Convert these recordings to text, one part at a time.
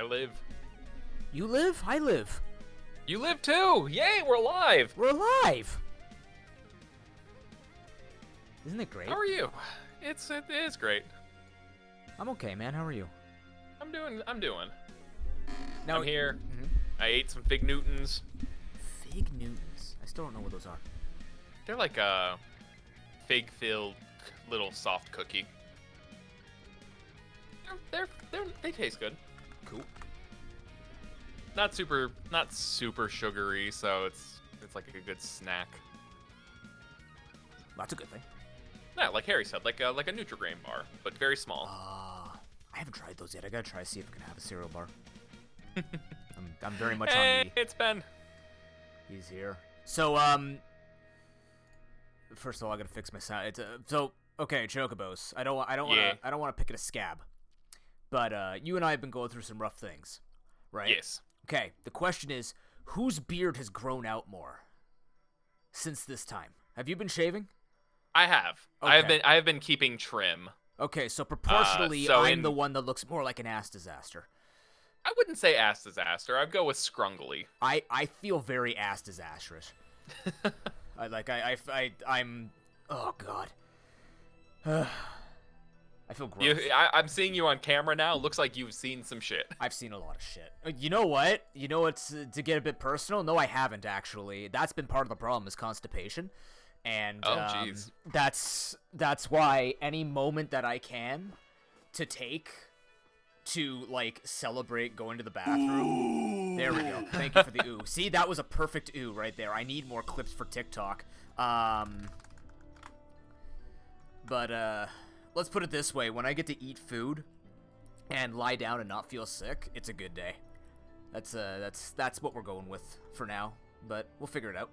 live. You live? I live. You live too! Yay, we're alive! We're alive! Isn't it great? How are you? It is great. I'm okay, man. How are you? I'm doing. Now, I'm here. Mm-hmm. I ate some Fig Newtons. Fig Newtons. I still don't know what those are. They're like a fig-filled little soft cookie. They taste good. Cool. Not super sugary, so it's like a good snack. That's a good thing. Yeah, like Harry said, like a Nutri-Grain bar, but very small. I haven't tried those yet. I gotta try to see if I can have a cereal bar. I'm very much Hey, on the. it's Ben. He's here. So first of all, I gotta fix my sound. It's okay, Chocobos. I don't want to pick at a scab, but you and I have been going through some rough things, right? Yes. Okay. The question is, whose beard has grown out more since this time? Have you been shaving? I have. Okay. I have been keeping trim. Okay, so proportionally, I'm the one that looks more like an ass disaster. I wouldn't say ass disaster. I'd go with scrungly. I feel very ass disastrous. I'm. Oh God. I feel gross. I'm seeing you on camera now. Looks like you've seen some shit. I've seen a lot of shit. You know what? You know what's to get a bit personal? No, I haven't actually. That's been part of the problem is constipation. And jeez. That's why any moment that I can to take to like celebrate going to the bathroom. There we go. Thank you for the ooh. See, that was a perfect ooh right there. I need more clips for TikTok. But let's put it this way: when I get to eat food and lie down and not feel sick, it's a good day. That's what we're going with for now. But we'll figure it out.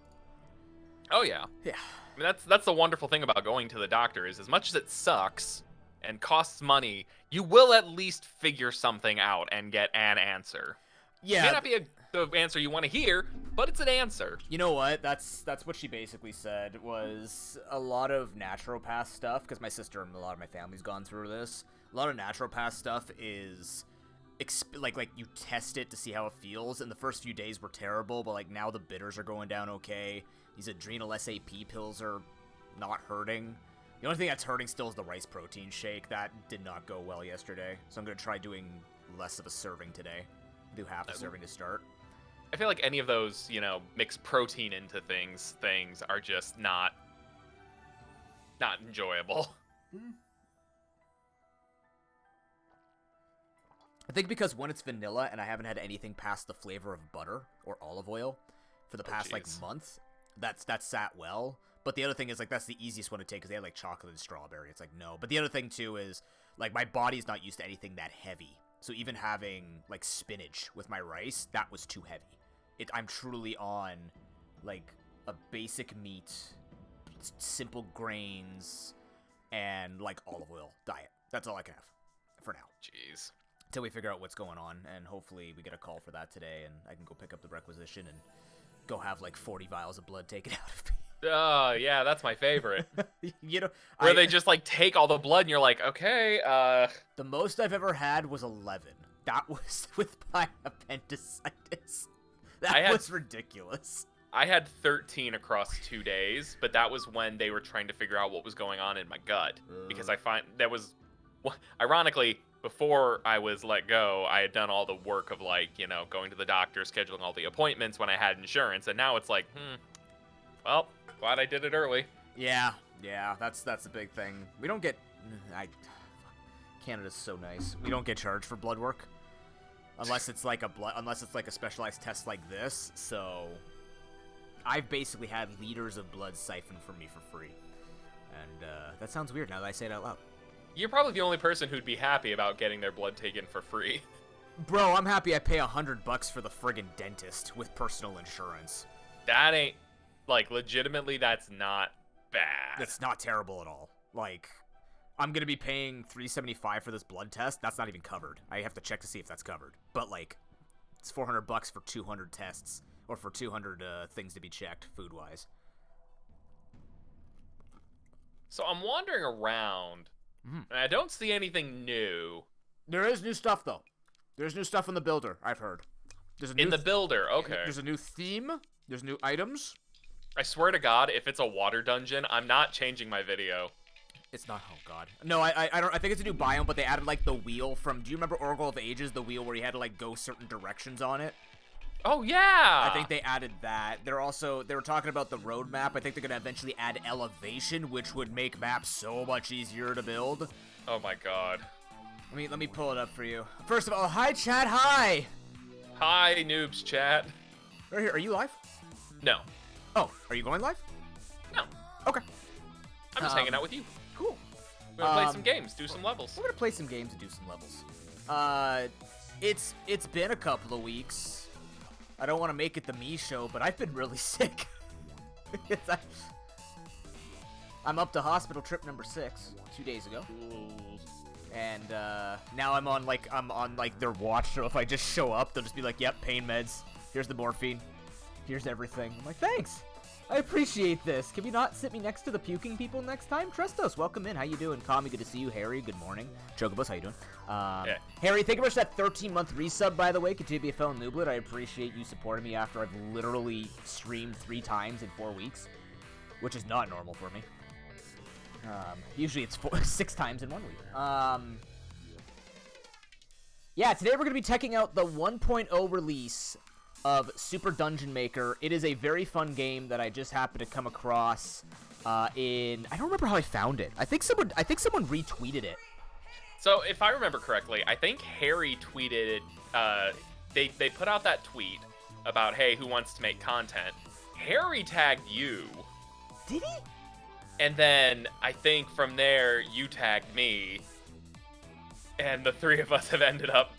Oh yeah. Yeah. I mean, that's the wonderful thing about going to the doctor is as much as it sucks and costs money, you will at least figure something out and get an answer. Yeah. It may not be the answer you want to hear, but it's an answer. You know what? That's what she basically said was a lot of naturopath stuff, because my sister and a lot of my family's gone through this. A lot of naturopath stuff is like you test it to see how it feels, and the first few days were terrible, but like now the bitters are going down okay. These adrenal SAP pills are not hurting. The only thing that's hurting still is the rice protein shake. That did not go well yesterday, so I'm going to try doing less of a serving today. Do half a serving to start. I feel like any of those, mix protein into things are just not enjoyable. I think because when it's vanilla and I haven't had anything past the flavor of butter or olive oil for the past month, that's sat well. But the other thing is like that's the easiest one to take because they had like chocolate and strawberry. It's like no. But the other thing too is like my body's not used to anything that heavy. So even having like spinach with my rice, that was too heavy. I'm truly on like a basic meat, simple grains, and like olive oil diet. That's all I can have for now. Jeez. Until we figure out what's going on, and hopefully we get a call for that today, and I can go pick up the requisition and go have like 40 vials of blood taken out of me. Oh, yeah, that's my favorite. Where they just like take all the blood and you're like, okay, The most I've ever had was 11. That was with my appendicitis. That was ridiculous. I had 13 across 2 days, but that was when they were trying to figure out what was going on in my gut. Because I find that was, ironically, before I was let go, I had done all the work of like, going to the doctor, scheduling all the appointments when I had insurance. And now it's like, well, glad I did it early. Yeah, that's the big thing. We don't get, Canada's so nice. We don't get charged for blood work. Unless it's like a specialized test like this. So I've basically had liters of blood siphoned from me for free. And that sounds weird now that I say it out loud. You're probably the only person who'd be happy about getting their blood taken for free. Bro, I'm happy I pay $100 for the friggin' dentist with personal insurance. That ain't, like, legitimately, that's not bad. That's not terrible at all. Like, I'm gonna be paying $375 for this blood test. That's not even covered. I have to check to see if that's covered. But, like, it's $400 for 200 tests. Or for 200 things to be checked, food-wise. So I'm wandering around, and I don't see anything new. There is new stuff, though. There's new stuff in the builder, I've heard. There's a In the builder, okay. There's a new theme. There's new items. I swear to God, if it's a water dungeon, I'm not changing my video. It's not. Oh God. No, I don't. I think it's a new biome, but they added like the wheel from. Do you remember Oracle of Ages? The wheel where you had to like go certain directions on it. Oh yeah. I think they added that. They were talking about the roadmap. I think they're gonna eventually add elevation, which would make maps so much easier to build. Oh my God. Let me pull it up for you. First of all, hi chat. Hi. Hi noobs chat. Right here. Are you live? No. Oh, are you going live? No. Okay. I'm just hanging out with you. Cool. We're gonna play some games, do some levels. We're gonna play some games and do some levels. It's been a couple of weeks. I don't want to make it the me show, but I've been really sick. I'm up to hospital trip number 6, 2 days ago. And now I'm on like their watch, so if I just show up, they'll just be like, "Yep, pain meds. Here's the morphine. Here's everything." I'm like, "Thanks. I appreciate this. Can we not sit me next to the puking people next time?" Trestos, welcome in. How you doing? Kami, good to see you. Harry, good morning. Chocobos, how you doing? Yeah. Harry, thank you very much for that 13-month resub, by the way. Continue to be a fellow nooblet. I appreciate you supporting me after I've literally streamed 3 times in 4 weeks, which is not normal for me. Usually it's 6 times in 1 week. Yeah, today we're going to be checking out the 1.0 release of Super Dungeon Maker. It is a very fun game that I just happened to come across I don't remember how I found it. I think someone retweeted it. So if I remember correctly, I think Harry tweeted they put out that tweet about, hey, who wants to make content? Harry tagged you. Did he? And then I think from there you tagged me. And the 3 of us have ended up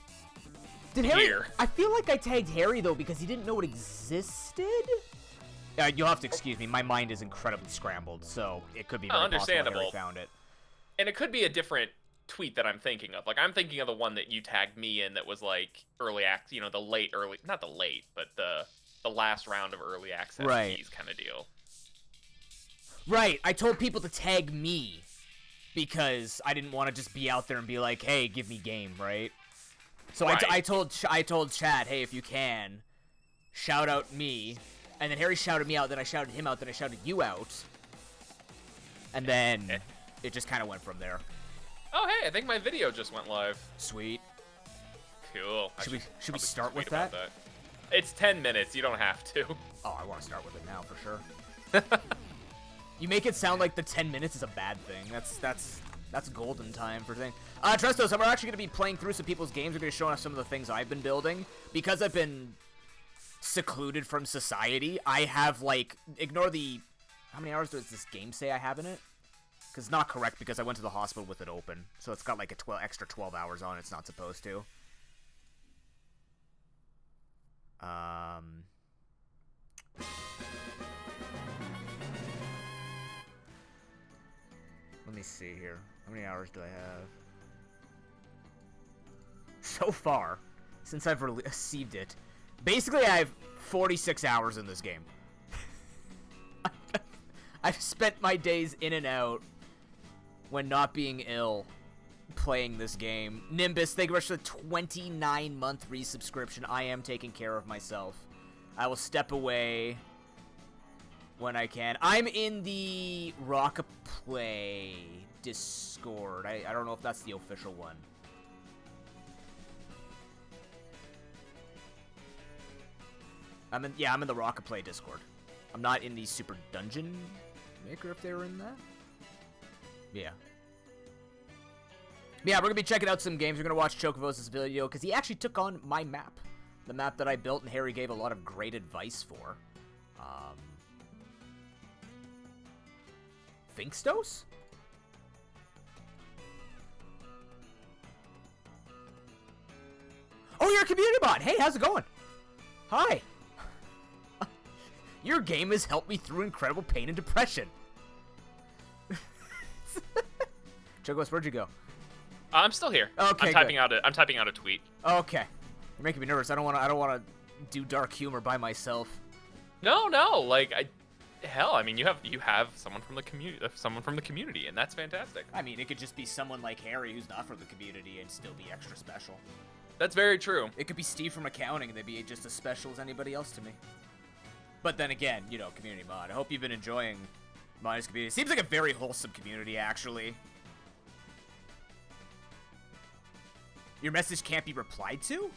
here. I feel like I tagged Harry, though, because he didn't know it existed. You'll have to excuse me. My mind is incredibly scrambled, so it could be very understandable. Harry found it. And it could be a different tweet that I'm thinking of. Like, I'm thinking of the one that you tagged me in that was, like, early access, you know, not the late, but the last round of early access keys kind of deal. Right. I told people to tag me because I didn't want to just be out there and be like, hey, give me game, right? So right. I told Chad, hey, if you can, shout out me. And then Harry shouted me out, then I shouted him out, then I shouted you out. And then it just kind of went from there. Oh, hey, I think my video just went live. Sweet. Cool. Should we start with that? It's 10 minutes. You don't have to. Oh, I want to start with it now for sure. You make it sound like the 10 minutes is a bad thing. That's golden time for things. Trestos, we're actually going to be playing through some people's games. We're going to show off some of the things I've been building. Because I've been secluded from society, I have, like, ignore the... How many hours does this game say I have in it? Because it's not correct because I went to the hospital with it open. So it's got, like, extra 12 hours on it. It's not supposed to. Let me see here. How many hours do I have? So far, since I've received it, basically I have 46 hours in this game. I've spent my days in and out when not being ill playing this game. Nimbus, thank you very much for the 29-month resubscription. I am taking care of myself. I will step away when I can. I'm in the Rock-A-Play Discord. I don't know if that's the official one. I'm in the Rock-A-Play Discord. I'm not in the Super Dungeon Maker if they were in that. Yeah. Yeah, we're going to be checking out some games. We're going to watch Chocobos' video because he actually took on my map. The map that I built and Harry gave a lot of great advice for. Finkstos? Oh, you're a community bot. Hey, how's it going? Hi. Your game has helped me through incredible pain and depression. Chocobos, where'd you go? I'm still here. Okay, I'm typing out a tweet. Okay. You're making me nervous. I don't want to do dark humor by myself. No. Like hell, I mean, you have someone from the community, and that's fantastic. I mean, it could just be someone like Harry who's not from the community and still be extra special. That's very true. It could be Steve from accounting, and they'd be just as special as anybody else to me. But then again, you know, community mod. I hope you've been enjoying Mod's community. It seems like a very wholesome community, actually. Your message can't be replied to?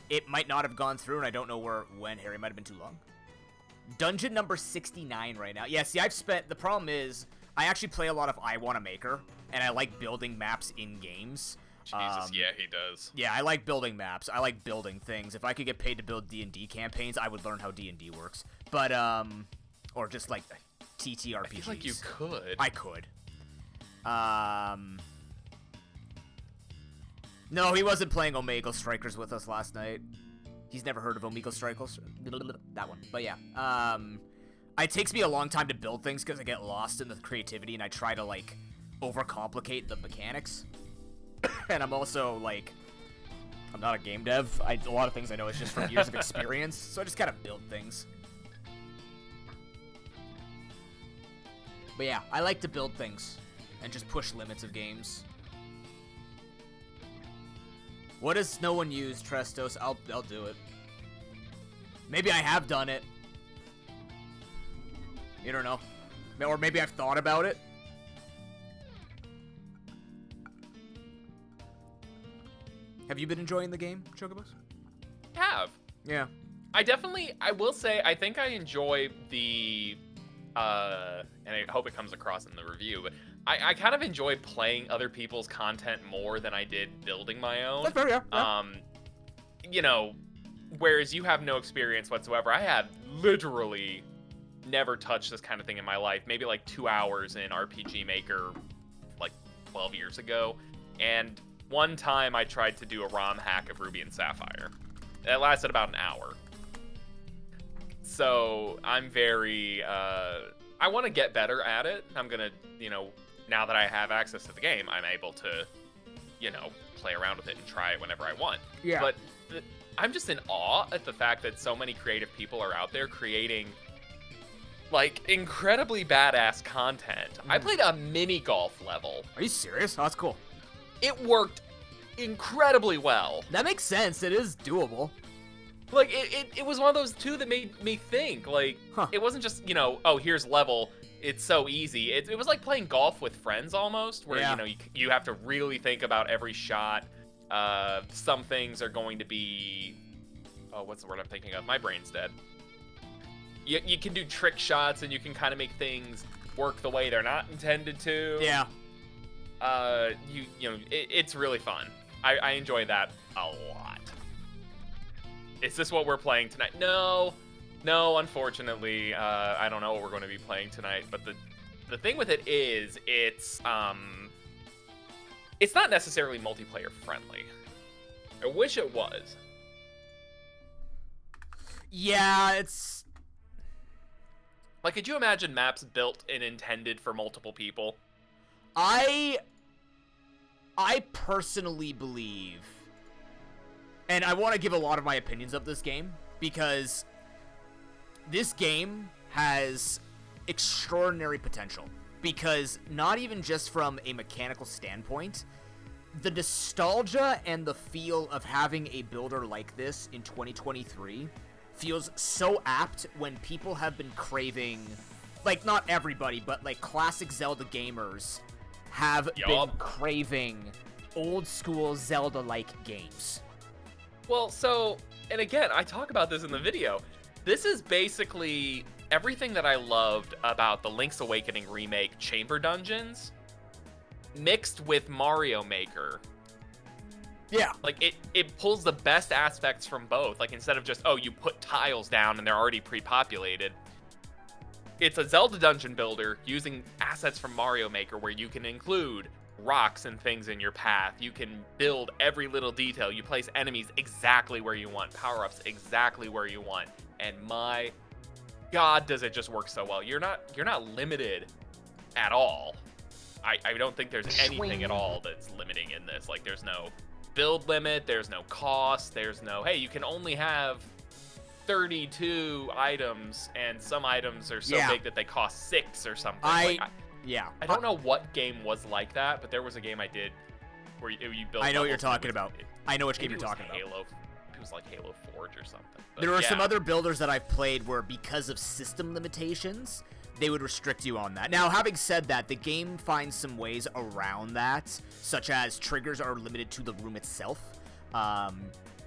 It might not have gone through, and I don't know when. Harry might have been too long. Dungeon number 69 right now. Yeah, see, the problem is, I actually play a lot of I Wanna Maker, and I like building maps in games. Jesus, yeah, he does. Yeah, I like building maps. I like building things. If I could get paid to build D&D campaigns, I would learn how D&D works. But, or just, like, TTRPGs. I feel like you could. I could. No, he wasn't playing Omegle Strikers with us last night. He's never heard of Omegle Strikers. That one. But yeah. It takes me a long time to build things because I get lost in the creativity and I try to, like, overcomplicate the mechanics. And I'm also, like, I'm not a game dev. A lot of things I know is just from years of experience. So I just gotta build things. But yeah, I like to build things and just push limits of games. What does no one use, Trestos? I'll do it. Maybe I have done it. You don't know. Or maybe I've thought about it. Have you been enjoying the game, Chocobos? I have. Yeah. I will say, I think I enjoy the, and I hope it comes across in the review, but I kind of enjoy playing other people's content more than I did building my own. That's fair, yeah. You know, whereas you have no experience whatsoever. I have literally never touched this kind of thing in my life. Maybe like 2 hours in RPG Maker, like 12 years ago. And one time I tried to do a ROM hack of Ruby and Sapphire. That lasted about an hour. So I'm very, I want to get better at it. I'm going to, you know, now that I have access to the game, I'm able to, you know, play around with it and try it whenever I want. Yeah. But I'm just in awe at the fact that so many creative people are out there creating, like, incredibly badass content. I played a mini golf level. Are you serious? Oh, that's cool. It worked incredibly well. That makes sense. It is doable. Like, it was one of those, too, that made me think. Like, It wasn't just, you know, oh, here's level. It's so easy. It was like playing golf with friends almost, where, you know, you have to really think about every shot. Some things are going to be... Oh, what's the word I'm thinking of? My brain's dead. You can do trick shots, and you can kind of make things work the way they're not intended to. Yeah. You know, it's really fun. I enjoy that a lot. Is this what we're playing tonight? No, unfortunately, I don't know what we're going to be playing tonight. But the thing with it is, it's not necessarily multiplayer friendly. I wish it was. Yeah, it's like, could you imagine maps built and intended for multiple people? I personally believe, and I want to give a lot of my opinions of this game, because this game has extraordinary potential. Because not even just from a mechanical standpoint, the nostalgia and the feel of having a builder like this in 2023 feels so apt when people have been craving, like, not everybody, but, like, classic Zelda gamers have been craving old school Zelda-like games. Well, so, and again, I talk about this in the video. This is basically everything that I loved about the Link's Awakening remake Chamber Dungeons mixed with Mario Maker. Yeah. Like, it pulls the best aspects from both. Like, instead of just, oh, you put tiles down and they're already pre-populated, it's a Zelda dungeon builder using assets from Mario Maker where you can include rocks and things in your path. You can build every little detail. You place enemies exactly where you want, power-ups exactly where you want. And my God, does it just work so well. You're not limited at all. I don't think there's anything at all that's limiting in this. Like, there's no build limit, there's no cost, there's no, hey, you can only have 32 items, and some items are so big that they cost 6 or something. I don't know what game was like that, but there was a game I did where you built. I know what you're talking about. I know which Maybe game you're talking about. It was like Halo Forge or something. But there are some other builders that I've played where, because of system limitations, they would restrict you on that. Now, having said that, the game finds some ways around that, such as triggers are limited to the room itself.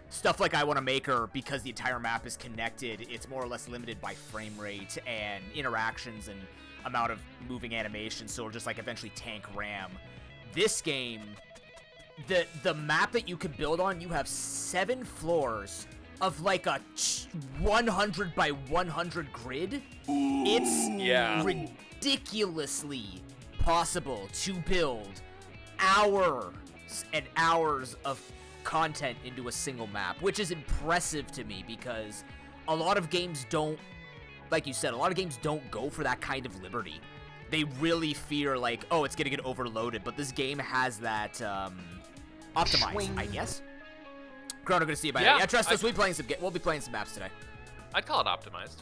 Stuff like I Want to Maker, because the entire map is connected, it's more or less limited by frame rate and interactions and amount of moving animations, so it'll just like eventually tank RAM. This game, the map that you can build on, you have 7 floors of like a 100 by 100 grid. It's ridiculously possible to build hours and hours of content into a single map, which is impressive to me because a lot of games don't, like you said, a lot of games don't go for that kind of liberty. They really fear like, oh, it's gonna get overloaded, but this game has that optimized, I guess. Chrono, gonna see you by yeah, trust us. We'll be playing some maps today. I'd call it optimized.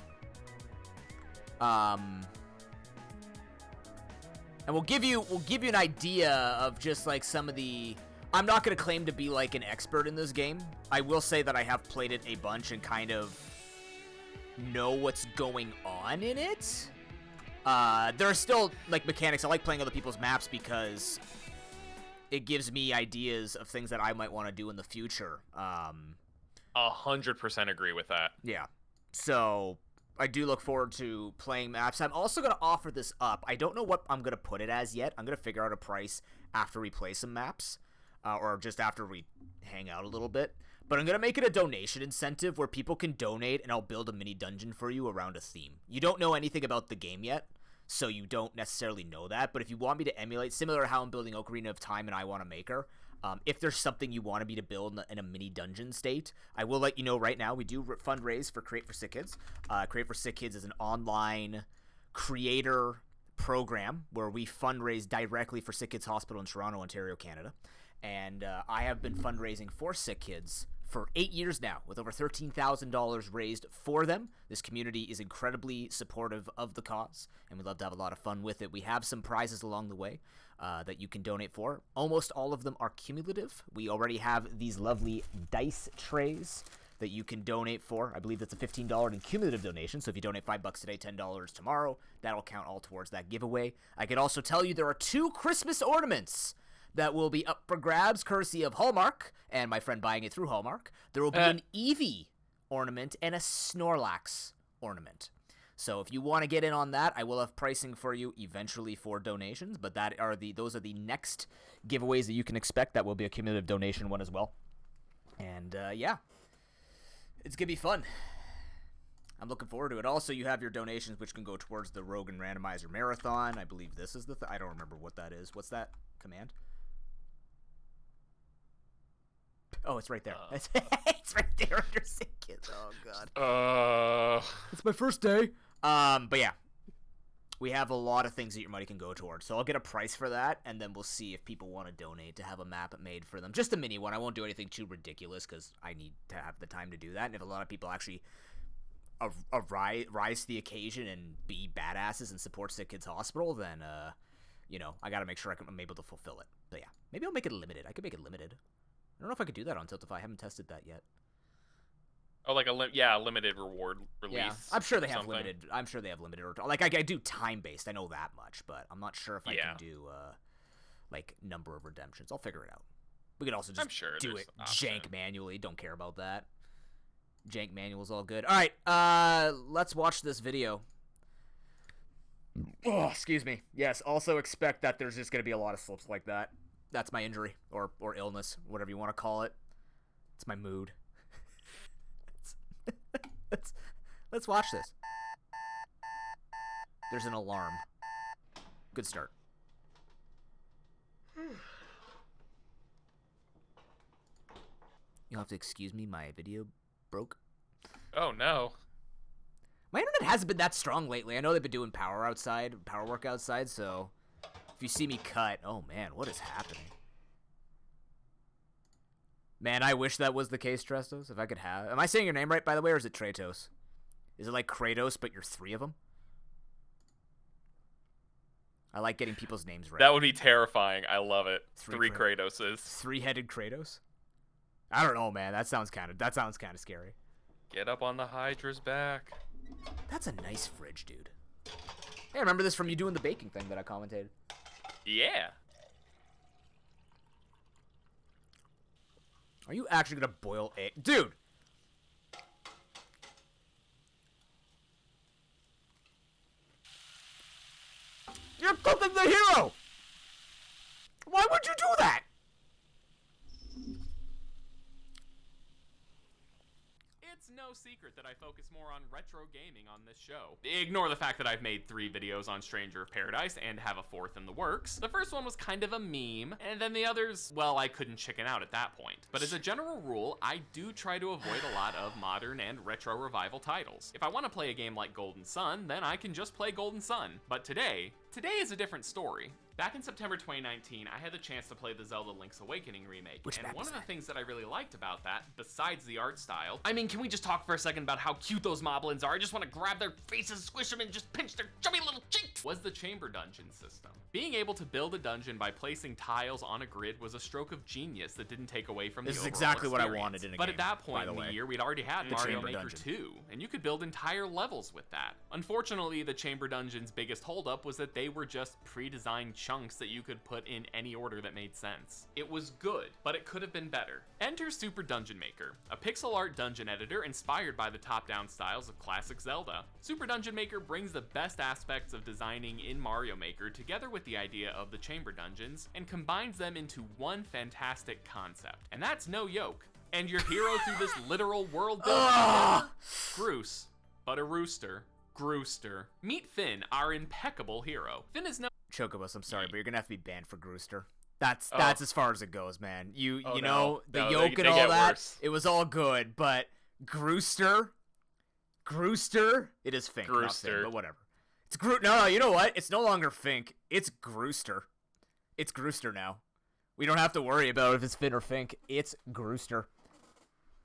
And we'll give you an idea of just like some of the. I'm not gonna claim to be like an expert in this game. I will say that I have played it a bunch and kind of know what's going on in it. There are still like mechanics. I like playing other people's maps because it gives me ideas of things that I might want to do in the future. 100% agree with that. Yeah. So I do look forward to playing maps. I'm also going to offer this up. I don't know what I'm going to put it as yet. I'm going to figure out a price after we play some maps, or just after we hang out a little bit. But I'm going to make it a donation incentive where people can donate, and I'll build a mini dungeon for you around a theme. You don't know anything about the game yet, so you don't necessarily know that. But if you want me to emulate, similar to how I'm building Ocarina of Time and I Want to Maker, if there's something you want me to build in a mini dungeon state, I will let you know right now. We do fundraise for Create for Sick Kids. Create for Sick Kids is an online creator program where we fundraise directly for Sick Kids Hospital in Toronto, Ontario, Canada. And I have been fundraising for sick kids for 8 years now, with over $13,000 raised for them. This community is incredibly supportive of the cause, and we love to have a lot of fun with it. We have some prizes along the way that you can donate for. Almost all of them are cumulative. We already have these lovely dice trays that you can donate for. I believe that's a $15 in cumulative donation, so if you donate $5 today, $10 tomorrow, that'll count all towards that giveaway. I can also tell you there are 2 Christmas ornaments that will be up for grabs, courtesy of Hallmark, and my friend buying it through Hallmark. There will be an Eevee ornament and a Snorlax ornament. So if you want to get in on that, I will have pricing for you eventually for donations, but those are the next giveaways that you can expect. That will be a cumulative donation one as well. And yeah, it's going to be fun. I'm looking forward to it. Also, you have your donations, which can go towards the Rogue and Randomizer Marathon. I believe this is I don't remember what that is. What's that command? Oh, it's right there. It's right there under Sick Kids. Oh, God. It's my first day. But yeah, we have a lot of things that your money can go towards. So I'll get a price for that, and then we'll see if people want to donate to have a map made for them. Just a mini one. I won't do anything too ridiculous because I need to have the time to do that. And if a lot of people actually rise to the occasion and be badasses and support Sick Kids Hospital, then, I got to make sure I'm able to fulfill it. But yeah, maybe I'll make it limited. I could make it limited. I don't know if I could do that on Tiltify. I haven't tested that yet. Oh, like a limited reward release. Yeah, I'm sure they have limited. I'm sure they have limited. Like I do time based. I know that much, but I'm not sure if I can do like number of redemptions. I'll figure it out. We could also just do it jank manually. Don't care about that. Jank manual's all good. All right, let's watch this video. Oh, excuse me. Yes. Also expect that there's just gonna be a lot of slips like that. That's my injury or illness, whatever you want to call it. It's my mood. Let's watch this. There's an alarm. Good start. You'll have to excuse me, my video broke. Oh no. My internet hasn't been that strong lately. I know they've been doing power work outside, so if you see me cut, oh man, what is happening? Man, I wish that was the case, Trestos. If I could have... Am I saying your name right, by the way, or is it Kratos? Is it like Kratos, but you're 3 of them? I like getting people's names right. That would be terrifying. I love it. 3 Kratoses. 3-headed Kratos? I don't know, man. That sounds kind of scary. Get up on the Hydra's back. That's a nice fridge, dude. Hey, I remember this from you doing the baking thing that I commentated. Yeah. Are you actually gonna boil egg? Dude! You're cooking the hero! Why would you do that? It's no secret that I focus more on retro gaming on this show. Ignore the fact that I've made 3 videos on Stranger of Paradise and have a 4th in the works. The first one was kind of a meme, and then the others, well, I couldn't chicken out at that point. But as a general rule, I do try to avoid a lot of modern and retro revival titles. If I want to play a game like Golden Sun, then I can just play Golden Sun. But today is a different story. Back in September 2019, I had the chance to play the Zelda Link's Awakening remake, and one of the things that I really liked about that, besides the art style, I mean, can we just talk for a second about how cute those moblins are? I just want to grab their faces, squish them, and just pinch their chubby little cheeks! Was the chamber dungeon system. Being able to build a dungeon by placing tiles on a grid was a stroke of genius that didn't take away from the overall experience. This is exactly what I wanted in a game, but at that point in the year, we'd already had Mario Maker 2, and you could build entire levels with that. Unfortunately, the chamber dungeon's biggest holdup was that they were just pre-designed chunks that you could put in any order that made sense. It was good, but it could have been better. Enter Super Dungeon Maker, a pixel art dungeon editor inspired by the top-down styles of classic Zelda. Super Dungeon Maker brings the best aspects of designing in Mario Maker together with the idea of the chamber dungeons and combines them into one fantastic concept. And that's no yoke. And your hero through this literal world building is Groose, but a rooster. Grooster. Meet Finn, our impeccable hero. Finn is no Chocobos, I'm sorry, but you're gonna have to be banned for Grooster. That's as far as it goes, man. You know the yoke and all that. Worse. It was all good, but Grooster, it is Fink, not Finn, but whatever. It's No, you know what? It's no longer Fink. It's Grooster. It's Grooster now. We don't have to worry about if it's Finn or Fink. It's Grooster.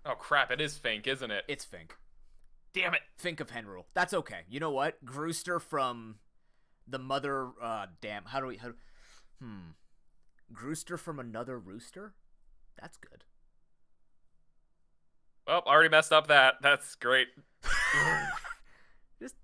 Oh crap! It is Fink, isn't it? It's Fink. Damn it. Fink of Henrule. That's okay. You know what? Grooster from the mother. Grooster from another rooster? That's good. Well, already messed up that. That's great. Just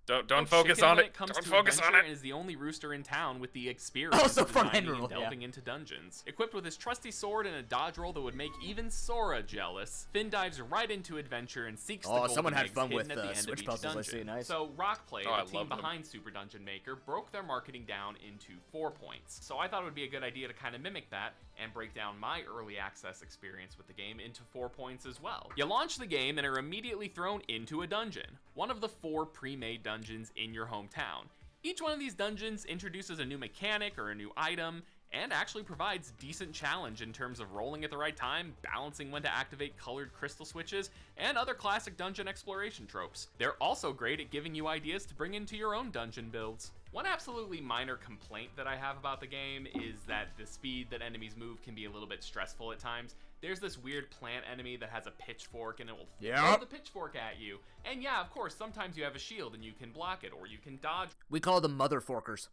Don't focus on it. Don't focus on it. Is the only rooster in town with the experience also of from designing Henrule, and delving into dungeons. Equipped with his trusty sword and a dodge roll that would make even Sora jealous, Finn dives right into adventure and seeks the golden someone had eggs fun hidden with at the end Switch of each puzzles. dungeon. I see, nice. So Rockplay, the team them. behind Super Dungeon Maker, broke their marketing down into 4 points. So I thought it would be a good idea to kind of mimic that and break down my early access experience with the game into 4 points as well. You launch the game and are immediately thrown into a dungeon, one of the 4 pre-made dungeons in your hometown. Each one of these dungeons introduces a new mechanic or a new item, and actually provides decent challenge in terms of rolling at the right time, balancing when to activate colored crystal switches, and other classic dungeon exploration tropes. They're also great at giving you ideas to bring into your own dungeon builds. One absolutely minor complaint that I have about the game is that the speed that enemies move can be a little bit stressful at times. There's this weird plant enemy that has a pitchfork and it will throw the pitchfork at you. And yeah, of course, sometimes you have a shield and you can block it or you can dodge. We call them mother forkers.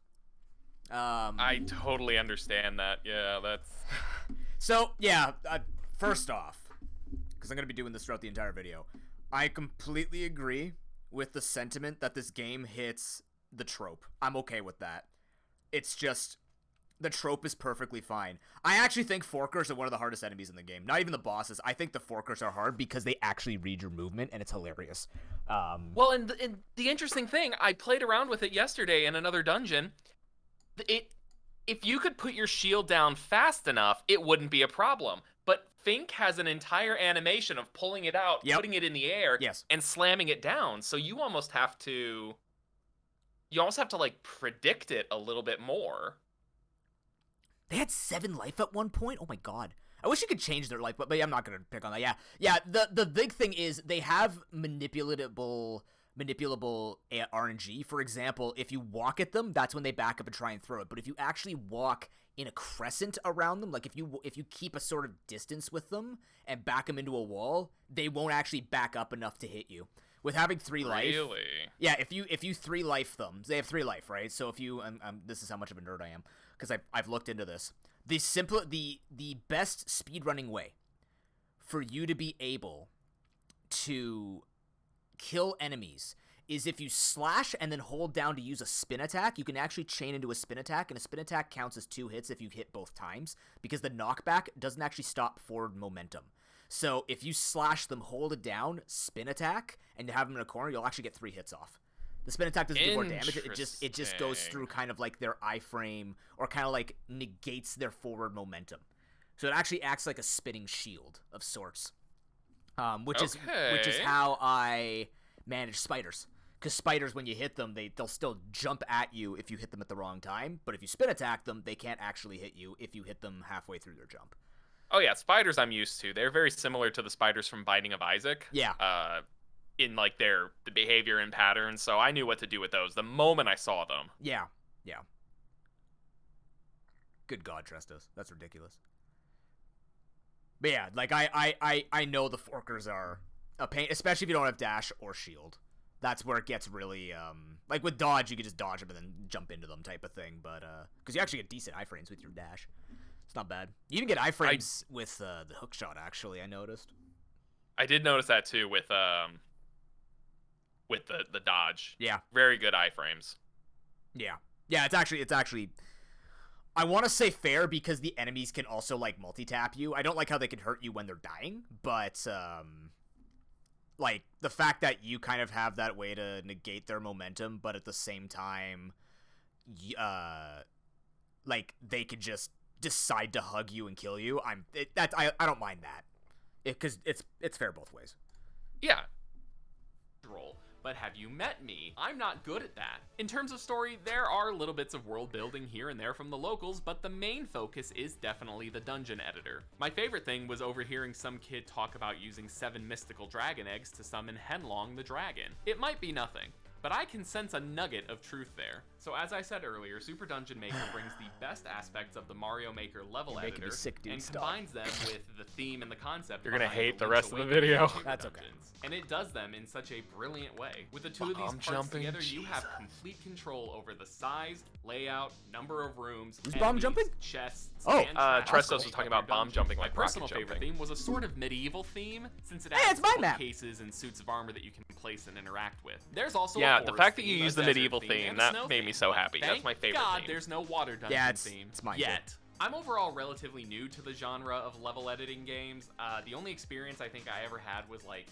I totally understand that. Yeah, that's... So, yeah, first off, because I'm going to be doing this throughout the entire video, I completely agree with the sentiment that this game hits the trope. I'm okay with that. It's just, the trope is perfectly fine. I actually think forkers are one of the hardest enemies in the game. Not even the bosses. I think the forkers are hard because they actually read your movement, and it's hilarious. Well, and the interesting thing, I played around with it yesterday in another dungeon. If you could put your shield down fast enough, it wouldn't be a problem. But Fink has an entire animation of pulling it out, putting it in the air, and slamming it down. So you almost have to... like, predict it a little bit more. They had 7 life at one point? Oh my god. I wish you could change their life, but I'm not going to pick on that. Yeah, the big thing is they have manipulable RNG. For example, if you walk at them, that's when they back up and try and throw it. But if you actually walk in a crescent around them, like if you keep a sort of distance with them and back them into a wall, they won't actually back up enough to hit you. With having 3 life, yeah. If you 3 life them, they have 3 life, right? So if you, this is how much of a nerd I am because I've looked into this. the best speedrunning way for you to be able to kill enemies is if you slash and then hold down to use a spin attack. You can actually chain into a spin attack, and a spin attack counts as 2 hits if you hit both times, because the knockback doesn't actually stop forward momentum. So if you slash them, hold it down, spin attack, and have them in a corner, you'll actually get 3 hits off. The spin attack doesn't do more damage. It just goes through kind of like their iframe, or kind of like negates their forward momentum. So it actually acts like a spinning shield of sorts. Which is how I manage spiders. Because spiders, when you hit them, they'll still jump at you if you hit them at the wrong time. But if you spin attack them, they can't actually hit you if you hit them halfway through their jump. Oh yeah, spiders I'm used to. They're very similar to the spiders from Binding of Isaac. Yeah. In like the behavior and patterns, so I knew what to do with those the moment I saw them. Yeah. Good God, Trestos. That's ridiculous. But yeah, like I know the forkers are a pain, especially if you don't have dash or shield. That's where it gets really, like with dodge, you can just dodge them and then jump into them type of thing, but, because you actually get decent iframes with your dash. It's not bad. You even get iframes with, the hook shot, actually, I noticed. I did notice that, too, with the dodge. Yeah. Very good iframes. Yeah. Yeah, it's actually, I want to say fair because the enemies can also, like, multi-tap you. I don't like how they can hurt you when they're dying, but, like, the fact that you kind of have that way to negate their momentum, but at the same time, like, they could just decide to hug you and kill you. I don't mind that, because it's fair both ways. Yeah. Roll. But have you met me? I'm not good at that. In terms of story, there are little bits of world building here and there from the locals, but the main focus is definitely the dungeon editor. My favorite thing was overhearing some kid talk about using 7 mystical dragon eggs to summon Henlong the dragon. It might be nothing, but I can sense a nugget of truth there. So as I said earlier, Super Dungeon Maker brings the best aspects of the Mario Maker level editor and combines them with the theme and the concept. You're gonna hate the rest of the video. That's okay. And it does them in such a brilliant way. With the two of these parts together, you have complete control over the size, layout, number of rooms, who's bomb jumping? Chests. Trestos was talking about bomb jumping like rocket personal jumping. favorite theme was a sort of medieval theme, since it Hey, adds it's my map. cases and suits of armor that you can place and interact with. There's also the fact that you use the medieval theme, that made me so happy. That's my favorite God, theme. There's no water dungeon theme it's mine yet. I'm overall relatively new to the genre of level editing games. The only experience I think I ever had was like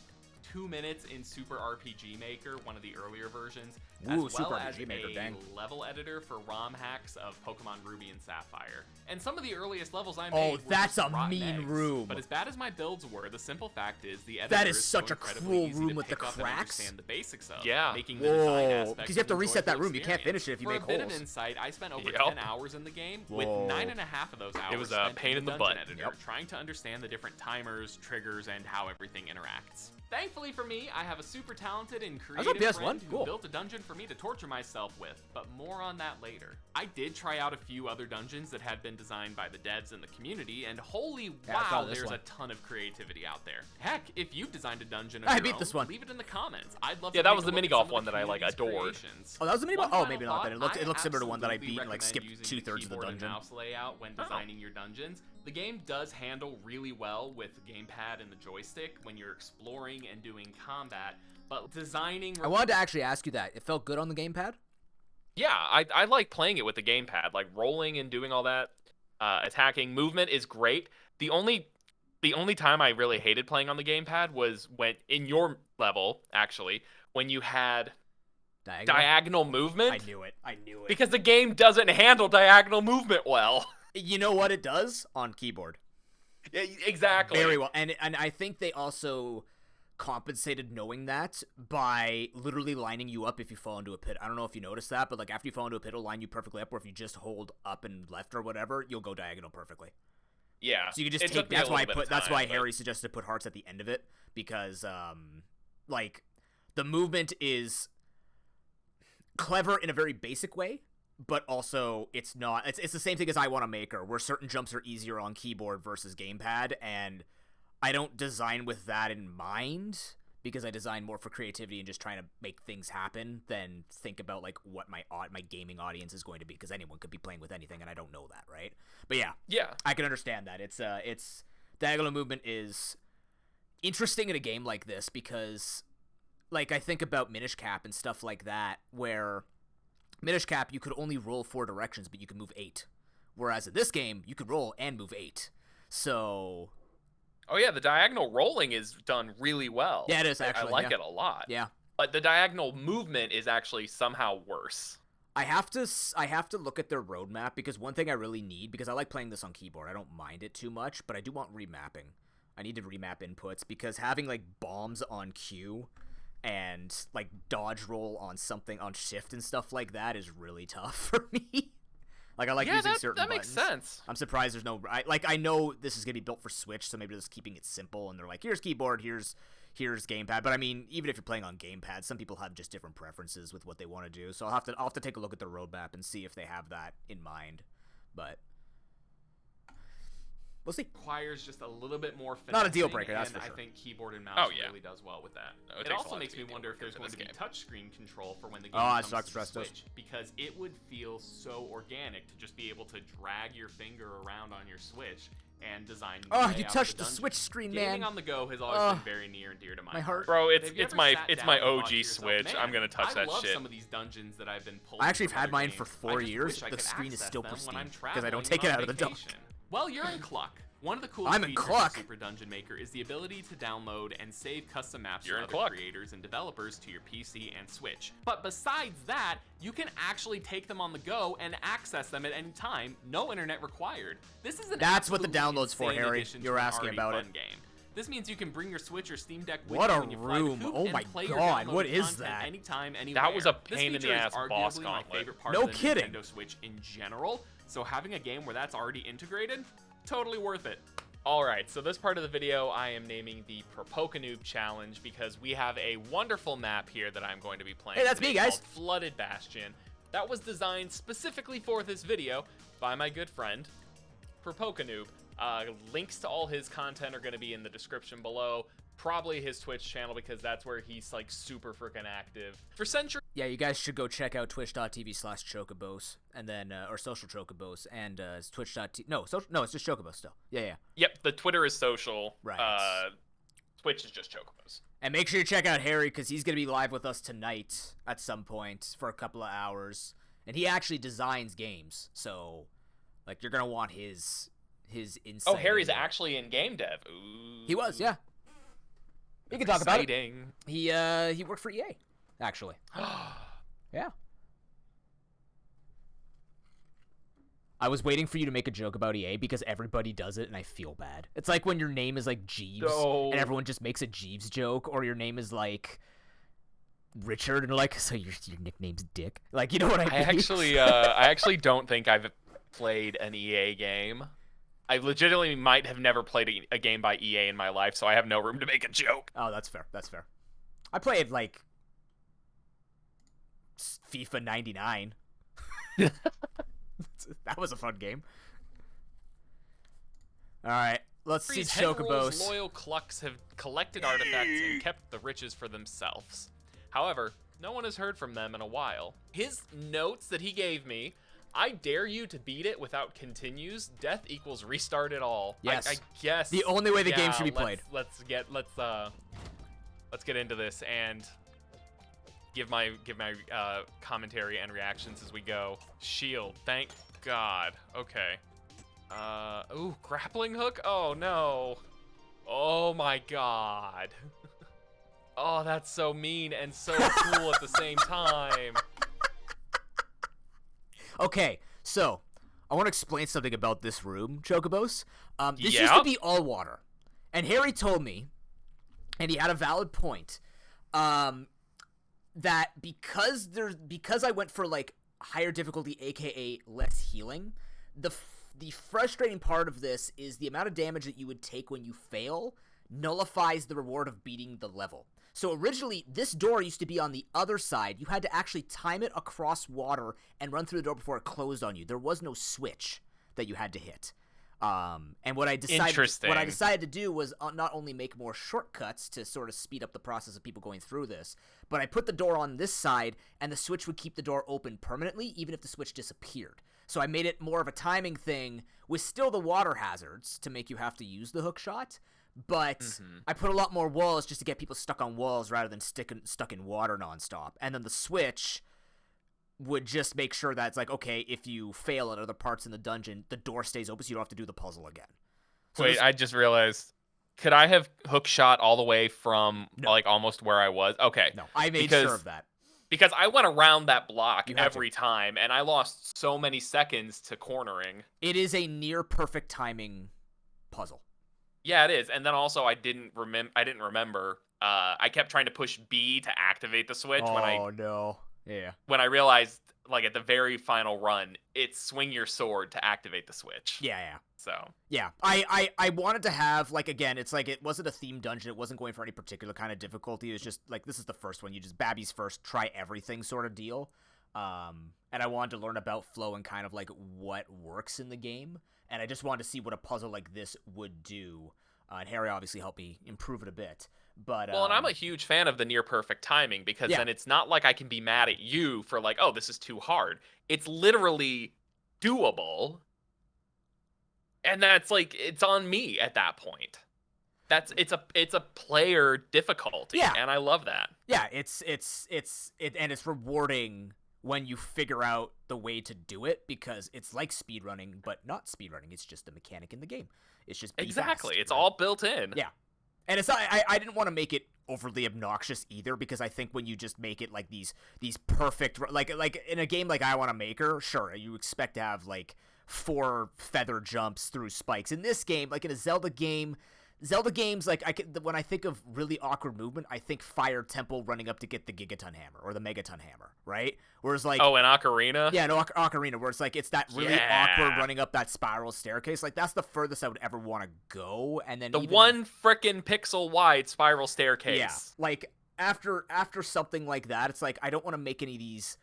2 minutes in Super RPG Maker, one of the earlier versions, as well Super as RPG Maker, a dang. level editor for ROM hacks of Pokemon Ruby and Sapphire. And some of the earliest levels I made Oh, were that's just a rotten mean eggs. room. But as bad as my builds were, the simple fact is the editor That is is such so a incredibly cruel easy room to with the pick up and cracks. understand the basics of, Yeah. making the design Whoa, aspects because you have to an reset that enjoyable room. You can't finish it if you For make a bit holes. of insight, I spent over Yep. 10 hours in the game, with Whoa. 9.5 of those hours It was a spent pain in the dungeon butt. editor, trying to understand the different timers, triggers, and how everything interacts. Thankfully for me, I have a super talented and creative PS1? friend who Cool. built a dungeon for me to torture myself with, but more on that later. I did try out a few other dungeons that had been designed by the devs in the community, and holy Yeah, I saw wow, this there's one. a ton of creativity out there. Heck, if you've designed a dungeon of I your beat own, this one. leave it in the comments. I'd love Yeah, to that take was a the look mini at golf some of one the that I, like, community's adored. creations. Oh, that was the mini One golf? Oh, final maybe not thought, then. It looks I similar to one that I beat and, absolutely like, skipped recommend 2/3 of the using dungeon. keyboard and mouse layout when designing your dungeons. The game does handle really well with the gamepad and the joystick when you're exploring and doing combat, but designing... I wanted to actually ask you that. It felt good on the gamepad? Yeah, I like playing it with the gamepad, like rolling and doing all that. Attacking movement is great. The only time I really hated playing on the gamepad was when in your level, actually, when you had diagonal movement. I knew it. Because the game doesn't handle diagonal movement well. You know what it does? On keyboard. Yeah, exactly. Very well. And I think they also compensated knowing that by literally lining you up if you fall into a pit. I don't know if you noticed that, but like after you fall into a pit, it'll line you perfectly up, or if you just hold up and left or whatever, you'll go diagonal perfectly. Yeah. So you can just take. That's why Harry suggested to put hearts at the end of it, because like the movement is clever in a very basic way, but also it's not. It's the same thing as I Want a Maker, where certain jumps are easier on keyboard versus gamepad, and I don't design with that in mind, because I design more for creativity and just trying to make things happen than think about like what my gaming audience is going to be, because anyone could be playing with anything and I don't know that, right? But yeah, I can understand that. It's diagonal movement is interesting in a game like this because, like, I think about Minish Cap and stuff like that, where Minish Cap you could only roll 4 directions, but you could move 8, whereas in this game you could roll and move 8. So. Oh yeah, the diagonal rolling is done really well. Yeah, it is actually. I like it a lot. Yeah. But the diagonal movement is actually somehow worse. I have to look at their roadmap, because one thing I really need, because I like playing this on keyboard, I don't mind it too much, but I do want remapping. I need to remap inputs, because having like bombs on Q and like dodge roll on something on shift and stuff like that is really tough for me. Like, I like using certain that makes buttons. sense. I'm surprised there's no... I know this is going to be built for Switch, so maybe they're just keeping it simple, and they're like, here's keyboard, here's gamepad. But, I mean, even if you're playing on gamepad, some people have just different preferences with what they want to do. So I'll have to take a look at the roadmap and see if they have that in mind. But we'll see. Requires just a little bit more finessing. Not a deal breaker, that's and for sure. I think keyboard and mouse yeah. really does well with that. No, it takes a also lot makes to me be a wonder deal if there's breaker going to for be this game. touchscreen control for when the game I comes suck to stress the test. Switch, because it would feel so organic to just be able to drag your finger around on your Switch and design. You touched the Switch screen, man. Gaming on the go has always been very near and dear to my heart. Bro, Have you it's ever my sat down my and thought OG to yourself, Switch. "Man, I'm gonna touch that I love shit." some of these dungeons that I've been pulling. I actually have from had other mine games. for I 4 just years. wish I The could screen is access still them when pristine I'm because I don't traveling take it on out of the dock. vacation. Well, you're in Cluck. One of the coolest I'm in features Cluck. of Super Dungeon Maker is the ability to download and save custom maps You're from in other Cluck. creators and developers to your PC and Switch. But besides that, you can actually take them on the go and access them at any time, no internet required. This is an That's what the absolutely download's for, insane Harry. addition to You're an asking already about fun it. game. This means you can bring your Switch or Steam Deck with What you a when you fly room. the coop Oh and my play your God, downloaded what is content that? anytime, anywhere. That was a This pain in the feature is ass boss arguably my gauntlet. favorite part No of the kidding. Nintendo Switch in general, so having a game where that's already integrated, totally worth it. Alright, so this part of the video I am naming the Propokanoob Challenge, because we have a wonderful map here that I'm going to be playing Hey, that's today me, guys. called Flooded Bastion. That was designed specifically for this video by my good friend, Propokanoob. Links to all his content are going to be in the description below. Probably his Twitch channel, because that's where he's like super freaking active. For centuries. Yeah, you guys should go check out twitch.tv/chocobos, and then or social chocobos, and it's twitch.tv. No, it's just chocobos still. Yeah. Yep, the Twitter is social. Right. Twitch is just Chocobos. And make sure you check out Harry, because he's gonna be live with us tonight at some point for a couple of hours, and he actually designs games, so like you're gonna want his insight. Oh, Harry's into it. actually in game dev. Ooh. He was, yeah. He can talk about it. Exciting. He worked for EA, actually. Yeah. I was waiting for you to make a joke about EA because everybody does it and I feel bad. It's like when your name is like Jeeves and everyone just makes a Jeeves joke, or your name is like Richard and they're like, so your nickname's Dick. Like, you know what I mean? I actually don't think I've played an EA game. I legitimately might have never played a game by EA in my life, so I have no room to make a joke. Oh, that's fair. That's fair. I played like FIFA 99. That was a fun game. All right, let's see Chocobos. Loyal Clucks have collected artifacts and kept the riches for themselves. However, no one has heard from them in a while. His notes that he gave me: I dare you to beat it without continues. Death equals restart it all. Yes. I guess the only way the game should be played. Let's get into this and give my commentary and reactions as we go. Shield, thank God. Okay. Ooh, grappling hook? Oh no. Oh my God. Oh, that's so mean and so cool at the same time. Okay, so I want to explain something about this room, Chocobos. This used Yeah? to be all water, and Harry told me, and he had a valid point, that because I went for like higher difficulty, aka less healing, the frustrating part of this is the amount of damage that you would take when you fail nullifies the reward of beating the level. So originally, this door used to be on the other side. You had to actually time it across water and run through the door before it closed on you. There was no switch that you had to hit. And what I Interesting. decided to do was not only make more shortcuts to sort of speed up the process of people going through this, but I put the door on this side, and the switch would keep the door open permanently, even if the switch disappeared. So I made it more of a timing thing with still the water hazards to make you have to use the hook shot, but I put a lot more walls just to get people stuck on walls rather than stuck in water nonstop. And then the switch would just make sure that it's like, okay, if you fail at other parts in the dungeon, the door stays open so you don't have to do the puzzle again. So Wait, I just realized. Could I have hook shot all the way from like almost where I was? Okay. No, I made sure of that. Because I went around that block every time, and I lost so many seconds to cornering. It is a near perfect timing puzzle. Yeah, it is. And then also, I didn't remember. I kept trying to push B to activate the switch when I realized, like at the very final run, it's swing your sword to activate the switch. Yeah. So yeah, I wanted to have, like, again, it's like it wasn't a themed dungeon. It wasn't going for any particular kind of difficulty. It was just like, this is the first one. You just Babby's first, try everything sort of deal. And I wanted to learn about flow and kind of like what works in the game. And I just wanted to see what a puzzle like this would do. And Harry obviously helped me improve it a bit. But well, and I'm a huge fan of the near perfect timing, because then it's not like I can be mad at you for like, oh, this is too hard. It's literally doable. And that's like, it's on me at that point. It's a player difficulty, and I love that. Yeah, it's rewarding when you figure out the way to do it, because it's like speedrunning, but not speedrunning. It's just a mechanic in the game. It's just exactly. Fast, it's all built in. Yeah, and it's not, I didn't want to make it overly obnoxious either, because I think when you just make it like these perfect, like in a game like I Want to Maker, sure, you expect to have like 4 feather jumps through spikes. In this game, like in a Zelda games, like when I think of really awkward movement, I think Fire Temple running up to get the Gigaton Hammer or the Megaton Hammer, right? Whereas like, oh, in Ocarina? Yeah, no, Ocarina, where it's like, it's that really awkward running up that spiral staircase. Like, that's the furthest I would ever want to go. And then one frickin' pixel wide spiral staircase. Yeah, like after something like that, it's like, I don't want to make any of these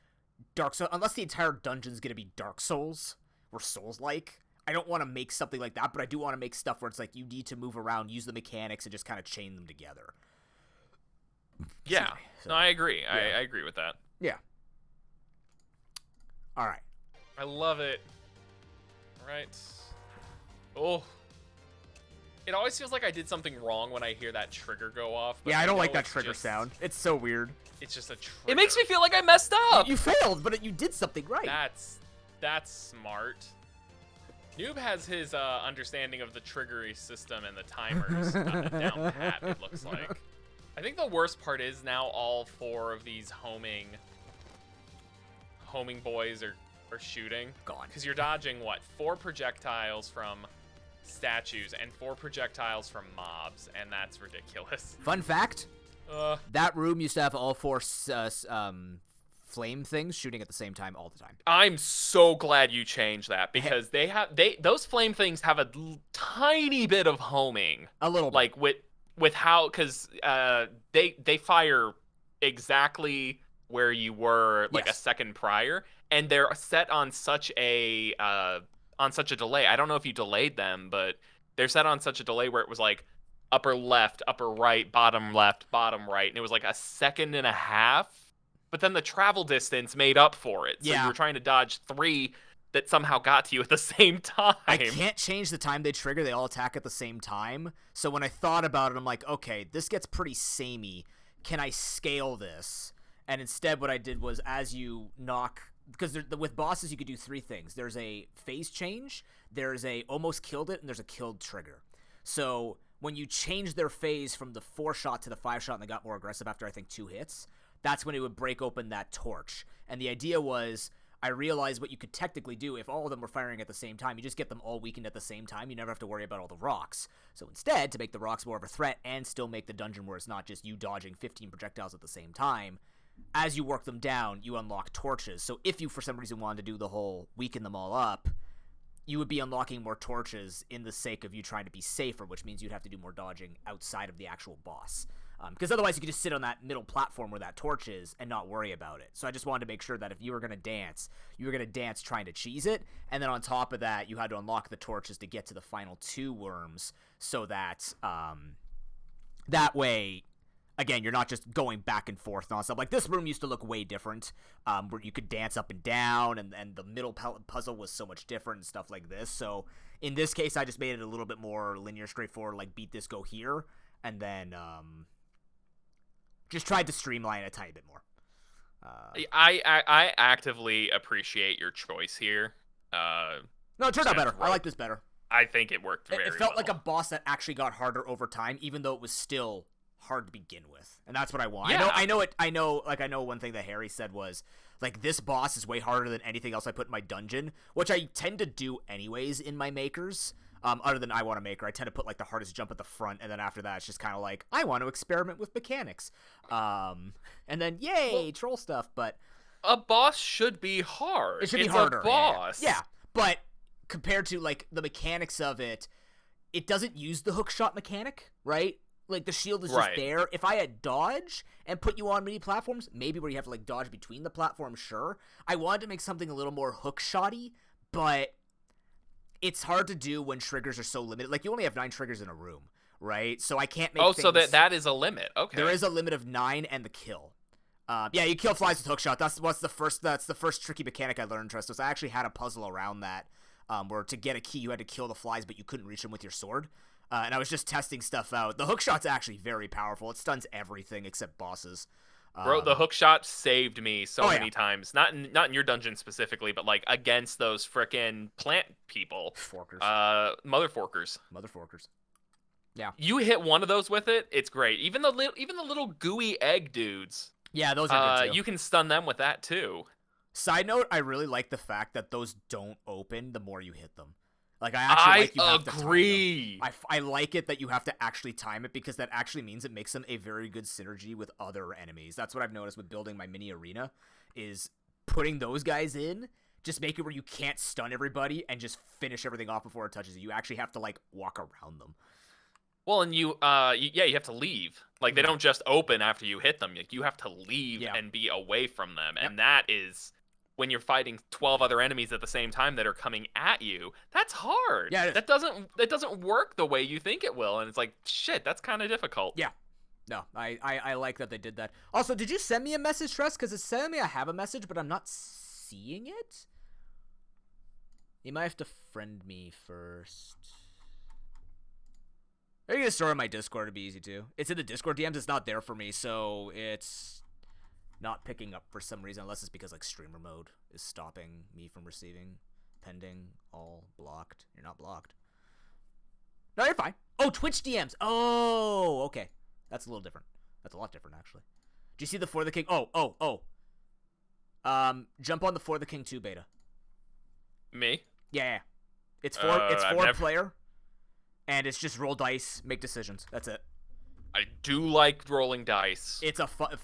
Dark Souls, unless the entire dungeon's gonna be Dark Souls or Souls-like. I don't want to make something like that, but I do want to make stuff where it's like you need to move around, use the mechanics, and just kind of chain them together. Yeah, so, no, I agree. Yeah. I agree with that. Yeah. All right. I love it. All right. Oh. It always feels like I did something wrong when I hear that trigger go off. Yeah, I don't like that trigger sound. It's so weird. It's just a trigger. It makes me feel like I messed up. You failed, but you did something right. That's smart. Noob has his understanding of the triggery system and the timers down pat, it looks like. I think the worst part is now all 4 of these homing boys are shooting. Gone. Because you're dodging, what, 4 projectiles from statues and 4 projectiles from mobs, and that's ridiculous. Fun fact, that room used to have all 4 flame things shooting at the same time all the time. I'm so glad you changed that, because those flame things have a tiny bit of homing. A little bit. Like with how, because they fire exactly where you were like a second prior, and they're set on such a delay. I don't know if you delayed them, but they're set on such a delay where it was like upper left, upper right, bottom left, bottom right, and it was like a second and a half. But then the travel distance made up for it. So you were trying to dodge 3 that somehow got to you at the same time. I can't change the time they trigger. They all attack at the same time. So when I thought about it, I'm like, okay, this gets pretty samey. Can I scale this? And instead what I did was, as you knock... Because with bosses, you could do 3 things. There's a phase change, there's a almost killed it, and there's a killed trigger. So when you change their phase from the 4-shot to the 5-shot and they got more aggressive after, I think, 2 hits... that's when it would break open that torch. And the idea was, I realized what you could technically do if all of them were firing at the same time. You just get them all weakened at the same time. You never have to worry about all the rocks. So instead, to make the rocks more of a threat and still make the dungeon where it's not just you dodging 15 projectiles at the same time, as you work them down, you unlock torches. So if you, for some reason, wanted to do the whole weaken them all up, you would be unlocking more torches in the sake of you trying to be safer, which means you'd have to do more dodging outside of the actual boss. Because otherwise you could just sit on that middle platform where that torch is and not worry about it. So I just wanted to make sure that if you were going to dance, you were going to dance trying to cheese it, and then on top of that, you had to unlock the torches to get to the final 2 worms, so that that way, again, you're not just going back and forth nonstop. Like, this room used to look way different, where you could dance up and down, and the middle puzzle was so much different and stuff like this. So in this case, I just made it a little bit more linear, straightforward, like beat this, go here, and then just tried to streamline it a tiny bit more. I actively appreciate your choice here. No, it turned out better. I like this better. I think it worked very well. It felt like a boss that actually got harder over time, even though it was still hard to begin with, and that's what I want. Yeah. I know one thing that Harry said was, like, this boss is way harder than anything else I put in my dungeon, which I tend to do anyways in my makers. Other than I Want to Maker, I tend to put, like, the hardest jump at the front, and then after that, it's just kind of like, I want to experiment with mechanics. And then, yay, troll stuff, but... A boss should be hard. It should be harder. A boss. Yeah, but compared to, like, the mechanics of it, it doesn't use the hookshot mechanic, right? Like, the shield is just there. If I had dodge and put you on many platforms, maybe where you have to, like, dodge between the platforms, sure. I wanted to make something a little more hook-shotty, but it's hard to do when triggers are so limited. Like, you only have 9 triggers in a room, right? So I can't make so that is a limit. Okay. There is a limit of 9 and the kill. Yeah, you kill flies with hookshot. That's the first tricky mechanic I learned, Tristos. So I actually had a puzzle around that, where to get a key, you had to kill the flies, but you couldn't reach them with your sword. And I was just testing stuff out. The hookshot's actually very powerful. It stuns everything except bosses. Bro, the hookshot saved me so many times. Not in your dungeon specifically, but, like, against those frickin' plant people. Forkers. Mother forkers. Mother forkers. Yeah. You hit one of those with it, it's great. Even the little gooey egg dudes. Yeah, those are good too. You can stun them with that too. Side note, I really like the fact that those don't open the more you hit them. Like, I actually like you have to time them. I like it that you have to actually time it, because that actually means it makes them a very good synergy with other enemies. That's what I've noticed with building my mini arena, is putting those guys in, just make it where you can't stun everybody and just finish everything off before it touches you. You actually have to, like, walk around them. Well, and you have to leave. Like, they don't just open after you hit them. Like, you have to leave and be away from them. And that is, when you're fighting 12 other enemies at the same time that are coming at you, that's hard. Yeah, that doesn't work the way you think it will. And it's like, shit, that's kind of difficult. Yeah. No, I like that they did that. Also, did you send me a message, Tress? Because it's telling me I have a message, but I'm not seeing it. You might have to friend me first. Are you gonna store in my Discord? It'd be easy too. It's in the Discord DMs. It's not there for me, so it's not picking up for some reason, unless it's because, like, streamer mode is stopping me from receiving. Pending, all blocked. You're not blocked. No, you're fine. Oh, Twitch DMs. Oh, okay. That's a little different. That's a lot different, actually. Do you see the For the King? Oh. Jump on the For the King 2 beta. Me? Yeah. It's four player. And it's just roll dice, make decisions. That's it. I do like rolling dice. It's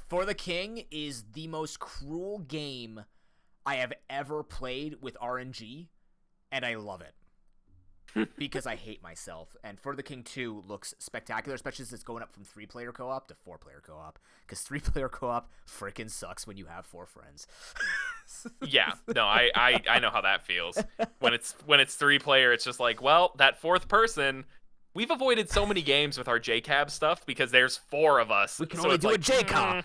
For the King is the most cruel game I have ever played with RNG, and I love it. Because I hate myself. And For the King 2 looks spectacular, especially as it's going up from 3-player co-op to 4-player co-op. Because 3-player co-op freaking sucks when you have 4 friends. Yeah, no, I know how that feels. When it's 3-player, it's just like, well, that 4th person. We've avoided so many games with our JCAB stuff because there's 4 of us. We can only do a JCAB.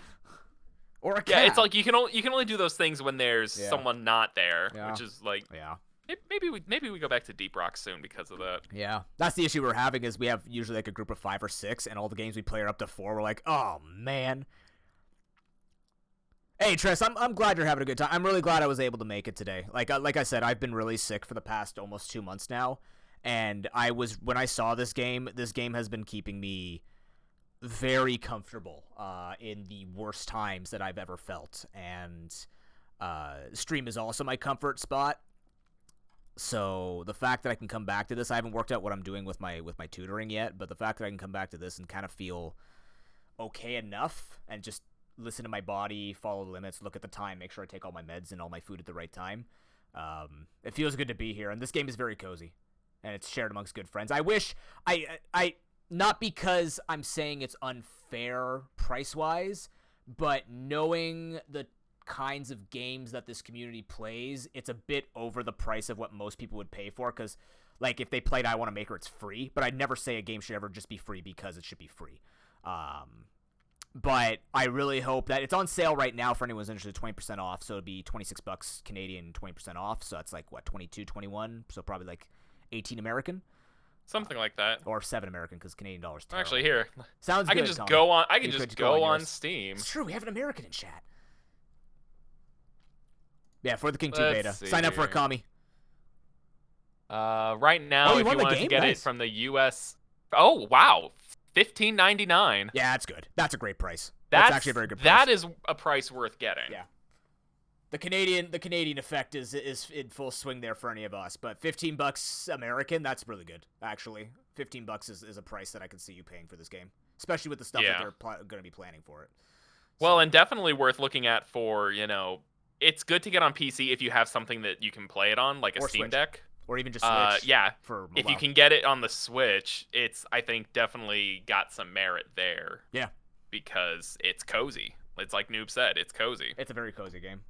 Or a cab. Yeah, it's like you can only do those things when there's someone not there, which is like, maybe we go back to Deep Rock soon because of that. Yeah, that's the issue we're having, is we have usually like a group of 5 or 6, and all the games we play are up to 4. We're like, oh man. Hey Tress, I'm glad you're having a good time. I'm really glad I was able to make it today. Like I said, I've been really sick for the past almost 2 months now, and when I saw this game has been keeping me very comfortable in the worst times that I've ever felt, and stream is also my comfort spot. So the fact that I can come back to this, I haven't worked out what I'm doing with my tutoring yet, but the fact that I can come back to this and kind of feel okay enough and just listen to my body, follow the limits, look at the time, make sure I take all my meds and all my food at the right time. It feels good to be here, and this game is very cozy, and it's shared amongst good friends. I wish Not because I'm saying it's unfair price-wise, but knowing the kinds of games that this community plays, it's a bit over the price of what most people would pay for, because, like, if they played I Want to Maker, it's free, but I'd never say a game should ever just be free because it should be free. But I really hope that it's on sale right now for anyone who's interested, 20% off, so it'd be $26 Canadian, 20% off, so that's like, what, 22, 21, so probably like 18 American? Something like that. Or 7 American, because Canadian dollar's terrible. Actually, here. Sounds I good, can just Tommy. go on. I can You just could go on yours. Steam. It's true. We have an American in chat. Yeah, for the King 2 Let's beta. see Sign up for a here. commie. Right now, you if won you the wanted game? to get it Nice. from the U.S. Oh wow, $15.99. Yeah, that's good. That's a great price. That's actually a very good price. That is a price worth getting. Yeah. The Canadian effect is in full swing there for any of us, but $15 American, that's really good. Actually, $15 is a price that I can see you paying for this game, especially with the stuff that they're going to be planning for it. Well, and definitely worth looking at for, you know, it's good to get on PC if you have something that you can play it on, like a Steam Switch. Deck. Or even just Switch. Yeah. For if mobile. you can get it on the Switch, it's, I think, definitely got some merit there. Yeah. Because it's cozy. It's like Noob said, it's cozy. It's a very cozy game.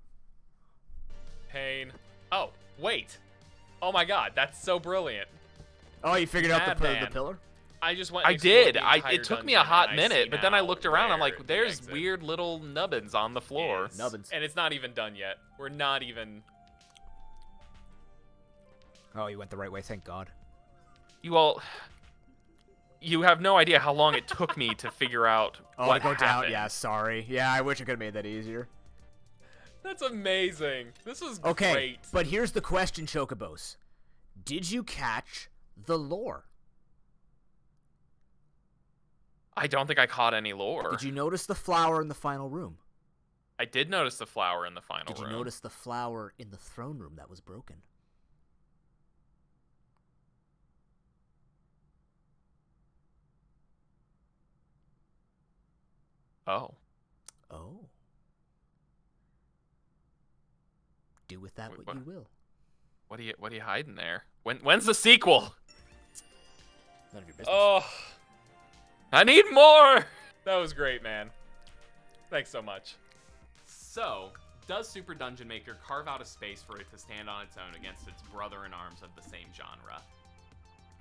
Pain. Oh, wait. Oh my god, that's so brilliant. Oh, you figured out the Madman. pillar? I just went. I I did. explored the entire It took me a dungeon, hot and I see minute, but then I now looked around. I'm where like, the there's exit weird little nubbins on the floor. is. Nubbins. And it's not even done yet. We're not even. Oh, you went the right way, thank God. You all. You have no idea how long it took me to figure out Oh, what to go happened. down? Yeah, sorry. Yeah, I wish I could have made that easier. That's amazing. This was Okay, great. but here's the question, Chocobos. Did you catch the lore? I don't think I caught any lore. Did you notice the flower in the final room? I did notice the flower in the final Did you room. notice the flower in the throne room that was broken? Oh. Oh. Do with that Wait, what you will. What are you hiding there? When's the sequel? None of your business. Oh. I need more. That was great, man. Thanks so much. So, does Super Dungeon Maker carve out a space for it to stand on its own against its brother-in-arms of the same genre?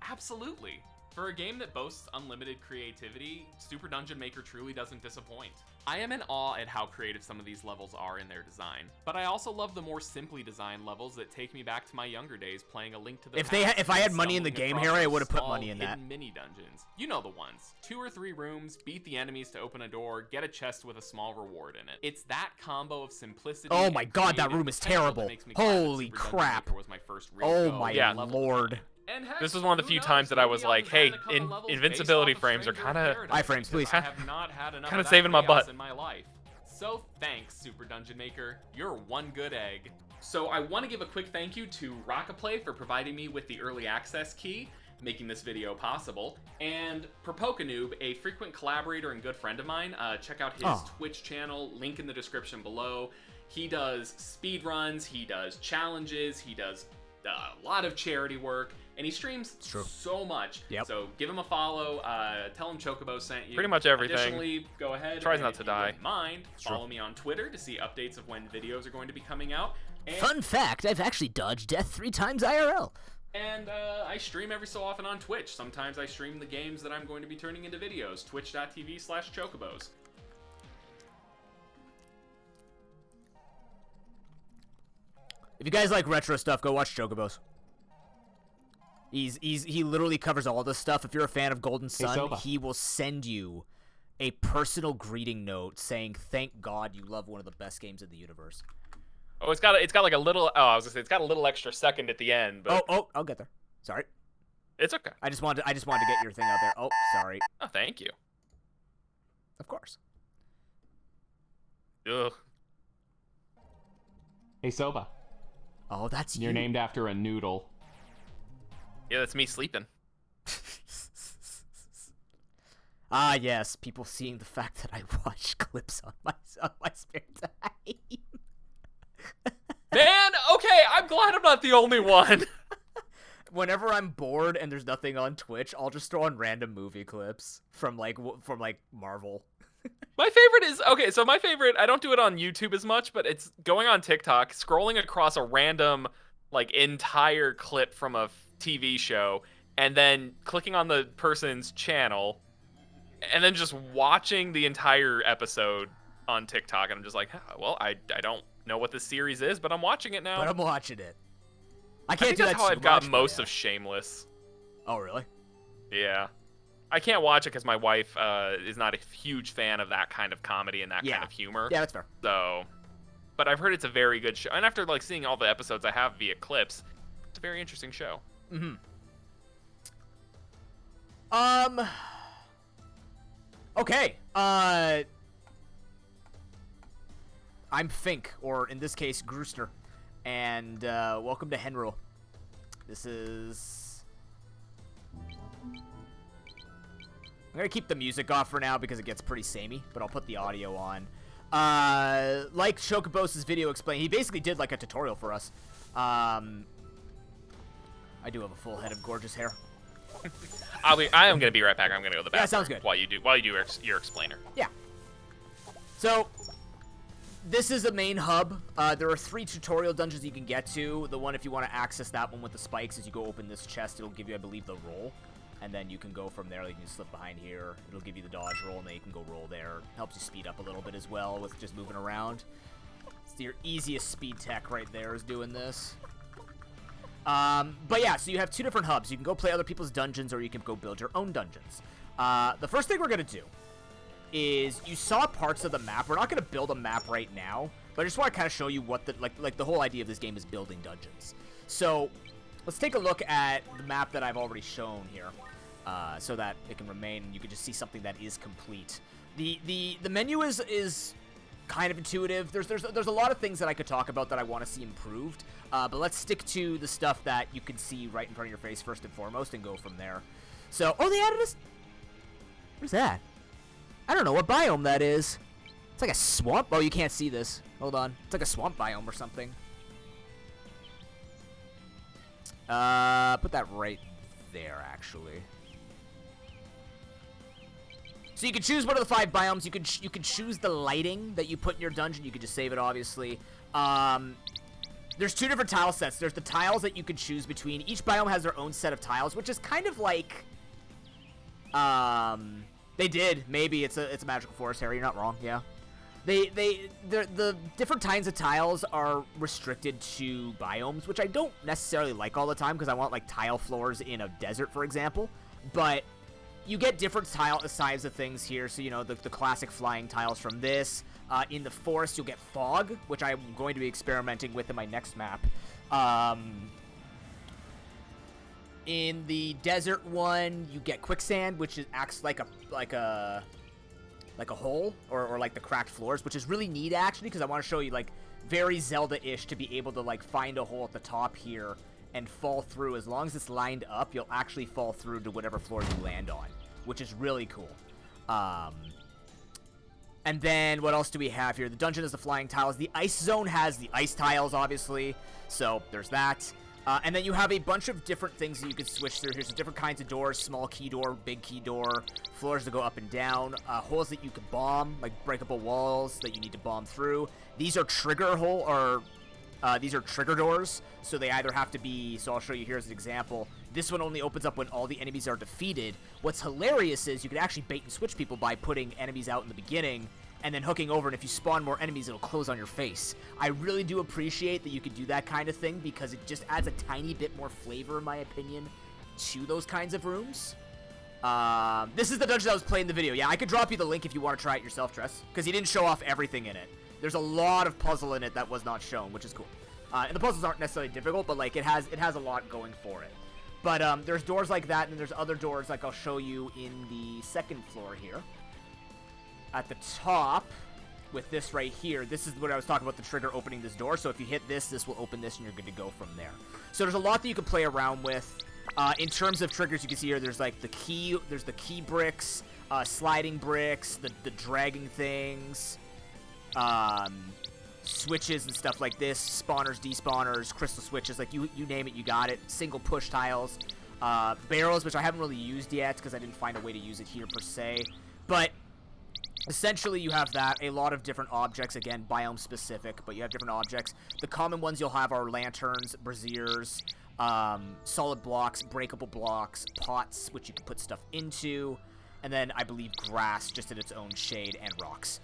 Absolutely. For a game that boasts unlimited creativity, Super Dungeon Maker truly doesn't disappoint. I am in awe at how creative some of these levels are in their design, but I also love the more simply designed levels that take me back to my younger days playing A Link to the If Past. if I had and money in the stumbling game, across Harry, I those would have put small, money in that. hidden mini dungeons. You know the ones. 2 or 3 rooms, beat the enemies to open a door, get a chest with a small reward in it. It's that combo of simplicity. Oh and my God, that creative room is potential that terrible. makes me glad that Holy Super Dungeon crap. Maker was my first real Oh go my at level lord. design. And heck, This was one of the who few knows, times that I maybe was I'll like, design hey, a couple levels based invincibility off of frames are Stranger kinda- Paradise iframes, because please. I have not had enough Kinda of that saving my chaos butt. in my life. So thanks, Super Dungeon Maker. You're one good egg. So I want to give a quick thank you to Rockaplay for providing me with the early access key, making this video possible, and Propokanoob, a frequent collaborator and good friend of mine. Check out his Twitch channel, link in the description below. He does speedruns, he does challenges, he does a lot of charity work, and he streams so much. Yep. So give him a follow, tell him Chocobo sent you. Pretty much everything. Additionally, go ahead Tries and not if to you die. wouldn't mind, follow me on Twitter to see updates of when videos are going to be coming out. And Fun fact, I've actually dodged death 3 times IRL. And I stream every so often on Twitch. Sometimes I stream the games that I'm going to be turning into videos. Twitch.tv/Chocobos. If you guys like retro stuff, go watch Chocobos. He literally covers all this stuff. If you're a fan of Golden Sun, Soba. he will send you a personal greeting note saying, "Thank God you love one of the best games in the universe." Oh, it's got like a little. Oh, I was gonna say it's got a little extra second at the end, but Oh, I'll get there. Sorry. it's okay. I just wanted to get your thing out there. Oh, sorry. Oh, thank you. Of course. Ugh. Hey, Soba. Oh, that's You're you. named after a noodle. Yeah, that's me sleeping. Ah, yes, people seeing the fact that I watch clips on my spare time. Man, okay, I'm glad I'm not the only one. whenever I'm bored and there's nothing on Twitch, I'll just throw on random movie clips from Marvel. My favorite is so my favorite. I don't do it on YouTube as much, but it's going on TikTok, scrolling across a random entire clip from a TV show, and then clicking on the person's channel, and then just watching the entire episode on TikTok. And I'm just like, well, I don't know what this series is, but I'm watching it now. But I'm watching it. I I can't think do that's that how too I've got much, most but of Shameless. Oh, really? Yeah. I can't watch it because my wife is not a huge fan of that kind of comedy and that kind of humor. Yeah, that's fair. So, but I've heard it's a very good show. And after seeing all the episodes I have via clips, it's a very interesting show. Mm-hmm. Okay. I'm Fink, or in this case, Grooster, and welcome to Henrule. This is... I'm gonna keep the music off for now because it gets pretty samey, but I'll put the audio on. Like Chocobos' video explained, he basically did like a tutorial for us. I do have a full head of gorgeous hair. I am gonna be right back. I'm gonna go to the bathroom. Yeah, sounds good. While you do your explainer. Yeah. So, this is the main hub. There are 3 tutorial dungeons you can get to. The one, if you want to access that one with the spikes, is you go open this chest. It'll give you, I believe, the roll. And then you can go from there. You can slip behind here. It'll give you the dodge roll, and then you can go roll there. Helps you speed up a little bit as well with just moving around. It's your easiest speed tech right there is doing this. But yeah, so you have 2 different hubs. You can go play other people's dungeons, or you can go build your own dungeons. The first thing we're going to do is, you saw parts of the map. We're not going to build a map right now, but I just want to kind of show you what the, like the whole idea of this game is building dungeons. So, let's take a look at the map that I've already shown here, so that it can remain, and you can just see something that is complete. The menu is kind of intuitive. There's a lot of things that I could talk about that I want to see improved, but let's stick to the stuff that you can see right in front of your face first and foremost, and go from there. So, oh, they added this. Where's that? I don't know what biome that is. It's like a swamp. Oh, you can't see this. Hold on. It's like a swamp biome or something. Put that right there, actually. So you can choose one of the 5 biomes. You can choose the lighting that you put in your dungeon. You can just save it, obviously. There's 2 different tile sets. There's the tiles that you can choose between. Each biome has their own set of tiles, which is kind of like... They did. Maybe it's a magical forest, Harry. You're not wrong. Yeah. The different kinds of tiles are restricted to biomes, which I don't necessarily like all the time, because I want like tile floors in a desert, for example. But you get different size of things here. So, you know, the classic flying tiles from this. In the forest, you'll get fog, which I'm going to be experimenting with in my next map. In the desert one, you get quicksand, which acts like a hole, or like the cracked floors, which is really neat, actually, because I want to show you, like, very Zelda-ish to be able to, like, find a hole at the top here and fall through. As long as it's lined up, you'll actually fall through to whatever floor you land on, which is really cool. And then, what else do we have here? The dungeon is the flying tiles. The ice zone has the ice tiles, obviously, so there's that. And then you have a bunch of different things that you can switch through. Here's some different kinds of doors: small key door, big key door, floors that go up and down, holes that you can bomb, like breakable walls that you need to bomb through. These are trigger these are trigger doors, so they either have to be, so I'll show you here as an example. This one only opens up when all the enemies are defeated. What's hilarious is you can actually bait and switch people by putting enemies out in the beginning, and then hooking over, and if you spawn more enemies, it'll close on your face. I really do appreciate that you can do that kind of thing, because it just adds a tiny bit more flavor, in my opinion, to those kinds of rooms. This is the dungeon I was playing in the video. Yeah, I could drop you the link if you want to try it yourself, Tress, because he didn't show off everything in it. There's a lot of puzzle in it that was not shown, which is cool. And the puzzles aren't necessarily difficult, but like it has a lot going for it. But there's doors like that, and there's other doors like I'll show you in the second floor here. At the top, with this right here, this is what I was talking about, the trigger opening this door. So if you hit this, this will open this, and you're good to go from there. So there's a lot that you can play around with. In terms of triggers, you can see here, there's like the key bricks, sliding bricks, the dragging things. switches and stuff like this, spawners, despawners, crystal switches, like you name it, you got it. Single push tiles, barrels, which I haven't really used yet because I didn't find a way to use it here per se. But essentially, you have that, a lot of different objects, again, biome specific, but you have different objects. The common ones you'll have are lanterns, braziers, solid blocks, breakable blocks, pots, which you can put stuff into, and then I believe grass just in its own shade, and rocks.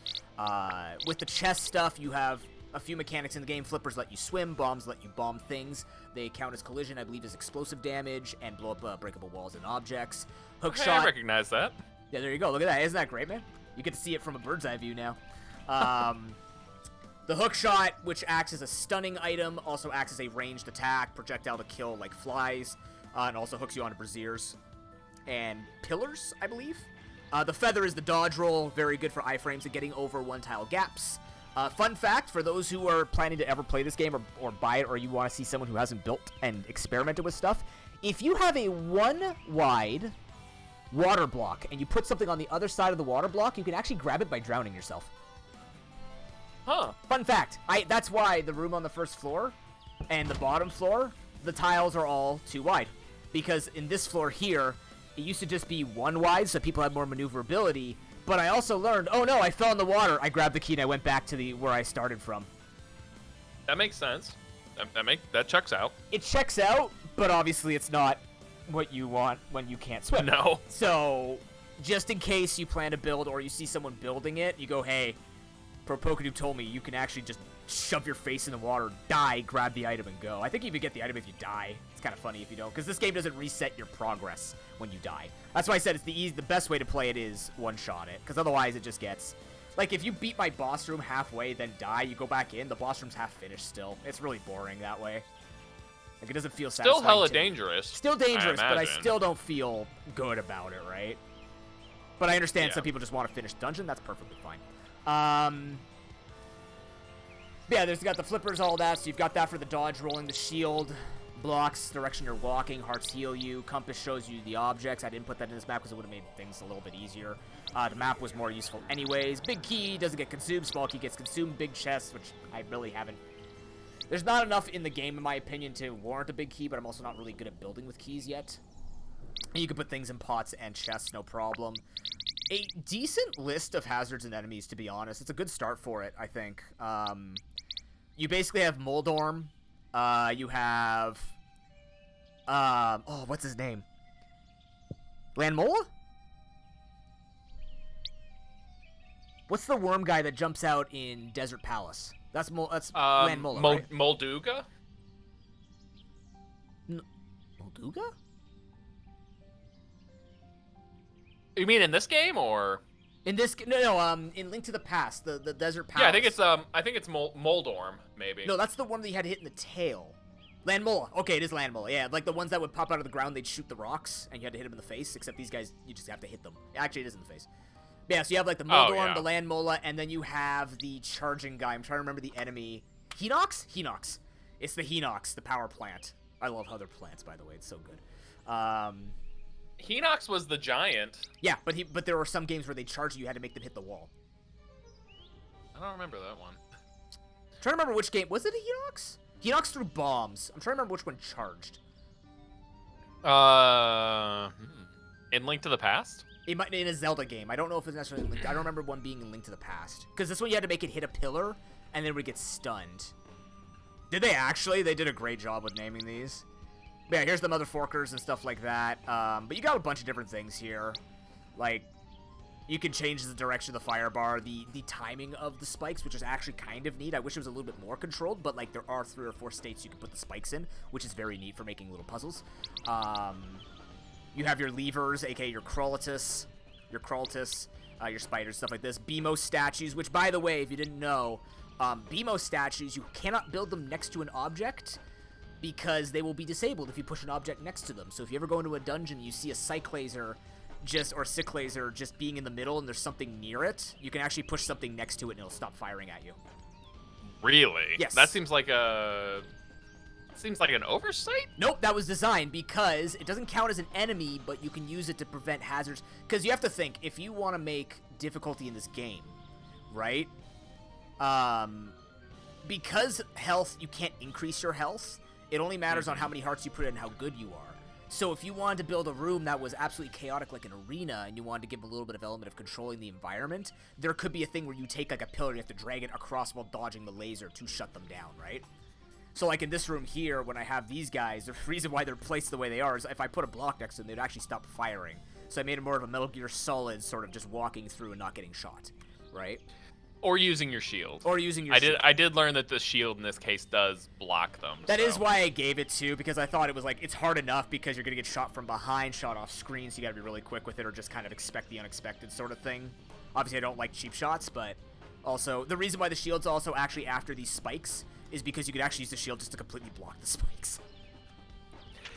With the chest stuff, you have a few mechanics in the game. Flippers let you swim, bombs let you bomb things. They count as collision, I believe, as explosive damage, and blow up breakable walls and objects. Hookshot. I recognize that. Yeah, there you go. Look at that. Isn't that great, man? You get to see it from a bird's eye view now. The hookshot, which acts as a stunning item, also acts as a ranged attack, projectile to kill like flies, and also hooks you onto braziers and pillars, I believe. The feather is the dodge roll, very good for iframes and getting over one-tile gaps. Fun fact, for those who are planning to ever play this game or buy it, or you want to see someone who hasn't built and experimented with stuff, if you have a one-wide water block and you put something on the other side of the water block, you can actually grab it by drowning yourself. Huh. Fun fact, that's why the room on the first floor and the bottom floor, the tiles are all too wide. Because in this floor here, it used to just be one wide, so people had more maneuverability. But I also learned, oh no, I fell in the water. I grabbed the key and I went back to where I started from. That makes sense. That checks out. It checks out, but obviously it's not what you want when you can't swim. No. So, just in case you plan to build or you see someone building it, you go, hey, ProPokadu told me you can actually just shove your face in the water, die, grab the item, and go. I think you even get the item if you die. It's kind of funny if you don't, because this game doesn't reset your progress when you die. That's why I said it's the best way to play it is one-shot it, because otherwise it just gets... Like, if you beat my boss room halfway, then die, you go back in, the boss room's half finished still. It's really boring that way. Like, it doesn't feel satisfying. Still hella dangerous. Still dangerous, but I imagine. still don't feel good about it, right? But I understand some people just want to finish dungeon. That's perfectly fine. Yeah, there's got the flippers, all that. So you've got that for the dodge, rolling the shield, blocks, direction you're walking, hearts heal you, compass shows you the objects. I didn't put that in this map because it would have made things a little bit easier. The map was more useful anyways. Big key doesn't get consumed. Small key gets consumed. Big chest, which I really haven't... There's not enough in the game, in my opinion, to warrant a big key, but I'm also not really good at building with keys yet. You can put things in pots and chests, no problem. A decent list of hazards and enemies, to be honest. It's a good start for it, I think. You basically have Moldorm. You have... oh, what's his name? Landmola? What's the worm guy that jumps out in Desert Palace? That's Landmola, right? Molduga? Molduga? You mean in this game or in this? No. In Link to the Past, the Desert Palace. Yeah, I think it's Moldorm maybe. No, that's the one that you had to hit in the tail. Landmola. Okay, it is Landmola. Yeah, like the ones that would pop out of the ground, they'd shoot the rocks, and you had to hit them in the face. Except these guys, you just have to hit them. Actually, it is in the face. Yeah, so you have like the Moldorm, the Landmola, and then you have the charging guy. I'm trying to remember the enemy. Hinox? Hinox. It's the Hinox, the power plant. I love how they're plants, by the way. It's so good. Hinox was the giant. Yeah, but there were some games where they charged you, you had to make them hit the wall. I don't remember that one. I'm trying to remember which game. Was it a Hinox? Hinox threw bombs. I'm trying to remember which one charged. In Link to the Past? It might in a Zelda game. I don't know if it's necessarily Link. I don't remember one being in Link to the Past. Because this one you had to make it hit a pillar, and then it would get stunned. Did they actually? They did a great job with naming these. But yeah, here's the Mother Forkers and stuff like that. But you got a bunch of different things here. Like, you can change the direction of the fire bar, the timing of the spikes, which is actually kind of neat. I wish it was a little bit more controlled, but like there are 3 or 4 states you can put the spikes in, which is very neat for making little puzzles. You have your levers, aka your Crawlitus, your spiders, stuff like this. BMO statues, which, by the way, if you didn't know, BMO statues, you cannot build them next to an object because they will be disabled if you push an object next to them. So if you ever go into a dungeon, you see a Cyclaser or Cyclaser just being in the middle and there's something near it, you can actually push something next to it and it'll stop firing at you. Really? Yes. That seems like an oversight? Nope, that was designed because it doesn't count as an enemy, but you can use it to prevent hazards. Because you have to think, if you want to make difficulty in this game, right? because health, you can't increase your health. It only matters on how many hearts you put in and how good you are. So if you wanted to build a room that was absolutely chaotic like an arena, and you wanted to give a little bit of element of controlling the environment, there could be a thing where you take like a pillar and you have to drag it across while dodging the laser to shut them down, right? So like in this room here, when I have these guys, the reason why they're placed the way they are is if I put a block next to them, they'd actually stop firing. So I made it more of a Metal Gear Solid sort of just walking through and not getting shot, right? Or using your shield. Or using your shield. I did learn that the shield in this case does block them. That is why I gave it to, because I thought it was like, it's hard enough because you're going to get shot from behind, shot off screen, so you got to be really quick with it or just kind of expect the unexpected sort of thing. Obviously, I don't like cheap shots, but also, the reason why the shield's also actually after these spikes is because you could actually use the shield just to completely block the spikes.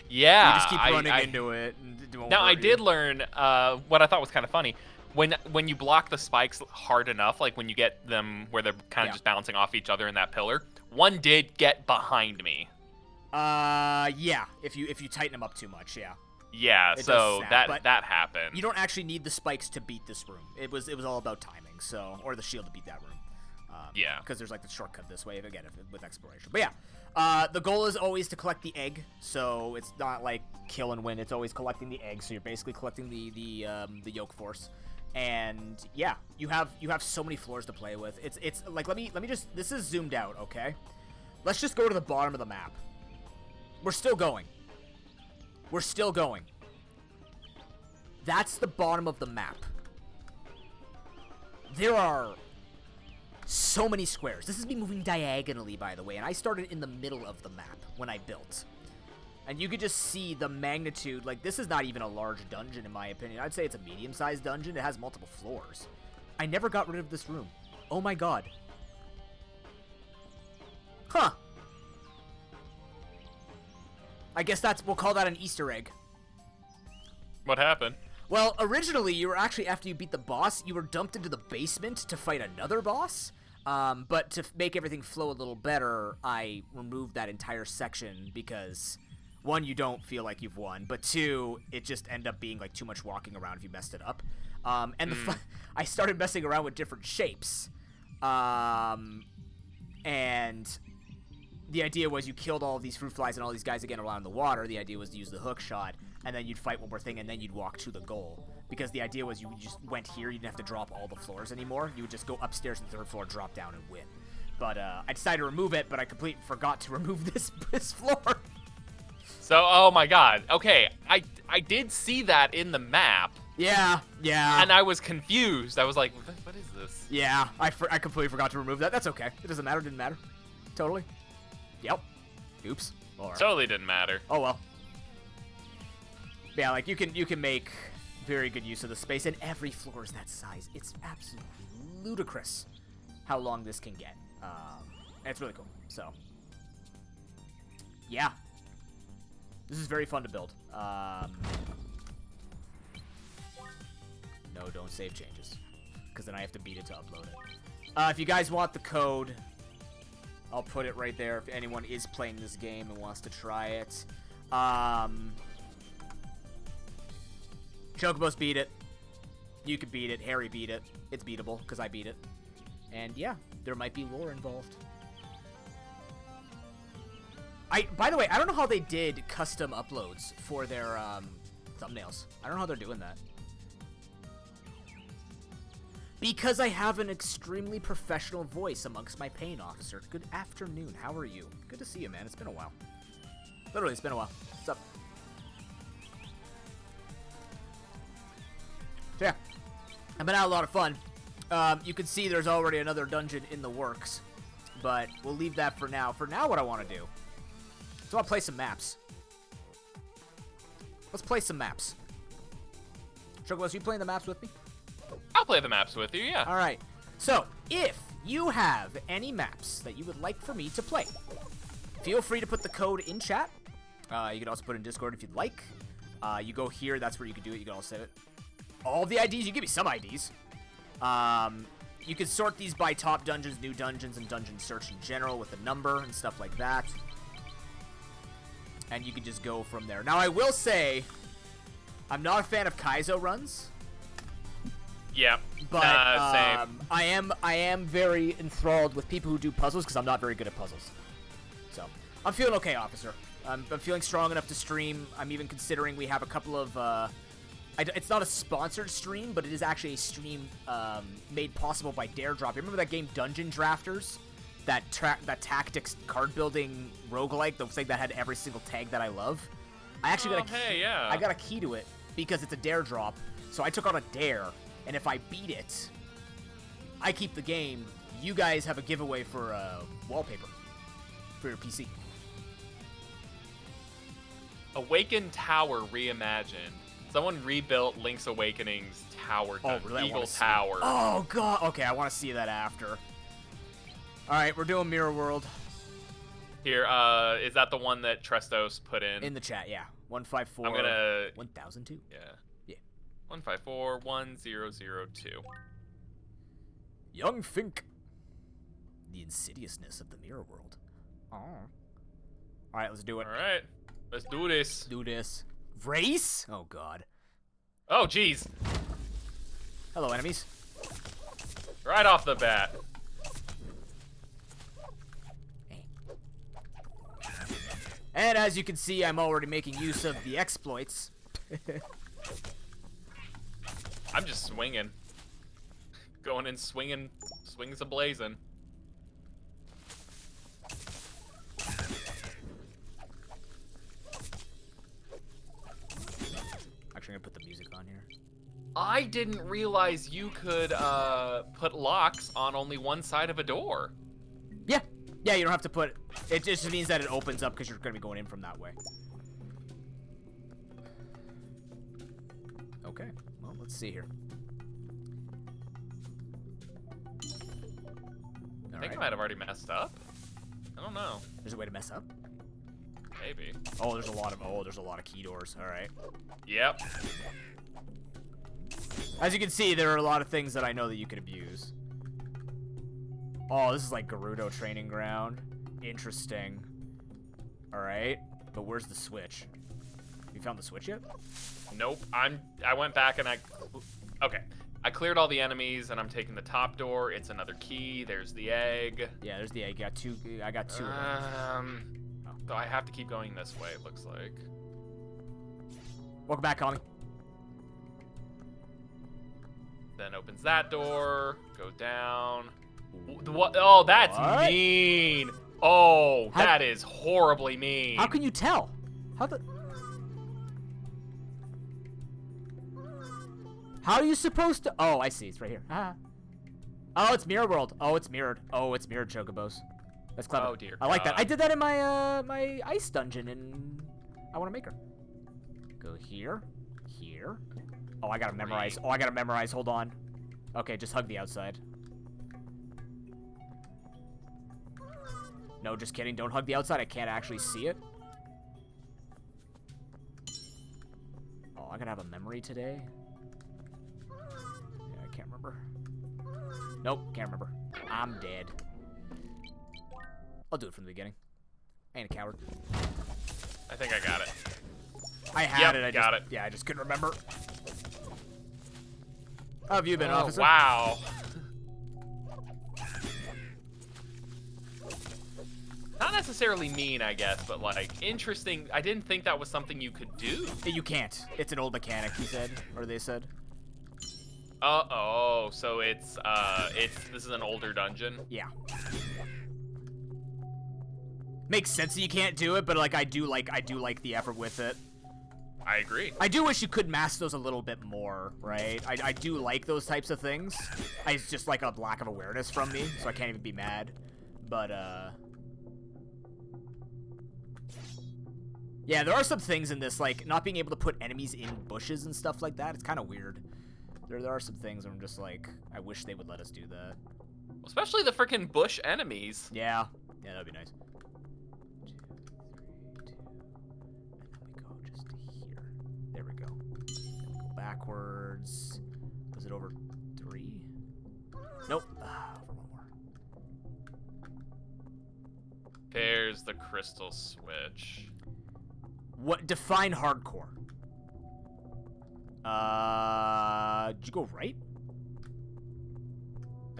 Yeah. You just keep running into it. And it won't now, I hurt did you. learn what I thought was kind of funny. When you block the spikes hard enough, like when you get them where they're kind of just bouncing off each other in that pillar, one did get behind me. Yeah. If you tighten them up too much, yeah. Yeah, It so does snap, that happened. You don't actually need the spikes to beat this room. It was all about timing, so or the shield to beat that room. Yeah. Because there's like the shortcut this way again with exploration. But yeah, the goal is always to collect the egg, so it's not like kill and win. It's always collecting the egg, so you're basically collecting the yolk force. And yeah, you have so many floors to play with. It's like let me just, this is zoomed out, okay? Let's just go to the bottom of the map. We're still going. We're still going. That's the bottom of the map. There are so many squares. This is me moving diagonally, by the way, and I started in the middle of the map when I built. And you could just see the magnitude. Like, this is not even a large dungeon, in my opinion. I'd say it's a medium-sized dungeon. It has multiple floors. I never got rid of this room. Oh my god. Huh. I guess we'll call that an Easter egg. What happened? Well, originally, you were actually, after you beat the boss, you were dumped into the basement to fight another boss. But to make everything flow a little better, I removed that entire section because, one, you don't feel like you've won, but two, it just ended up being like too much walking around if you messed it up. And I started messing around with different shapes. And the idea was you killed all of these fruit flies and all these guys again around the water. The idea was to use the hook shot, and then you'd fight one more thing, and then you'd walk to the goal. Because the idea was you just went here, you didn't have to drop all the floors anymore. You would just go upstairs to the third floor, drop down, and win. But I decided to remove it, but I completely forgot to remove this floor. So, oh my god. Okay, I did see that in the map. Yeah. And I was confused. I was like, what is this? Yeah, I completely forgot to remove that. That's okay. It doesn't matter. Didn't matter. Totally. Yep. Oops. Or, Totally didn't matter. oh well. Yeah, like you can make very good use of the space, and every floor is that size. It's absolutely ludicrous how long this can get. And it's really cool. So, yeah, this is very fun to build. No, don't save changes, because then I have to beat it to upload it. If you guys want the code, I'll put it right there if anyone is playing this game and wants to try it. Chocobos beat it. You can beat it. Harry beat it. It's beatable, because I beat it. And yeah, there might be lore involved. By the way, I don't know how they did custom uploads for their thumbnails. I don't know how they're doing that. Because I have an extremely professional voice amongst my paying officer. Good afternoon. How are you? Good to see you, man. It's been a while. Literally, it's been a while. What's up? So yeah, I've been out a lot of fun. You can see there's already another dungeon in the works, but we'll leave that for now. For now, what I want to do is I want to play some maps. Let's play some maps. Chocobos, you playing the maps with me? I'll play the maps with you, yeah. All right. So, if you have any maps that you would like for me to play, feel free to put the code in chat. You can also put it in Discord if you'd like. You go here. That's where you can do it. You can also save it. All the IDs. You give me some IDs. You can sort these by top dungeons, new dungeons, and dungeon search in general with a number and stuff like that. And you can just go from there. Now, I will say, I'm not a fan of Kaizo runs. Yeah. But Same. I am very enthralled with people who do puzzles because I'm not very good at puzzles. So I'm feeling okay, officer. I'm feeling strong enough to stream. I'm even considering we have a couple of. It's not a sponsored stream, but it is actually a stream made possible by Dare Drop. You remember that game Dungeon Drafters? That tactics card building roguelike, the thing that had every single tag that I love. I actually got a key. yeah. I got a key to it because it's a Dare Drop. So I took on a dare, and if I beat it, I keep the game. You guys have a giveaway for wallpaper for your PC. Awakened Tower reimagined. Someone rebuilt Link's Awakening's tower. Really? Eagle Tower. Oh god. Okay, I want to see that after. All right, we're doing Mirror World. Here, is that the one that Trestos put in? In the chat, yeah. 154. I'm gonna. 1002. Yeah. Yeah. 1541002. Young Fink. The insidiousness of the Mirror World. Oh. All right, let's do it. All right, let's do this. Do this. Race? Oh god. Oh jeez. Hello, enemies. Right off the bat. And as you can see, I'm already making use of the exploits. I'm just swinging. Going in swinging. Swings a-blazing. Actually, I'm gonna put the music on here. I didn't realize you could put locks on only one side of a door. Yeah. Yeah, you don't have to put... It just means that it opens up because you're going to be going in from that way. Okay. Well, let's see here. I think I might have already messed up. I don't know. There's a way to mess up? Maybe. Oh, there's a lot of key doors. All right. Yep. As you can see, there are a lot of things that I know that you could abuse. Oh, this is like Gerudo training ground. Interesting. All right, but where's the switch? You found the switch yet? Nope. I went back and okay. I cleared all the enemies and I'm taking the top door. It's another key. There's the egg. Yeah, there's the egg. I got two. So I have to keep going this way. It looks like. Welcome back, Tommy. Then opens that door. Go down. What? Oh, that's mean. Oh, that is horribly mean. How can you tell? How are you supposed to? Oh, I see. It's right here. Ah. Oh, it's Mirror World. Oh, it's mirrored. Oh, it's mirrored chocobos. That's clever. Oh dear. I like that. I did that in my my ice dungeon in I Want to Make Her. Go here, here. Oh, I gotta memorize. Oh, I gotta memorize. Hold on. Okay, just hug the outside. No, just kidding. Don't hug the outside. I can't actually see it. Oh, I'm gonna have a memory today. Yeah, I can't remember. Nope, can't remember. I'm dead. I'll do it from the beginning. I ain't a coward. I think I got it. I had it. I got it. Yeah, I just couldn't remember. How have you been, officer? Wow. Not necessarily mean, I guess, but like interesting. I didn't think that was something you could do. You can't. It's an old mechanic, he said, or they said. Oh, so it's this is an older dungeon. Yeah. Makes sense that you can't do it, but like I do like the effort with it. I agree. I do wish you could mask those a little bit more, right? I do like those types of things. It's just like a lack of awareness from me, so I can't even be mad. But yeah, there are some things in this, like not being able to put enemies in bushes and stuff like that. It's kind of weird. There are some things where I'm just like, I wish they would let us do that. Especially the freaking bush enemies. Yeah. Yeah, that'd be nice. 2, 3, 2. And then we go just to here. There we go. Go backwards. Was it over 3? Nope. Over 1 more. There's the crystal switch. What? Define hardcore. Did you go right?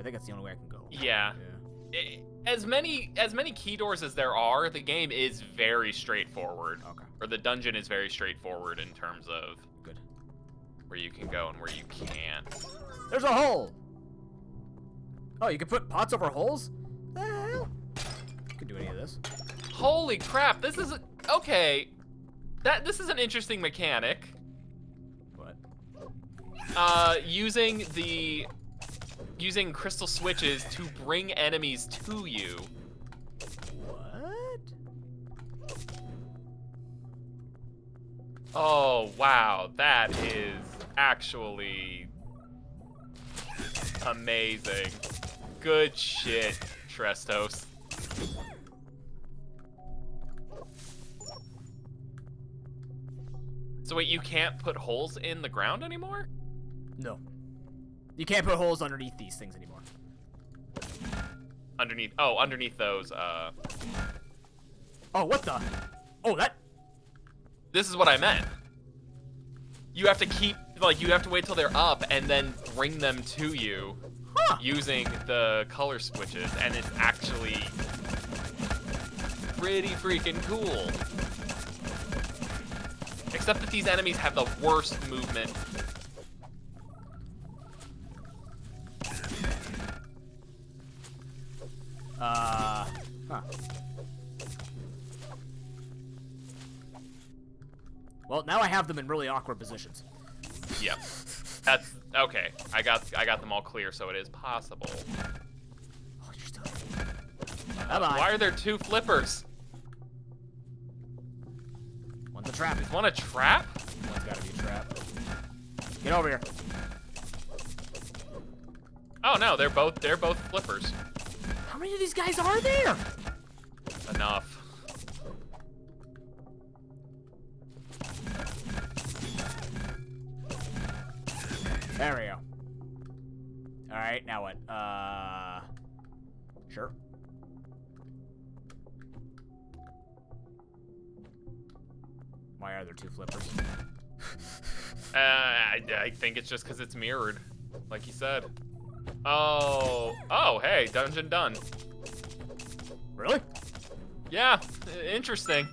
I think that's the only way I can go. Yeah. As many key doors as there are, the game is very straightforward. Okay. Or the dungeon is very straightforward in terms of Good. where you can go and where you can't. There's a hole! Oh, you can put pots over holes? The hell? You can do any of this. Holy crap, this is okay. This is an interesting mechanic. What? Using crystal switches to bring enemies to you. What? Oh, wow, that is actually amazing. Good shit, Trestos. So wait, you can't put holes in the ground anymore? No. You can't put holes underneath these things anymore. Underneath those, Oh, what the? Oh, that... This is what I meant. You have to you have to wait till they're up and then bring them to you using the color switches, and it's actually pretty freaking cool. Except that these enemies have the worst movement. Huh. Well, now I have them in really awkward positions. Yep. That's okay. I got them all clear, so it is possible. Oh, you're still... Bye-bye. Why are there two flippers? One's a trap. Is one a trap? One's gotta be a trap. Get over here. Oh no, they're both flippers. How many of these guys are there? Enough. There we go. Alright, now what? Sure. Why are there two flippers? I think it's just because it's mirrored, like you said. Oh, hey, dungeon done. Really? Yeah, interesting.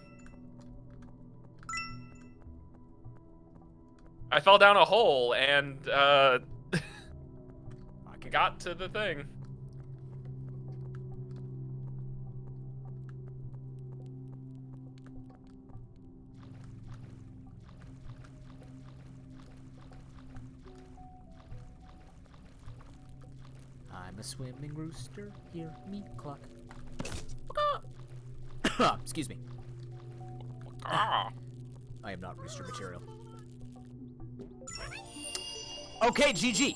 I fell down a hole and got to the thing. I'm a swimming rooster, hear me cluck. Excuse me. Ah. I am not rooster material. Okay, GG.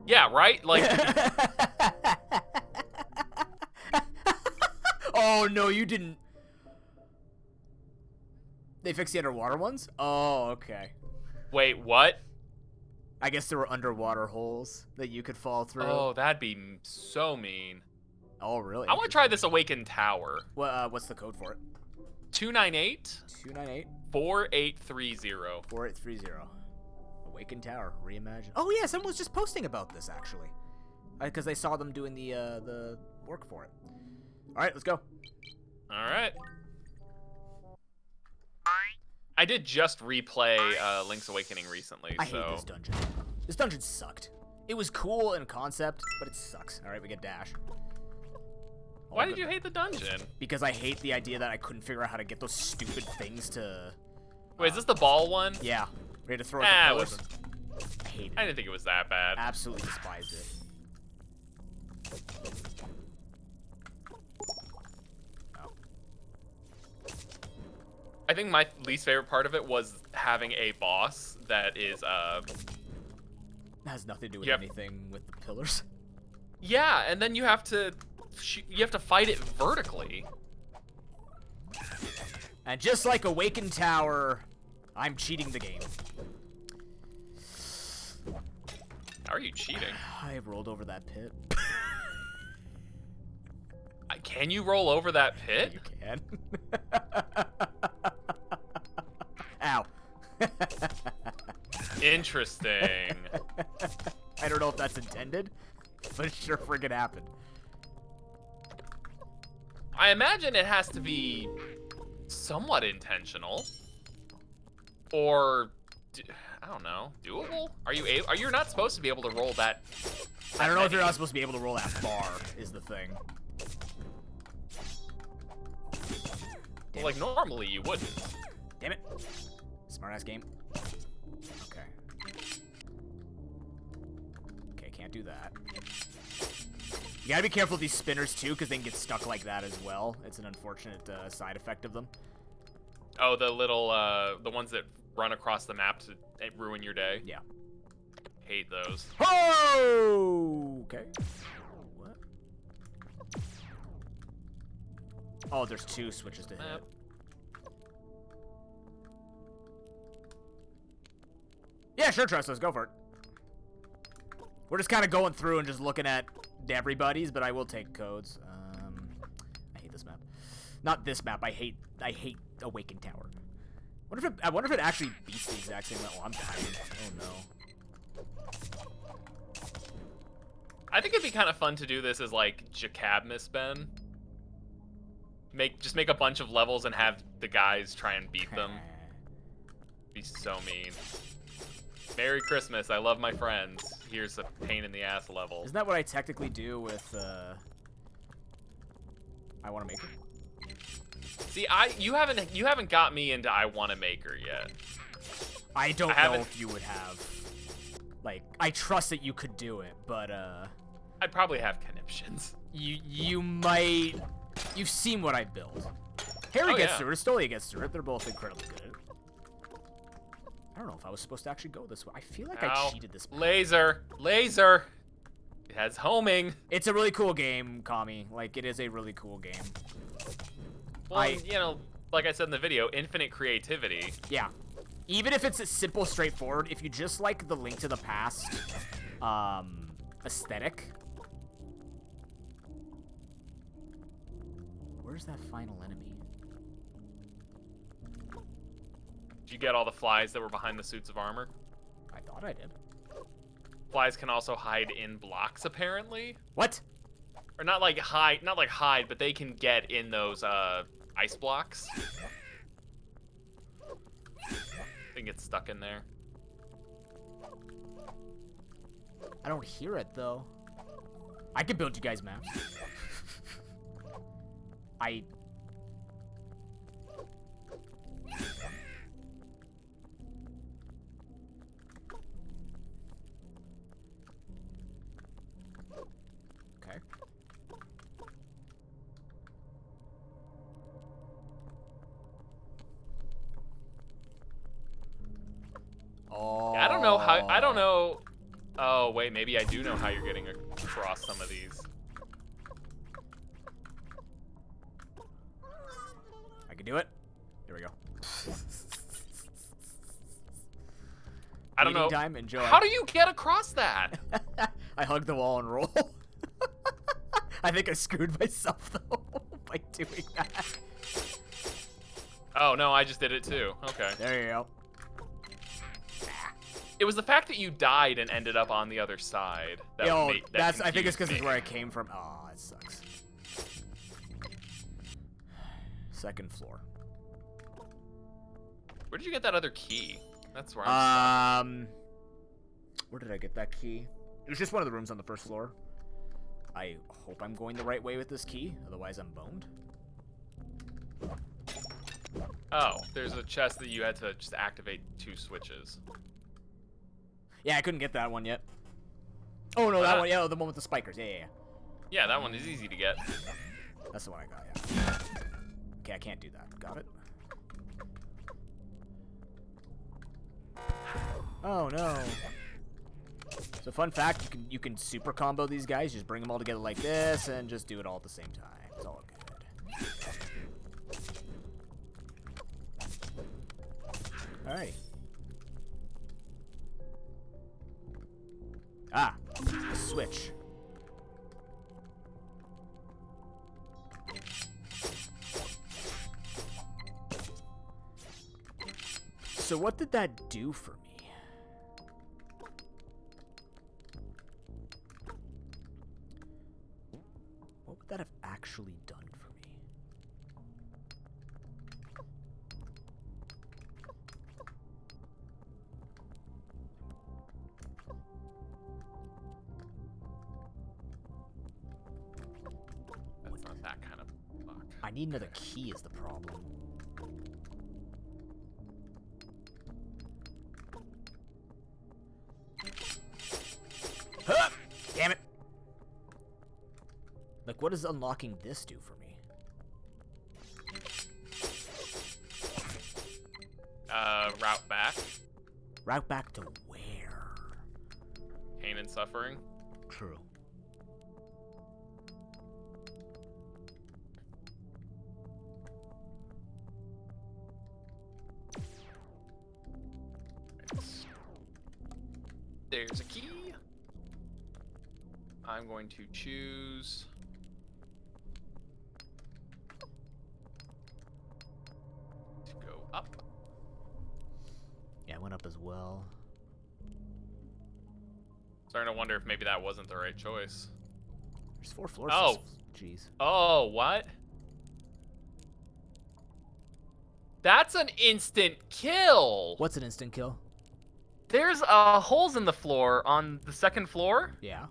Yeah, right? Like, oh no, you didn't. They fixed the underwater ones? Oh, okay. wait, what? I guess there were underwater holes that you could fall through. Oh, that'd be so mean. Oh, really? I want to try this Awakened Tower. What's the code for it? 298 298 4830. 4830. Awakened Tower, reimagined. Oh yeah, someone was just posting about this actually, because they saw them doing the work for it. All right, let's go. All right. I did just replay Link's Awakening recently, I so... hate this dungeon. This dungeon sucked. It was cool in concept, but it sucks. All right, we get dash. Why did you hate the dungeon? Because I hate the idea that I couldn't figure out how to get those stupid things to... Wait, is this the ball one? Yeah. We had to throw it Ah, at it the pillars. wasn't. I hate it. I didn't think it was that bad. Absolutely despised it. Oh. I think my least favorite part of it was having a boss that is, It has nothing to do with Yep. anything with the pillars. Yeah, and then you have to fight it vertically. And just like Awakened Tower, I'm cheating the game. How are you cheating? I rolled over that pit. Can you roll over that pit? You can. Ow. Interesting. I don't know if that's intended, but it sure friggin' happened. I imagine it has to be somewhat intentional, or I don't know, doable. Are you not supposed to be able to roll that? I don't know if you're not supposed to be able to roll that far. Is the thing. Well, like normally you wouldn't. Damn it! Smart ass game. Okay. Okay, can't do that. You gotta be careful with these spinners too, because they can get stuck like that as well. It's an unfortunate side effect of them. Oh, the little, the ones that run across the map to ruin your day? Yeah. Hate those. Oh! Okay. What? Oh, there's 2 switches to hit. Yeah, sure, Trust. Let's go for it. We're just kind of going through and just looking at everybody's, but I will take codes. I hate this map. Not this map. I hate Awaken Tower. I wonder if it actually beats the exact same level. I'm dying. Oh no. I think it'd be kind of fun to do this as like Jacab misben. Just make a bunch of levels and have the guys try and beat them. Be so mean. Merry Christmas, I love my friends. Here's a pain in the ass level. Isn't that what I technically do with I Wanna Make Her? See, you haven't got me into I Wanna Make Her yet. I don't know if you would have. Like, I trust that you could do it, but I'd probably have conniptions. You might. You've seen what I build. Harry gets through it. Stolia gets through it. They're both incredibly good at it. I don't know if I was supposed to actually go this way. I feel like I cheated this. Laser. It has homing. It's a really cool game, Kami. Like, it is a really cool game. Well, you know, like I said in the video, infinite creativity. Yeah. Even if it's simple, straightforward, if you just like the Link to the Past aesthetic. Where's that final enemy? Did you get all the flies that were behind the suits of armor? I thought I did. Flies can also hide in blocks, apparently. What? Or not like hide, but they can get in those ice blocks. They can get stuck in there. I don't hear it though. I can build you guys maps. Okay. Oh. I don't know how. I don't know. Oh wait, maybe I do know how you're getting across some of these. I can do it. Here we go. I don't know. Time, enjoy. How do you get across that? I hug the wall and roll. I think I screwed myself though by doing that. Oh no, I just did it too. Okay. There you go. It was the fact that you died and ended up on the other side. I think it's because it's where I came from. Oh, it sucks. Second floor. Where did you get that other key? That's where I'm stuck. Where did I get that key? It was just one of the rooms on the first floor. I hope I'm going the right way with this key, otherwise I'm boned. Oh, there's a chest that you had to just activate 2 switches. Yeah, I couldn't get that one yet. Oh no, that one. Yeah, the one with the spikers. Yeah. Yeah, that one is easy to get. That's the one I got. Yeah. Okay, I can't do that. Got it. Oh no. So fun fact, you can super combo these guys. Just bring them all together like this and just do it all at the same time. It's all good. All right. Ah, a switch. So what did that do for me? I need another key is the problem. Huh! Damn it! Like, what does unlocking this do for me? Route back. Route back to where? Pain and suffering. True. There's a key. I'm going to choose... to go up. Yeah, I went up as well. Starting to wonder if maybe that wasn't the right choice. There's 4 floors. Oh. Jeez. Oh, what? That's an instant kill! What's an instant kill? There's holes in the floor on the second floor, Yeah.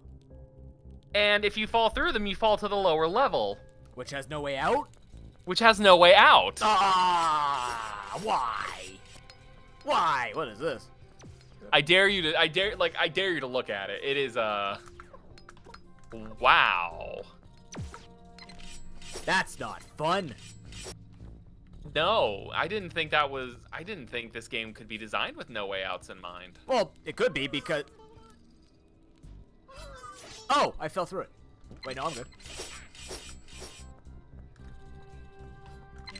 and if you fall through them, you fall to the lower level, Which has no way out? which has no way out. Ah! Why? Why? What is this? I dare you to look at it. It is wow. That's not fun. No, I didn't think this game could be designed with no way outs in mind. Well, it could be because... Oh, I fell through it. Wait, no, I'm good.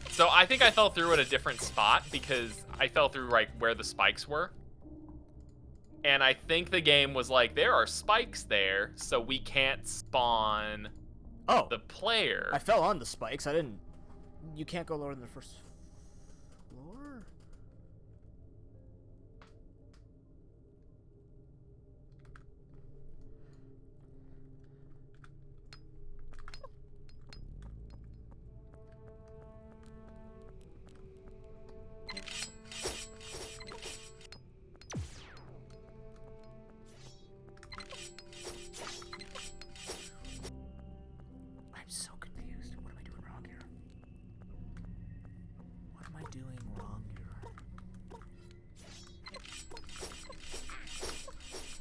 So I think I fell through at a different spot because I fell through right where the spikes were. And I think the game was like, there are spikes there, so we can't spawn the player. I fell on the spikes. I didn't... You can't go lower than the first floor? I'm so confused. What am I doing wrong here? What am I doing wrong here?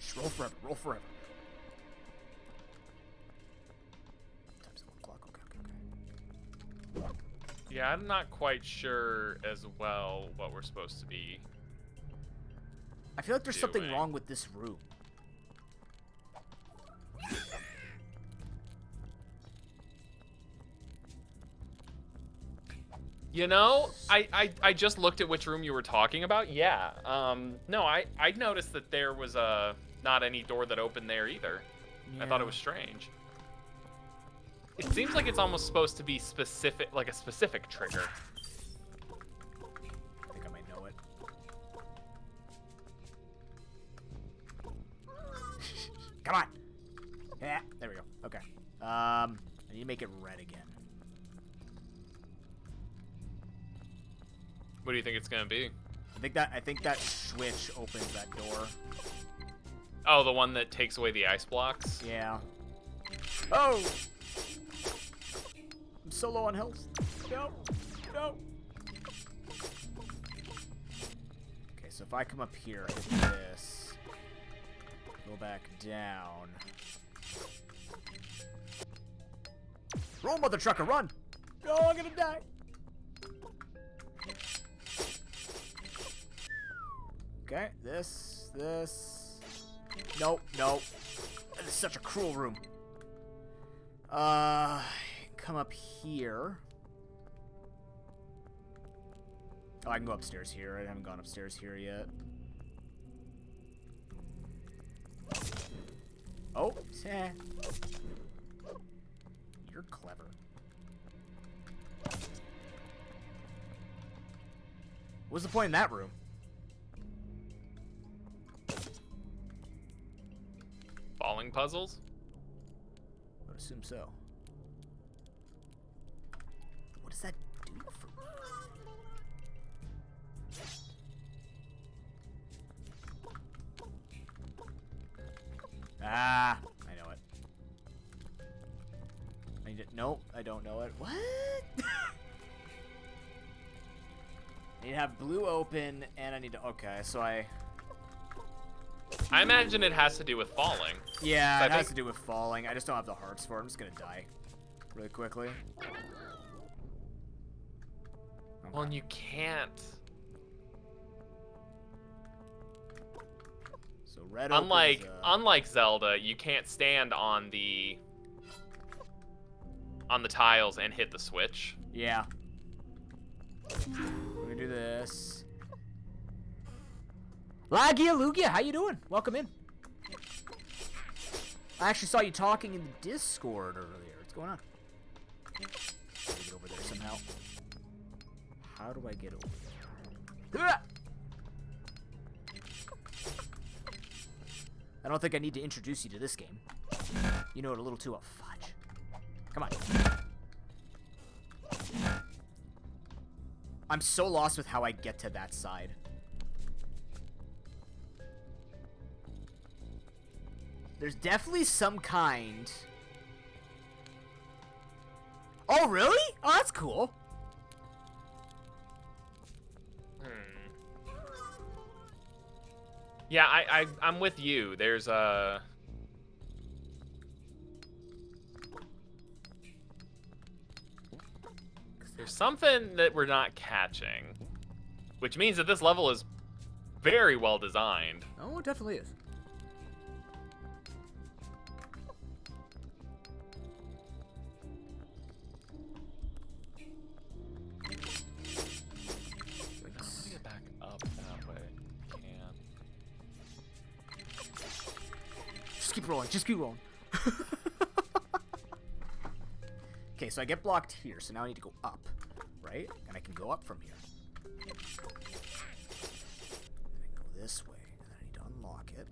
Just roll forever. Roll forever. Time's 1 o'clock. Okay. Yeah, I'm not quite sure as well what we're supposed to be. I feel like there's something Doing. wrong with this room. You know, I just looked at which room you were talking about. Yeah. No, I noticed that there was not any door that opened there either. I thought it was strange. It seems like it's almost supposed to be specific, like a specific trigger. I think I might know it. Come on. Yeah, there we go. Okay. I need to make it red again. What do you think it's gonna be? I think that switch opens that door. Oh, the one that takes away the ice blocks? Yeah. Oh! I'm so low on health. No. No. Okay, so if I come up here, hit this. Go back down. Roll, mother trucker, run! No, I'm gonna die. Okay, this. Nope, nope. That is such a cruel room. Come up here. Oh, I can go upstairs here. I haven't gone upstairs here yet. Oh, you're clever. What's the point in that room? Falling puzzles? I would assume so. What does that do for me? Ah, I know it. I need it. Nope, I don't know it. What? need to have blue open, and I need to... Okay, so I imagine it has to do with falling. Yeah, So it has to do with falling. I just don't have the hearts for it. I'm just gonna die really quickly. Okay. Well, and you can't. So red Unlike opens, unlike Zelda, you can't stand on the tiles and hit the switch. Yeah. We're gonna do this. Lagia Lugia, how you doing? Welcome in. I actually saw you talking in the Discord earlier. What's going on? How do I get over there somehow? How do I get over there? I don't think I need to introduce you to this game. You know it a little too fudge. Come on. I'm so lost with how I get to that side. There's definitely some kind... Oh, really? Oh, that's cool. Yeah, I'm with you. There's something that we're not catching, which means that this level is very well designed. Oh, it definitely is. Wait, how do we get back up that way? Can. Just keep rolling. Just keep rolling. Okay, so I get blocked here, so now I need to go up, right? And I can go up from here. And then go this way, and then I need to unlock it.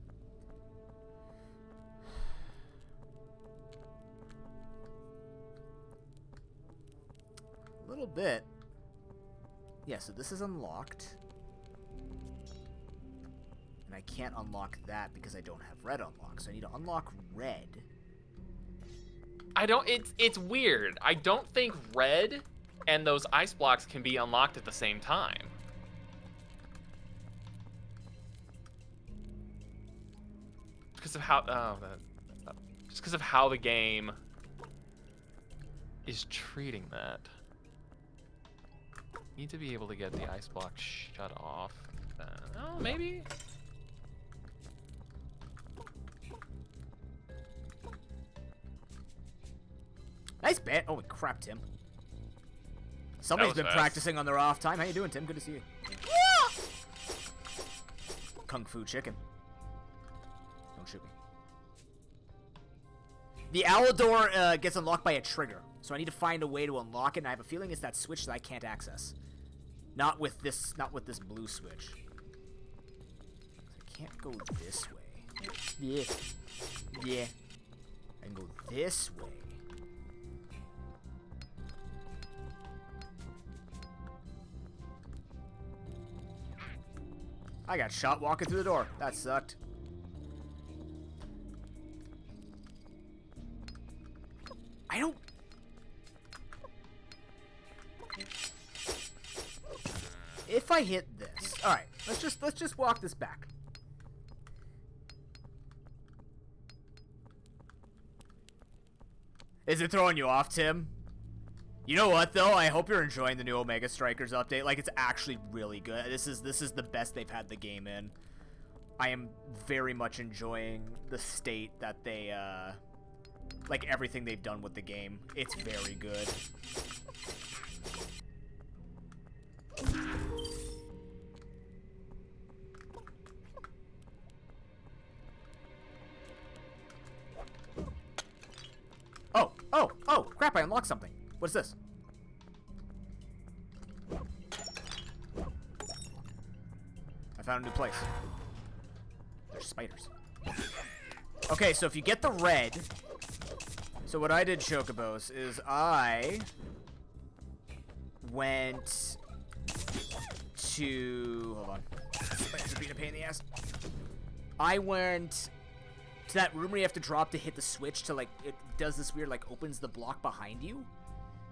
A little bit. Yeah, so this is unlocked. And I can't unlock that because I don't have red unlocked, so I need to unlock red. It's weird. I don't think red and those ice blocks can be unlocked at the same time. Because of how just because of how the game is treating that. Need to be able to get the ice block shut off. Oh, maybe. Nice bet. Holy crap, Tim. Somebody's been fast. practicing on their off time. How you doing, Tim? Good to see you. Kung Fu Chicken. Don't shoot me. The owl door gets unlocked by a trigger, so I need to find a way to unlock it, and I have a feeling it's that switch that I can't access. Not with this blue switch. I can't go this way. Yeah. Yeah. I can go this way. I got shot walking through the door. That sucked. I don't... If I hit this... Alright, let's just walk this back. Is it throwing you off, Tim? You know what, though? I hope you're enjoying the new Omega Strikers update. Like, it's actually really good. This is the best they've had the game in. I am very much enjoying the state that they, like, everything they've done with the game. It's very good. Oh, crap, I unlocked something. What's this? I found a new place. There's spiders. Okay, so if you get the red... So what I did, Chocobos, is I went to... Hold on. Spiders are being a pain in the ass. I went to that room where you have to drop to hit the switch to, like, it does this weird, like, opens the block behind you.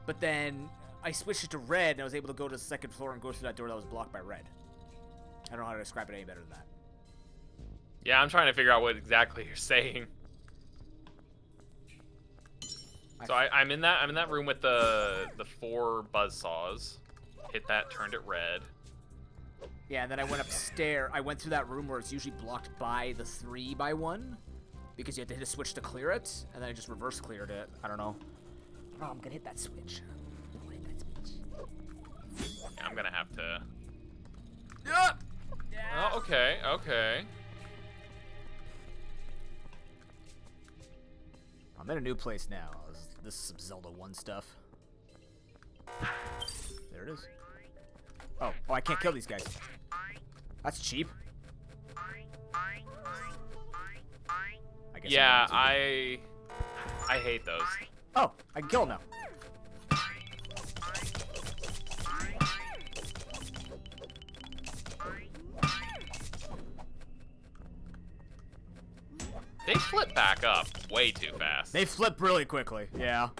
But then I switched it to red, and I was able to go to the second floor and go through that door that was blocked by red. I don't know how to describe it any better than that. Yeah, I'm trying to figure out what exactly you're saying. So I'm in that room with the 4 buzzsaws. Hit that, turned it red. Yeah, and then I went upstairs. I went through that room where it's usually blocked by the 3x1 because you had to hit a switch to clear it, and then I just reverse cleared it. I don't know. Oh, I'm gonna hit that switch. Yeah, I'm gonna have to. Yeah. Oh, okay, okay. I'm in a new place now. This is some Zelda 1 stuff. There it is. Oh, I can't kill these guys. That's cheap. I guess Yeah, I hate those. Oh, I can kill him now. They flip back up way too fast. They flip really quickly. Yeah.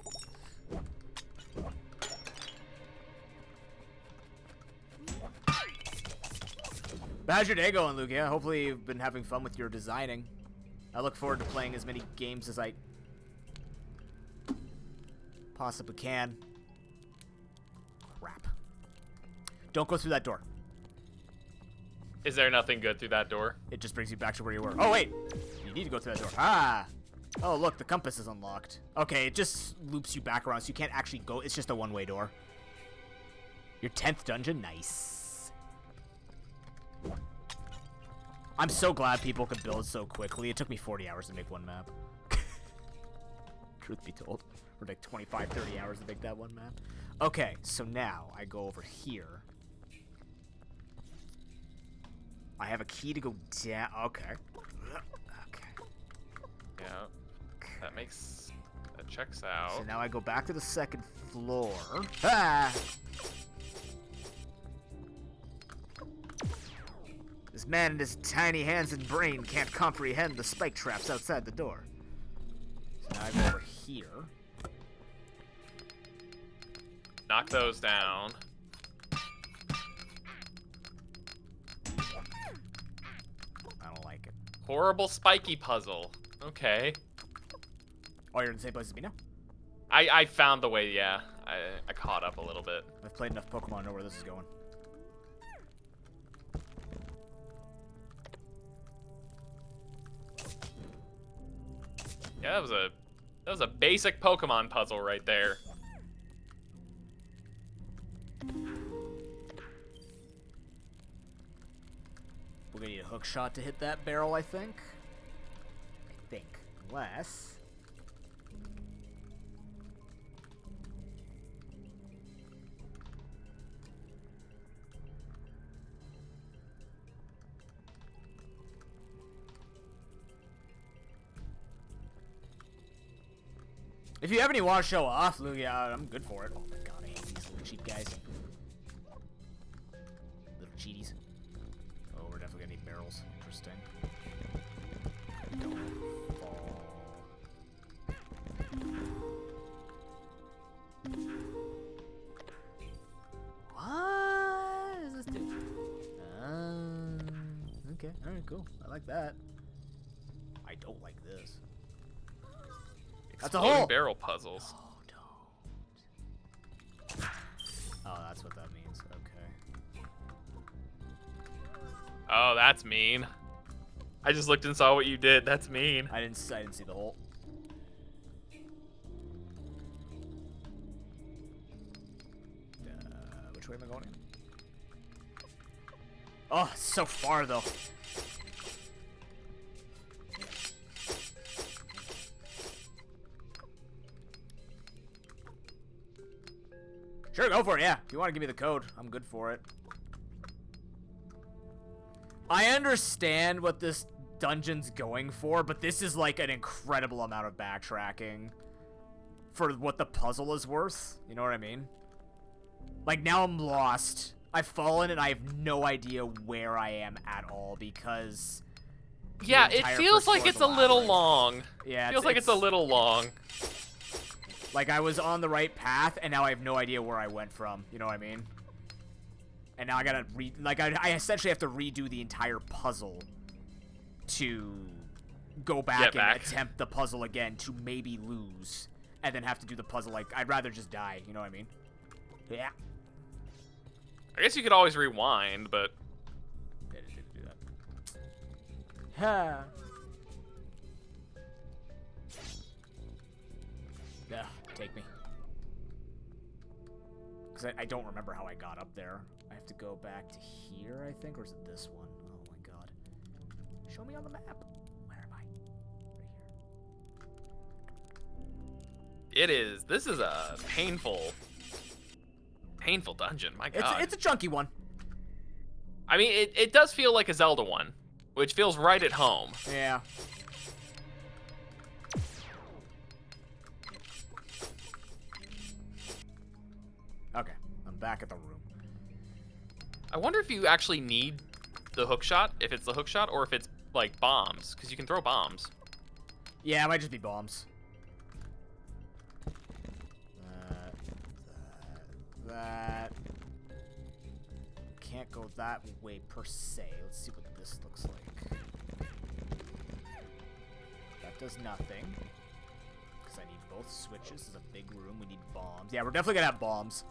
How's your day going, Lugia? Hopefully you've been having fun with your designing. I look forward to playing as many games as I possibly can. Crap. Don't go through that door. Is there nothing good through that door? It just brings you back to where you were. Oh, wait. You need to go through that door. Ah. Oh, look. The compass is unlocked. Okay, it just loops you back around, so you can't actually go. It's just a one-way door. Your 10th dungeon? Nice. I'm so glad people could build so quickly. It took me 40 hours to make one map. Truth be told. Or like 25, 30 hours to make that one map. Okay, so now I go over here. I have a key to go down. Okay. Okay. Yeah. That checks out. So now I go back to the second floor. Ah! This man and his tiny hands and brain can't comprehend the spike traps outside the door. So now I go over here. Knock those down. I don't like it. Horrible spiky puzzle. Okay. Oh, you're in the same place as me now? I found the way, yeah. I caught up a little bit. I've played enough Pokemon to know where this is going. Yeah, that was a basic Pokemon puzzle right there. We're gonna need a hook shot to hit that barrel, I think. Unless... If you have any want to show off, Lugia, I'm good for it. Oh my god, I hate these little cheap guys. Little cheaties. Oh, we're definitely gonna need barrels. Interesting. Don't fall. What does this do? Okay, alright, cool. I like that. I don't like this. That's a hole! Barrel puzzles. Oh, don't. Oh, that's what that means. Okay. Oh, that's mean. I just looked and saw what you did. That's mean. I didn't see the hole. Which way am I going? Oh, it's so far though. Sure, go for it, yeah. If you want to give me the code, I'm good for it. I understand what this dungeon's going for, but this is like an incredible amount of backtracking for what the puzzle is worth. You know what I mean? Like, now I'm lost. I've fallen and I have no idea where I am at all because... Yeah, it feels like it's a little long. Yeah, it feels like it's a little long. Like, I was on the right path, and now I have no idea where I went from. You know what I mean? And now I gotta I essentially have to redo the entire puzzle to go back and attempt the puzzle again to maybe lose. And then have to do the puzzle. Like, I'd rather just die. You know what I mean? Yeah. I guess you could always rewind, but... I didn't do that. Ha. Ugh, take me. Because I don't remember how I got up there. I have to go back to here, I think, or is it this one? Oh my god. Show me on the map. Where am I? Right here. This is a painful dungeon, my god. It's a chunky one. I mean, it does feel like a Zelda one, which feels right at home. Yeah. Okay, I'm back at the room. I wonder if you actually need the hook shot, if it's the hook shot, or if it's, like, bombs, because you can throw bombs. Yeah, it might just be bombs. That. Can't go that way per se. Let's see what this looks like. That does nothing. Because I need both switches. This is a big room. We need bombs. Yeah, we're definitely going to have bombs.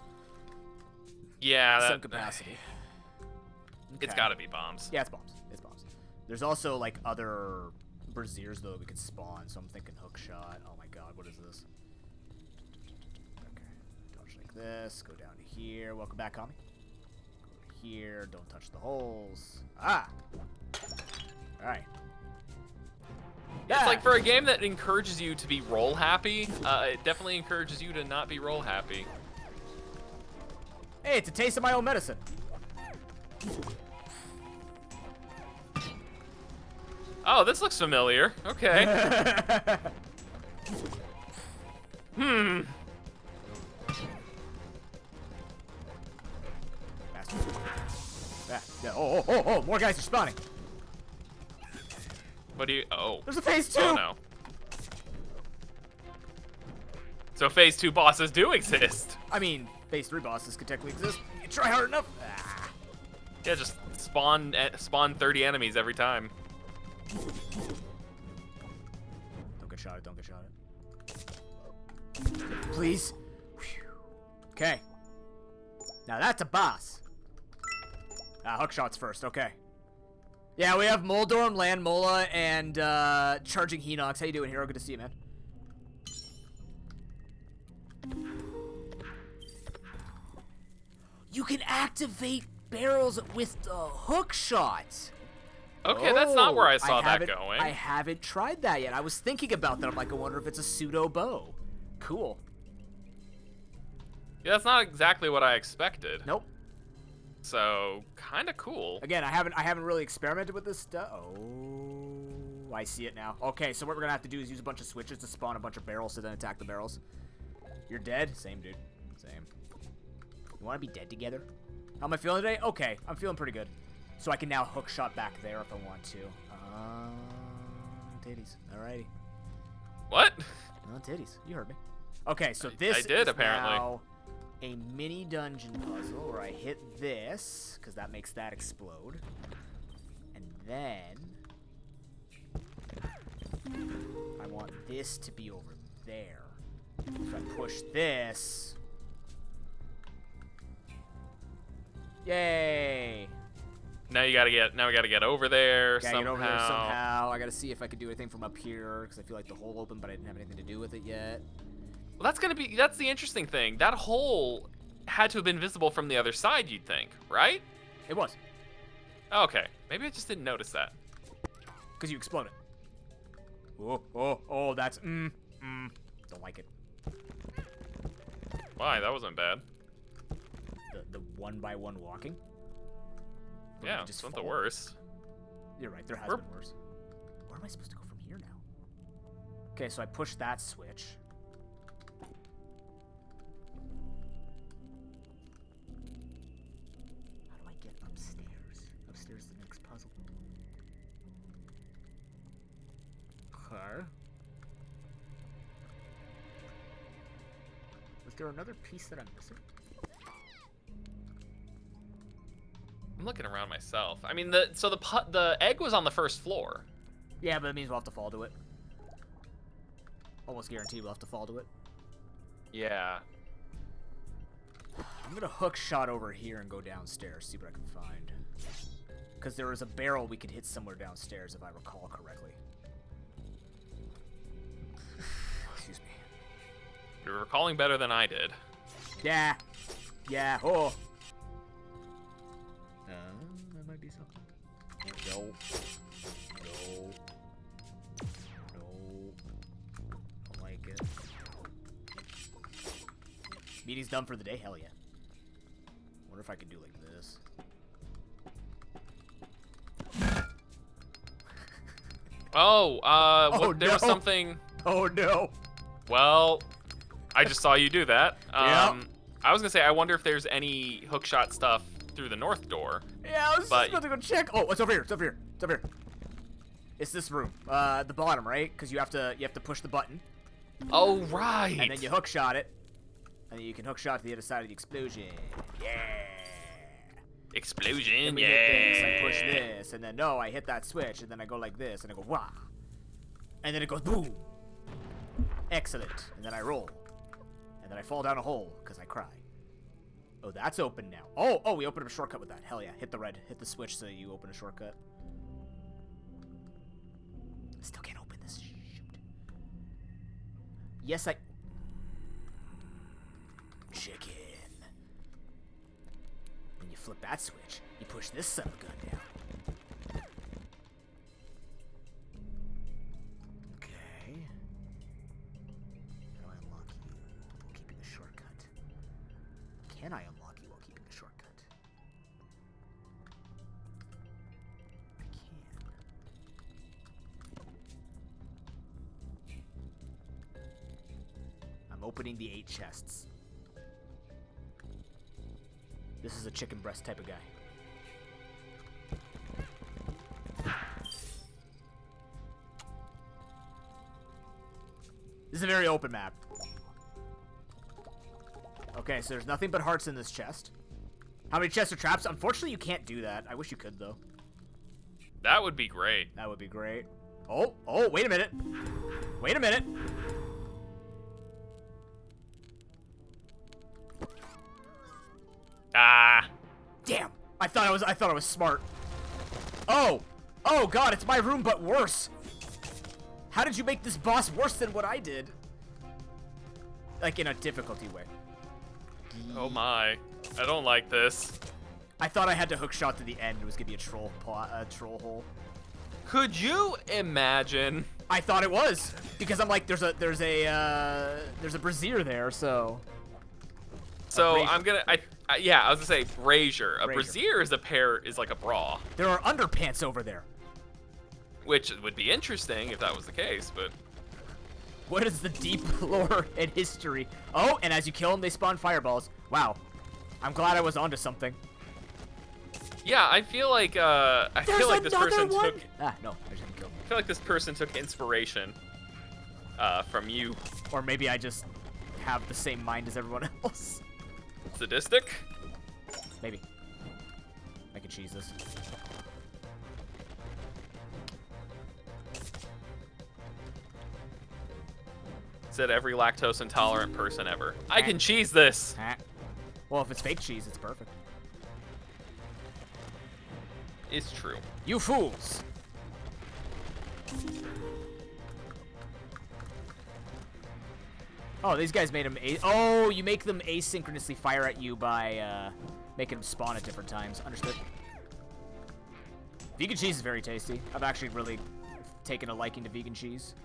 Yeah, some capacity. It's gotta be bombs. Yeah, it's bombs. It's bombs. There's also, like, other braziers, though, we could spawn, so I'm thinking hook shot. Oh my god, what is this? Okay. Dodge like this. Go down to here. Welcome back, Kami. Go to here. Don't touch the holes. Ah! Alright. It's like, for a game that encourages you to be roll happy, it definitely encourages you to not be roll happy. Hey, it's a taste of my own medicine. Oh, this looks familiar. Okay. Yeah, oh, more guys are spawning. What do you... Oh. There's a phase 2. Oh, no. So phase 2 bosses do exist. I mean, phase 3 bosses could technically exist. You try hard enough. Ah. Yeah, just spawn 30 enemies every time. Don't get shot at, don't get shot at. Please. Okay. Now that's a boss. Hook shots first, okay. Yeah, we have Moldorm, Land Mola, and Charging Hinox. How you doing, Hero? Good to see you, man. You can activate barrels with the hook shots. Okay, that's not where I saw that going. I haven't tried that yet. I was thinking about that. I'm like, I wonder if it's a pseudo bow. Cool. Yeah, that's not exactly what I expected. Nope. So, kind of cool. Again, I haven't really experimented with this stuff. Oh, I see it now. Okay, so what we're gonna have to do is use a bunch of switches to spawn a bunch of barrels to then attack the barrels. You're dead? Same, dude. Same. You want to be dead together? How am I feeling today? Okay, I'm feeling pretty good. So I can now hook shot back there if I want to. Titties. Alrighty. What? Titties. You heard me. Okay, so this I did, is apparently. now a mini dungeon puzzle where I hit this, because that makes that explode. And then I want this to be over there. So I push this. Yay! Now we gotta get over there Gotta somehow. get over there somehow. I gotta see if I can do anything from up here, because I feel like the hole opened, but I didn't have anything to do with it yet. Well, that's the interesting thing. That hole had to have been visible from the other side, you'd think, right? It was. Okay, maybe I just didn't notice that. Because you exploded. Oh, that's, don't like it. Why? That wasn't bad. The one-by-one walking? Or Yeah, you it's just not the fall? worst. You're right, there has been worse. Where am I supposed to go from here now? Okay, so I push that switch. How do I get upstairs? Upstairs is the next puzzle. Okay. Was there another piece that I'm missing? I'm looking around myself. I mean, the egg was on the first floor. Yeah, but it means we'll have to fall to it. Almost guaranteed we'll have to fall to it. Yeah. I'm gonna hook shot over here and go downstairs, see what I can find. Because there was a barrel we could hit somewhere downstairs, if I recall correctly. Excuse me. You're recalling better than I did. Yeah. Yeah. Oh. That might be something. No. No. No. Don't like it. Meeting's done for the day? Hell yeah. Wonder if I could do like this. There was something. Oh no. Well, I just saw you do that. Yep. I was gonna say, I wonder if there's any hookshot stuff through the north door. Yeah, I was just about to go check. Oh, it's over here. It's over here. It's over here. It's this room. The bottom, right? Because you have to push the button. Oh right. And then you hook shot it. And then you can hook shot to the other side of the explosion. Yeah. Explosion. Then we hit this, I push this, and then no, I hit that switch, and then I go like this, and I go wah. And then it goes boom. Excellent. And then I roll. And then I fall down a hole, because I cry. Oh, that's open now. Oh, we opened up a shortcut with that. Hell yeah. Hit the switch so you open a shortcut. Still can't open this. Shoot. Yes, Chicken. When you flip that switch, you push this son of a gun down. Okay. How do I unlock you while keeping the shortcut? Can I unlock you while keeping the shortcut? I can. I'm opening the 8 chests. This is a chicken breast type of guy. This is a very open map. Okay, so there's nothing but hearts in this chest. How many chests are traps? Unfortunately, you can't do that. I wish you could, though. That would be great. That would be great. Oh, wait a minute. Wait a minute. Ah. Damn. I thought I was smart. Oh god, it's my room but worse. How did you make this boss worse than what I did? Like in a difficulty way. Oh my. I don't like this. I thought I had to hook shot to the end. It was gonna be a troll hole. Could you imagine? I thought it was because I'm like, there's a brazier there, so. So I'm gonna, I was gonna say brazier. A Brazier. brazier is like a bra, There are underpants over there. which would be interesting if that was the case. But What is the deep lore and history? Oh, and as you kill them, they spawn fireballs. Wow. I'm glad I was onto something. yeah, I feel like this person took. Ah, no, I just didn't kill him. I feel like this person took inspiration from you. Or maybe I just have the same mind as everyone else. Sadistic. Maybe. I can cheese this. Said every lactose intolerant person ever. I can cheese this. Ah. Well, if it's fake cheese, it's perfect. It's true. You fools! Oh, these guys made them. Oh, you make them asynchronously fire at you by making them spawn at different times. Understood. Vegan cheese is very tasty. I've actually really taken a liking to vegan cheese.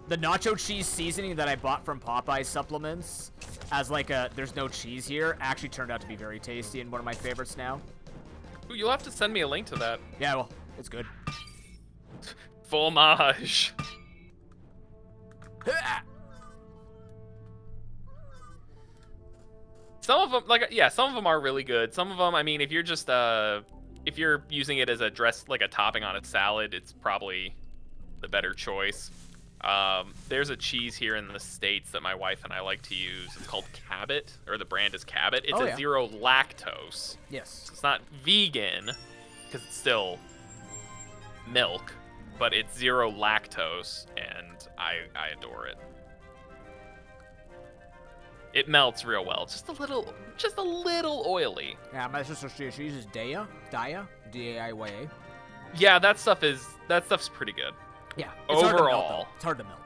The nacho cheese seasoning that I bought from Popeye supplements as like a there's no cheese here actually turned out to be very tasty and one of my favorites now. Ooh, you'll have to send me a link to that. Yeah, well, it's good. Fromage. Some of them, some of them are really good. Some of them, I mean, if you're just if you're using it as a topping on a salad, it's probably the better choice. There's a cheese here in the States that my wife and I like to use. It's called Cabot, or the brand is Cabot. It's a zero lactose. Yes. So it's not vegan, because it's still milk, but it's zero lactose, and I adore it. It melts real well. It's just a little oily. Yeah, my sister, she uses Daya, D-A-I-Y-A. Yeah, that stuff's pretty good. Yeah. Overall, hard to melt, though. It's hard to melt.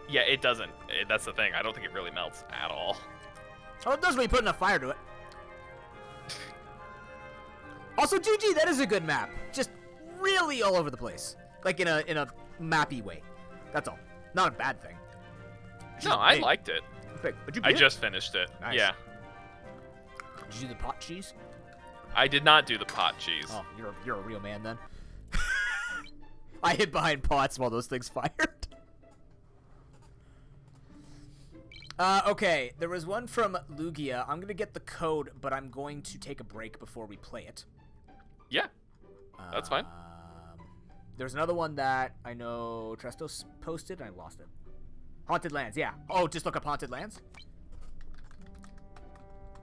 Yeah, it doesn't. That's the thing. I don't think it really melts at all. Oh, it does when you put enough fire to it. Also, GG, that is a good map. Just really all over the place, like in a mappy way. That's all. Not a bad thing. No, I liked it. I just finished it. Nice. Yeah. Did you do the pot cheese? I did not do the pot cheese. Oh, you're a real man then. I hid behind pots while those things fired. Okay, there was one from Lugia. I'm going to get the code, but I'm going to take a break before we play it. Yeah, that's fine. There's another one that I know Trestos posted, and I lost it. Haunted Lands, yeah. Oh, just look up Haunted Lands?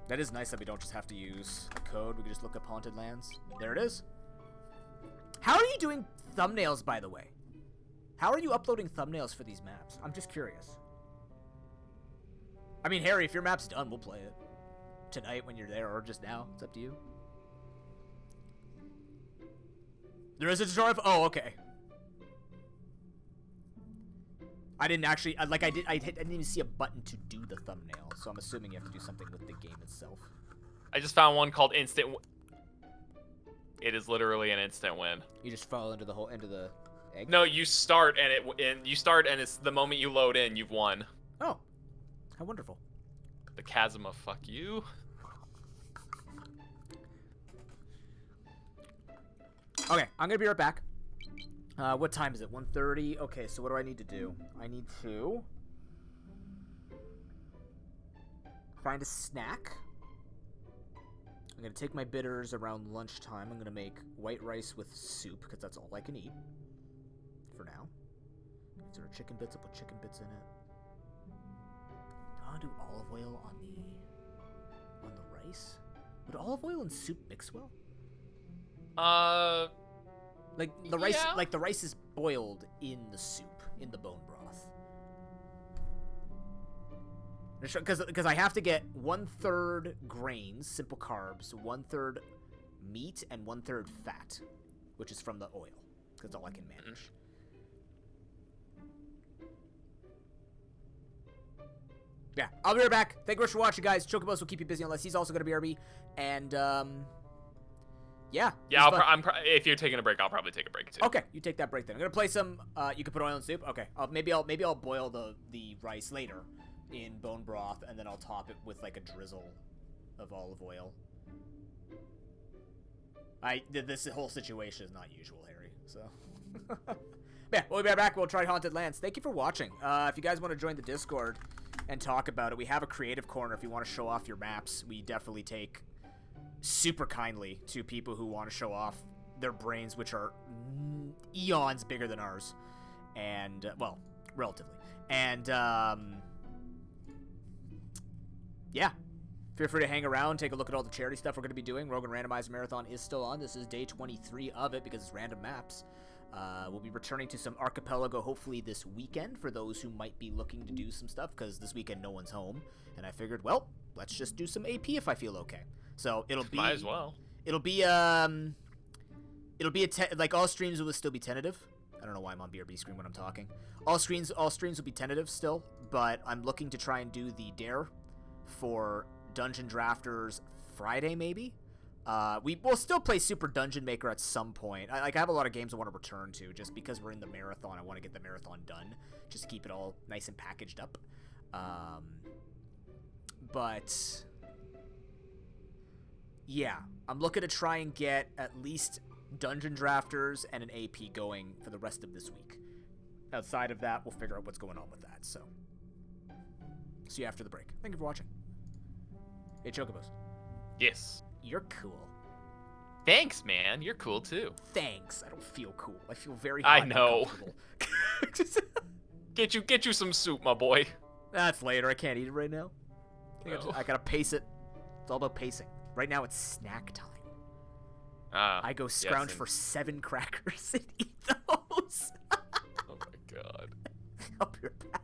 That is nice that we don't just have to use a code. We can just look up Haunted Lands. There it is. How are you doing thumbnails, by the way? How are you uploading thumbnails for these maps? I'm just curious. I mean, Harry, if your map's done, we'll play it. Tonight when you're there, or just now. It's up to you. There is a tutorial. Oh, okay. I didn't actually, I didn't even see a button to do the thumbnail, so I'm assuming you have to do something with the game itself. I just found one called Instant. It is literally an instant win. You just fall into the egg? No, you start and it's the moment you load in, you've won. Oh, how wonderful. The chasm of fuck you. Okay, I'm gonna be right back. What time is it? 1:30? Okay, so what do I need to do? I need to find a snack. I'm gonna take my bitters around lunchtime. I'm gonna make white rice with soup, because that's all I can eat for now. Is there chicken bits? I'll put chicken bits in it. Do I want to do olive oil on the rice? Would olive oil and soup mix well? Like the rice, yeah. Like the rice is boiled in the soup, in the bone broth. Because I have to get 1/3 grains, simple carbs, 1/3 meat, and 1/3 fat, which is from the oil. That's all I can manage. Yeah, I'll be right back. Thank you very much for watching, guys. Chocobos will keep you busy unless he's also going to be RB. And, yeah. Yeah, if you're taking a break, I'll probably take a break, too. Okay, you take that break then. I'm going to play some, you can put oil in soup? Okay, maybe I'll boil the rice later in bone broth, and then I'll top it with, like, a drizzle of olive oil. This whole situation is not usual, Harry, so... Yeah, we'll be right back. We'll try Haunted Lands. Thank you for watching. If you guys want to join the Discord and talk about it, we have a creative corner if you want to show off your maps. We definitely take super kindly to people who want to show off their brains, which are eons bigger than ours. And, well, relatively. And, yeah. Feel free to hang around, take a look at all the charity stuff we're going to be doing. Rogue and Randomizer Marathon is still on. This is day 23 of it because it's random maps. We'll be returning to some Archipelago hopefully this weekend for those who might be looking to do some stuff, because this weekend no one's home. And I figured, well, let's just do some AP if I feel okay. So it'll be... Might as well. It'll be like all streams will still be tentative. I don't know why I'm on BRB screen when I'm talking. All streams will be tentative still, but I'm looking to try and do the dare for Dungeon Drafters Friday maybe. We will still play Super Dungeon Maker at some point. I have a lot of games I want to return to just because we're in the marathon. I want to get the marathon done just to keep it all nice and packaged up. But yeah, I'm looking to try and get at least Dungeon Drafters and an AP going for the rest of this week. Outside of that, we'll figure out what's going on with that. So, see you after the break. Thank you for watching. Hey, Chocobos. Yes. You're cool. Thanks, man. You're cool, too. Thanks. I don't feel cool. I feel very I hot know. and uncomfortable. Get you some soup, my boy. That's later. I can't eat it right now. No. I gotta pace it. It's all about pacing. Right now it's snack time. I go scrounge for 7 crackers and eat those. Oh my god. I'll be right back.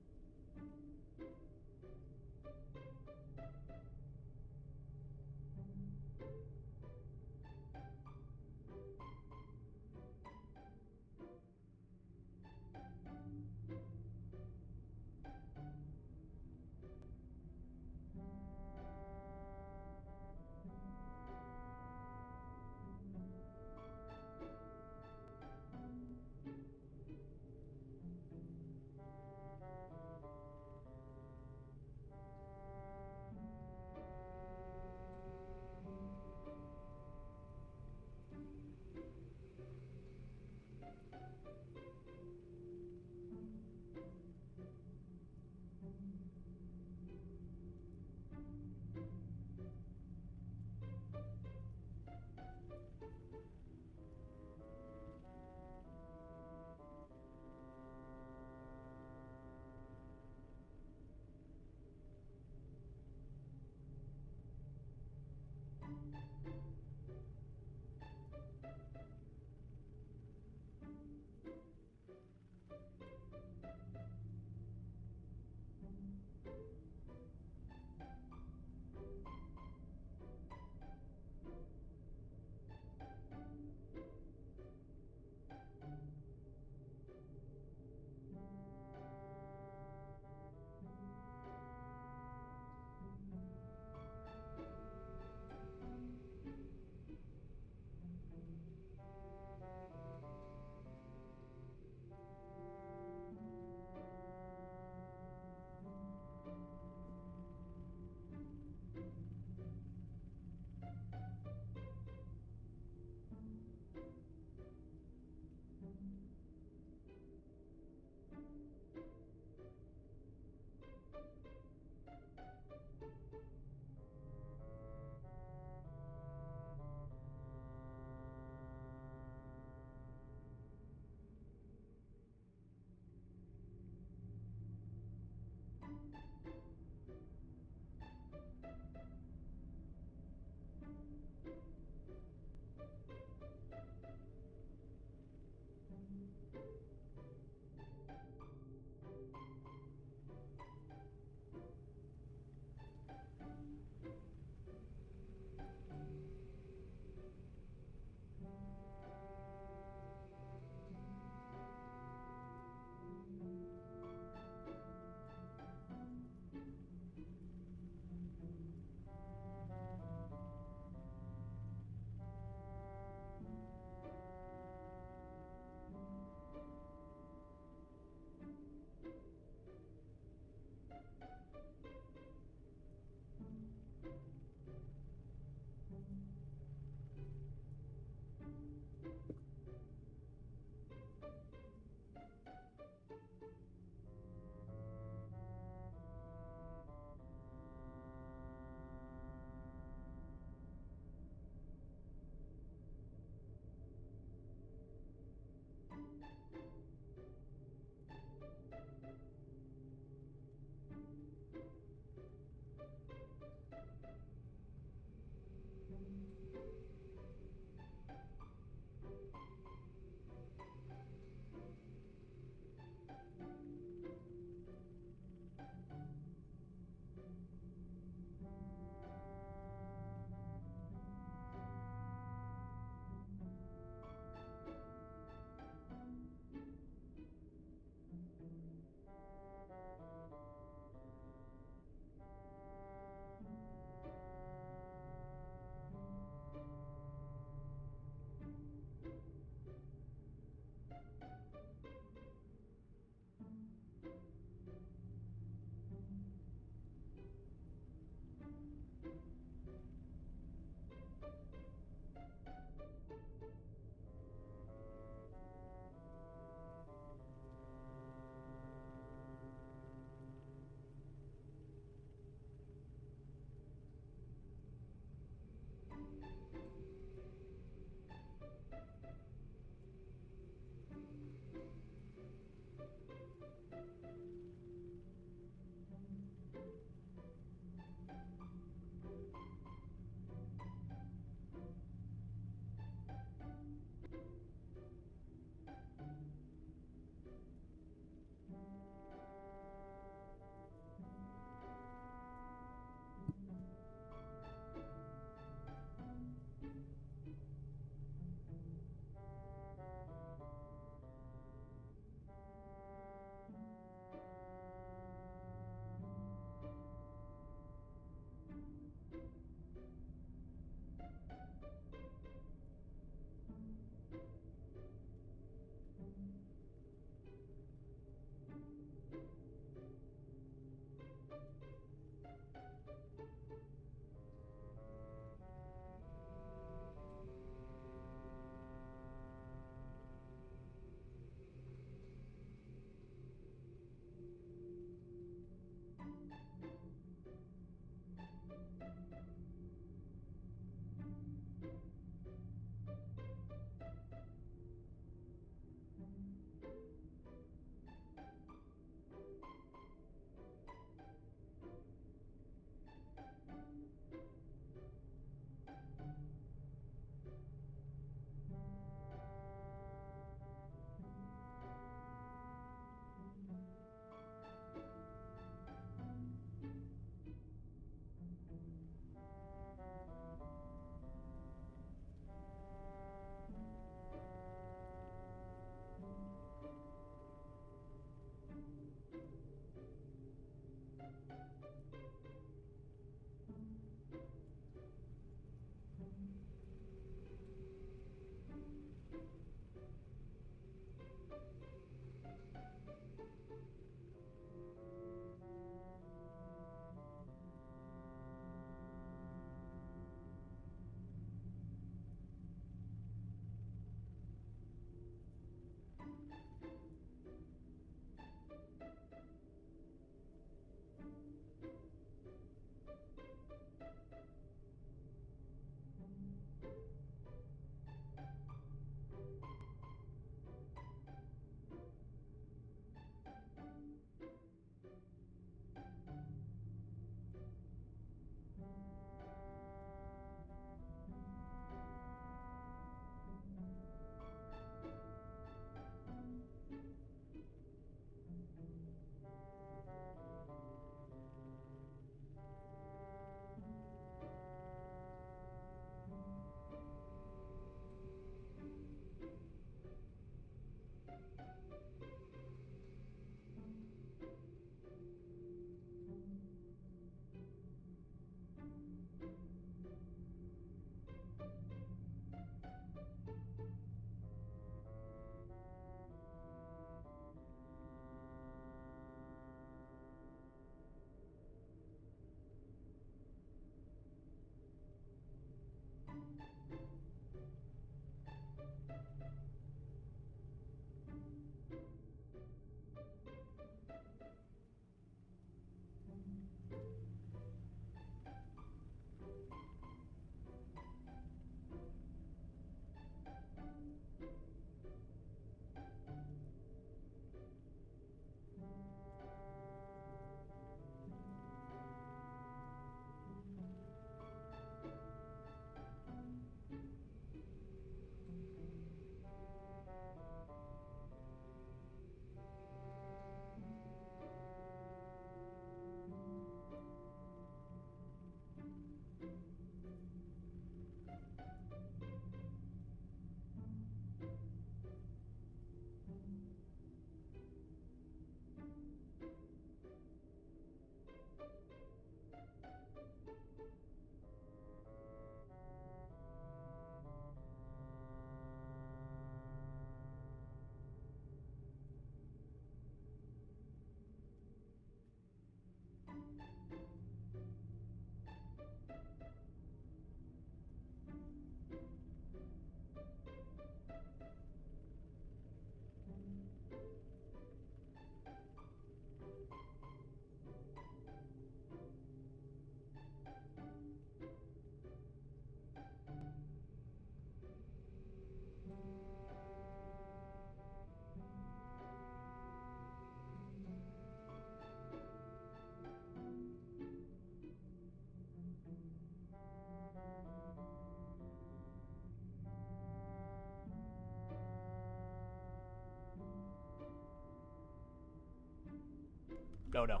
Oh no.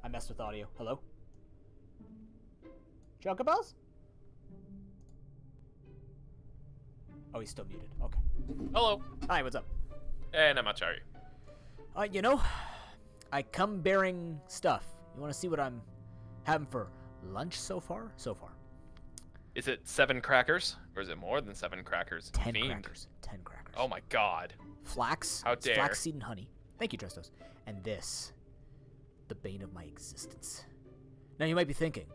I messed with audio. Hello? Chocobos? Oh, he's still muted. Okay. Hello. Hi, what's up? Hey, not much, how are you? You know, I come bearing stuff. You want to see what I'm having for lunch so far? So far. Is it 7 crackers? Or is it more than 7 crackers? 10 Fiend. crackers. 10 crackers. Oh my god. Flax. How dare. Flaxseed and honey. Thank you, Trestos. And this. The bane of my existence. Now you might be thinking,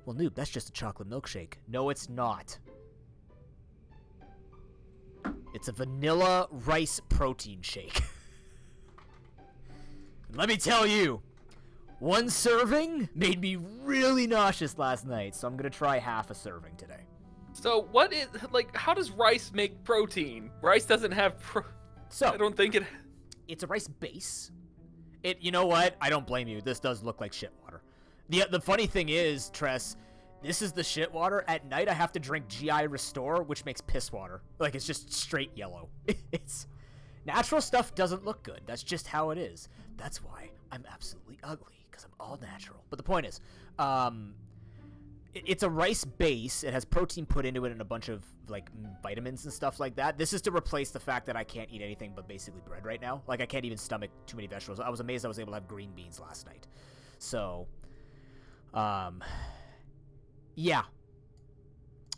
well, noob, that's just a chocolate milkshake. No, it's not. It's a vanilla rice protein shake. And let me tell you, one serving made me really nauseous last night, so I'm gonna try half a serving today. So what is, like, how does rice make protein? Rice doesn't have So, I don't think it... it's a rice base. You know what? I don't blame you. This does look like shit water. The funny thing is, Tress, this is the shit water. At night, I have to drink GI Restore, which makes piss water. Like, it's just straight yellow. It's... Natural stuff doesn't look good. That's just how it is. That's why I'm absolutely ugly, because I'm all natural. But the point is, it's a rice base. It has protein put into it and a bunch of, like, vitamins and stuff like that. This is to replace the fact that I can't eat anything but basically bread right now. Like, I can't even stomach too many vegetables. I was amazed I was able to have green beans last night. So, yeah.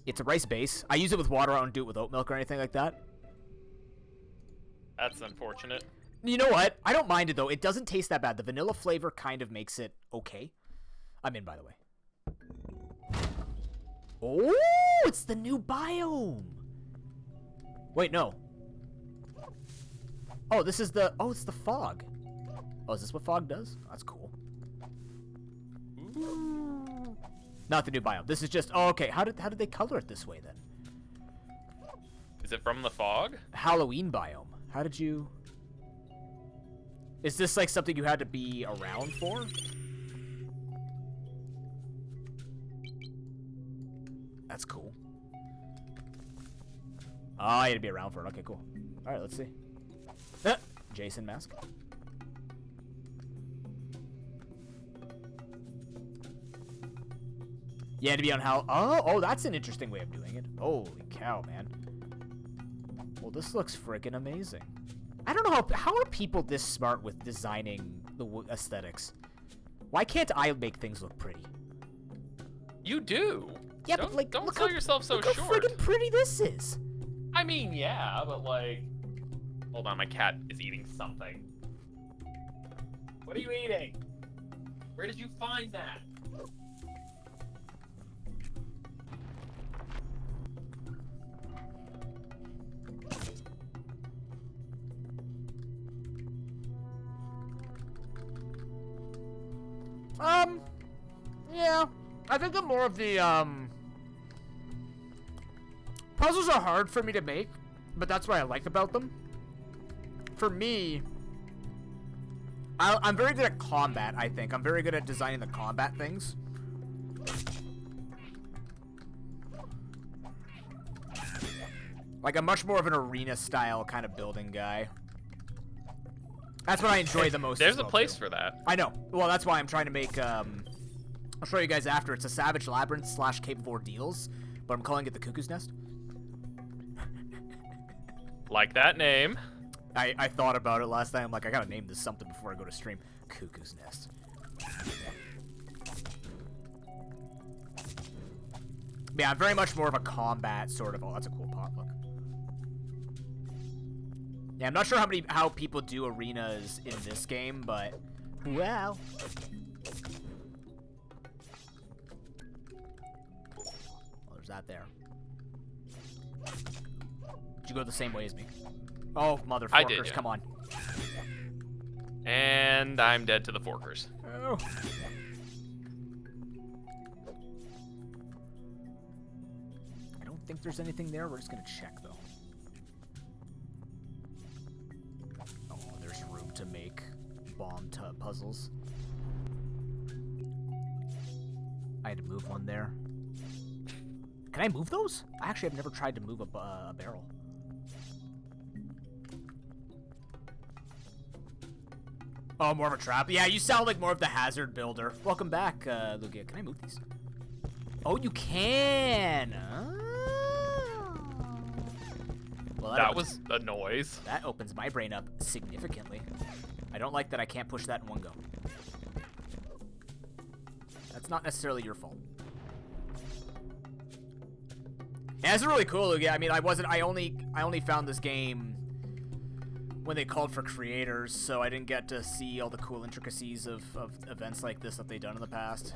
It's a rice base. I use it with water. I don't do it with oat milk or anything like that. That's unfortunate. You know what? I don't mind it, though. It doesn't taste that bad. The vanilla flavor kind of makes it okay. I'm in, by the way. Oh, it's the new biome. Wait, no. Oh, this is the... Oh, it's the fog. Oh, is this what fog does? That's cool. Ooh. Not the new biome. This is just... Oh, okay. How did they color it this way, then? Is it from the fog? Halloween biome. How did you... Is this, like, something you had to be around for? That's cool. Oh, you had to be around for it. Okay, cool. All right, let's see. Jason mask. You had to be on how... Oh, that's an interesting way of doing it. Holy cow, man. Well, this looks freaking amazing. I don't know how are people this smart with designing the aesthetics? Why can't I make things look pretty? You do. Yeah, but like, don't look sell how, yourself so look how short. friggin' pretty this is. I mean, yeah, but like, hold on, my cat is eating something. What are you eating? Where did you find that? Yeah. I think that more of the, puzzles are hard for me to make, but that's what I like about them. For me, I'm very good at combat, I think. I'm very good at designing the combat things. Like, I'm much more of an arena-style kind of building guy. That's what I enjoy the most. There's a place for that. I know. Well, that's why I'm trying to make, I'll show you guys after. It's a Savage Labyrinth / Cape of Ordeals, but I'm calling it the Cuckoo's Nest. Like that name. I thought about it last night. I'm like, I gotta name this something before I go to stream. Cuckoo's Nest. Yeah, I'm very much more of a combat sort of... Oh, that's a cool pot. Look. Yeah, I'm not sure how people do arenas in this game, but... Well... Well, there's that there. Did you go the same way as me? Oh, motherfuckers, I did, yeah. come on. And I'm dead to the forkers. Oh. I don't think there's anything there. We're just gonna check, though. Oh, there's room to make bomb puzzles. I had to move one there. Can I move those? Actually, I've never tried to move a barrel. Oh, more of a trap. Yeah, you sound like more of the hazard builder. Welcome back, Lugia. Can I move these? Oh, you can. Well, that was a noise. That opens my brain up significantly. I don't like that I can't push that in one go. That's not necessarily your fault. Yeah, it's really cool, Lugia. I mean, I only found this game when they called for creators, so I didn't get to see all the cool intricacies of events like this that they've done in the past.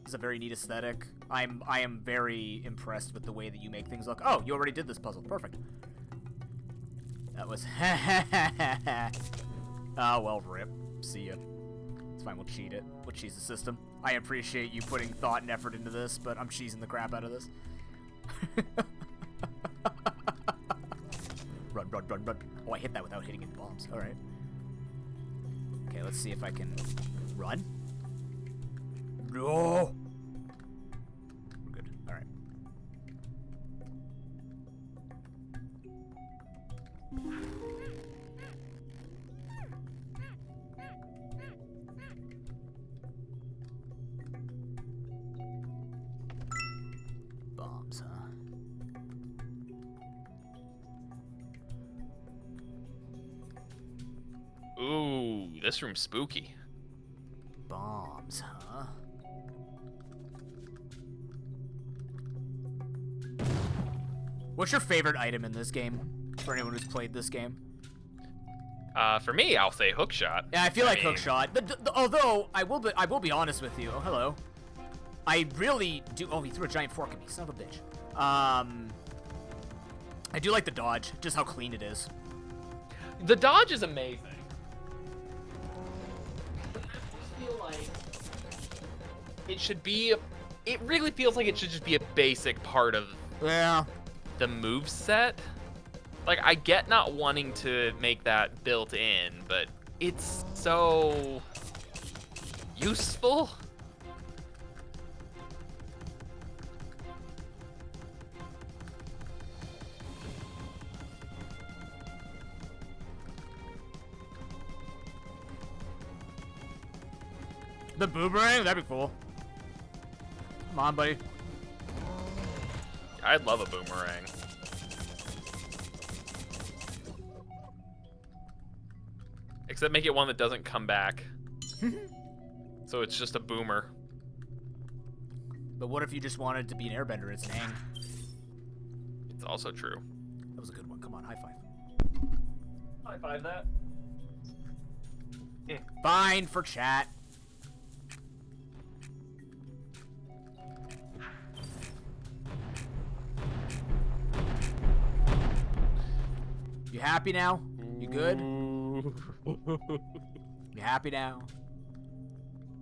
It's a very neat aesthetic. I am very impressed with the way that you make things look. Oh, you already did this puzzle. Perfect. That was oh, well, rip. See ya. It's fine, we'll cheat it. We'll cheese the system. I appreciate you putting thought and effort into this, but I'm cheesing the crap out of this. Run, run, run, run. Oh, I hit that without hitting any bombs. Alright. Okay, let's see if I can run. No! We're good. Alright. Bombs, huh? Ooh, this room's spooky. Bombs, huh? What's your favorite item in this game? For anyone who's played this game? For me, I'll say hookshot. Yeah, I feel like hookshot. Although I will be honest with you. Oh, hello. I really do. Oh, he threw a giant fork at me. Son of a bitch. I do like the dodge. Just how clean it is. The dodge is amazing. But I just feel like it should be. It really feels like it should just be a basic part of Yeah. the move set. Like, I get not wanting to make that built in, but it's so useful. The boomerang? That'd be cool. Come on, buddy. I'd love a boomerang. Except make it one that doesn't come back. So it's just a boomer. But what if you just wanted to be an airbender? It's an Aang. It's also true. That was a good one. Come on, high five. High five that. Fine for chat. You happy now? You good? You happy now?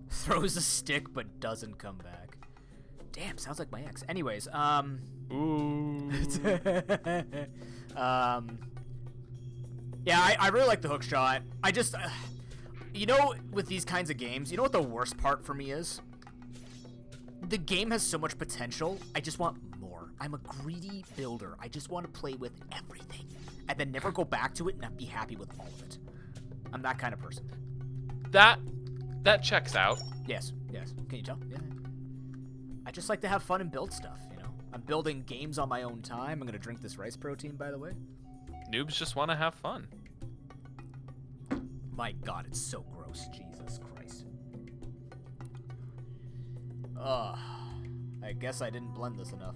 Throws a stick but doesn't come back. Damn, sounds like my ex. Anyways, Ooh. yeah, I really like the hook shot. I just, you know, with these kinds of games, you know what the worst part for me is? The game has so much potential, I just want more. I'm a greedy builder. I just want to play with everything, and then never go back to it and not be happy with all of it. I'm that kind of person. That checks out. Yes, yes. Can you tell? Yeah. I just like to have fun and build stuff, you know? I'm building games on my own time. I'm gonna drink this rice protein, by the way. Noobs just want to have fun. My god, it's so gross. Jesus Christ. Ugh. I guess I didn't blend this enough.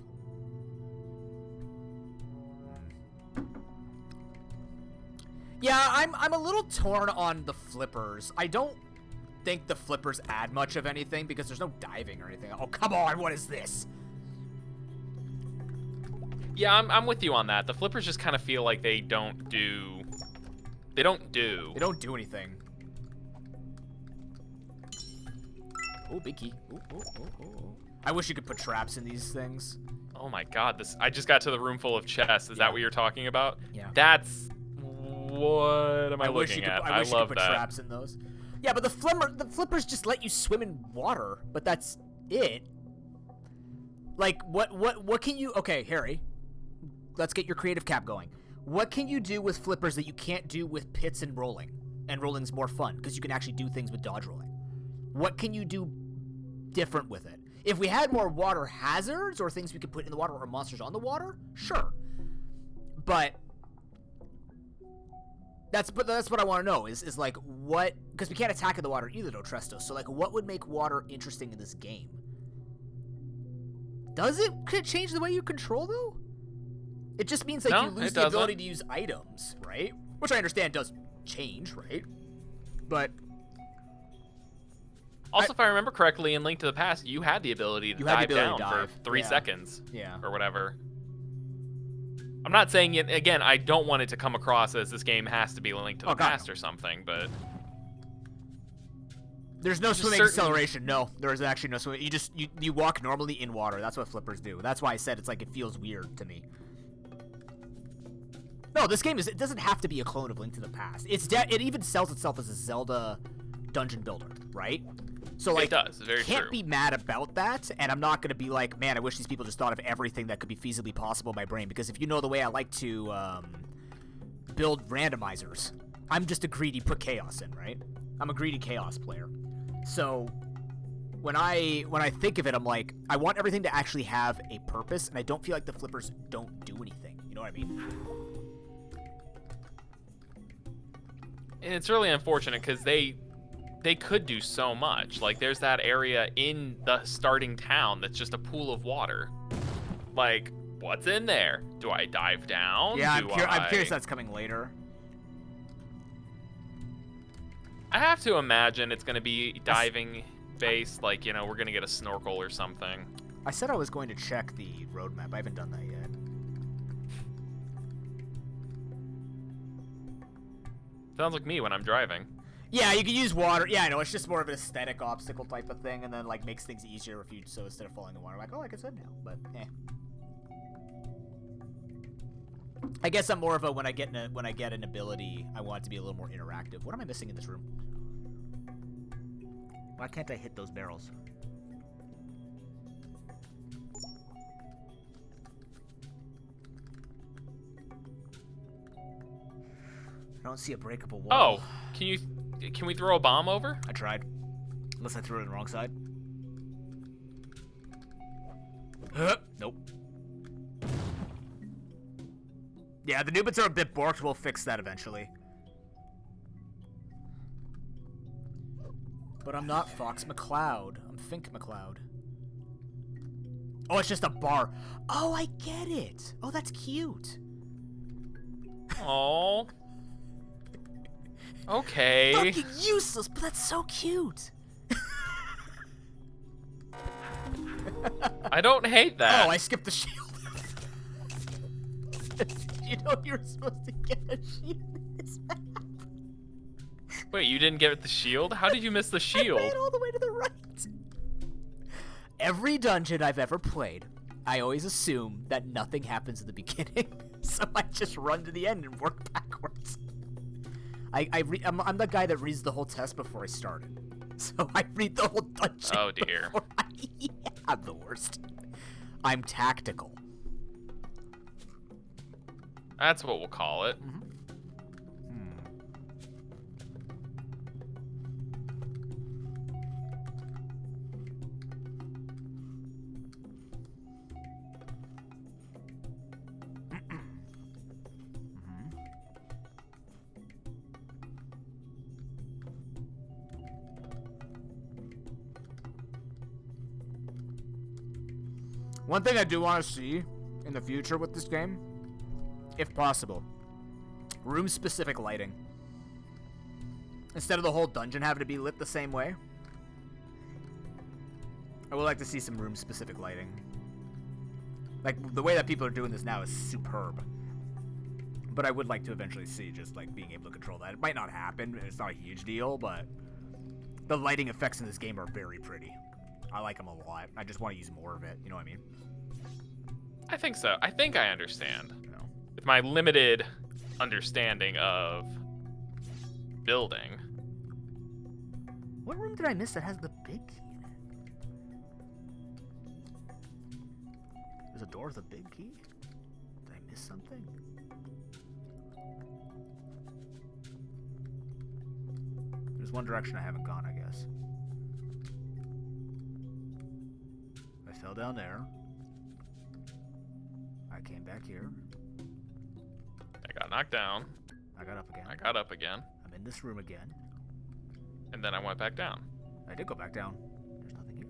Yeah, I'm a little torn on the flippers. I don't think the flippers add much of anything because there's no diving or anything. Oh, come on, what is this? Yeah, I'm with you on that. The flippers just kind of feel like they don't do. They don't do anything. Oh, big key. Ooh. I wish you could put traps in these things. Oh my god, I just got to the room full of chests. Is that what you're talking about? Yeah. That's what am I looking at? I wish you love could put that. traps in those. Yeah, but the flippers just let you swim in water, but that's it. Like, what can you... Okay, Harry, let's get your creative cap going. What can you do with flippers that you can't do with pits and rolling? and rolling's more fun because you can actually do things with dodge rolling. What can you do different with it? If we had more water hazards or things we could put in the water or monsters on the water, sure. But that's what I want to know is like what, because we can't attack in the water either, though, Trestos. So like, what would make water interesting in this game? Could it change the way you control though? It just means like you lose the ability to use items, right? Which I understand does change, right? But also, if I remember correctly, in Link to the Past, you had the ability to dive down for 3 seconds, or whatever. I'm not saying it again. I don't want it to come across as this game has to be Link to the Past or something, but there's no swimming acceleration. No, there is actually no swimming. You walk normally in water. That's what flippers do. That's why I said it's like it feels weird to me. No, this game it doesn't have to be a clone of Link to the Past. It even sells itself as a Zelda dungeon builder, right? So like, it does. Very can't true. be mad about that, and I'm not gonna be like, man, I wish these people just thought of everything that could be feasibly possible in my brain. Because if you know the way I like to build randomizers, I'm just a greedy put chaos in, right? I'm a greedy chaos player. So when I think of it, I'm like, I want everything to actually have a purpose, and I don't feel like the flippers don't do anything. You know what I mean? And it's really unfortunate because they could do so much. Like, there's that area in the starting town that's just a pool of water. Like, what's in there? Do I dive down? Yeah, I'm curious that's coming later. I have to imagine it's going to be diving based. Like, you know, we're going to get a snorkel or something. I said I was going to check the roadmap. I haven't done that yet. Sounds like me when I'm driving. Yeah, you can use water. Yeah, I know. It's just more of an aesthetic obstacle type of thing, and then like makes things easier if you so instead of falling in water, like, oh, I can swim now. But I guess I'm more of a when I get an ability, I want it to be a little more interactive. What am I missing in this room? Why can't I hit those barrels? I don't see a breakable wall. Oh, can we throw a bomb over? I tried. Unless I threw it on the wrong side. Nope. Yeah, the Nubits are a bit borked. We'll fix that eventually. But I'm not Fox McCloud. I'm Fink McCloud. Oh, it's just a bar. Oh, I get it. Oh, that's cute. Oh. Okay. Fucking useless, but that's so cute. I don't hate that. Oh, I skipped the shield. You know you were supposed to get a shield in this map. Wait, you didn't get the shield? How did you miss the shield? I ran all the way to the right. Every dungeon I've ever played, I always assume that nothing happens at the beginning, so I just run to the end and work backwards. I'm the guy that reads the whole test before I started, so I read the whole dungeon. Oh dear. I'm the worst. I'm tactical. That's what we'll call it. Mm-hmm. One thing I do want to see in the future with this game, if possible, room-specific lighting. Instead of the whole dungeon having to be lit the same way, I would like to see some room-specific lighting. Like, the way that people are doing this now is superb. But I would like to eventually see just, like, being able to control that. It might not happen, it's not a huge deal, but the lighting effects in this game are very pretty. I like them a lot. I just want to use more of it. You know what I mean? I think so. I think I understand. You know? With my limited understanding of building. What room did I miss that has the big key in it? There's a door with a big key? Did I miss something? There's one direction I haven't gone, I guess. I fell down there. I came back here. I got knocked down. I got up again. I got up again. I'm in this room again. And then I went back down. I did go back down. There's nothing here.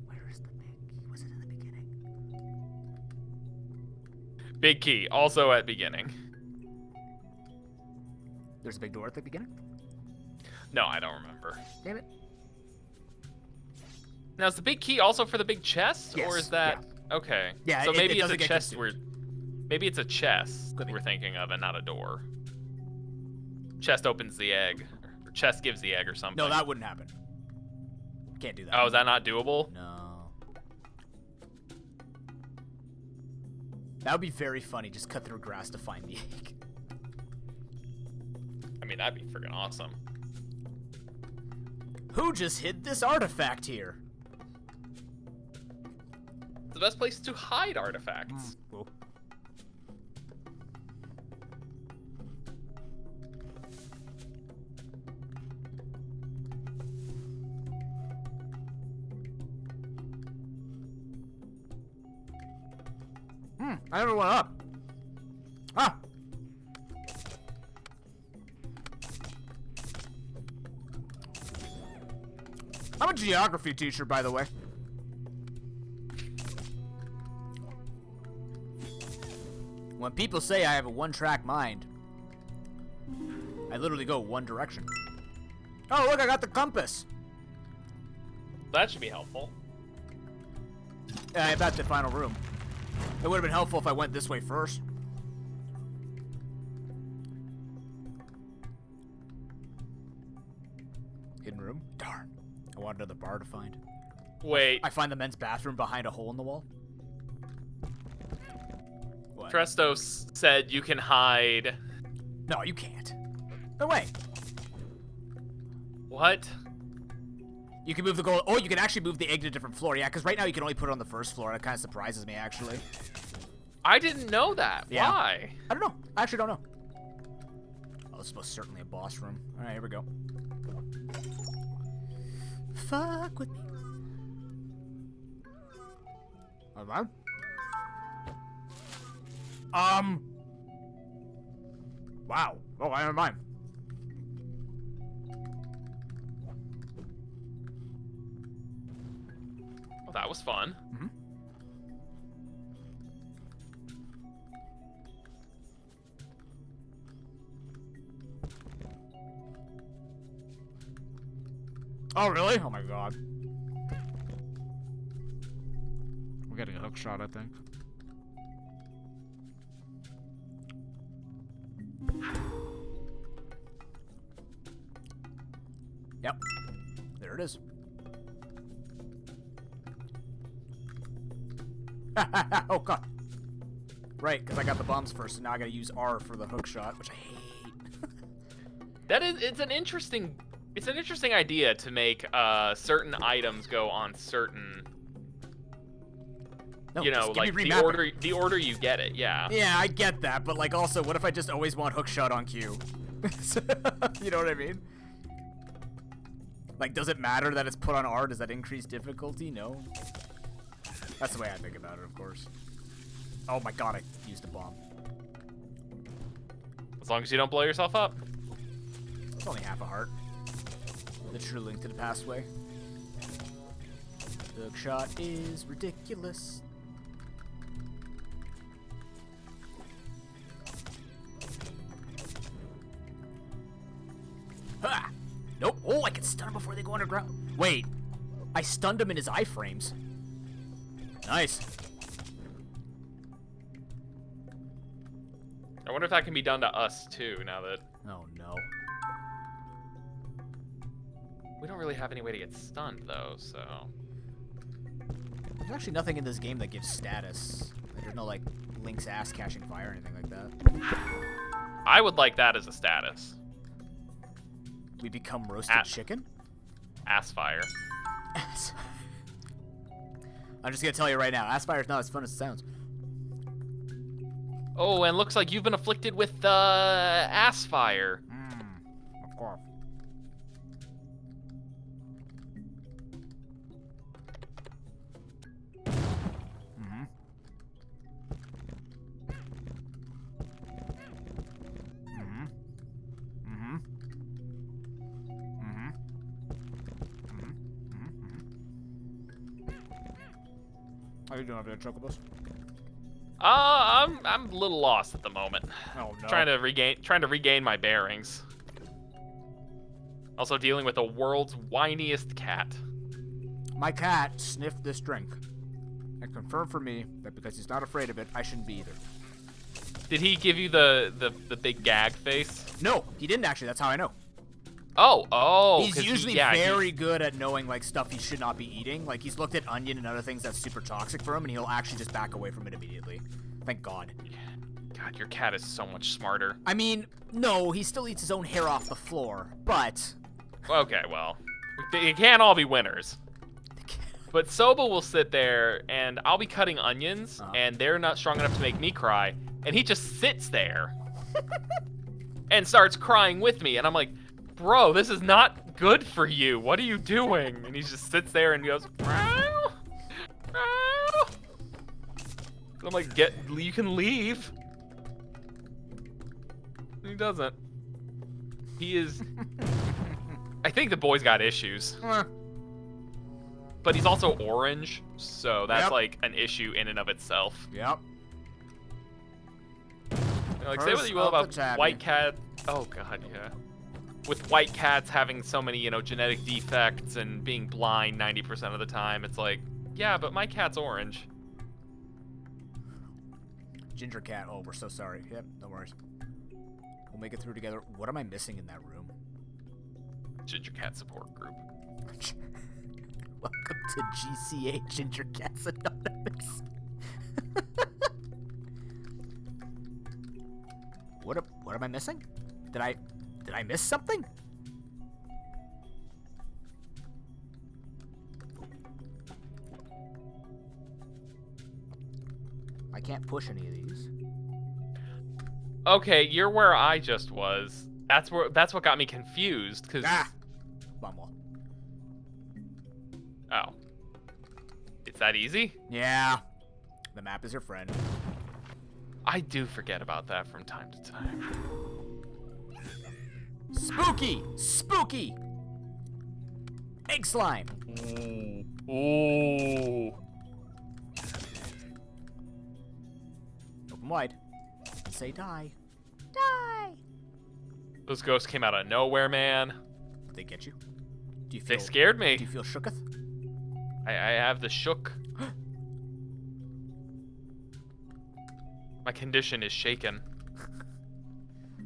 Where is the big key? Was it in the beginning? Big key, also at beginning. There's a big door at the beginning? No, I don't remember. Damn it. Now, is the big key also for the big chest? Yes, Or is that... Okay. Yeah, so maybe it it's a doesn't get chest consumed. maybe it's a chest Could be. we're thinking of and not a door. Chest opens the egg. Or chest gives the egg or something. No, that wouldn't happen. Can't do that. Oh, is that not doable? No. That would be very funny. Just cut through grass to find the egg. I mean, that'd be freaking awesome. Who just hid this artifact here? It's the best place to hide artifacts. Cool. I never went up. Ah! I'm a geography teacher, by the way. When people say I have a one-track mind, I literally go one direction. Oh, look, I got the compass. That should be helpful. I'm at the final room. It would have been helpful if I went this way first. Hidden room? Darn. I wanted another bar to find. Wait, I find the men's bathroom behind a hole in the wall. What? Trestos said you can hide... No, you can't. No way. What? You can move the gold. Oh, you can actually move the egg to a different floor. Yeah, because right now you can only put it on the first floor. That kind of surprises me, actually. I didn't know that. Yeah. Why? I don't know. I actually don't know. Oh, this is most certainly a boss room. All right, here we go. Fuck with me. Am I? Wow. Oh, I don't mind. Well, that was fun. Mm-hmm. Oh, really? Oh my god. We're getting a hook shot, I think. Yep. There it is. Oh god. Right, because I got the bombs first, and now I gotta use R for the hook shot, which I hate. It's an interesting idea to make certain items go on certain, No, you know, just give like me the remapping. order you get it. Yeah. Yeah, I get that, but like also, what if I just always want hook shot on Q? You know what I mean? Like, does it matter that it's put on R? Does that increase difficulty? No. That's the way I think about it, of course. Oh my god, I used a bomb. As long as you don't blow yourself up. It's only half a heart. The true link to the past way. The hook shot is ridiculous. Ha! Nope. Oh, I can stun them before they go underground. Wait. I stunned him in his iframes. Nice. I wonder if that can be done to us too. Now that Oh, no. we don't really have any way to get stunned though, so There's actually nothing in this game that gives status. Like, there's no, like, Link's ass catching fire or anything like that. I would like that as a status. We become roasted chicken? Ass fire. I'm just gonna tell you right now, ass fire is not as fun as it sounds. Oh, and looks like you've been afflicted with ass fire. Of course. How are you doing over there, Chocobos? I'm a little lost at the moment. Oh no. Trying to regain my bearings. Also dealing with the world's whiniest cat. My cat sniffed this drink and confirmed for me that because he's not afraid of it, I shouldn't be either. Did he give you the big gag face? No, he didn't actually. That's how I know. Oh. He's usually very good at knowing like stuff he should not be eating. Like he's looked at onion and other things that's super toxic for him, and he'll actually just back away from it immediately. Thank God. God, your cat is so much smarter. I mean, no, he still eats his own hair off the floor, but... Okay, well, you can't all be winners. But Soba will sit there, and I'll be cutting onions, and they're not strong enough to make me cry, and he just sits there and starts crying with me, and I'm like, bro, this is not good for you. What are you doing? And he just sits there and goes, meow, meow. I'm like, you can leave. He doesn't. He is... I think the boy's got issues. But he's also orange, so that's like an issue in and of itself. Yep. Like, say what you will about white cat. Oh god, yeah. With white cats having so many, genetic defects and being blind 90% of the time, it's like, yeah, but my cat's orange. Ginger cat. Oh, we're so sorry. Yep, no worries. We'll make it through together. What am I missing in that room? Ginger cat support group. Welcome to GCA Ginger Cats Anonymous. What am I missing? Did I miss something? I can't push any of these. Okay, you're where I just was. That's what got me confused, because... Bum wall. Oh. It's that easy? Yeah. The map is your friend. I do forget about that from time to time. Spooky! Spooky! Egg slime! Ooh. Open wide. And say die. Die! Those ghosts came out of nowhere, man. Did they get you? Do you feel, They scared me. Do you feel shooketh? I have the shook. My condition is shaken.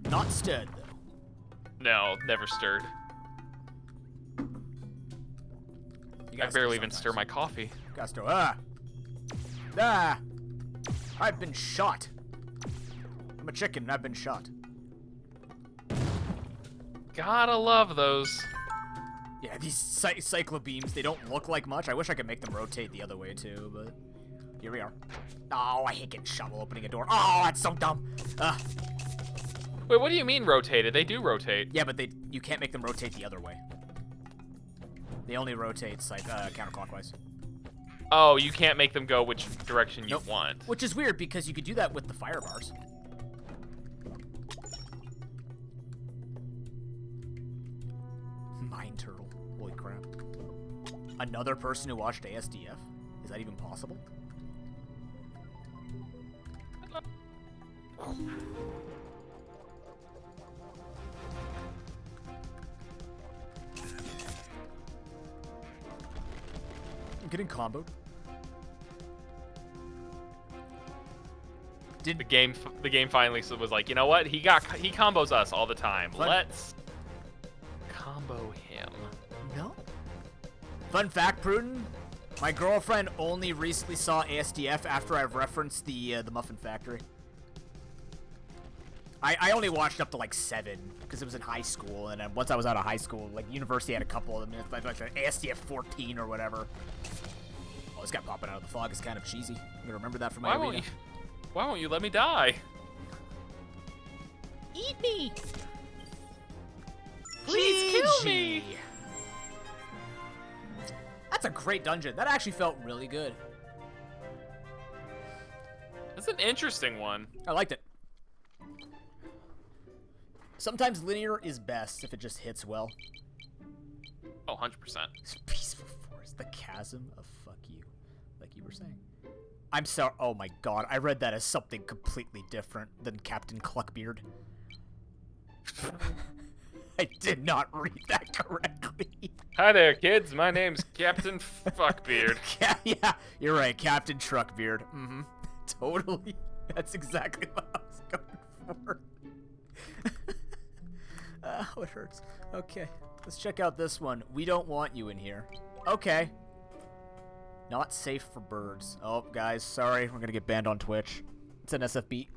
Not stirred, though. No, never stirred. I barely even stir my coffee. You gotta stir. I've been shot. I'm a chicken and I've been shot. Gotta love those. Yeah, these cyclobeams, they don't look like much. I wish I could make them rotate the other way, too, but... Here we are. Oh, I hate getting shovel opening a door. Oh, that's so dumb. Wait, what do you mean rotated? They do rotate. Yeah, but you can't make them rotate the other way. They only rotate counterclockwise. Oh, you can't make them go which direction you want. Which is weird, because you could do that with the fire bars. Mine turtle. Holy crap. Another person who watched ASDF? Is that even possible? I'm getting comboed. The game finally was like, you know what? He combos us all the time. Let's combo him. No. Fun fact, Pruden. My girlfriend only recently saw ASDF after I've referenced the Muffin Factory. I only watched up to like 7 because it was in high school, and then once I was out of high school, like university had a couple of them, like ASDF 14 or whatever. Oh, this guy popping out of the fog is kind of cheesy. I'm gonna remember that for my arena. Why won't you let me die? Eat me! Please kill me! That's a great dungeon. That actually felt really good. That's an interesting one. I liked it. Sometimes linear is best if it just hits well. Oh, 100%. Peaceful forest, the chasm of fuck you, like you were saying. I'm sorry. Oh my god, I read that as something completely different than Captain Cluckbeard. I did not read that correctly. Hi there, kids. My name's Captain Fuckbeard. Yeah, you're right, Captain Truckbeard. Mm-hmm. Totally. That's exactly what I was going for. Oh, it hurts. Okay, let's check out this one. We don't want you in here. Okay. Not safe for birds. Oh, guys, sorry. We're gonna get banned on Twitch. It's an SFB.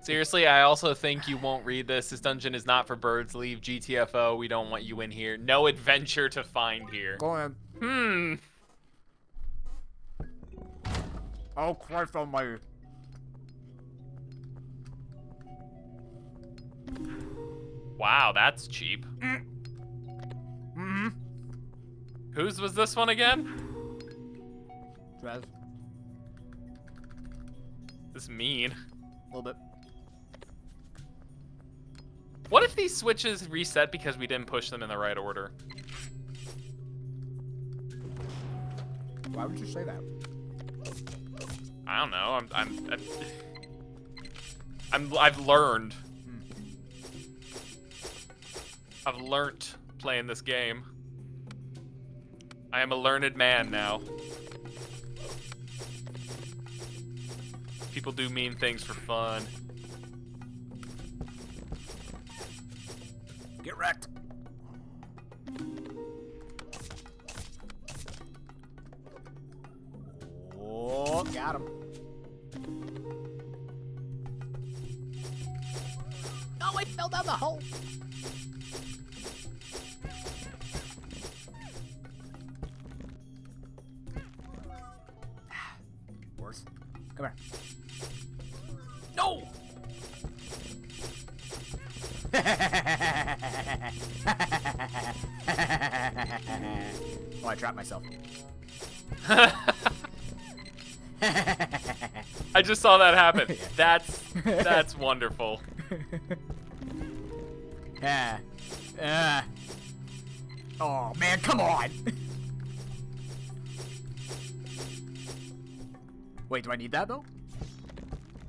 Seriously, I also think you won't read this. This dungeon is not for birds. Leave GTFO. We don't want you in here. No adventure to find here. Go ahead. Oh, Christ almighty. Wow, that's cheap. Mm-hmm. Whose was this one again? Drez. This is mean. A little bit. What if these switches reset because we didn't push them in the right order? Why would you say that? I don't know. I've learned. I've learnt playing this game. I am a learned man now. People do mean things for fun. Get wrecked. Oh, got him. No, I fell down the hole. Worse. Come here. No! Oh, I trapped myself. I just saw that happen. That's wonderful. Oh man, come on! Wait, do I need that though?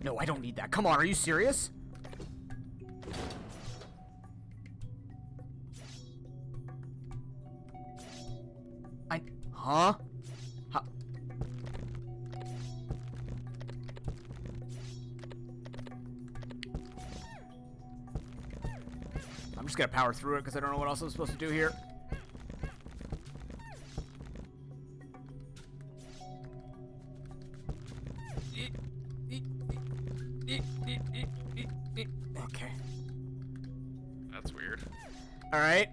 No, I don't need that. Come on, are you serious? Huh? I'm just gonna power through it because I don't know what else I'm supposed to do here. Okay. That's weird. All right.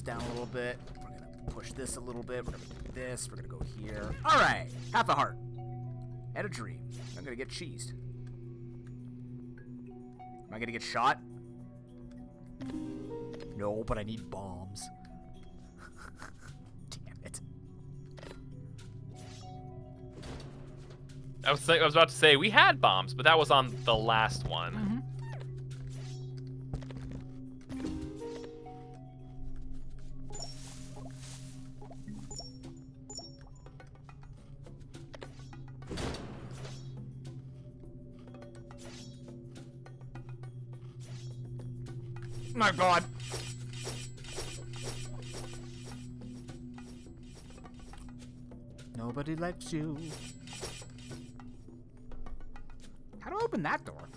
Down a little bit. We're gonna push this a little bit. We're gonna do this. We're gonna go here. All right. Half a heart and a dream. I'm gonna get cheesed. Am I gonna get shot? No, but I need bombs. Damn it. I was about to say we had bombs, but that was on the last one. Mm-hmm. My God. Nobody likes you. How do I open that door?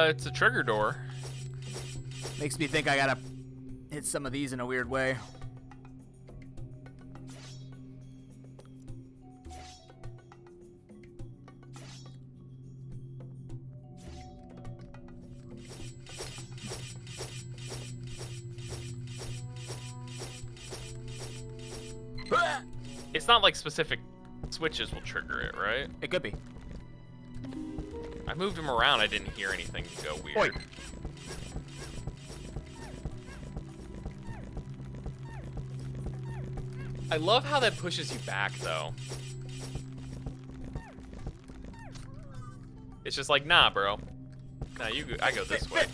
It's a trigger door. Makes me think I gotta hit some of these in a weird way. It's not like specific switches will trigger it, right? It could be. I moved him around. I didn't hear anything go weird. Oi. I love how that pushes you back, though. It's just like, nah, bro. Nah, I go this way.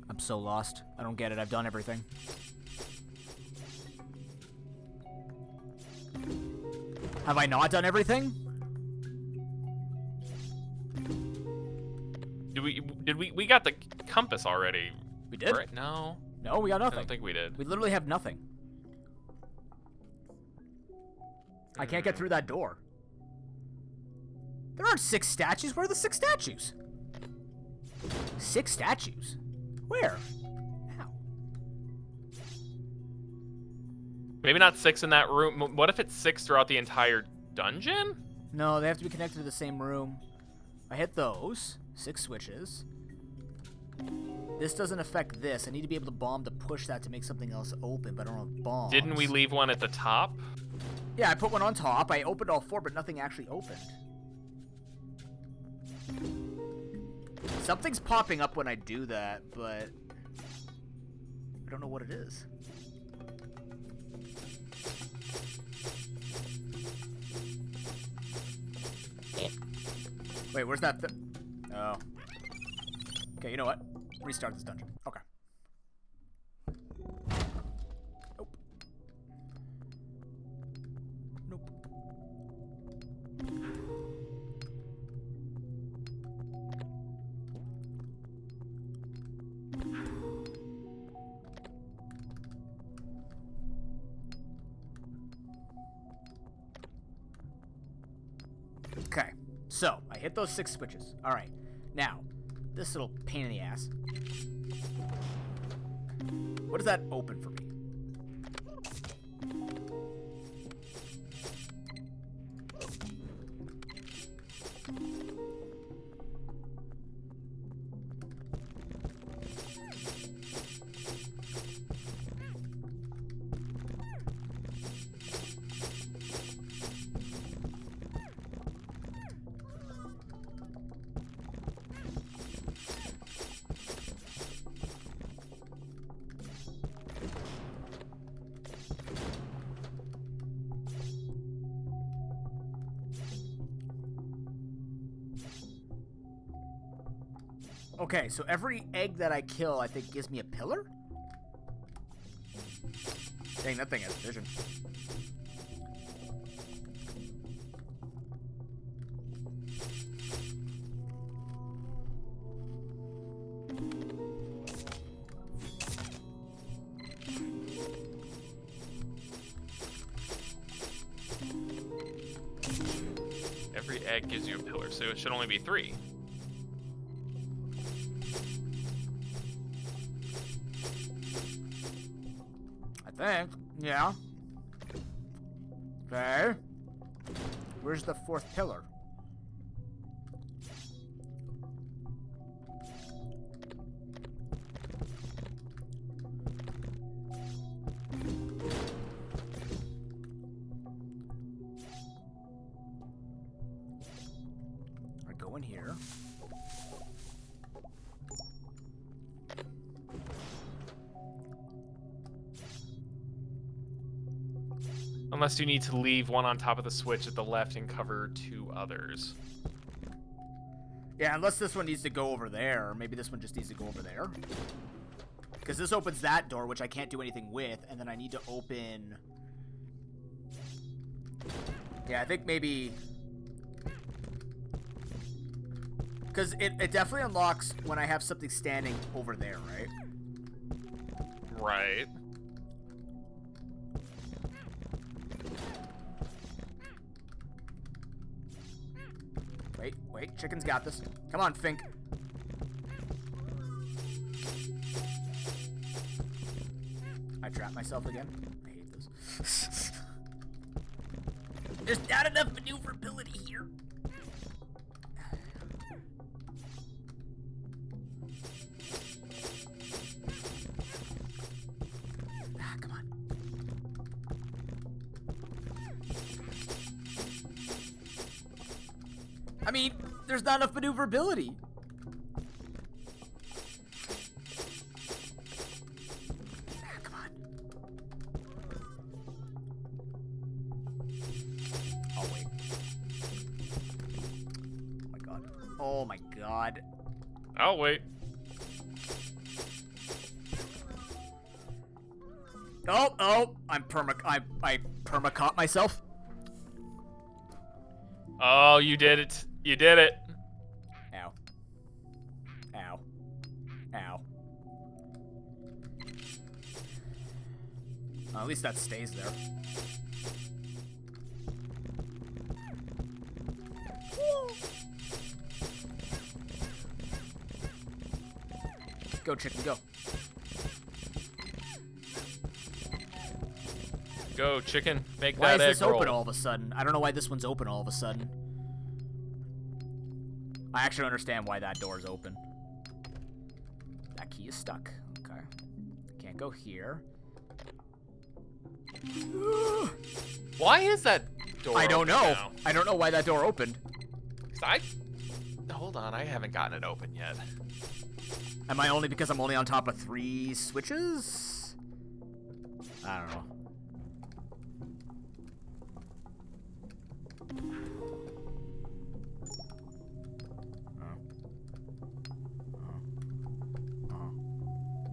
I'm so lost. I don't get it. I've done everything. Have I not done everything? We got the compass already? We did? Right? No. No, we got nothing. I don't think we did. We literally have nothing. I can't get through that door. There aren't 6 statues. Where are the 6 statues? 6 statues? Where? How? Maybe not 6 in that room. What if it's 6 throughout the entire dungeon? No, they have to be connected to the same room. I hit those. 6 switches. This doesn't affect this. I need to be able to bomb to push that to make something else open, but I don't have bombs. Didn't we leave one at the top? Yeah, I put one on top. I opened all 4, but nothing actually opened. Something's popping up when I do that, but I don't know what it is. Wait, where's that? Oh. Okay, you know what? Restart this dungeon. Okay. Nope. Nope. Okay, so I hit those 6 switches. All right, now this little pain in the ass. What does that open for me? Okay, so every egg that I kill, I think, gives me a pillar? Dang, that thing has vision. Every egg gives you a pillar, so it should only be 3. Think. Yeah. Okay. Where's the 4th pillar? I go in here. Unless you need to leave one on top of the switch at the left and cover 2 others. Yeah, unless this one needs to go over there. Or maybe this one just needs to go over there. Because this opens that door, which I can't do anything with. And then I need to open... Yeah, I think maybe... Because it definitely unlocks when I have something standing over there, right? Right. Wait, chicken's got this. Come on, Fink. I trapped myself again. I hate this. There's not enough maneuverability here. Come on. I mean, there's not enough maneuverability. Come on. Oh, wait. Oh, my God. Oh, my God. I'll wait. Oh, I perma caught myself. Oh, you did it. You did it. Ow. Ow. Ow. At least that stays there. Go, chicken, go. Go, chicken. Make Why that is egg this open roll. all of a sudden? I don't know why this one's open all of a sudden. I actually understand why that door's open. That key is stuck. Okay. Can't go here. Why is that door I don't open know. now? I don't know why that door opened. 'Cause hold on, I haven't gotten it open yet. Am I only because I'm only on top of 3 switches? I don't know.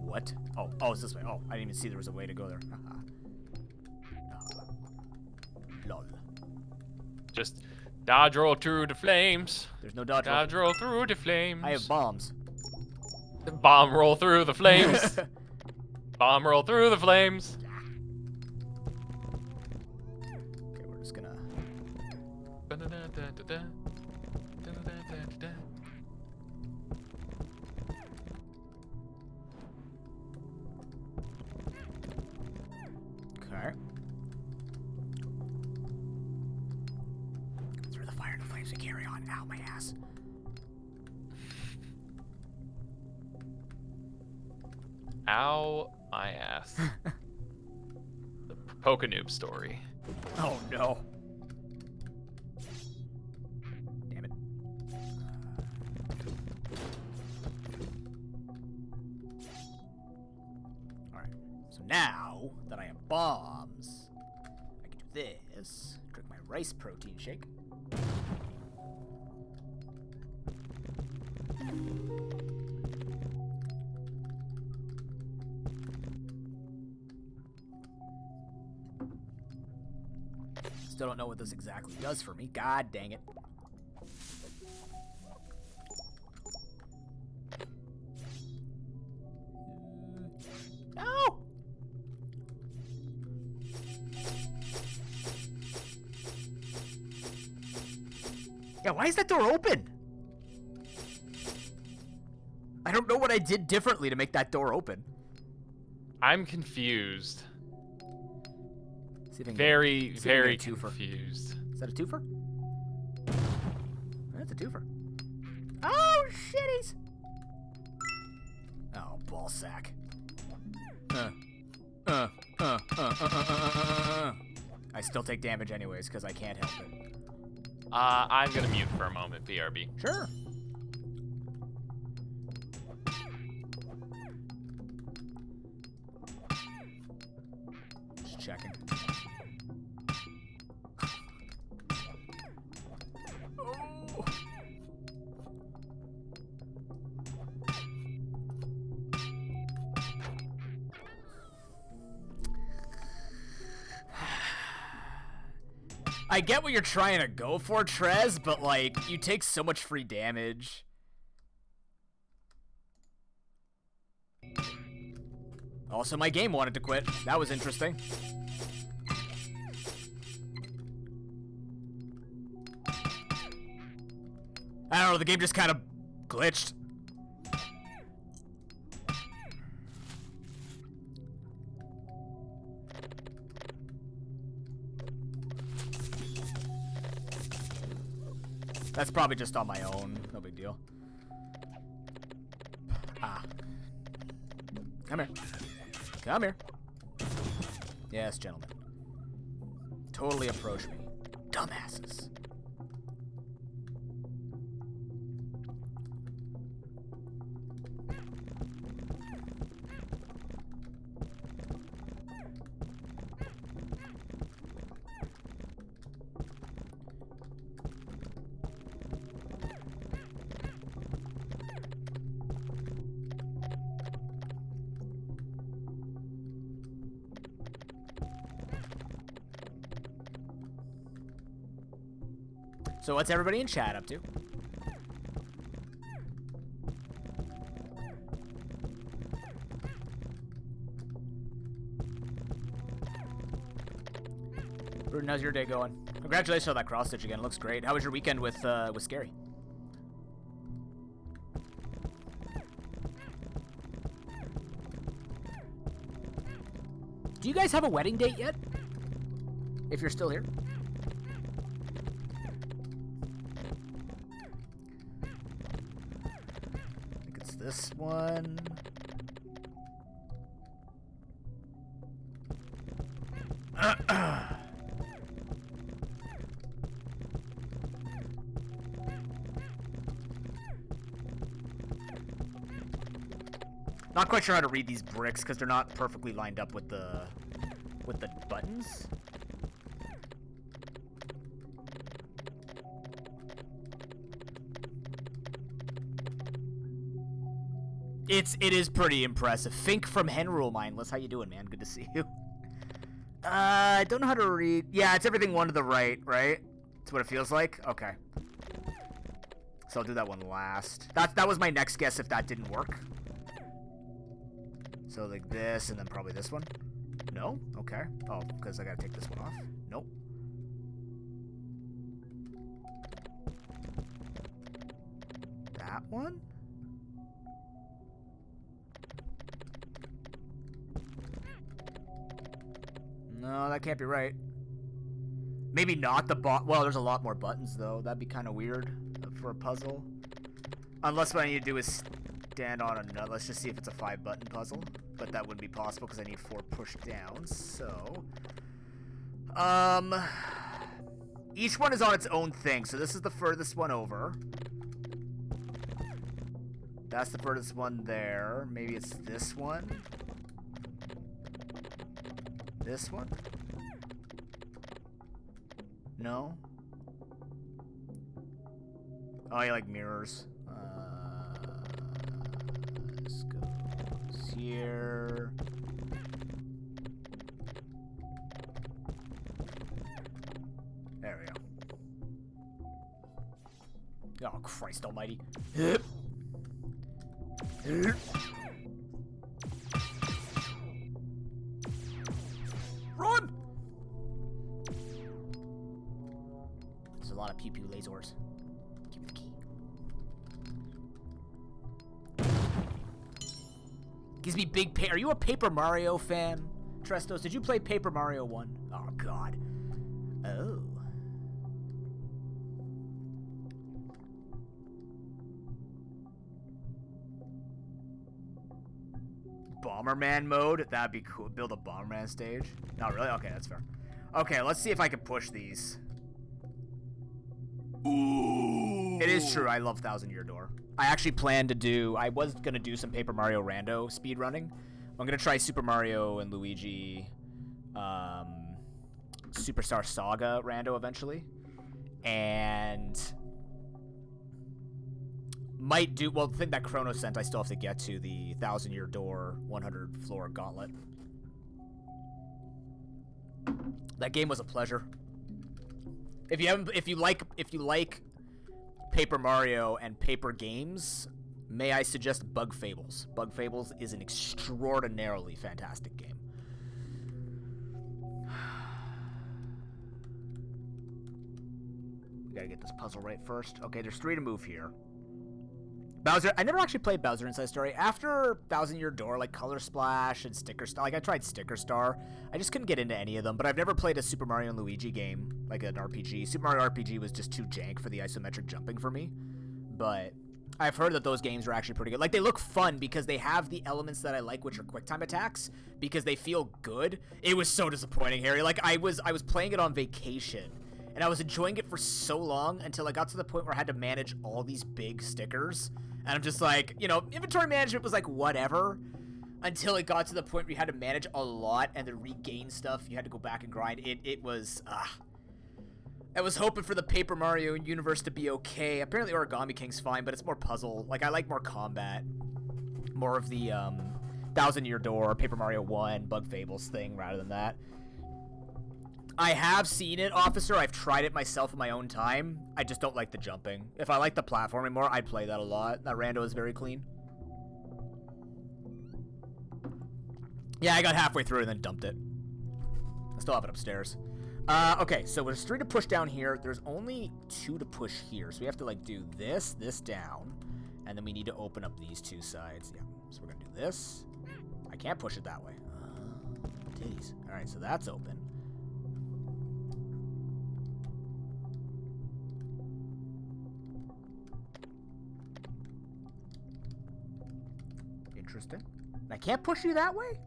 What? Oh, it's this way. Oh, I didn't even see there was a way to go there. Lol. Just dodge roll through the flames. There's no dodge. Dodge roll through the flames. I have bombs. Bomb roll through the flames. Bomb roll through the flames. Okay, we're just gonna... Okay. Through the fire and the flames and carry on. Ow, my ass. Ow, my ass. The Pokenoob story. Oh, no. Damn it. Alright. So now that I have bombs, I can do this. Drink my rice protein shake. Still don't know what this exactly does for me. God dang it. No! Yeah, why is that door open? I don't know what I did differently to make that door open. I'm confused. See if I can Very, see if I can very get a twofer. confused. Is that a twofer? That's a twofer. Oh, shitties! Oh, ballsack. I still take damage anyways, because I can't help it. I'm gonna mute for a moment, BRB. Sure. Just checking. Oh. I get what you're trying to go for, Trez, but, like, you take so much free damage. Also, my game wanted to quit. That was interesting. I don't know, the game just kind of glitched. That's probably just on my own. No big deal. Ah. Come here. Come here. Yes, gentlemen. Totally approach me. Dumbasses. So what's everybody in chat up to? Rudin, how's your day going? Congratulations on that cross stitch again. It looks great. How was your weekend with Scary? Do you guys have a wedding date yet? If you're still here. I think it's this one. Not quite sure how to read these bricks because they're not perfectly lined up with the buttons. It is pretty impressive. Fink from Henrule Mindless. How you doing, man? Good to see you. I don't know how to read. Yeah, it's everything one to the right, right? That's what it feels like? Okay. So I'll do that one last. That was my next guess if that didn't work. So like this, and then probably this one. No? Okay. Oh, because I gotta take this one off. Nope. That one? No, that can't be right. Maybe not the well, there's a lot more buttons, though. That'd be kind of weird for a puzzle. Unless what I need to do is stand on another. Let's just see if it's a 5-button puzzle. But that wouldn't be possible because I need 4 push downs. So, each one is on its own thing. So this is the furthest one over. That's the furthest one there. Maybe it's this one. This one? No? Oh, you like mirrors. This goes here. There we go. Oh, Christ almighty. Run! There's a lot of pew-pew lasers. Give me the key. Gives me big Are you a Paper Mario fan, Trestos? Did you play Paper Mario 1? Oh, God. Oh. Bomberman mode? That'd be cool. Build a Bomberman stage? Not really? Okay, that's fair. Okay, let's see if I can push these. Ooh. It is true. I love 1000-Year Door. I actually plan to do... I was going to do some Paper Mario Rando speedrunning. I'm going to try Super Mario and Luigi Superstar Saga Rando eventually. And... might do... Well, the thing that Chrono sent, I still have to get to the 1000-Year Door 100-floor gauntlet. That game was a pleasure. If you like Paper Mario and paper games, may I suggest Bug Fables. Bug Fables is an extraordinarily fantastic game. We gotta get this puzzle right first. Okay, there's 3 to move here. Bowser, I never actually played Bowser Inside Story. After 1000-Year Door, like Color Splash and Sticker Star, like I tried Sticker Star. I just couldn't get into any of them, but I've never played a Super Mario and Luigi game, like an RPG. Super Mario RPG was just too jank for the isometric jumping for me. But I've heard that those games are actually pretty good. Like, they look fun because they have the elements that I like, which are QuickTime attacks, because they feel good. It was so disappointing, Harry. Like, I was playing it on vacation, and I was enjoying it for so long until I got to the point where I had to manage all these big stickers. And I'm just like, you know, inventory management was like whatever until it got to the point where you had to manage a lot and to regain stuff. You had to go back and grind. It was, I was hoping for the Paper Mario universe to be okay. Apparently Origami King's fine, but it's more puzzle. Like, I like more combat. More of the 1000-Year Door, Paper Mario 1, Bug Fables thing rather than that. I have seen it, Officer. I've tried it myself in my own time. I just don't like the jumping. If I like the platforming more, I'd play that a lot. That rando is very clean. Yeah, I got halfway through and then dumped it. I still have it upstairs. Okay, so there's 3 to push down here. There's only 2 to push here. So we have to, like, do this down. And then we need to open up these 2 sides. Yeah, so we're going to do this. I can't push it that way. Titties. All right, so that's open. Interesting. I can't push you that way?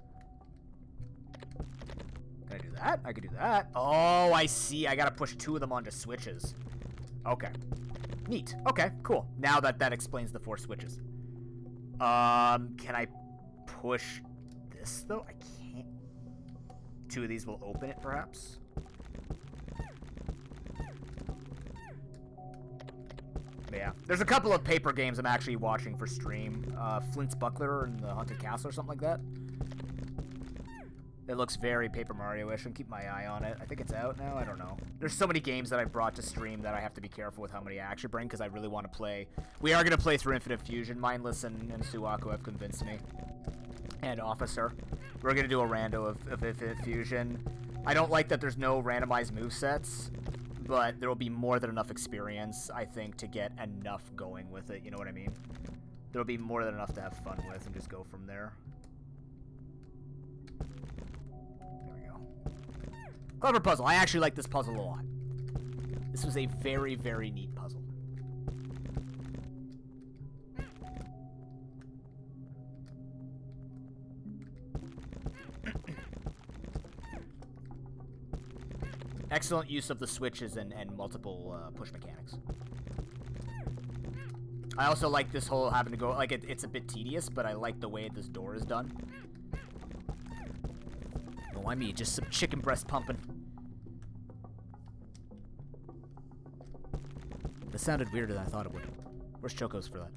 Can I do that? I could do that. Oh, I see. I gotta push 2 of them onto switches. Okay. Neat. Okay, cool. Now that explains the 4 switches. Can I push this, though? I can't. 2 of these will open it, perhaps? Yeah. There's a couple of paper games I'm actually watching for stream. Flint's Buckler and the Haunted Castle or something like that. It looks very Paper Mario-ish. I'll keep my eye on it. I think it's out now. I don't know. There's so many games that I brought to stream that I have to be careful with how many I actually bring because I really want to play. We are going to play through Infinite Fusion. Mindless and Suwaku have convinced me. And Officer. We're going to do a rando of Infinite Fusion. I don't like that there's no randomized movesets, but there will be more than enough experience, I think, to get enough going with it. You know what I mean? There will be more than enough to have fun with and just go from there. There we go. Clever puzzle. I actually like this puzzle a lot. This was a very, very neat puzzle. Excellent use of the switches and multiple push mechanics. I also like this whole having to go, like, it's a bit tedious, but I like the way this door is done. Oh, I mean, just some chicken breast pumping. That sounded weirder than I thought it would. Where's Choco's for that?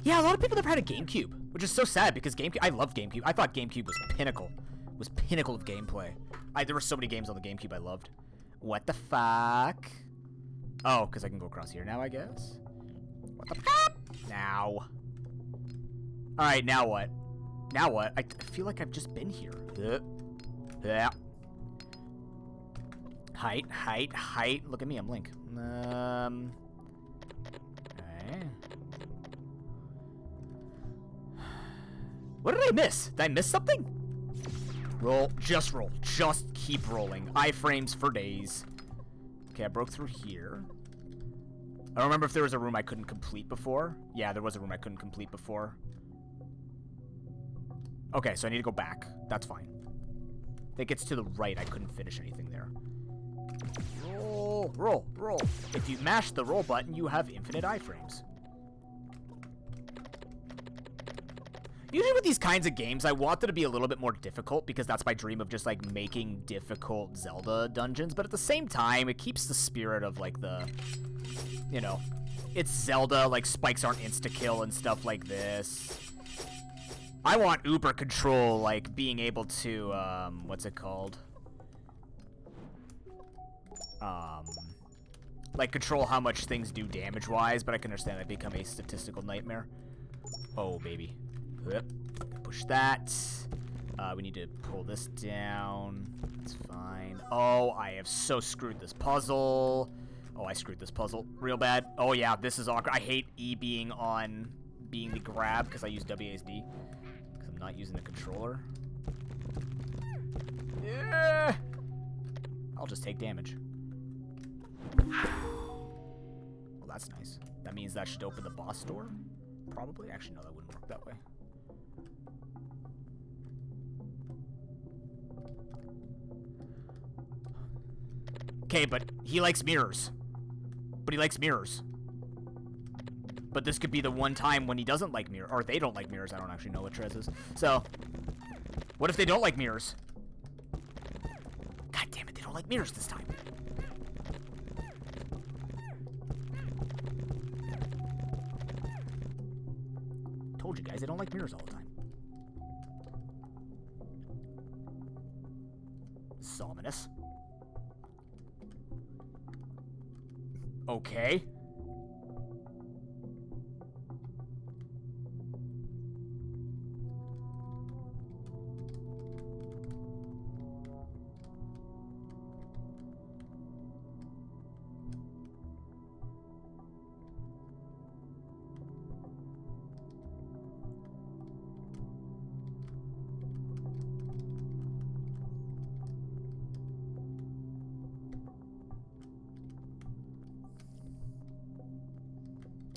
Yeah, a lot of people never had a GameCube, which is so sad because GameCube, I love GameCube. I thought GameCube was pinnacle. Was pinnacle of gameplay. There were so many games on the GameCube I loved. What the fuck? Oh, because I can go across here now, I guess. What the fuck? Now. Alright, now what? Now what? I feel like I've just been here. Yeah. Height, height, height. Look at me, I'm Link. Okay. What did I miss? Did I miss something? Roll. Just roll. Just keep rolling. Iframes for days. Okay, I broke through here. I don't remember if there was a room I couldn't complete before. Yeah, there was a room I couldn't complete before. Okay, so I need to go back. That's fine. I think it's to the right. I couldn't finish anything there. Roll, roll, roll. If you mash the roll button, you have infinite iframes. Usually with these kinds of games, I want them to be a little bit more difficult because that's my dream of just, like, making difficult Zelda dungeons. But at the same time, it keeps the spirit of, like, the, you know, it's Zelda, like, spikes aren't insta-kill and stuff like this. I want uber control, like, being able to, what's it called? Like, control how much things do damage-wise, but I can understand that become a statistical nightmare. Oh, baby. Yep. Push that. We need to pull this down. That's fine. Oh, I have so screwed this puzzle. Oh, I screwed this puzzle real bad. Oh, yeah, this is awkward. I hate E being the grab because I use WASD. Because I'm not using the controller. Yeah. I'll just take damage. Well, that's nice. That means that should open the boss door? Probably. Actually, no, that wouldn't work that way. Okay, but he likes mirrors. But he likes mirrors. But this could be the one time when he doesn't like mirrors. Or they don't like mirrors. I don't actually know what Trez is. So, what if they don't like mirrors? God damn it, they don't like mirrors this time. Told you guys, they don't like mirrors all the time. Okay.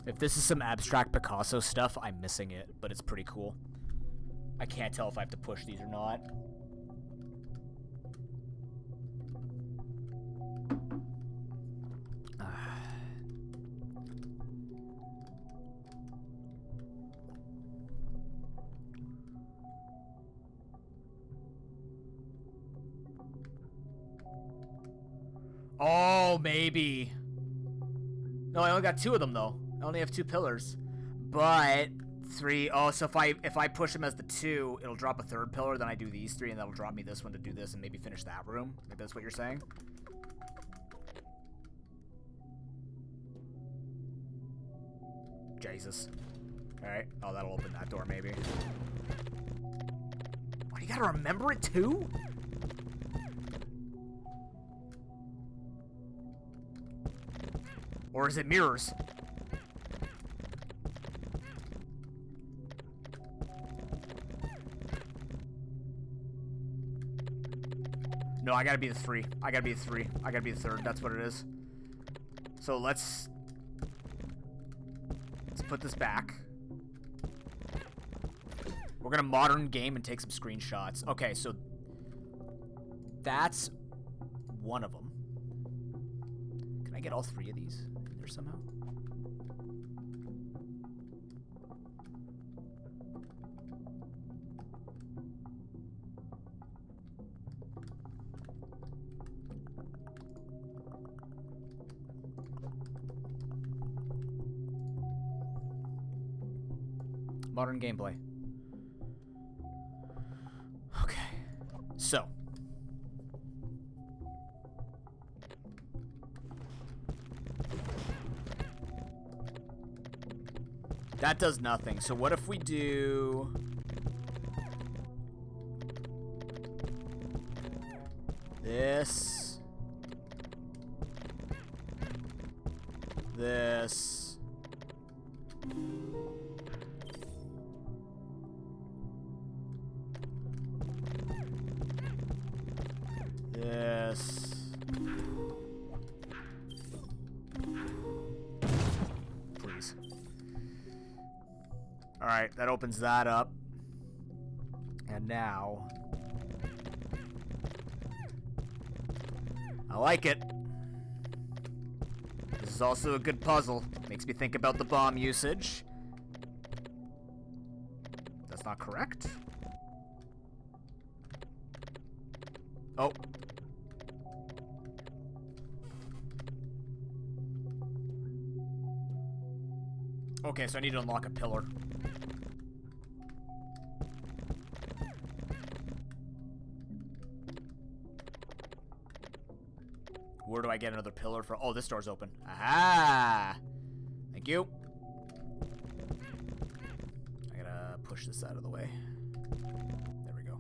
If this is some abstract Picasso stuff, I'm missing it, but it's pretty cool. I can't tell if I have to push these or not. Oh, maybe. No, I only got 2 of them, though. I only have 2 pillars. But 3... Oh, so if I push them as the 2, it'll drop a 3rd pillar, then I do these 3, and that'll drop me this one to do this and maybe finish that room. Maybe that's what you're saying? Jesus. Alright. Oh, that'll open that door, maybe. Oh, you gotta remember it, too? Or is it mirrors? No, I gotta be the 3. I gotta be the 3. I gotta be the 3rd. That's what it is. So let's put this back. We're gonna modern game and take some screenshots. Okay, so that's one of them. Can I get all 3 of these in there somehow? Modern gameplay. Okay. So. That does nothing. So what if we do... this... this... this... Please. Alright, that opens that up. And now... I like it. This is also a good puzzle. Makes me think about the bomb usage. That's not correct. Oh. Okay, so I need to unlock a pillar. Where do I get another pillar for? Oh, this door's open. Aha! Thank you. I gotta push this out of the way. There we go.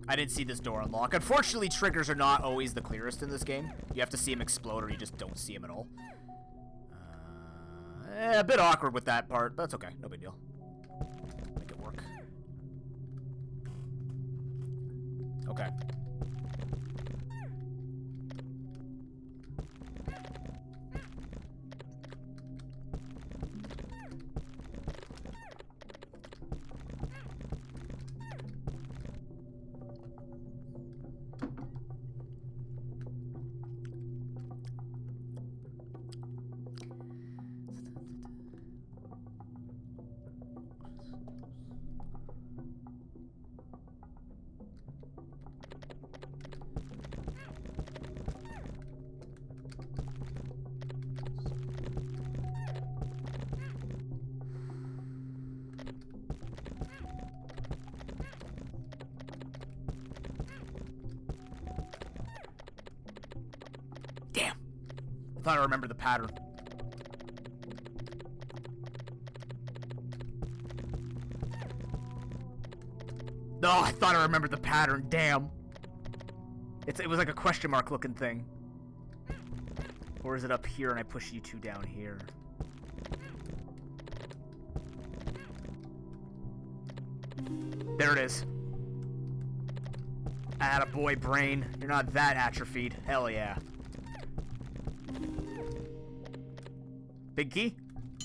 I didn't see this door unlock. Unfortunately, triggers are not always the clearest in this game. You have to see them explode or you just don't see them at all. A bit awkward with that part, but that's okay. No big deal. Make it work. Okay. Damn. I thought I remembered the pattern. No, I thought I remembered the pattern. Damn. It was like a question mark looking thing. Or is it up here and I push you two down here? There it is. Attaboy, brain. You're not that atrophied. Hell yeah. Big key?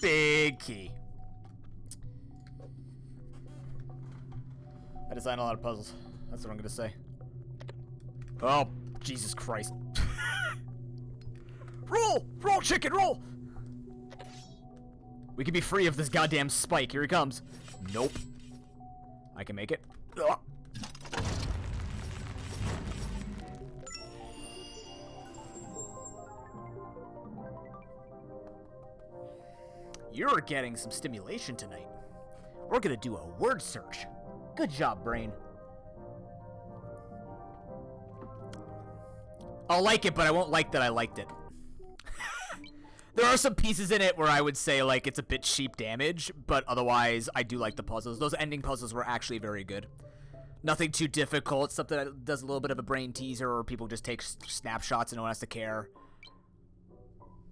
Big key. I designed a lot of puzzles. That's what I'm gonna say. Oh, Jesus Christ. Roll! Roll, chicken, roll! We can be free of this goddamn spike. Here he comes. Nope. I can make it. Ugh. You're getting some stimulation tonight. We're gonna do a word search. Good job, brain. I'll like it, but I won't like that I liked it. There are some pieces in it where I would say, like, it's a bit cheap damage, but otherwise, I do like the puzzles. Those ending puzzles were actually very good. Nothing too difficult, something that does a little bit of a brain teaser, or people just take snapshots and no one has to care.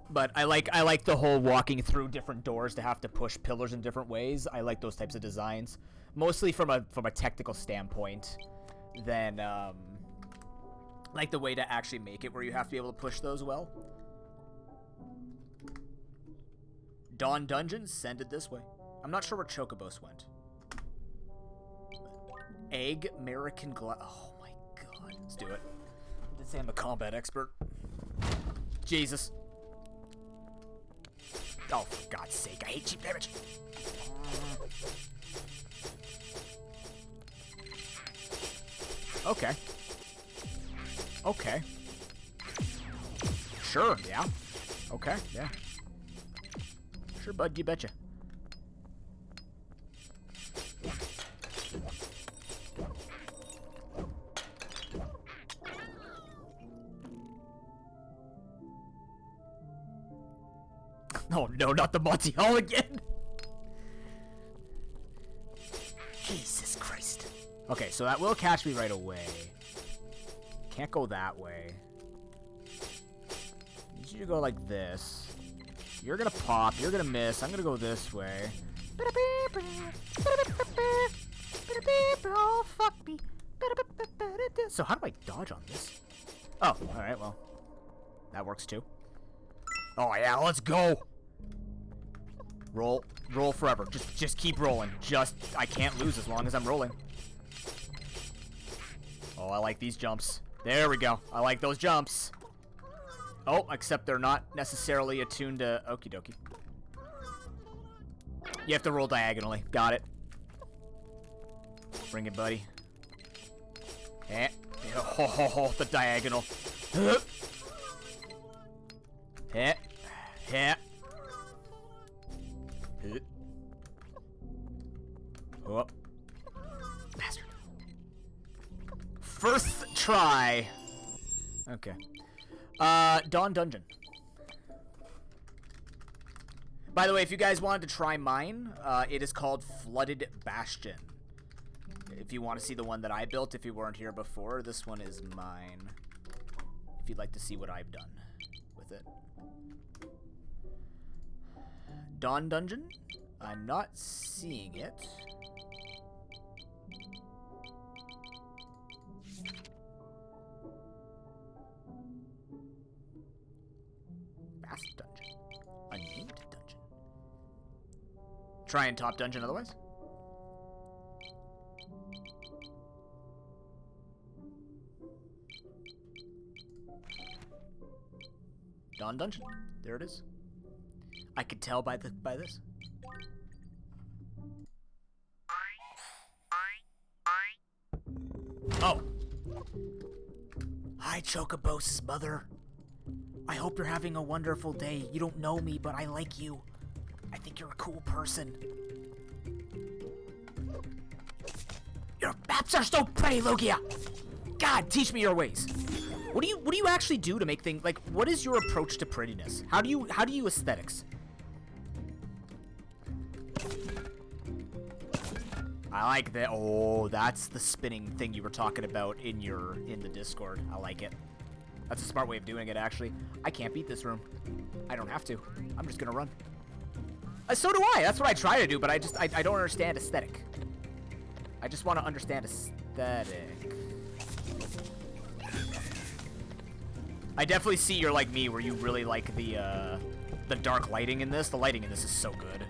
But I like the whole walking through different doors to have to push pillars in different ways. I like those types of designs, mostly from a technical standpoint, than like the way to actually make it where you have to be able to push those well. Dawn Dungeons, send it this way. I'm not sure where Chocobos went. Egg American Glass. Oh my god. Let's do it. I did say I'm a combat expert. Jesus. Oh, for God's sake. I hate cheap damage. Okay. Okay. Sure, yeah. Okay, yeah. Sure, bud, you betcha. Oh no, not the Monty Hall again! Jesus Christ. Okay, so that will catch me right away. Can't go that way. Need you to go like this. You're gonna pop, you're gonna miss, I'm gonna go this way. Oh, fuck me. So how do I dodge on this? Oh, alright, well. That works too. Oh yeah, let's go! Roll. Roll forever. Just keep rolling. I can't lose as long as I'm rolling. Oh, I like these jumps. There we go. I like those jumps. Oh, except they're not necessarily attuned to okie dokie. You have to roll diagonally. Got it. Bring it, buddy. Eh. Oh, the diagonal. Eh. Eh. Oh. Bastard. First try. Okay. Dawn Dungeon. By the way, if you guys wanted to try mine, it is called Flooded Bastion. If you want to see the one that I built, if you weren't here before, this one is mine. If you'd like to see what I've done with it. Dawn Dungeon? I'm not seeing it. Vast Dungeon. Unnamed Dungeon. Try and top dungeon otherwise? Dawn Dungeon. There it is. I could tell by this. Oh. Hi, Chocobos' mother. I hope you're having a wonderful day. You don't know me, but I like you. I think you're a cool person. Your maps are so pretty, Lugia. God, teach me your ways. What do you actually do to make things like? What is your approach to prettiness? How do you aesthetics? I like that. Oh, that's the spinning thing you were talking about in the Discord. I like it. That's a smart way of doing it, actually. I can't beat this room. I don't have to. I'm just gonna run. So do I. That's what I try to do, but I don't understand aesthetic. I just want to understand aesthetic. I definitely see you're like me, where you really like the dark lighting in this. The lighting in this is so good.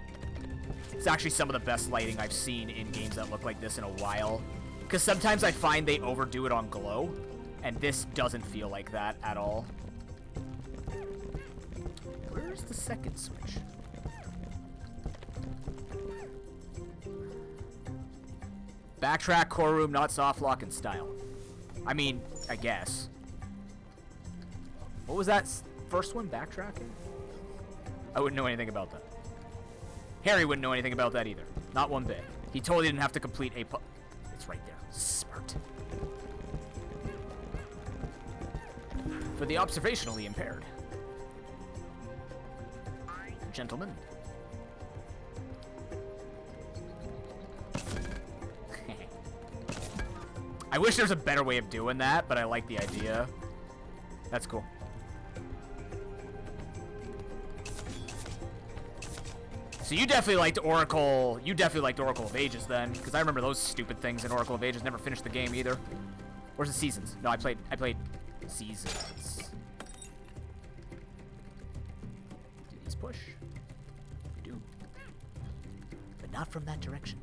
It's actually some of the best lighting I've seen in games that look like this in a while. Because sometimes I find they overdo it on glow, and this doesn't feel like that at all. Where's the second switch? Backtrack, core room, not soft lock, and style. I mean, I guess. What was that first one? Backtracking? I wouldn't know anything about that. Harry wouldn't know anything about that either. Not one bit. He totally didn't have to complete a It's right there. Smart. For the observationally impaired. Gentlemen. I wish there was a better way of doing that, but I like the idea. That's cool. So you definitely liked Oracle. You definitely liked Oracle of Ages then, because I remember those stupid things in Oracle of Ages. Never finished the game either. Where's the Seasons? No, I played Seasons. Do these push? They do. But not from that direction.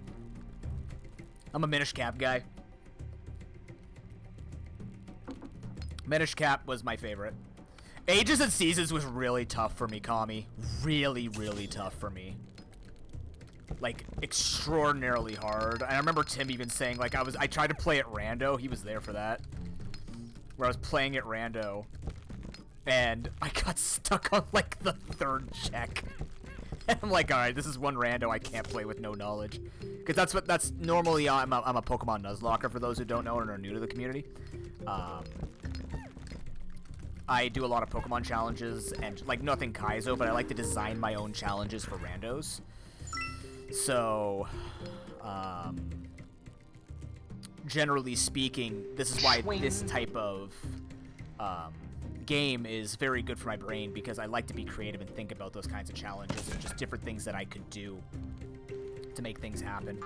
I'm a Minish Cap guy. Minish Cap was my favorite. Ages and Seasons was really tough for me, Kami. Really, really tough for me. Like, extraordinarily hard. And I remember Tim even saying, like, I tried to play at rando. He was there for that. Where I was playing at rando. And I got stuck on, like, the third check. And I'm like, alright, this is one rando I can't play with no knowledge. Because that's normally, I'm a Pokemon Nuzlocker for those who don't know and are new to the community. I do a lot of Pokemon challenges, and, like, nothing Kaizo, but I like to design my own challenges for randos. So, generally speaking, this is why this type of game is very good for my brain, because I like to be creative and think about those kinds of challenges and just different things that I could do to make things happen.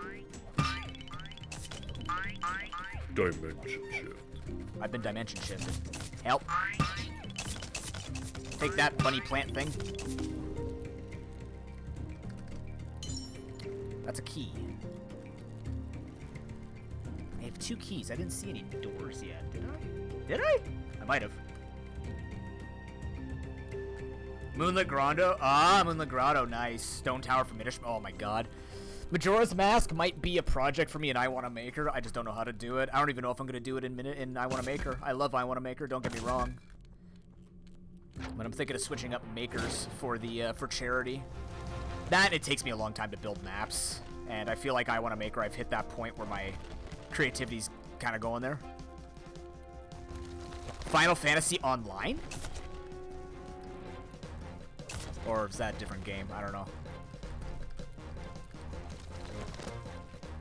Dimension shift. I've been dimension shifted. Help. Take that, bunny plant thing. That's a key. I have 2 keys. I didn't see any doors yet, did I? Did I? I might have. Moonlit Grotto. Ah, Moonlit Grotto. Nice. Stone Tower from Minish. Oh my god. Majora's Mask might be a project for me in I Wanna Maker. I just don't know how to do it. I don't even know if I'm gonna do it in I Wanna Maker. I love I Wanna Maker, don't get me wrong. But I'm thinking of switching up makers for the for charity. That, it takes me a long time to build maps, and I feel like I Wanna Maker, I've hit that point where my creativity's kind of going there. Final Fantasy Online? Or is that a different game? I don't know.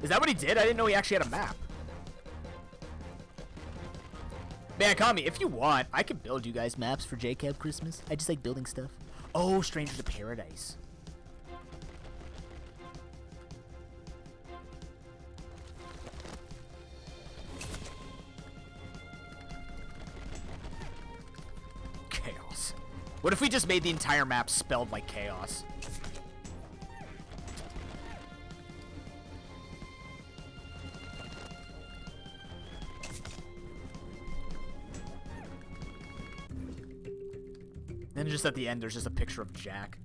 Is that what he did? I didn't know he actually had a map. Man, Kami, if you want, I can build you guys maps for JCab Christmas. I just like building stuff. Oh, Stranger to Paradise. Chaos. What if we just made the entire map spelled like chaos? Then just at the end, there's just a picture of Jack.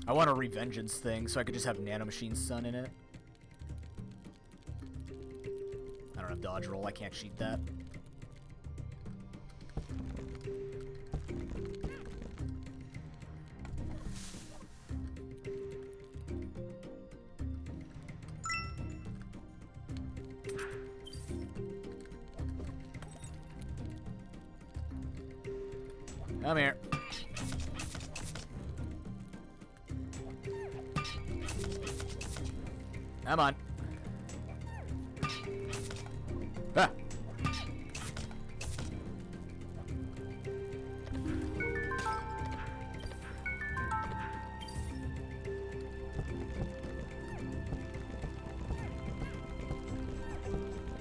I want a Revengeance thing, so I could just have Nanomachine's son in it. I don't have dodge roll, I can't cheat that. Come here. Come on. Ah.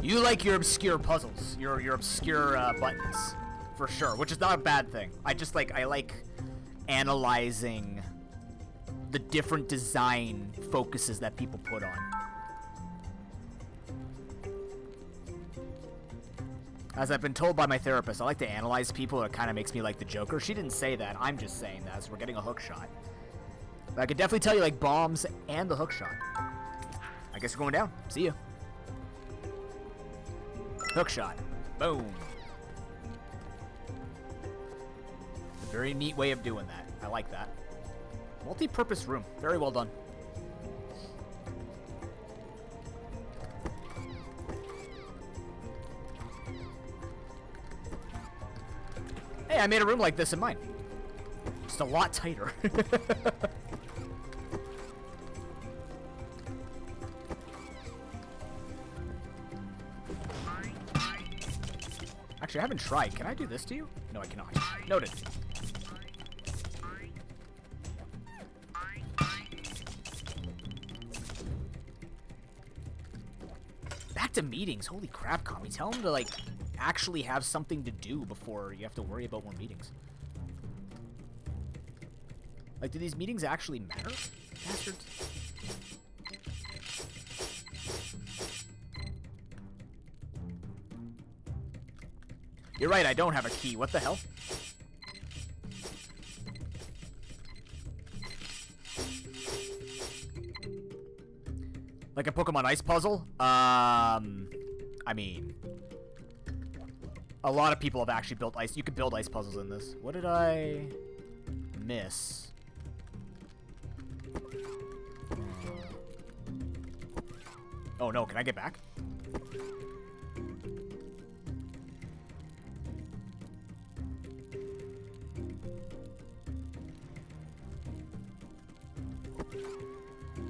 You like your obscure puzzles, your obscure buttons, for sure, which is not a bad thing. I like analyzing the different design focuses that people put on. As I've been told by my therapist, I like to analyze people. It kind of makes me like the Joker. She didn't say that. I'm just saying that, so we're getting a hook shot. But I could definitely tell you like bombs and the hook shot. I guess we're going down. See you. Hook shot. Boom. A very neat way of doing that. I like that. Multi-purpose room. Very well done. Hey, I made a room like this in mine. Just a lot tighter. Actually, I haven't tried. Can I do this to you? No, I cannot. Noted. Back to meetings. Holy crap, Kami. Tell them to, like, actually have something to do before you have to worry about more meetings. Like, do these meetings actually matter? Bastards. You're right, I don't have a key. What the hell? Like a Pokemon Ice puzzle? I mean, a lot of people have actually built ice. You could build ice puzzles in this. What did I miss? Oh no, can I get back?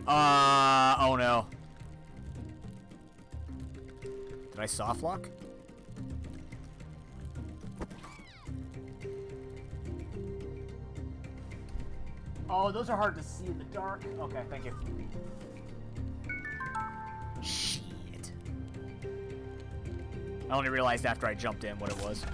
Oh no. Did I soft lock? Oh, those are hard to see in the dark. Okay, thank you. Shit. I only realized after I jumped in what it was.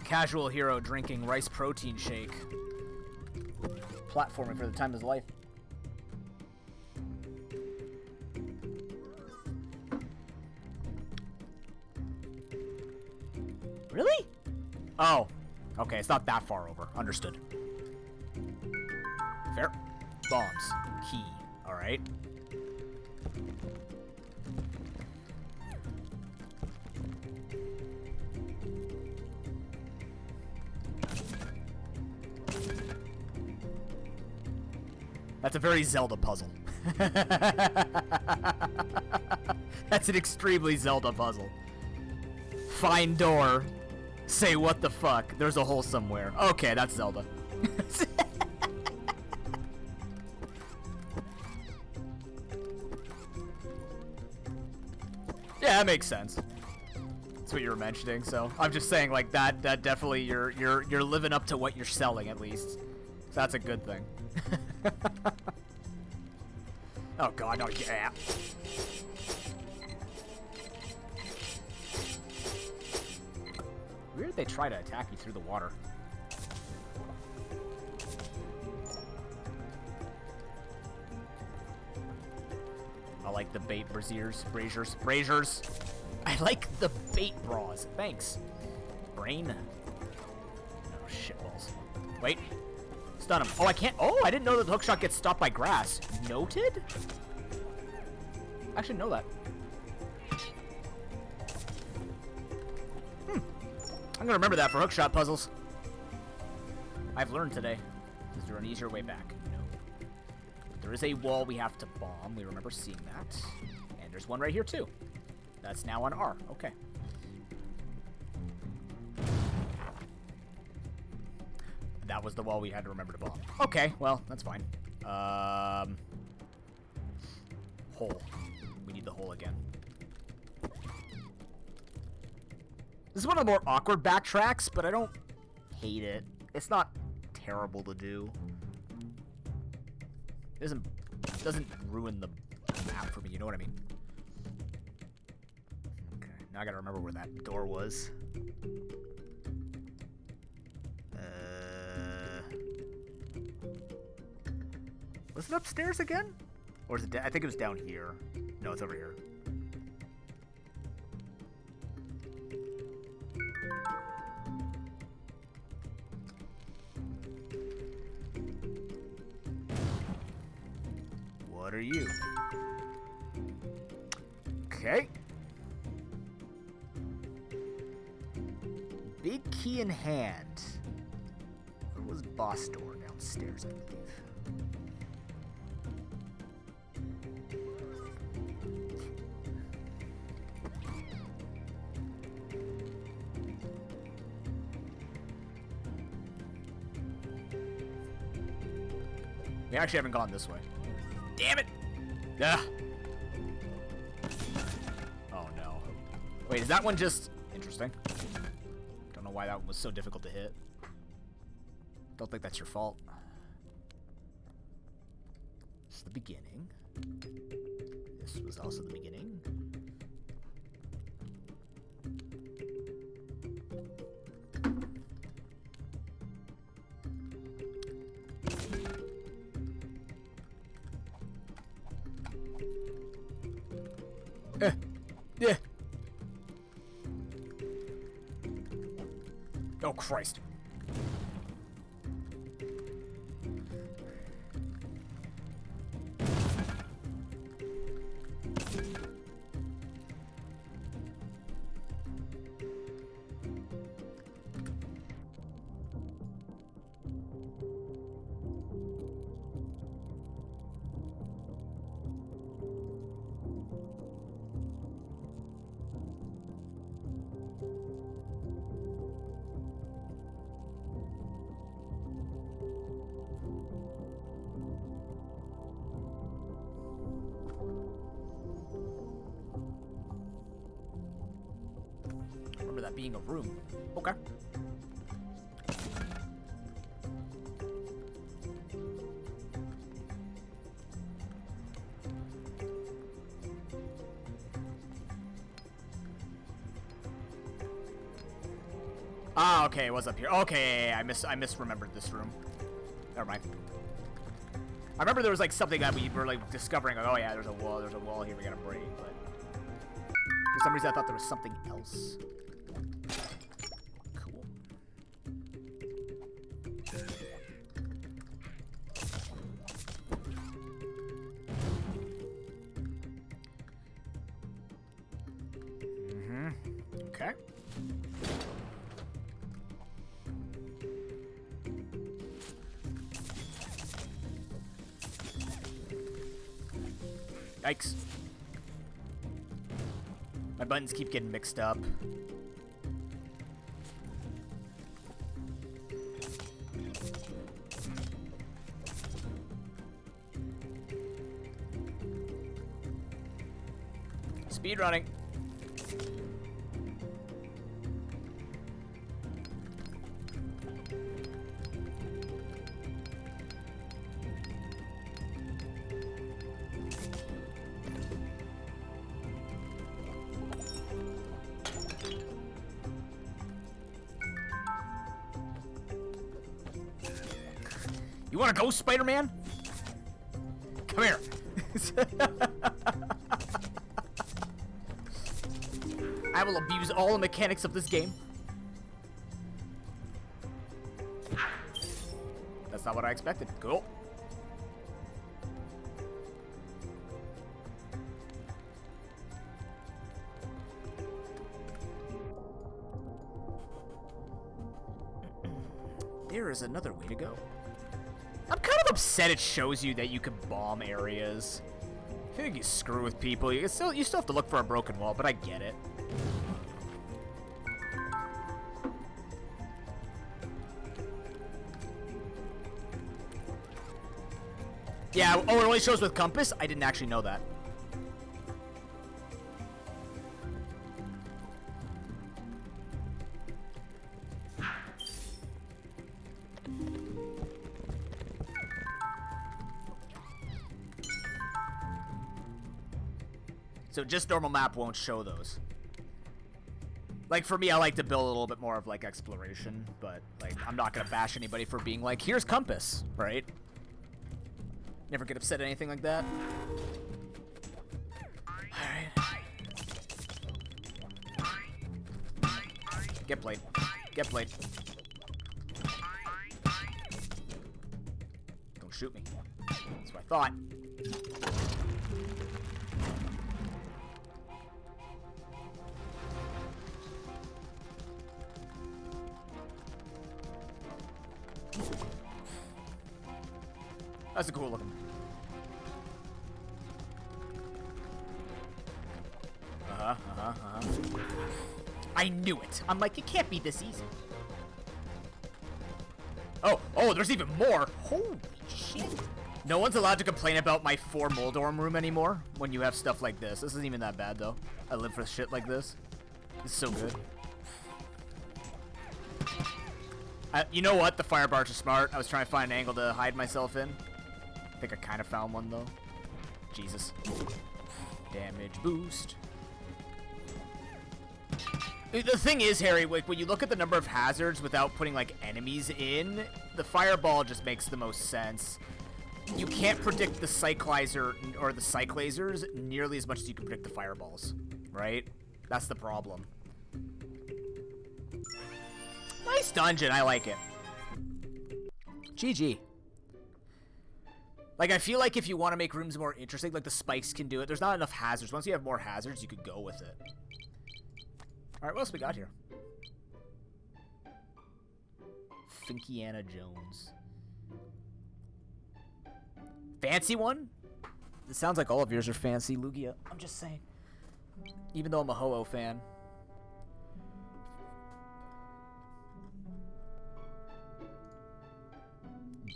Casual hero drinking rice protein shake. Platforming for the time of his life. Really? Oh. Okay, it's not that far over. Understood. Fair. Bombs. Key. Alright. That's a very Zelda puzzle. That's an extremely Zelda puzzle. Find door. Say what the fuck. There's a hole somewhere. Okay, that's Zelda. Yeah, that makes sense. That's what you were mentioning, so I'm just saying like that definitely you're living up to what you're selling at least. So that's a good thing. Oh god, no, yeah. Weird they try to attack you through the water. I like the bait braziers. I like the bait bras. Thanks. Brain. Oh, shitballs. Wait. Stun him. Oh, I can't. Oh, I didn't know that the hookshot gets stopped by grass. Noted? I should know that. I'm gonna remember that for hookshot puzzles. I've learned today. Is there an easier way back? No. There is a wall we have to bomb. We remember seeing that. And there's one right here, too. That's now on R. Okay. That was the wall we had to remember to bomb. Okay, well, that's fine. Hole. We need the hole again. This is one of the more awkward backtracks, but I don't hate it. It's not terrible to do. It doesn't ruin the map for me, you know what I mean? Okay, now I gotta remember where that door was. Was it upstairs again? Or is it I think it was down here. No, it's over here. What are you? Okay. Big key in hand. Where was boss door? Downstairs, I believe. We actually haven't gone this way. Damn it! Ah. Oh no. Wait, is that one just interesting? Don't know why that one was so difficult to hit. Don't think that's your fault. This is the beginning. This was also the beginning. Yeah. Oh, Christ. Remember that being a room. Okay. Ah, okay, it was up here. Okay, I misremembered this room. Never mind. I remember there was like something that we were like discovering. Like, oh yeah, there's a wall here we gotta break. But for some reason, I thought there was something else. Cool. Okay. Yikes. My buttons keep getting mixed up. Speed running. You wanna go, Spider-Man? Come here. I will abuse all the mechanics of this game. That's That's not what I expected. Cool. There is another way to go. I'm kind of upset it shows you that you can bomb areas. I feel like you screw with people. You still have to look for a broken wall, but I get it. Yeah, oh, it only shows with compass? I didn't actually know that. So just normal map won't show those. Like, for me, I like to build a little bit more of, like, exploration, but, like, I'm not gonna bash anybody for being like, here's compass, right? Never get upset at anything like that. Alright. Get played. Get played. Don't shoot me. That's what I thought. That's a cool looking. I knew it. I'm like, it can't be this easy. Oh, there's even more. Holy shit. No one's allowed to complain about my 4 Moldorm room anymore when you have stuff like this. This isn't even that bad, though. I live for shit like this. It's so good. You know what? The fire barge is smart. I was trying to find an angle to hide myself in. I think I kind of found one, though. Jesus. Damage boost. The thing is, Harry, like, when you look at the number of hazards without putting, like, enemies in, the fireball just makes the most sense. You can't predict the cyclizer or the cyc lasers nearly as much as you can predict the fireballs, right? That's the problem. Nice dungeon, I like it. GG. Like, I feel like if you want to make rooms more interesting, like, the spikes can do it. There's not enough hazards. Once you have more hazards, you could go with it. Alright, what else we got here? Finkiana Jones. Fancy one? It sounds like all of yours are fancy, Lugia. I'm just saying. Even though I'm a Ho-Oh fan.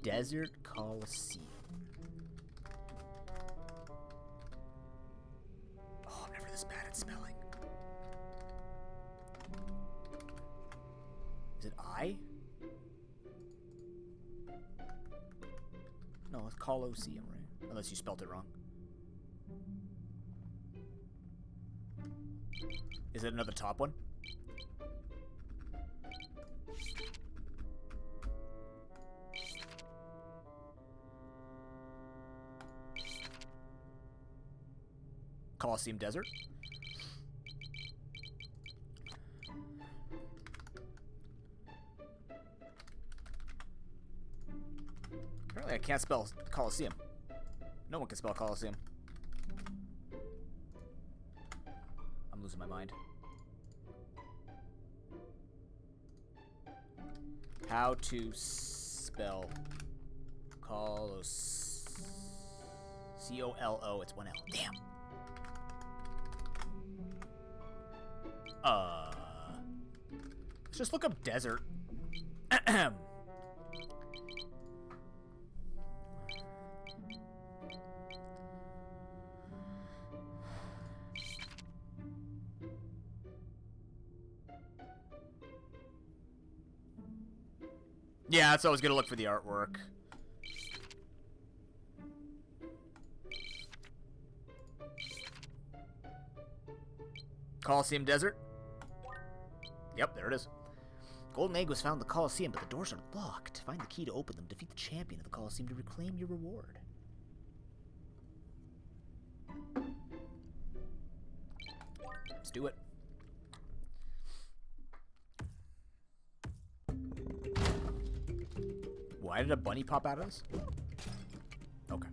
Desert Coliseum. Oh, I'm never this bad at spelling. Is it I? No, it's Coliseum, right? Unless you spelt it wrong. Is it another top one? Coliseum Desert. Apparently I can't spell Coliseum. No one can spell Coliseum. I'm losing my mind. How to spell C-O-L-O. It's one L. Damn. Let's just look up desert. Yeah, it's always gonna look for the artwork. Coliseum Desert. Yep, there it is. Golden egg was found in the Coliseum, but the doors are locked. Find the key to open them. Defeat the champion of the Coliseum to reclaim your reward. Let's do it. Why did a bunny pop out of this? Okay.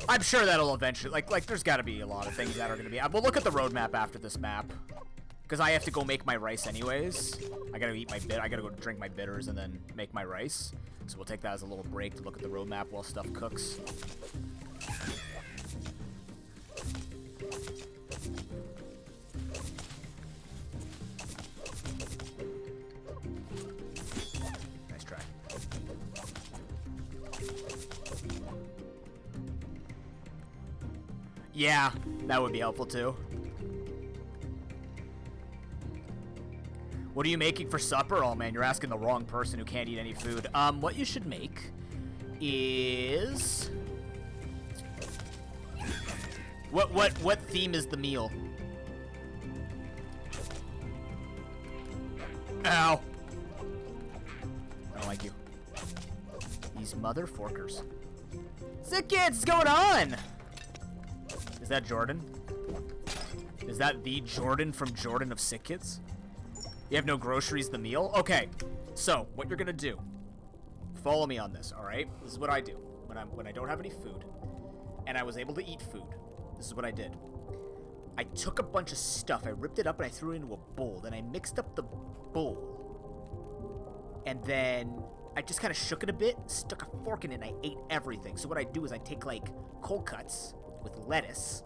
I'm sure that'll eventually, like there's gotta be a lot of things that are gonna be. We'll look at the roadmap after this map. Because I have to go make my rice anyways. I gotta eat my I gotta go drink my bitters and then make my rice. So we'll take that as a little break to look at the roadmap while stuff cooks. Nice try. Yeah, that would be helpful too. What are you making for supper? Oh man, you're asking the wrong person who can't eat any food. What you should make is... What theme is the meal? Ow! I don't like you. These motherforkers. Sick kids, what's going on? Is that Jordan? Is that the Jordan from Jordan of Sick Kids? You have no groceries, the meal? Okay, so what you're gonna do, follow me on this, all right? This is what I do when I don't have any food and I was able to eat food. This is what I did. I took a bunch of stuff, I ripped it up and I threw it into a bowl. Then I mixed up the bowl and then I just kind of shook it a bit, stuck a fork in it, and I ate everything. So what I do is I take like cold cuts with lettuce,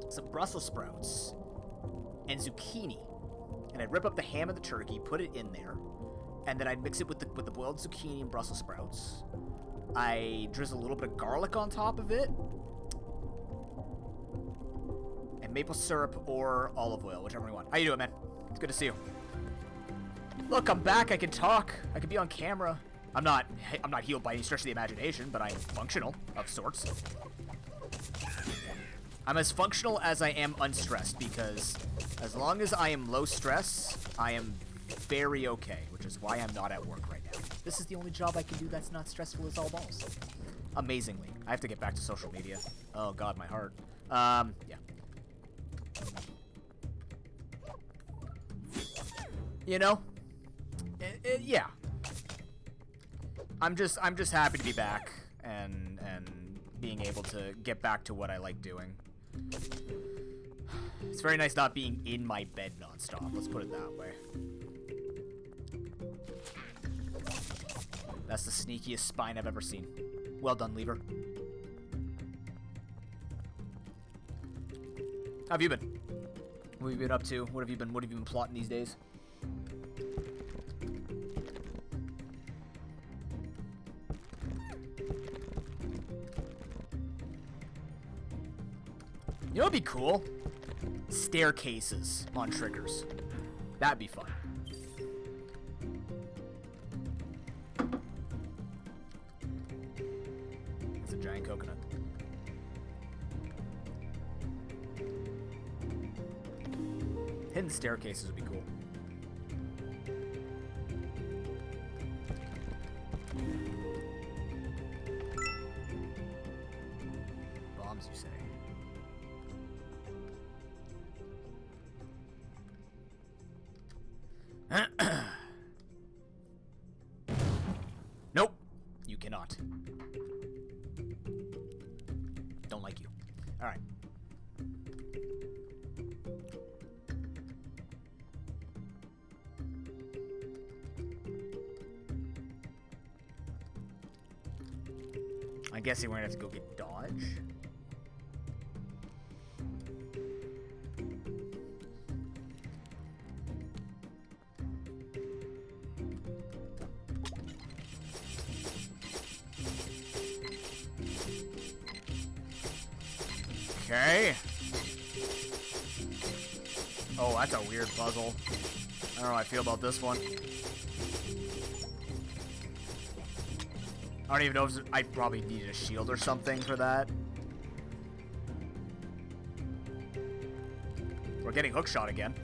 some Brussels sprouts, and zucchini. And I'd rip up the ham and the turkey, put it in there, and then I'd mix it with the boiled zucchini and Brussels sprouts. I drizzle a little bit of garlic on top of it, and maple syrup or olive oil, whichever one you want. How you doing, man? It's good to see you. Look, I'm back. I can talk. I can be on camera. I'm not healed by any stretch of the imagination, but I'm functional of sorts. I'm as functional as I am unstressed, because as long as I am low stress, I am very okay, which is why I'm not at work right now. This is the only job I can do that's not stressful as all balls. Amazingly. I have to get back to social media. Oh god, my heart. Yeah. You know? Yeah. I'm just happy to be back and being able to get back to what I like doing. It's very nice not being in my bed nonstop. Let's put it that way. That's the sneakiest spine I've ever seen. Well done, Lever. How have you been? What have you been up to? What have you been plotting these days? You know what'd be cool? Staircases on triggers. That'd be fun. It's a giant coconut. Hidden staircases would be cool. Bombs, you say? Nope. You cannot. Don't like you. Alright. I'm guessing we're gonna have to go get Dodge. Okay. Oh, that's a weird puzzle. I don't know how I feel about this one. I don't even know if I probably needed a shield or something for that. We're getting hookshot again.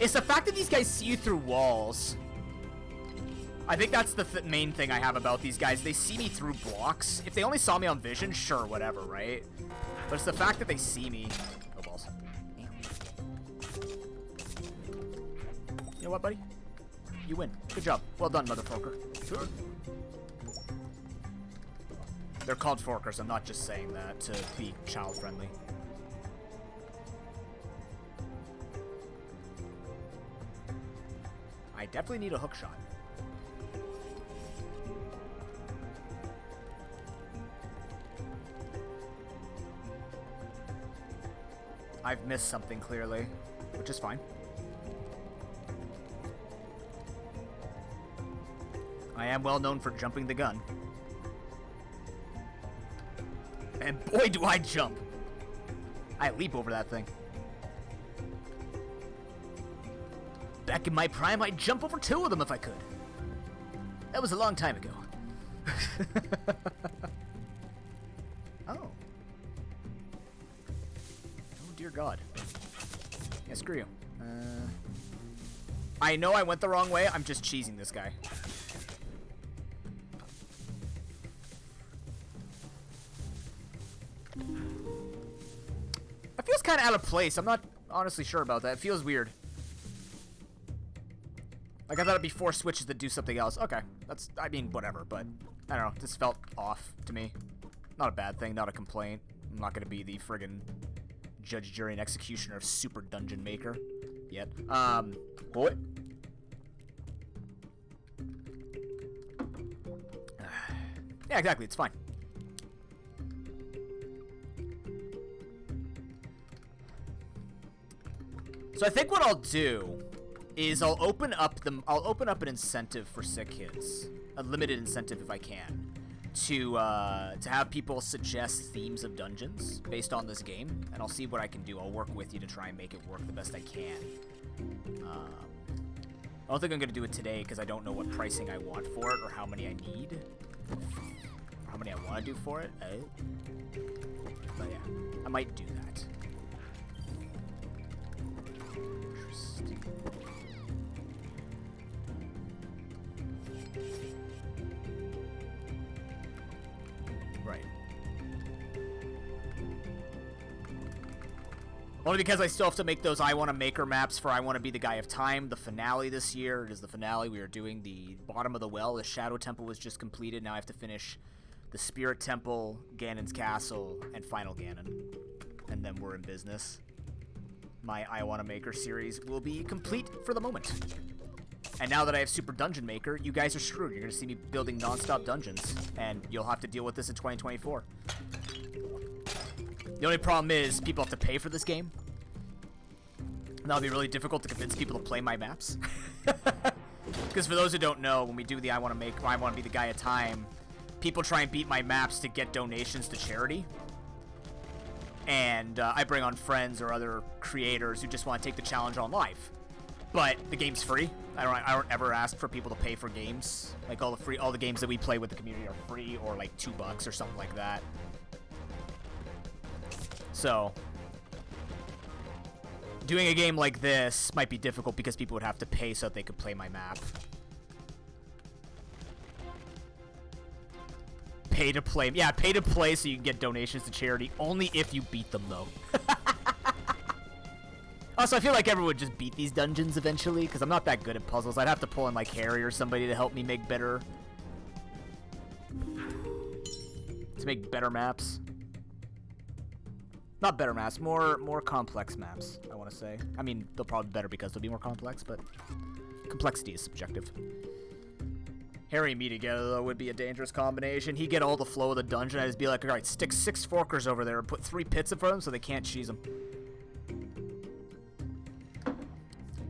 It's the fact that these guys see you through walls. I think that's the main thing I have about these guys. They see me through blocks. If they only saw me on vision, sure, whatever, right? But it's the fact that they see me. Oh, balls. You know what, buddy? You win. Good job. Well done, motherfucker. They're called forkers. I'm not just saying that to be child-friendly. I definitely need a hook shot. I've missed something clearly, which is fine. I am well known for jumping the gun. And boy, do I jump! I leap over that thing. Back in my prime, I'd jump over 2 of them if I could. That was a long time ago. Oh. Oh, dear God. Yeah, screw you. I know I went the wrong way. I'm just cheesing this guy. It feels kind of out of place. I'm not honestly sure about that. It feels weird. Like, I thought it'd be 4 switches that do something else. Okay. That's, I mean, whatever, but I don't know. This felt off to me. Not a bad thing, not a complaint. I'm not going to be the friggin' judge, jury, and executioner of Super Dungeon Maker yet. Boy. Yeah, exactly. It's fine. So I think what I'll do is I'll open up an incentive for sick kids, a limited incentive if I can, to have people suggest themes of dungeons based on this game, and I'll see what I can do. I'll work with you to try and make it work the best I can. I don't think I'm gonna do it today because I don't know what pricing I want for it or how many I need, or how many I want to do for it. But yeah, I might do that. Interesting. Right. Only because I still have to make those I Want to Maker maps for I Want to Be the Guy of Time, the finale this year. It is the finale. We are doing the bottom of the well. The Shadow Temple was just completed. Now I have to finish the Spirit Temple, Ganon's Castle, and Final Ganon. And then we're in business. My I Want to Maker series will be complete for the moment. And now that I have Super Dungeon Maker, you guys are screwed. You're going to see me building non-stop dungeons, and you'll have to deal with this in 2024. The only problem is people have to pay for this game. And that'll be really difficult to convince people to play my maps. Because for those who don't know, when we do the I Want to Be the Guy of Time, people try and beat my maps to get donations to charity. And I bring on friends or other creators who just want to take the challenge on live. But the game's free. I don't ever ask for people to pay for games. Like all the games that we play with the community are free, or like $2 or something like that. So doing a game like this might be difficult because people would have to pay so that they could play my map. Pay to play. Yeah, pay to play so you can get donations to charity. Only if you beat them, though. Also, I feel like everyone would just beat these dungeons eventually, because I'm not that good at puzzles. I'd have to pull in, like, Harry or somebody to help me make better... to make better maps. Not better maps, more complex maps, I want to say. I mean, they'll probably be better because they'll be more complex, but complexity is subjective. Harry and me together, though, would be a dangerous combination. He'd get all the flow of the dungeon. I'd just be like, alright, stick 6 forkers over there and put 3 pits in front of them so they can't cheese them.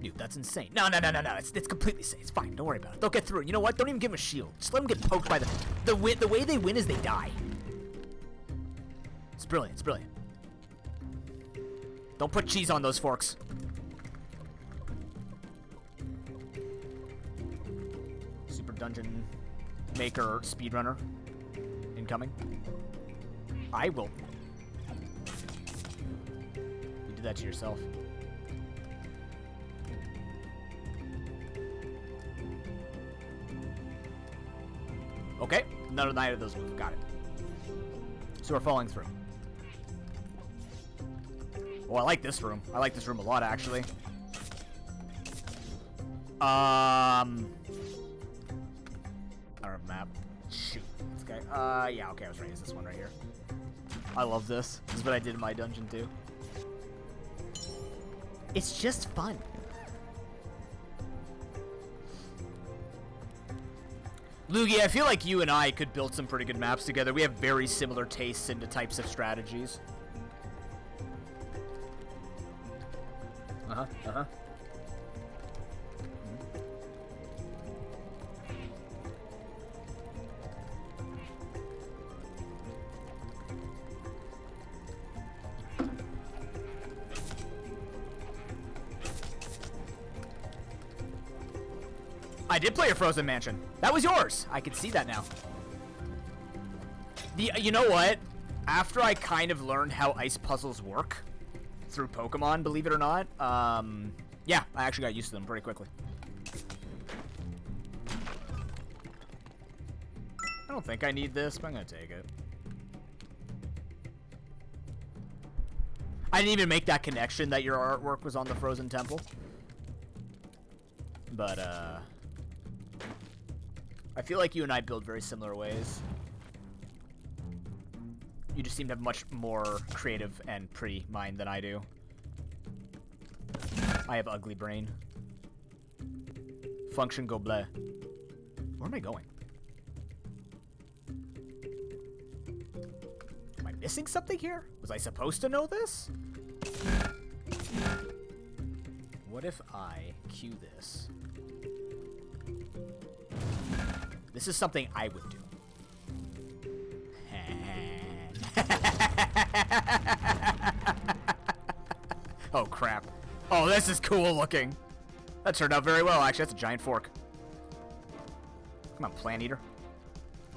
Dude, that's insane. No. It's completely safe. It's fine. Don't worry about it. They'll get through it. You know what? Don't even give them a shield. Just let them get poked by the way they win is they die. It's brilliant. It's brilliant. Don't put cheese on those forks. Super Dungeon Maker speedrunner incoming. I will. You did that to yourself. Okay, neither of those move. Got it. So we're falling through. Oh, I like this room. I like this room a lot, actually. Our map. Shoot. This guy. Yeah, okay, I was right. It's this one right here. I love this. This is what I did in my dungeon, too. It's just fun. Luigi, I feel like you and I could build some pretty good maps together. We have very similar tastes into types of strategies. Uh-huh, uh-huh. I did play a Frozen Mansion. That was yours. I can see that now. You know what? After I kind of learned how ice puzzles work through Pokemon, believe it or not, yeah, I actually got used to them pretty quickly. I don't think I need this, but I'm gonna take it. I didn't even make that connection that your artwork was on the Frozen Temple. But, I feel like you and I build very similar ways. You just seem to have much more creative and pretty mind than I do. I have ugly brain. Function goblet. Where am I going? Am I missing something here? Was I supposed to know this? What if I cue this? This is something I would do. Oh, crap. Oh, this is cool looking. That turned out very well, actually. That's a giant fork. Come on, plant eater.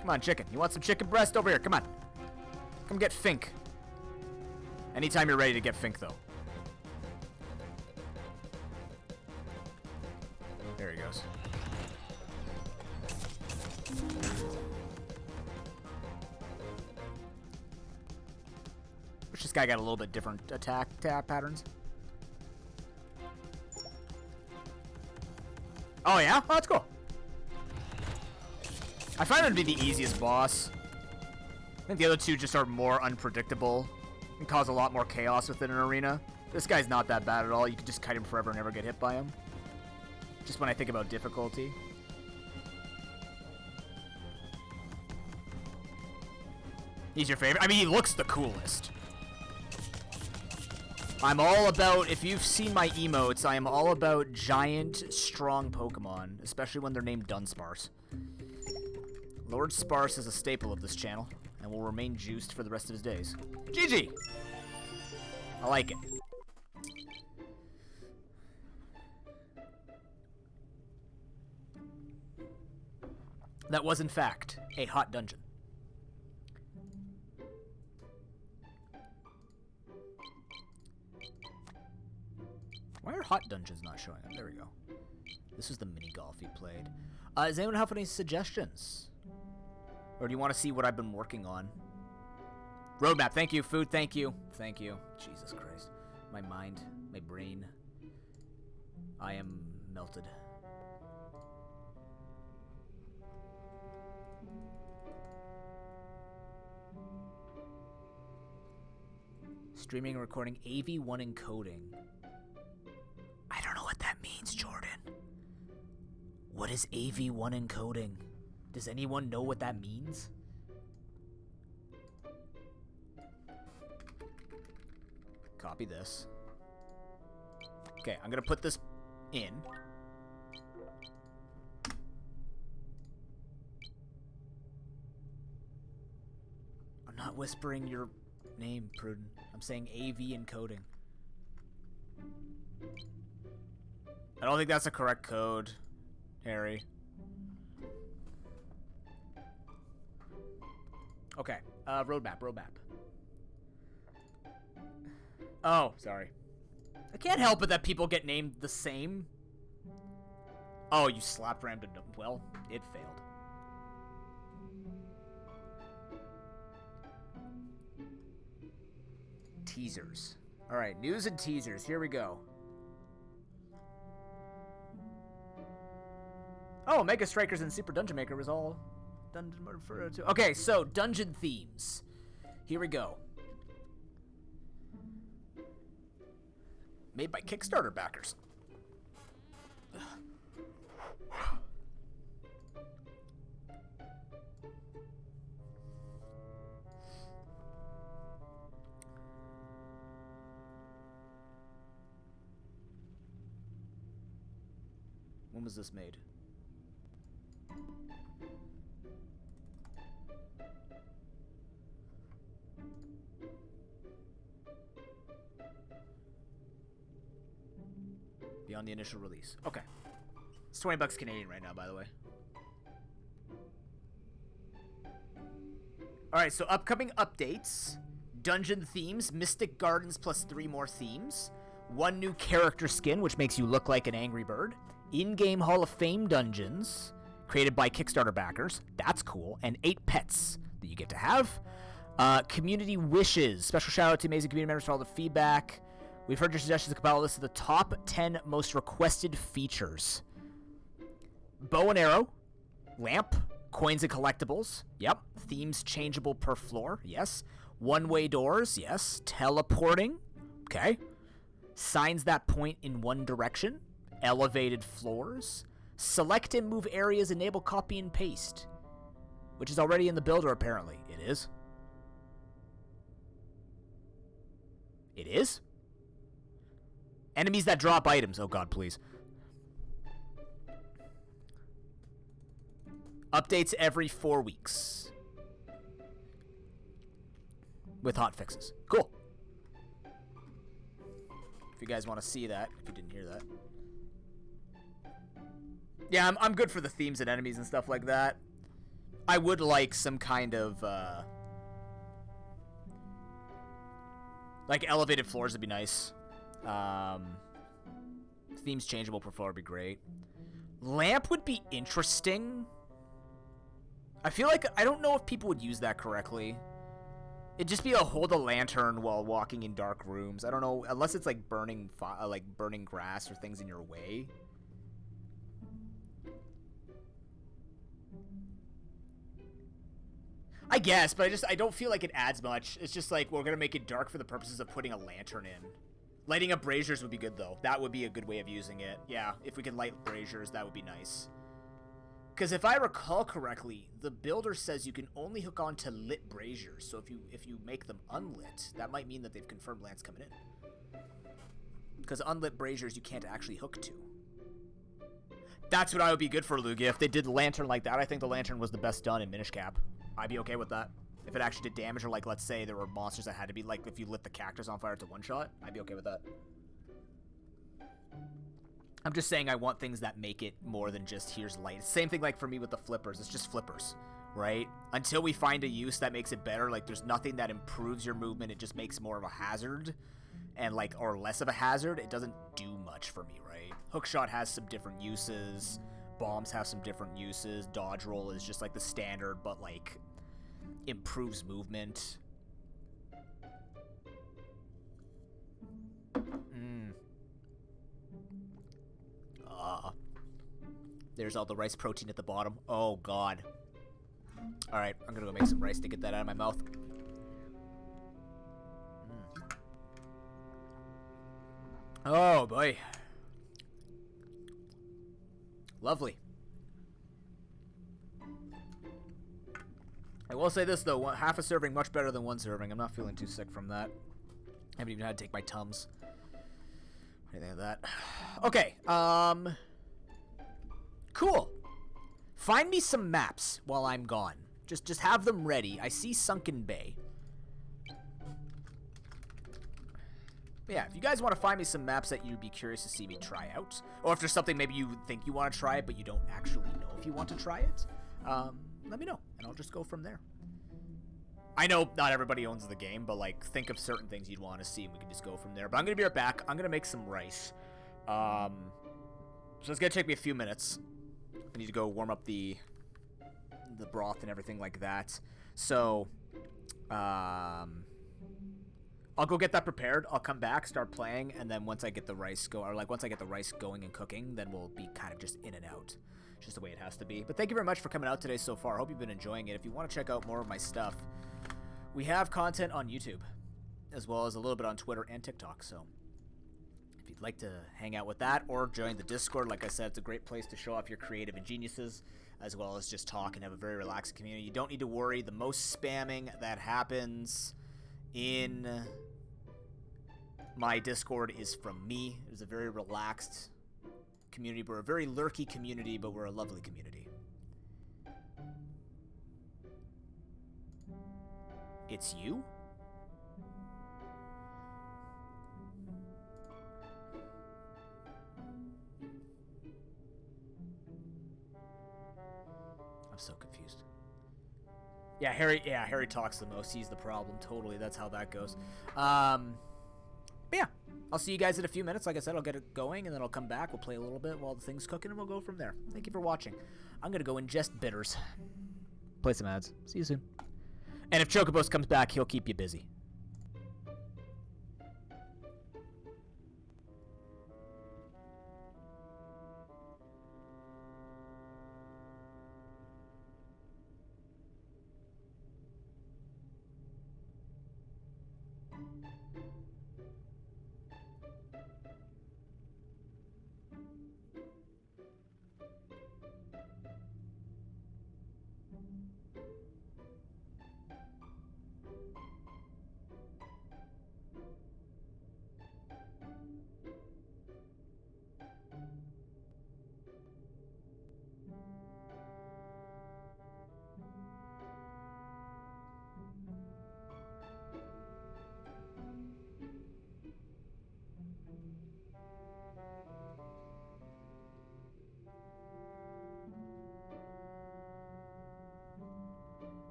Come on, chicken. You want some chicken breast? Over here. Come on. Come get Fink. Anytime you're ready to get Fink, though. There he goes. Wish this guy got a little bit different attack patterns. Oh, yeah? Oh, that's cool. I find him to be the easiest boss. I think the other two just are more unpredictable and cause a lot more chaos within an arena. This guy's not that bad at all. You could just kite him forever and never get hit by him. Just when I think about difficulty. He's your favorite? I mean, he looks the coolest. I'm all about, if you've seen my emotes, I am all about giant, strong Pokemon, especially when they're named Dunsparce. Lord Sparse is a staple of this channel, and will remain juiced for the rest of his days. GG! I like it. That was, in fact, a hot dungeon. Why are hot dungeons not showing up? There we go. This is the mini golf you played. Does anyone have any suggestions? Or do you want to see what I've been working on? Roadmap, thank you. Food, thank you. Thank you. Jesus Christ. My mind, my brain. I am melted. Streaming and recording AV1 encoding. I don't know what that means, Jordan. What is AV1 encoding? Does anyone know what that means? Copy this. Okay, I'm gonna put this in. I'm not whispering your name, Pruden. I'm saying AV encoding. I don't think that's the correct code, Harry. Okay, roadmap. Oh, sorry. I can't help it that people get named the same. Oh, you slapped random. Well, it failed. Teasers. Alright, news and teasers. Here we go. Oh, Mega Strikers and Super Dungeon Maker was all dungeon referred to. Okay, so dungeon themes. Here we go. Made by Kickstarter backers. When was this made? Beyond the initial release. Okay. It's 20 bucks Canadian right now, by the way. Alright, so upcoming updates. Dungeon themes. Mystic Gardens plus 3 more themes. 1 new character skin, which makes you look like an Angry Bird. In-game Hall of Fame dungeons. Created by Kickstarter backers. That's cool. And 8 pets that you get to have. Community wishes. Special shout out to amazing community members for all the feedback. We've heard your suggestions to compile a list of the top 10 most requested features. Bow and arrow. Lamp. Coins and collectibles. Yep. Themes changeable per floor. Yes. One-way doors. Yes. Teleporting. Okay. Signs that point in one direction. Elevated floors. Select and move areas enable copy and paste. Which is already in the builder, apparently. It is. It is? Enemies that drop items. Oh god, please. Updates every 4 weeks. With hotfixes. Cool. If you guys want to see that, if you didn't hear that. Yeah, I'm good for the themes and enemies and stuff like that. I would like some kind of, like, elevated floors would be nice. Themes changeable per floor would be great. Lamp would be interesting. I feel like, I don't know if people would use that correctly. It'd just be a hold a lantern while walking in dark rooms. I don't know, unless it's like burning grass or things in your way. I guess, but I don't feel like it adds much. It's just like, we're gonna make it dark for the purposes of putting a lantern in. Lighting up braziers would be good, though. That would be a good way of using it. Yeah, if we could light braziers, that would be nice. Because if I recall correctly, the builder says you can only hook on to lit braziers. So if you make them unlit, that might mean that they've confirmed Lance coming in. Because unlit braziers you can't actually hook to. That's what I would be good for, Lugia. If they did the lantern like that, I think the lantern was the best done in Minish Cap. I'd be okay with that. If it actually did damage, or like, let's say there were monsters that had to be, like, if you lit the cactus on fire to one-shot, I'd be okay with that. I'm just saying I want things that make it more than just here's light. Same thing like for me with the flippers. It's just flippers, right? Until we find a use that makes it better, like there's nothing that improves your movement. It just makes more of a hazard and like, or less of a hazard. It doesn't do much for me, right? Hookshot has some different uses. Bombs have some different uses. Dodge roll is just like the standard, but like improves movement. There's all the rice protein at the bottom. Oh, God. Alright, I'm gonna go make some rice to get that out of my mouth. Oh, boy. Lovely. I will say this, though. Half a serving, much better than 1 serving. I'm not feeling too sick from that. I haven't even had to take my Tums. Anything like that. Okay, cool. Find me some maps while I'm gone. Just have them ready. I see Sunken Bay. But yeah, if you guys want to find me some maps that you'd be curious to see me try out, or if there's something maybe you think you want to try but you don't actually know if you want to try it, let me know, and I'll just go from there. I know not everybody owns the game, but like think of certain things you'd want to see, and we can just go from there. But I'm gonna be right back. I'm gonna make some rice. So it's gonna take me a few minutes. I need to go warm up the broth and everything like that. So, I'll go get that prepared. I'll come back, start playing, and then once I get the rice once I get the rice going and cooking, then we'll be kind of just in and out. It's just the way it has to be. But thank you very much for coming out today so far. I hope you've been enjoying it. If you want to check out more of my stuff, we have content on YouTube, as well as a little bit on Twitter and TikTok. So if you'd like to hang out with that or join the Discord, like I said, it's a great place to show off your creative ingeniuses, as well as just talk and have a very relaxed community. You don't need to worry. The most spamming that happens in my Discord is from me. It's a very relaxed community. We're a very lurky community, but we're a lovely community. It's you? I'm so confused. Yeah, Harry talks the most. He's the problem. Totally. That's how that goes. But yeah, I'll see you guys in a few minutes. Like I said, I'll get it going, and then I'll come back. We'll play a little bit while the thing's cooking, and we'll go from there. Thank you for watching. I'm going to go ingest bitters. Play some ads. See you soon. And if Chocobos comes back, he'll keep you busy.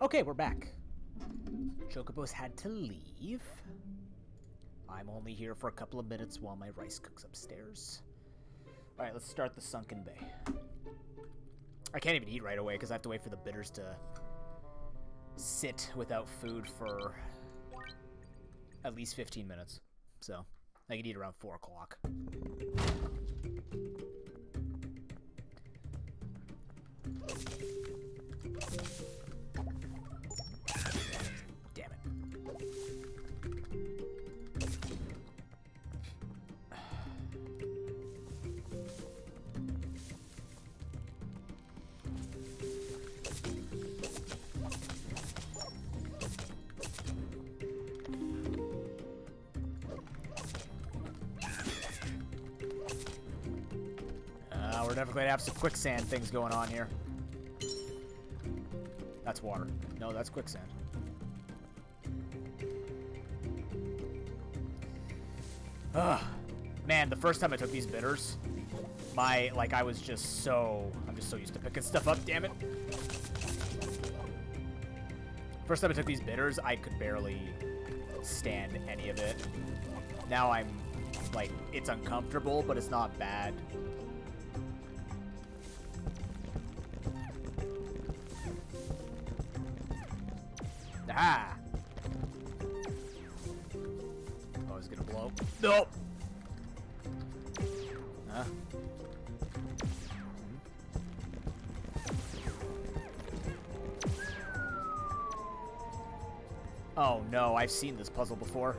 Okay, we're back. Chocobo's had to leave. I'm only here for a couple of minutes while my rice cooks upstairs. Alright, let's start the sunken bay. I can't even eat right away because I have to wait for the bitters to sit without food for at least 15 minutes. So, I can eat around 4 o'clock. Damn it. We're definitely going to have some quicksand things going on here. That's water. No, that's quicksand. Ugh. Man, the first time I took these bitters, I was just so... I'm just so used to picking stuff up, damn it. First time I took these bitters, I could barely stand any of it. Now I'm, it's uncomfortable, but it's not bad. Ah! Oh, I was gonna blow. Nope! Huh? Oh no, I've seen this puzzle before.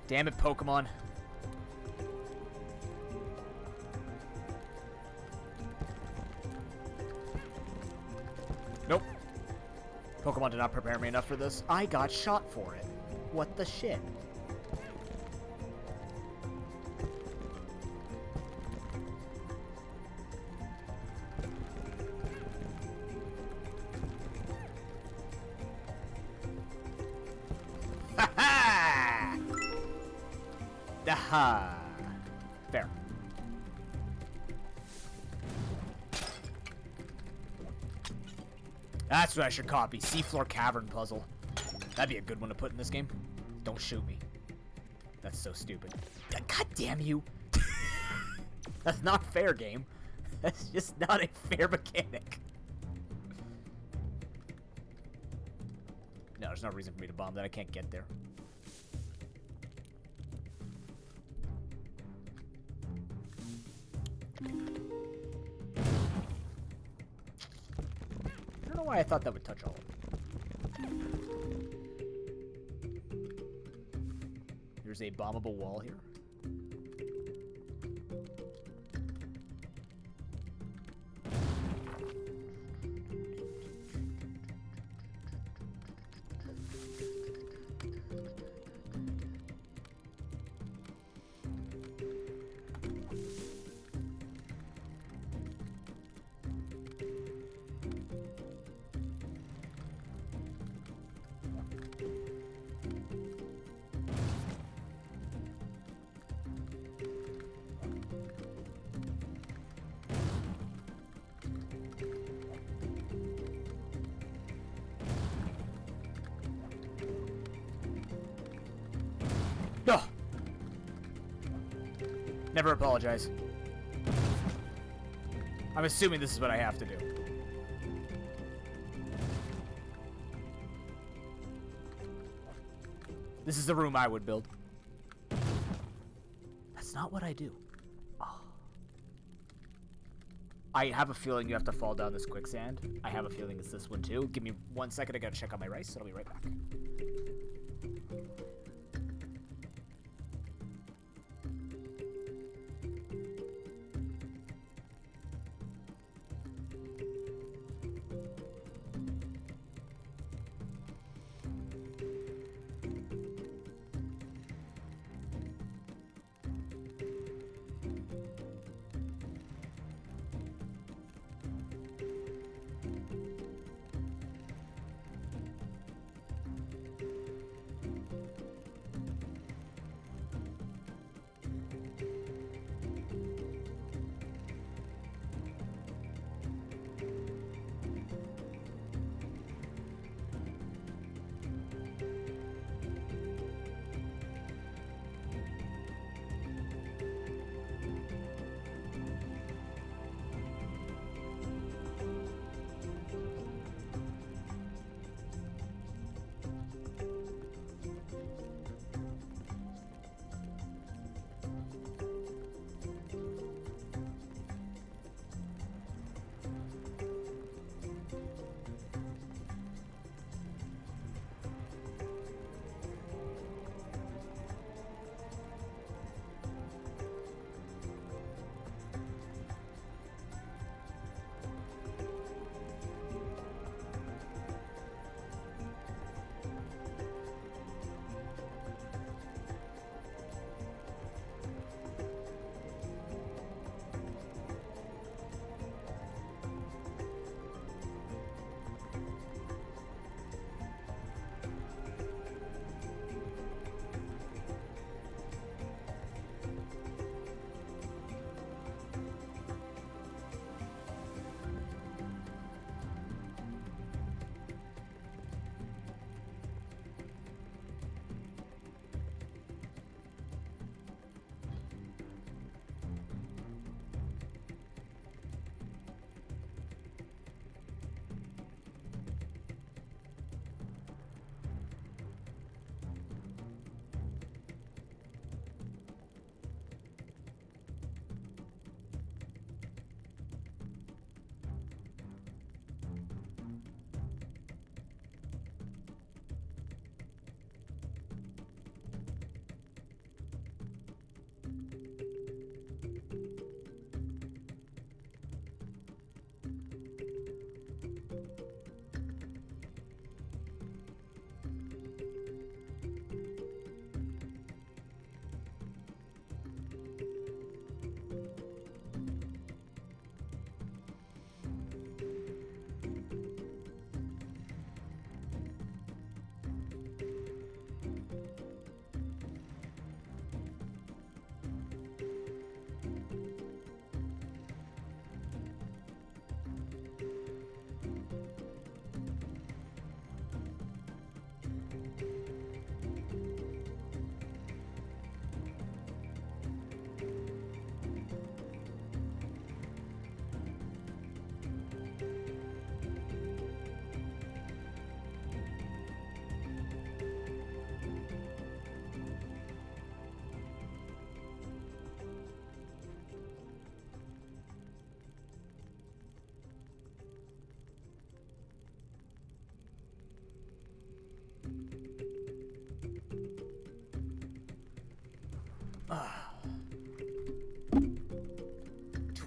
Damn it, Pokemon. Nope. Pokemon did not prepare me enough for this. I got shot for it. What the shit? Ha ha! Aha! Fair. That's what I should copy. Seafloor Cavern puzzle. That'd be a good one to put in this game. Don't shoot me. That's so stupid. God damn you. That's not fair, game. That's just not a fair mechanic. No, there's no reason for me to bomb that. I can't get there. I don't know why I thought that would touch all of them. There's a bombable wall here. No. Never apologize. I'm assuming this is what I have to do. This is the room I would build. That's not what I do. Oh. I have a feeling you have to fall down this quicksand. I have a feeling it's this one too. Give me 1 second. I gotta check on my rice. I'll be right back.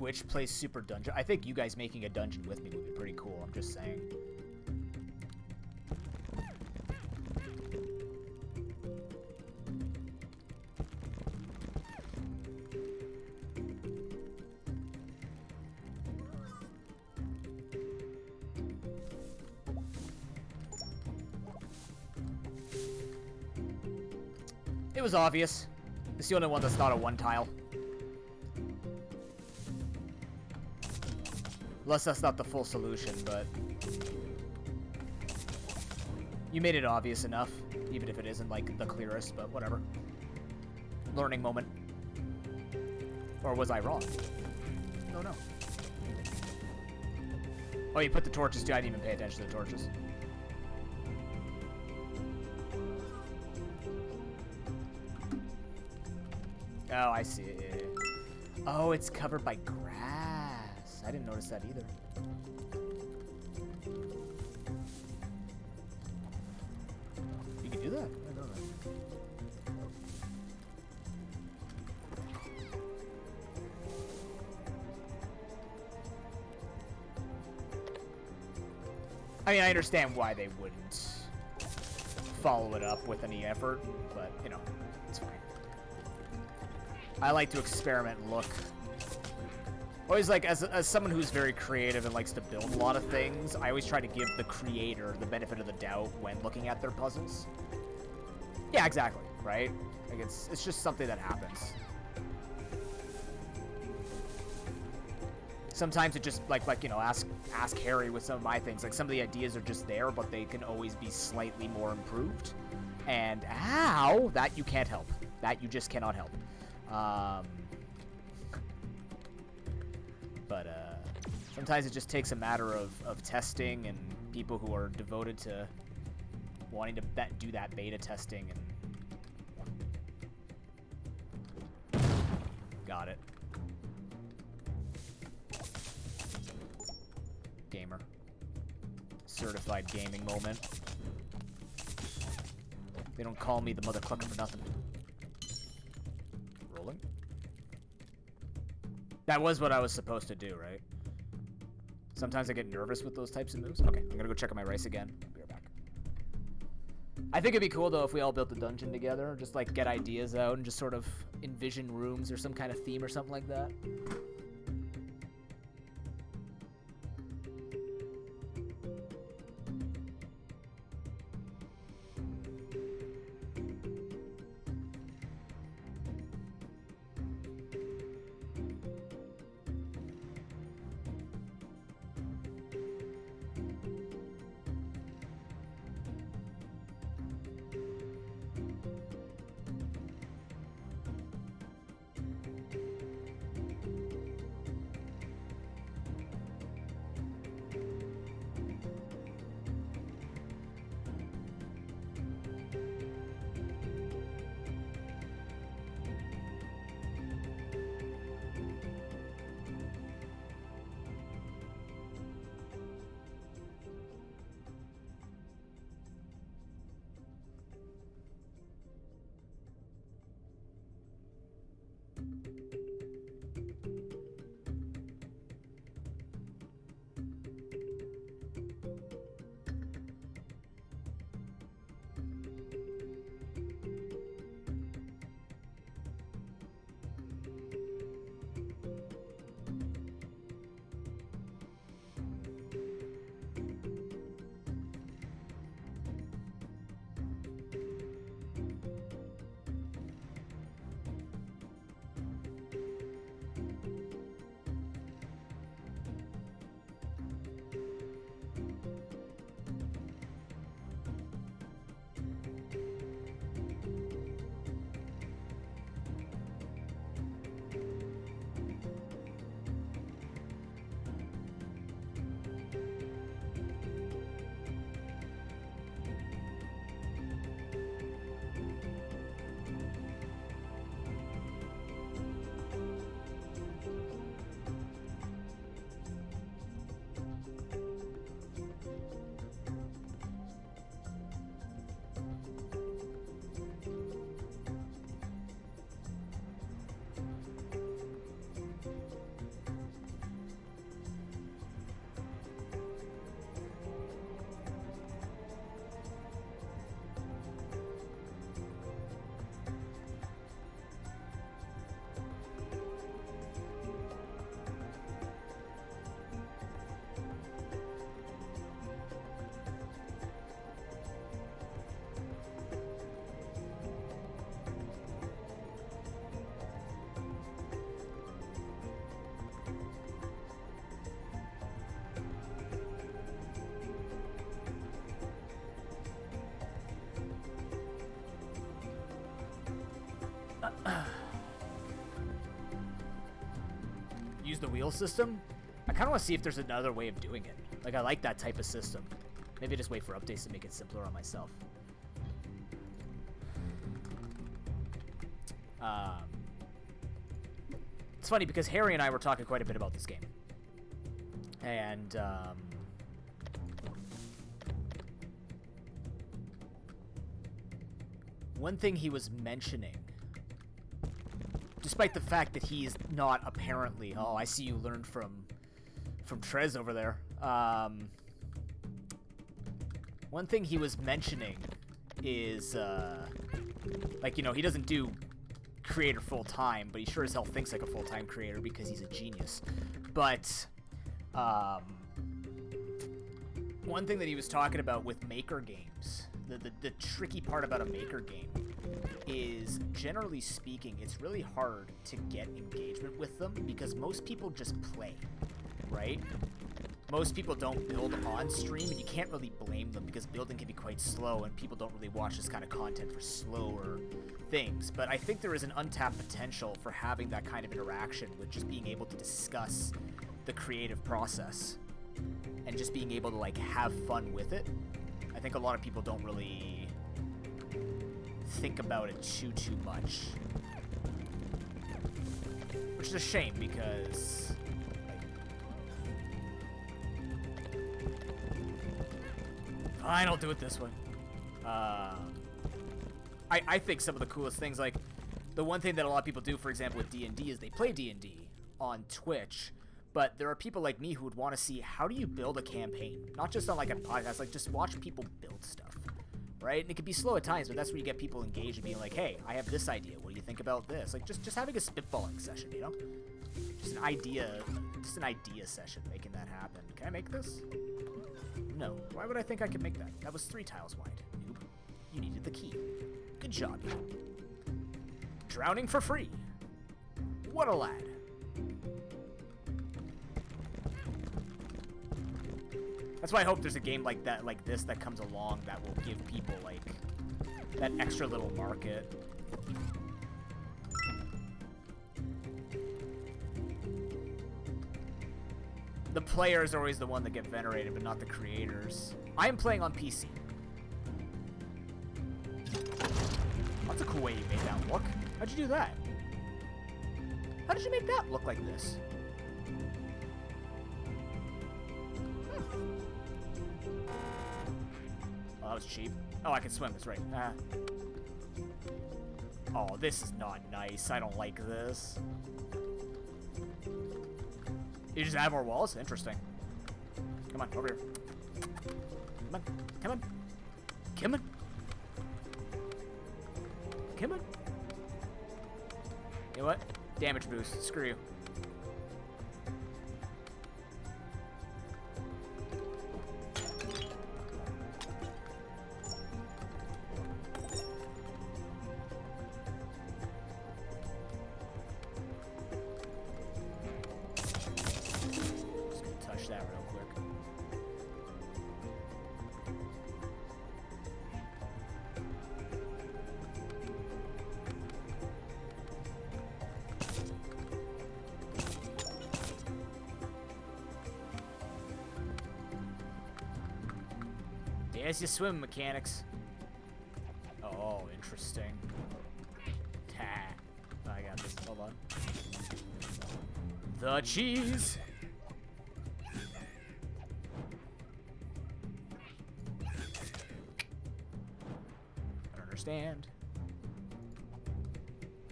Twitch plays Super Dungeon. I think you guys making a dungeon with me would be pretty cool. I'm just saying. It was obvious. It's the only one that's not a one tile. Unless that's not the full solution, but you made it obvious enough, even if it isn't like the clearest, but whatever. Learning moment. Or was I wrong? Oh no. Oh, you put the torches too. I didn't even pay attention to the torches. Oh, I see. Oh, it's covered by grass. I didn't notice that either. You can do that? I didn't know that. I mean, I understand why they wouldn't follow it up with any effort, but, you know, it's fine. I like to experiment and look. Always, like, as someone who's very creative and likes to build a lot of things, I always try to give the creator the benefit of the doubt when looking at their puzzles. Yeah, exactly, right? Like, it's just something that happens. Sometimes it just, like you know, ask Harry with some of my things. Like, some of the ideas are just there, but they can always be slightly more improved. And how? That you can't help. That you just cannot help. But sometimes it just takes a matter of testing and people who are devoted to wanting to do that beta testing. And got it. Gamer. Certified gaming moment. They don't call me the mother clucker for nothing. Rolling? That was what I was supposed to do, right? Sometimes I get nervous with those types of moves. Okay, I'm gonna go check on my rice again. Be right back. I think it'd be cool, though, if we all built a dungeon together. Just, like, get ideas out and just sort of envision rooms or some kind of theme or something like that. Use the wheel system? I kind of want to see if there's another way of doing it. Like, I like that type of system. Maybe just wait for updates to make it simpler on myself. It's funny because Harry and I were talking quite a bit about this game. And, one thing he was mentioning, despite the fact that he's not apparently... Oh, I see you learned from Trez over there. One thing he was mentioning is, like, you know, he doesn't do creator full-time, but he sure as hell thinks like a full-time creator because he's a genius. But, one thing that he was talking about with maker games, the tricky part about a maker game is, generally speaking, it's really hard to get engagement with them because most people just play, right? Most people don't build on stream, and you can't really blame them because building can be quite slow, and people don't really watch this kind of content for slower things. But I think there is an untapped potential for having that kind of interaction with just being able to discuss the creative process and just being able to, like, have fun with it. I think a lot of people don't really think about it too much, which is a shame because, fine, I'll do it this way. I think some of the coolest things, like, the one thing that a lot of people do, for example, with D&D is they play D&D on Twitch, but there are people like me who would want to see, how do you build a campaign? Not just on, like, a podcast, like, just watch people build stuff, right? And it can be slow at times, but that's where you get people engaged and being like, hey, I have this idea, what do you think about this? Like, just having a spitballing session, you know? Just an idea session, making that happen. Can I make this? No. Why would I think I could make that? That was 3 tiles wide. Noob. You needed the key. Good job, you. Drowning for free. What a lad. That's why I hope there's a game like that, like this, that comes along that will give people, like, that extra little market. The players are always the one that get venerated, but not the creators. I am playing on PC. That's a cool way you made that look. How'd you do that? How did you make that look like this? Oh, that was cheap. Oh, I can swim, that's right. Oh, this is not nice. I don't like this. You just add more walls? Interesting. Come on, over here. Come on. Come on. Come on. Come on. You know what? Damage boost. Screw you. Yes, you swim mechanics. Oh, interesting. I got this. Hold on. The cheese. I don't understand.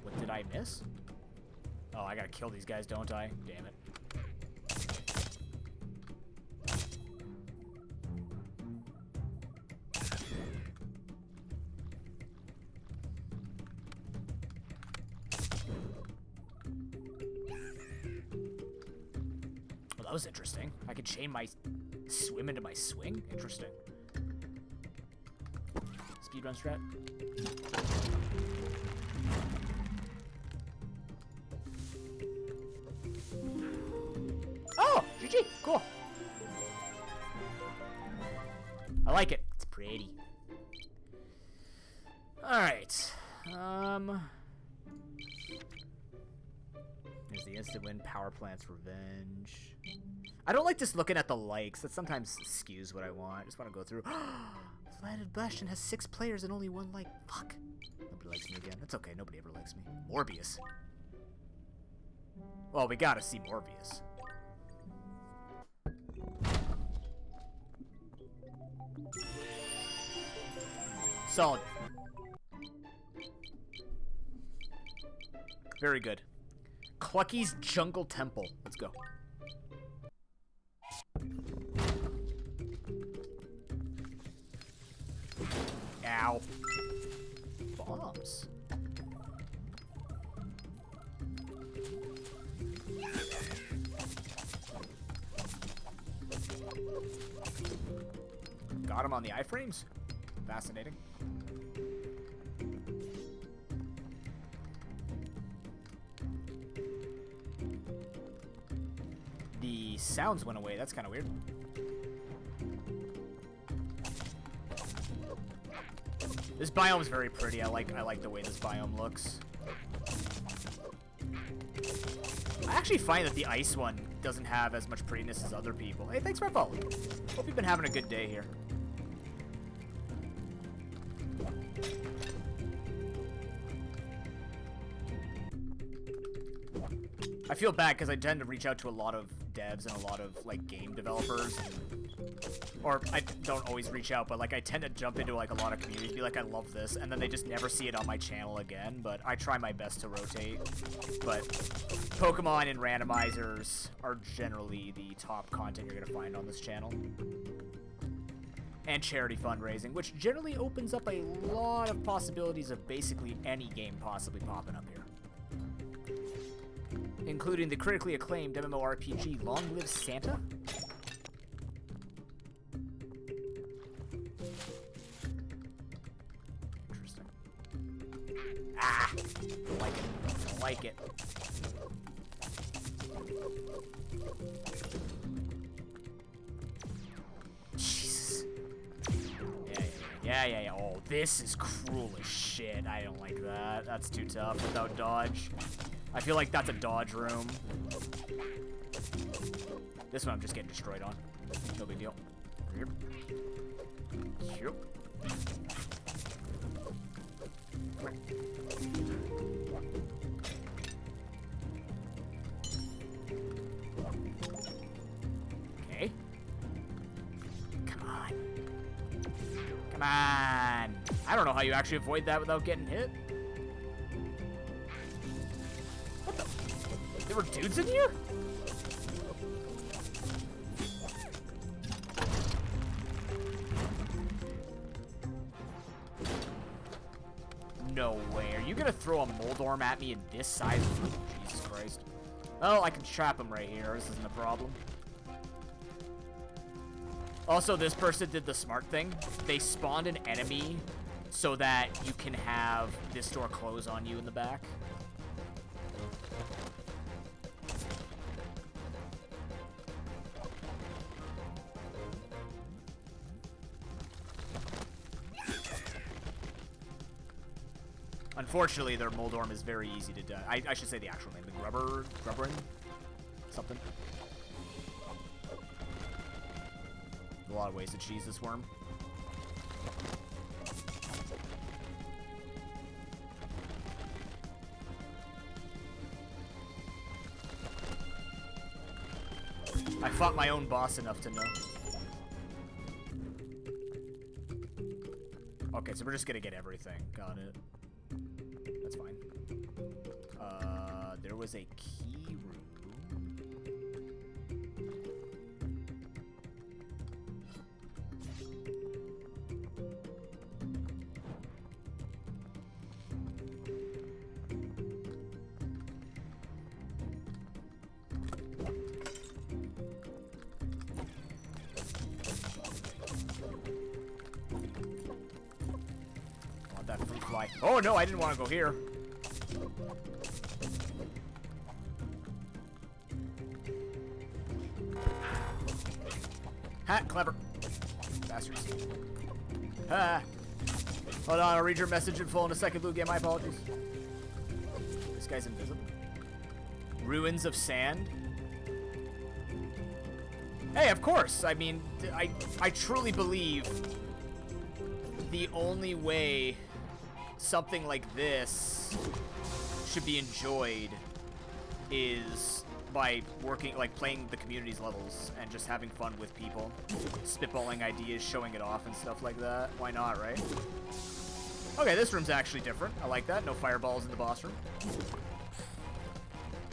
What did I miss? Oh, I gotta kill these guys, don't I? Damn it. That was interesting. I could chain my swim into my swing? Interesting. Speedrun strat. Oh! GG! Cool. I like it. It's pretty. Alright. instant win, power plant's revenge. I don't like just looking at the likes. That sometimes skews what I want. I just want to go through. Flatted Bastion has 6 players and only 1 like. Fuck. Nobody likes me again. That's okay. Nobody ever likes me. Morbius. Well, we gotta see Morbius. Solid. Very good. Clucky's Jungle Temple. Let's go. Ow. Bombs. Got him on the iframes? Fascinating. The sounds went away. That's kind of weird. This biome's very pretty. I like the way this biome looks. I actually find that the ice one doesn't have as much prettiness as other people. Hey, thanks for following. Hope you've been having a good day here. I feel bad because I tend to reach out to a lot of devs and a lot of like game developers, or I don't always reach out, but like I tend to jump into like a lot of communities, be like, I love this, and then they just never see it on my channel again. But I try my best to rotate. But Pokemon and randomizers are generally the top content you're gonna find on this channel, and charity fundraising, which generally opens up a lot of possibilities of basically any game possibly popping up here, including the critically acclaimed MMORPG Long Live Santa. Interesting. Ah! Don't like it. Don't like it. Jesus. Yeah. Oh, this is cruel as shit. I don't like that. That's too tough without dodge. I feel like that's a dodge room. This one I'm just getting destroyed on. No big deal. Here. Yep. Okay. Come on. Come on. I don't know how you actually avoid that without getting hit. There were dudes in here? No way. Are you gonna throw a Moldorm at me in this size? Jesus Christ. Oh, I can trap him right here. This isn't a problem. Also, this person did the smart thing. They spawned an enemy so that you can have this door close on you in the back. Unfortunately, their Moldorm is very easy to die. I should say the actual name. The Grubberin? Something. A lot of ways to cheese this worm. I fought my own boss enough to know. Okay, so we're just gonna get everything. Got it. That's fine. There was a key room. Want that fruit fly. Oh no, I didn't want to go here. Ha, clever. Bastards. Ha. Hold on, I'll read your message in full in a second, Luke. Yeah, my apologies. This guy's invisible. Ruins of Sand. Hey, of course. I mean, I truly believe the only way something like this should be enjoyed is by working, like playing the community's levels and just having fun with people, spitballing ideas, showing it off and stuff like that. Why not, right? Okay, this room's actually different. I like that. No fireballs in the boss room.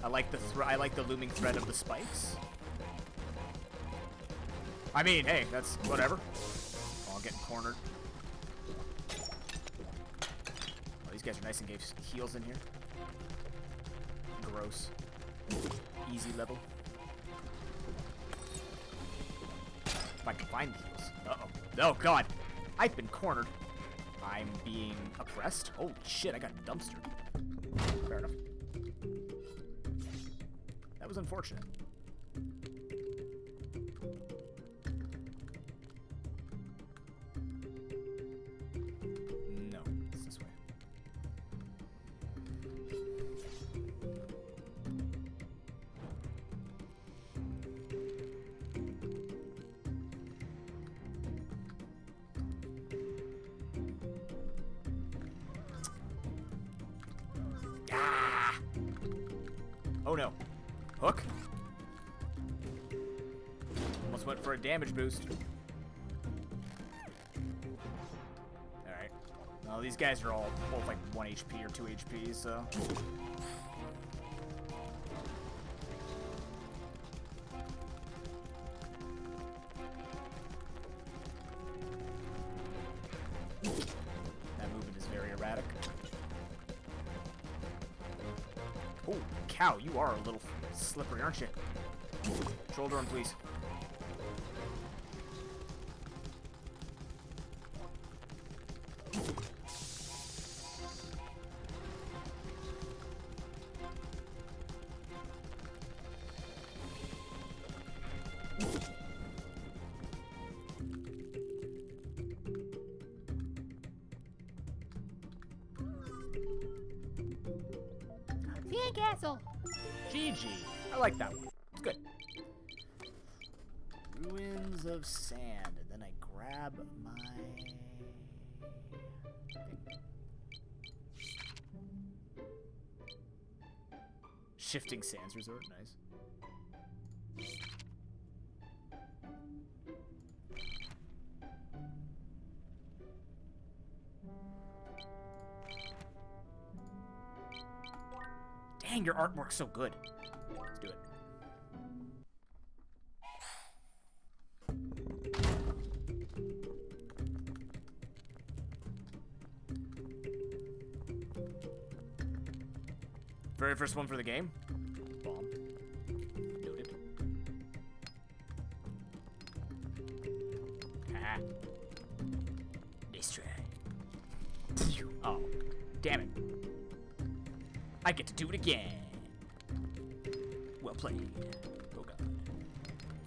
I like the looming threat of the spikes. I mean, hey, that's whatever. Oh, I'm getting cornered. Oh, these guys are nice and gave heals in here. Gross. Easy level. If I can find the heals. Uh-oh. Oh, God. I've been cornered. I'm being oppressed. Holy shit, I got dumpstered. Fair enough. That was unfortunate. No, it's this way. Ah! Oh no. Hook? Almost went for a damage boost. Alright. Well, these guys are all both like 1 HP or 2 HP, so... That movement is very erratic. Oh, cow, you are a little slippery, aren't you? Shoulder him, please. Castle. GG. I like that one. It's good. Ruins of Sand. And then I grab my... Shifting Sands Resort. Nice. Dang, your artwork's so good. Let's do it. Very first one for the game. Bomb. Noted. Ah. Nice try. Oh, damn it. I get to do it again. Well played. Oh god.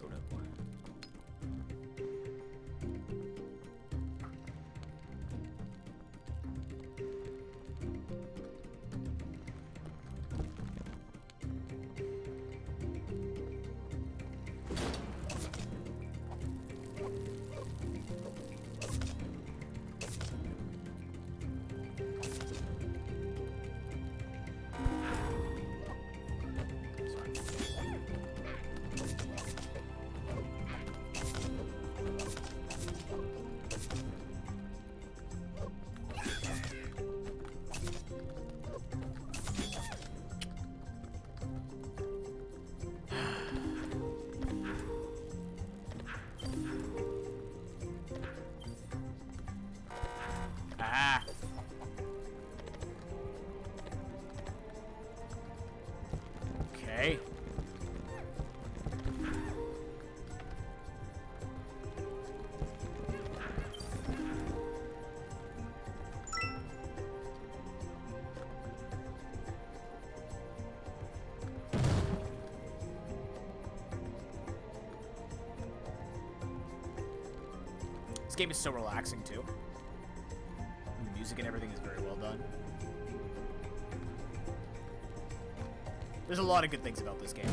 Oh no. Ah. Okay. This game is so relaxing too. The music and everything is very well done. There's a lot of good things about this game.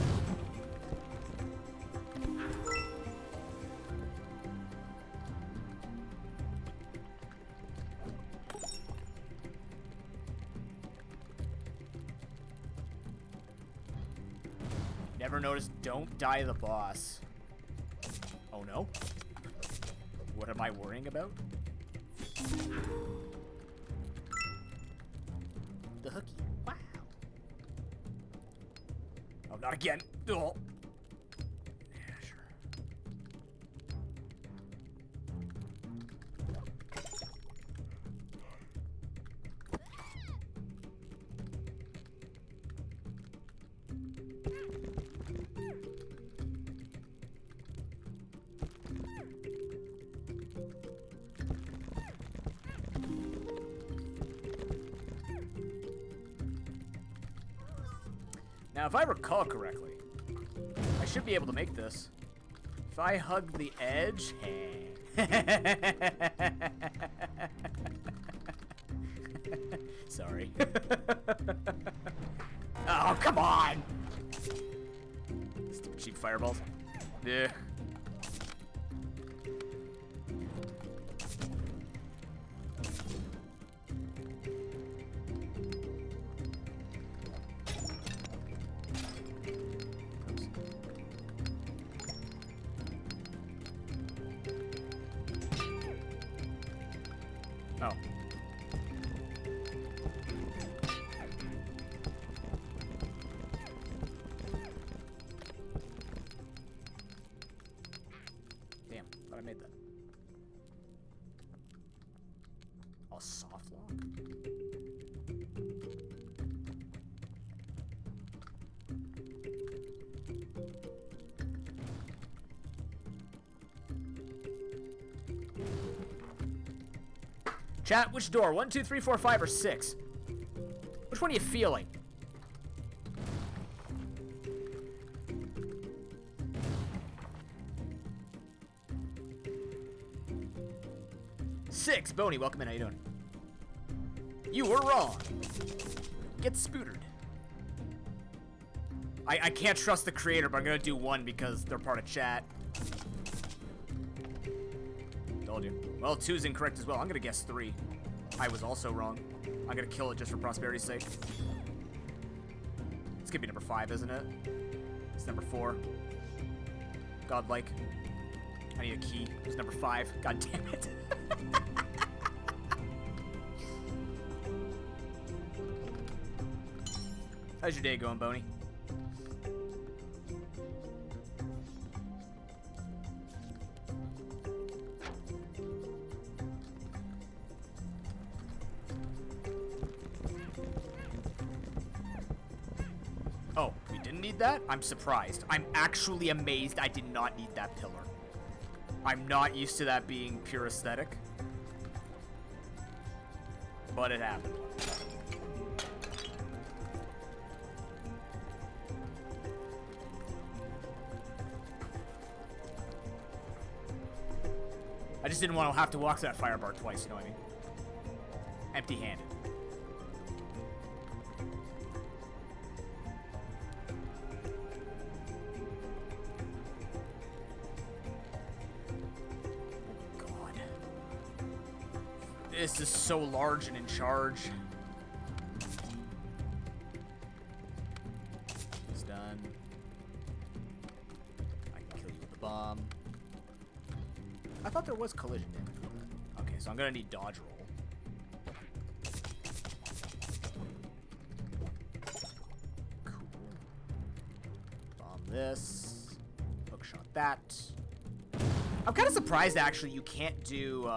Never noticed, don't die the boss. Oh no? What am I worrying about? The hooky. Wow. Oh, not again. Oh. Yeah, sure. Now, if I recall correctly, I should be able to make this. If I hug the edge, sorry. Oh, come on! Stupid cheap fireballs. Yeah. Oh. Damn, thought I made that. All soft lock? Chat, which door? 1, 2, 3, 4, 5, or 6? Which one are you feeling? Six. Boney, welcome in. How you doing? You were wrong. Get spootered. I can't trust the creator, but I'm gonna do 1 because they're part of chat. Told you. Well, 2 is incorrect as well. I'm gonna guess 3. I was also wrong. I'm gonna kill it just for prosperity's sake. It's gonna be number 5, isn't it? It's number 4. Godlike. I need a key. It's number 5. God damn it. How's your day going, Boney? Oh, we didn't need that? I'm surprised. I'm actually amazed I did not need that pillar. I'm not used to that being pure aesthetic. But it happened. I just didn't want to have to walk through that fire bar twice, you know what I mean? Empty-handed. This is so large and in charge. It's done. I can kill you with the bomb. I thought there was collision damage. Okay, so I'm gonna need dodge roll. Cool. Bomb this. Hookshot that. I'm kind of surprised actually you can't do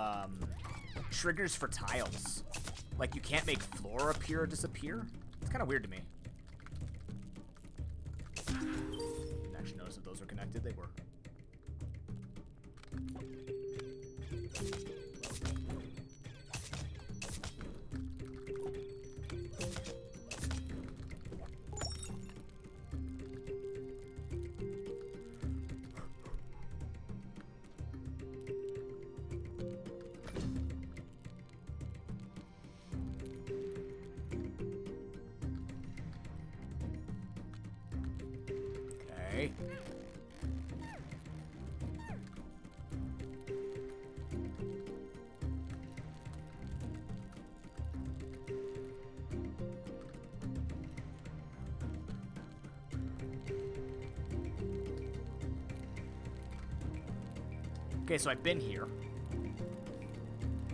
triggers for tiles. Like, you can't make floor appear or disappear. It's kind of weird to me. Didn't actually notice if those were connected. They were. me. Okay, so I've been here.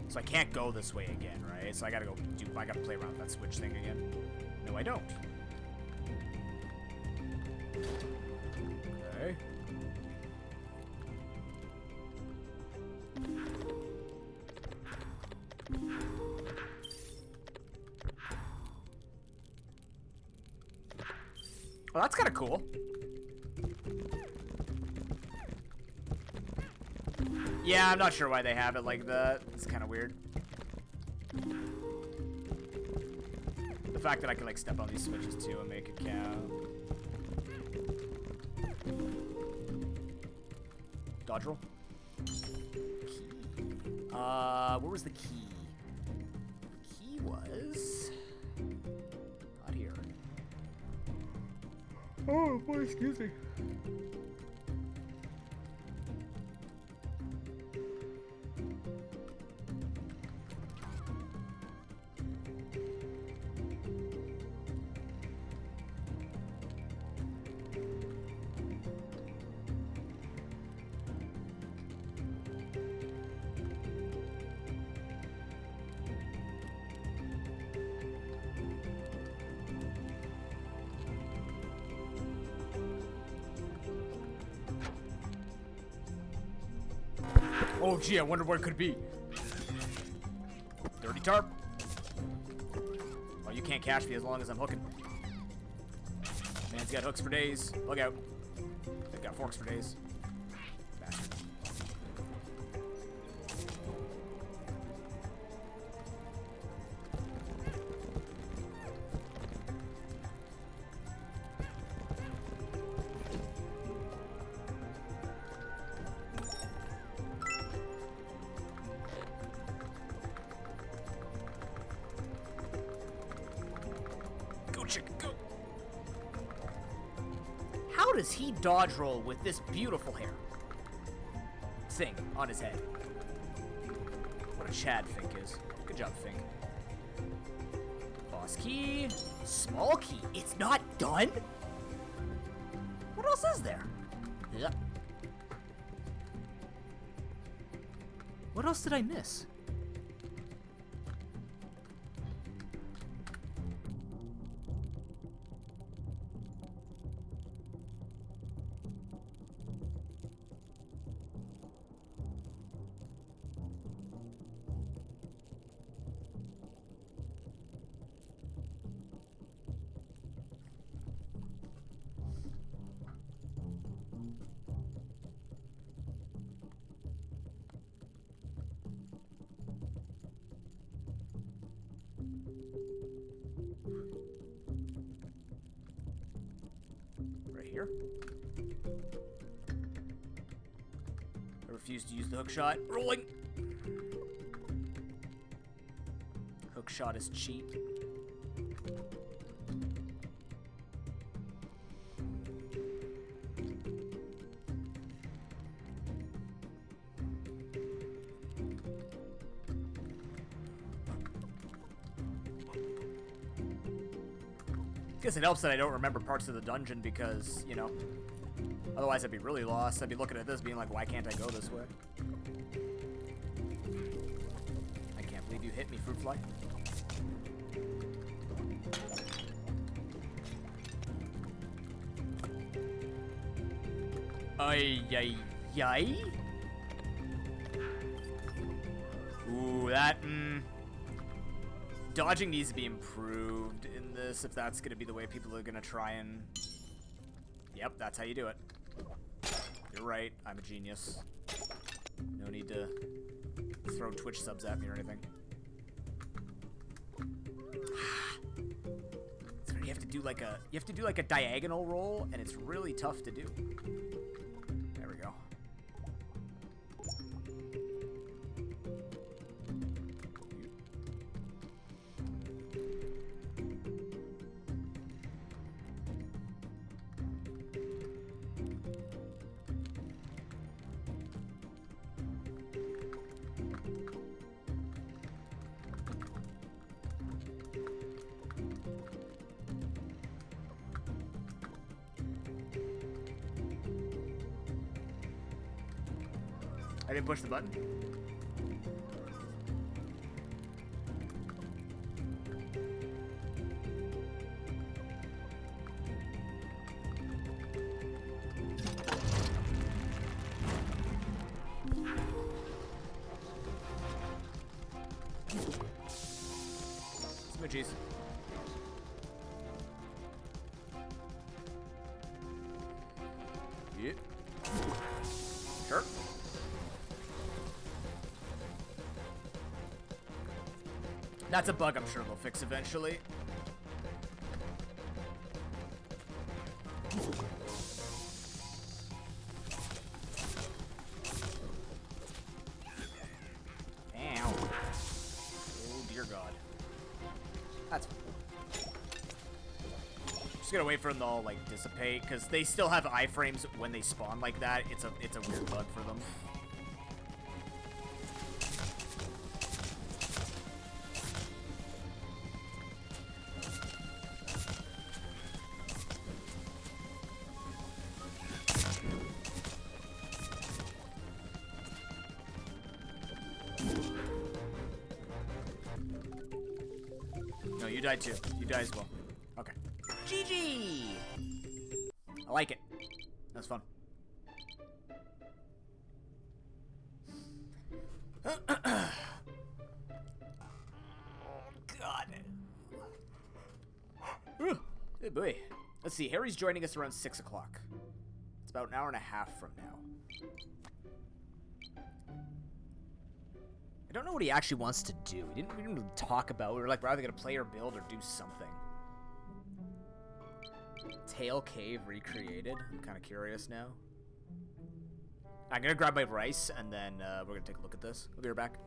So I can't go this way again, right? So I gotta I gotta play around with that switch thing again. No, I don't. Okay. Well, that's kind of cool. Yeah, I'm not sure why they have it like that. It's kind of weird. The fact that I can like step on these switches too and make it count. Dodge roll. Key. Where was the key? The key was not here. Oh boy, excuse me. Oh gee, I wonder what it could be. Dirty tarp. Oh, you can't catch me as long as I'm hooking. Man's got hooks for days. Look out. They've got forks for days. Bastard. Go. How does he dodge roll with this beautiful hair thing on his head? What a Chad Fink is. Good job, Fink. Boss key. Small key. It's not done? What else is there? Yep. What else did I miss? Here. I refuse to use the hook shot. Rolling. Hook shot is cheap. Guess it helps that I don't remember parts of the dungeon because, you know, otherwise I'd be really lost. I'd be looking at this being like, why can't I go this way? I can't believe you hit me, fruit fly. Ay, ay, ay. Ooh, that, dodging needs to be improved in this if that's going to be the way people are going to try and... Yep, that's how you do it. You're right, I'm a genius. No need to throw Twitch subs at me or anything. You have to do like a diagonal roll, and it's really tough to do. There we go. I didn't push the button. Smoochies. Yeah. Sure. That's a bug I'm sure they'll fix eventually. Ow. Oh dear God. That's fine. Just gonna wait for them to all like dissipate, because they still have iframes when they spawn like that. It's a weird bug for them. No, you died too. You died as well. Okay. GG! I like it. That's fun. Oh, God. Good boy. Let's see. Harry's joining us around 6 o'clock. It's about an hour and a half from now. I don't know what he actually wants to do. We didn't really talk about. We were like, we're either gonna play or build or do something. Tail Cave recreated. I'm kind of curious now. I'm gonna grab my rice and then we're gonna take a look at this. We'll be right back.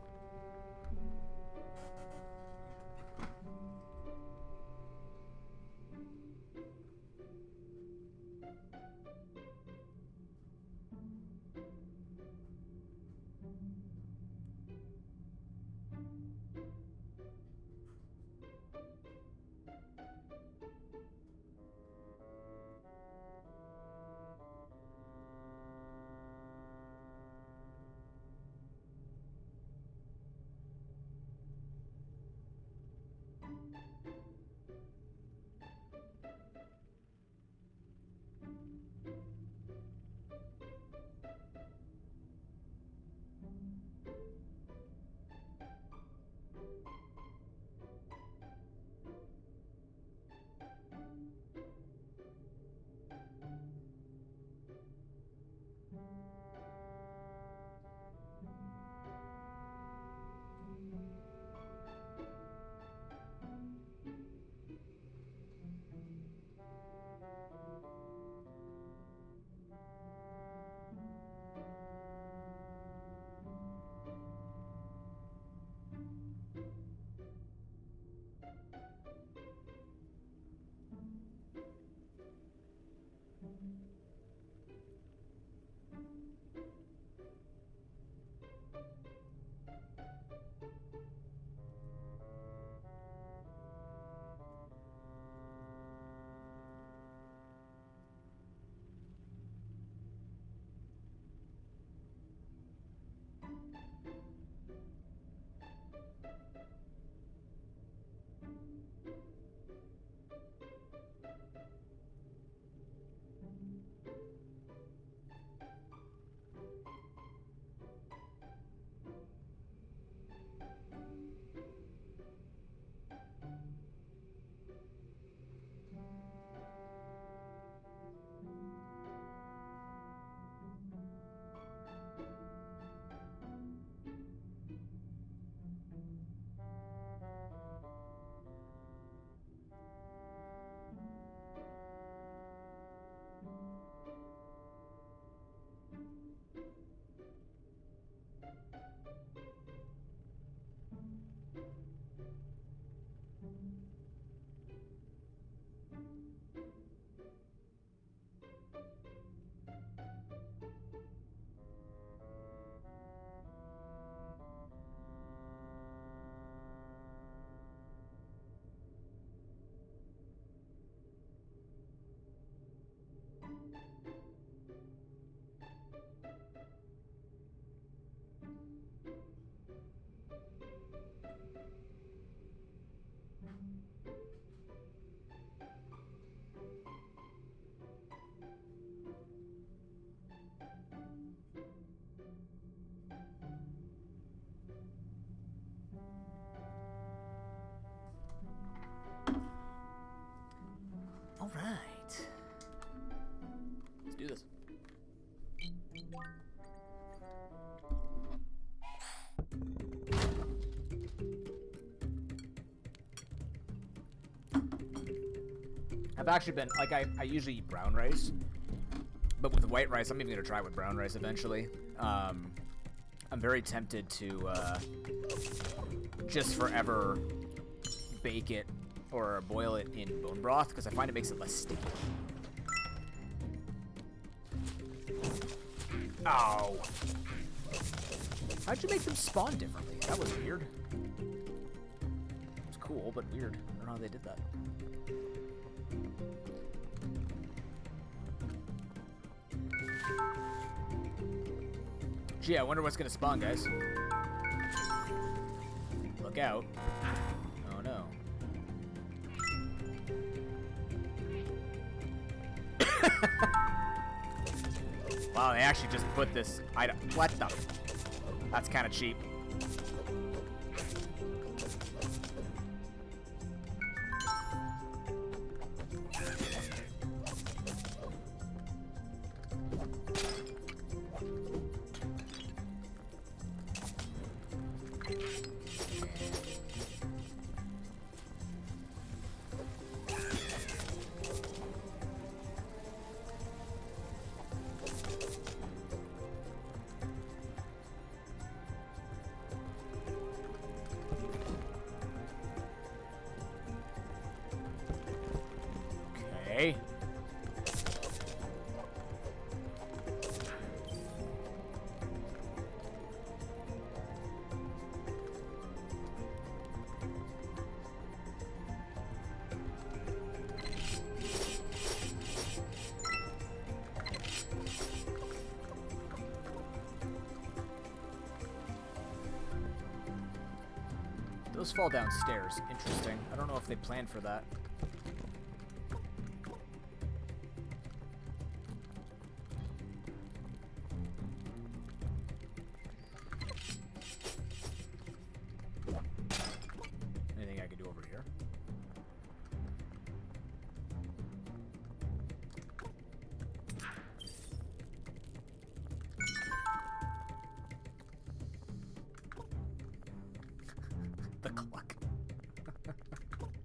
All right. Let's do this. I've actually been, like, I usually eat brown rice, but with white rice, I'm even going to try with brown rice eventually. I'm very tempted to just forever bake it or boil it in bone broth, because I find it makes it less sticky. Ow. How'd you make them spawn differently? That was weird. It's cool, but weird. I don't know how they did that. Gee, I wonder what's gonna spawn, guys. Look out. Oh no. Wow, they actually just put this item. What the? That's kind of cheap. Okay. Those fall downstairs. Interesting. I don't know if they planned for that. Anything I can do over here? The cluck.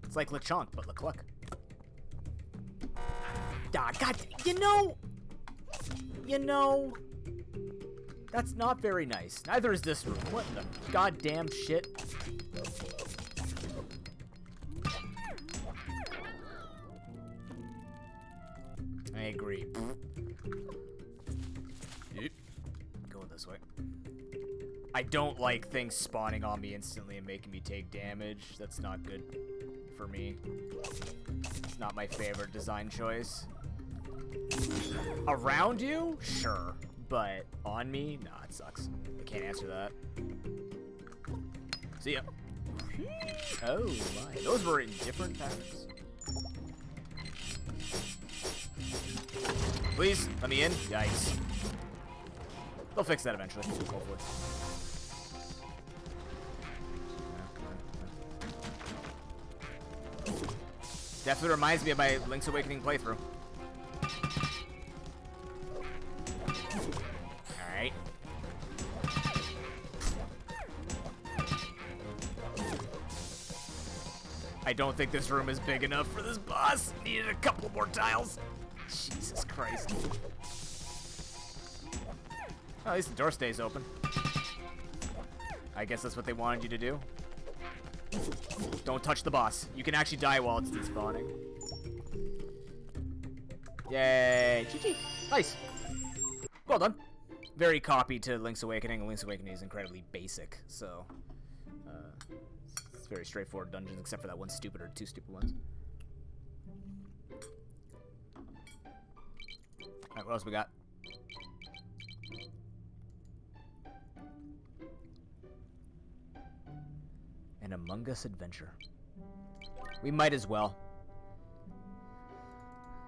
It's like LeChonk, but LeCluck. Ah, God, you know, that's not very nice. Neither is this room. What the goddamn shit? I agree. Yep. Going this way. I don't like things spawning on me instantly and making me take damage. That's not good for me. It's not my favorite design choice. Around you? Sure. But on me? Nah, it sucks. I can't answer that. See ya. Oh my. Those were in different patterns. Please, let me in. Yikes. They'll fix that eventually, hopefully. Definitely reminds me of my Link's Awakening playthrough. Alright. I don't think this room is big enough for this boss. Needed a couple more tiles. Jesus Christ. Well, at least the door stays open. I guess that's what they wanted you to do. Don't touch the boss. You can actually die while it's despawning. Yay. GG. Nice. Well done. Very copy to Link's Awakening. Link's Awakening is incredibly basic, so it's very straightforward dungeons, except for that one stupid or two stupid ones. Alright, what else we got? An Among Us adventure. We might as well.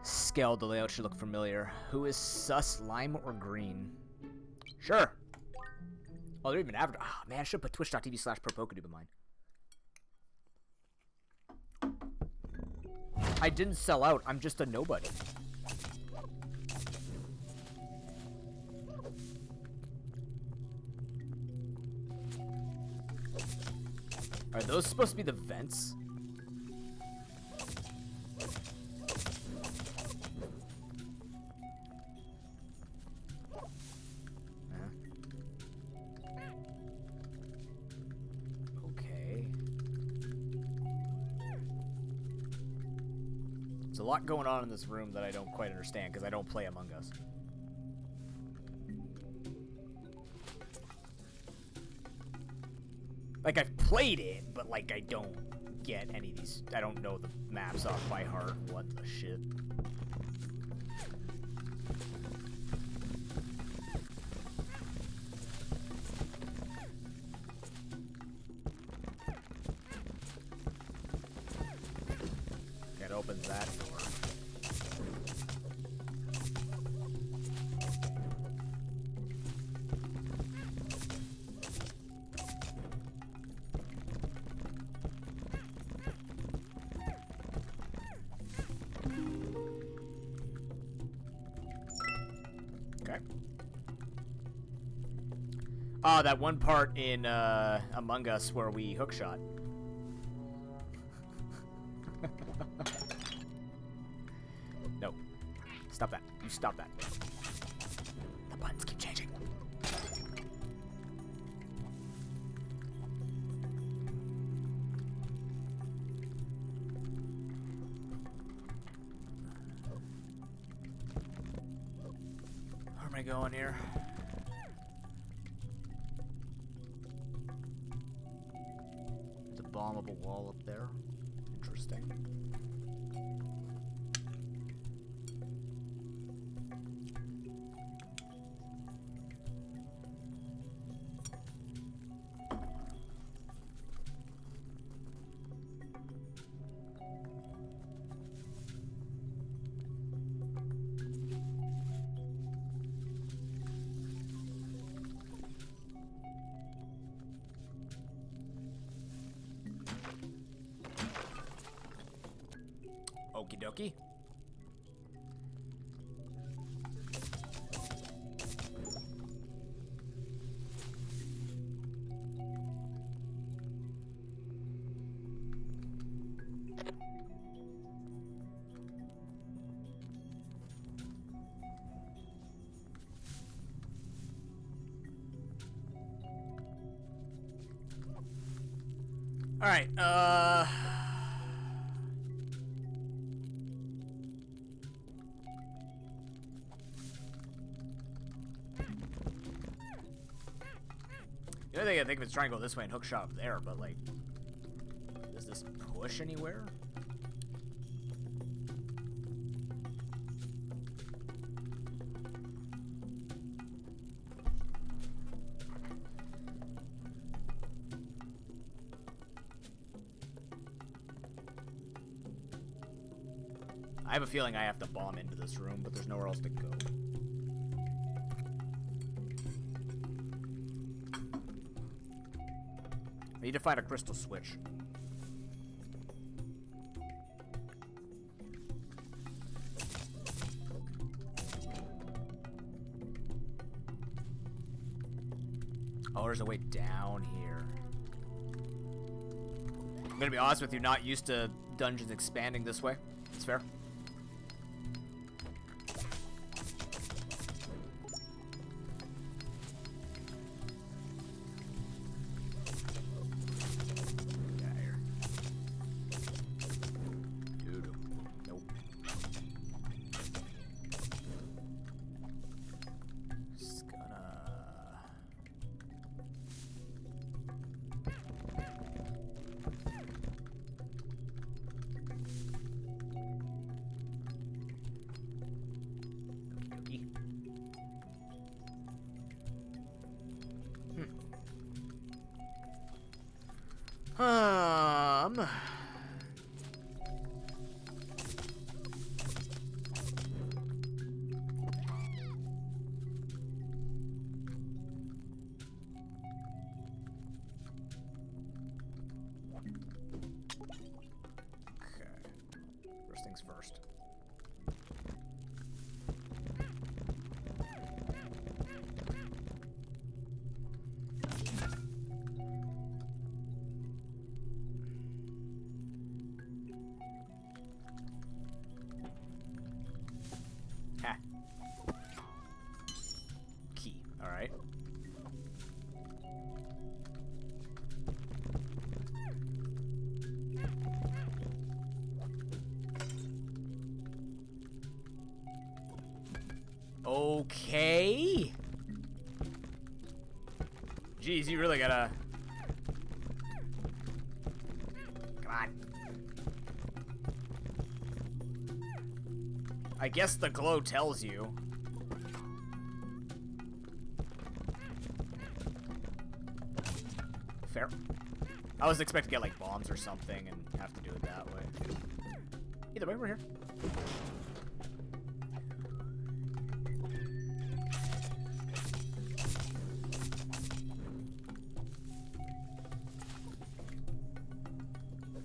Scale, the layout should look familiar. Who is sus, lime or green? Sure. Oh, they're even advertising. Oh, man, I should put twitch.tv/ProPokadoob in mine. I didn't sell out. I'm just a nobody. Are those supposed to be the vents? Okay. There's a lot going on in this room that I don't quite understand because I don't play Among Us. Like, I've played it, but, like, I don't get any of these. I don't know the maps off by heart. What the shit? That opens that door. Okay. Oh, that one part in Among Us where we hookshot. No. Stop that. You stop that. The buttons keep changing. Where am I going here? There's a bombable wall up there. Interesting. Okie dokie. All right, the other thing I think of is trying to go this way and hookshot up there, but like, does this push anywhere? I have a feeling I have to bomb into this room, but there's nowhere else to go. I need to find a crystal switch. Oh, there's a way down here. I'm gonna be honest with you, not used to dungeons expanding this way. It's fair. things first. Ha. Key. All right. Okay. Jeez, you really gotta... Come on. I guess the glow tells you. Fair. I was expecting to get, like, bombs or something and have to do it that way. Either way, we're here.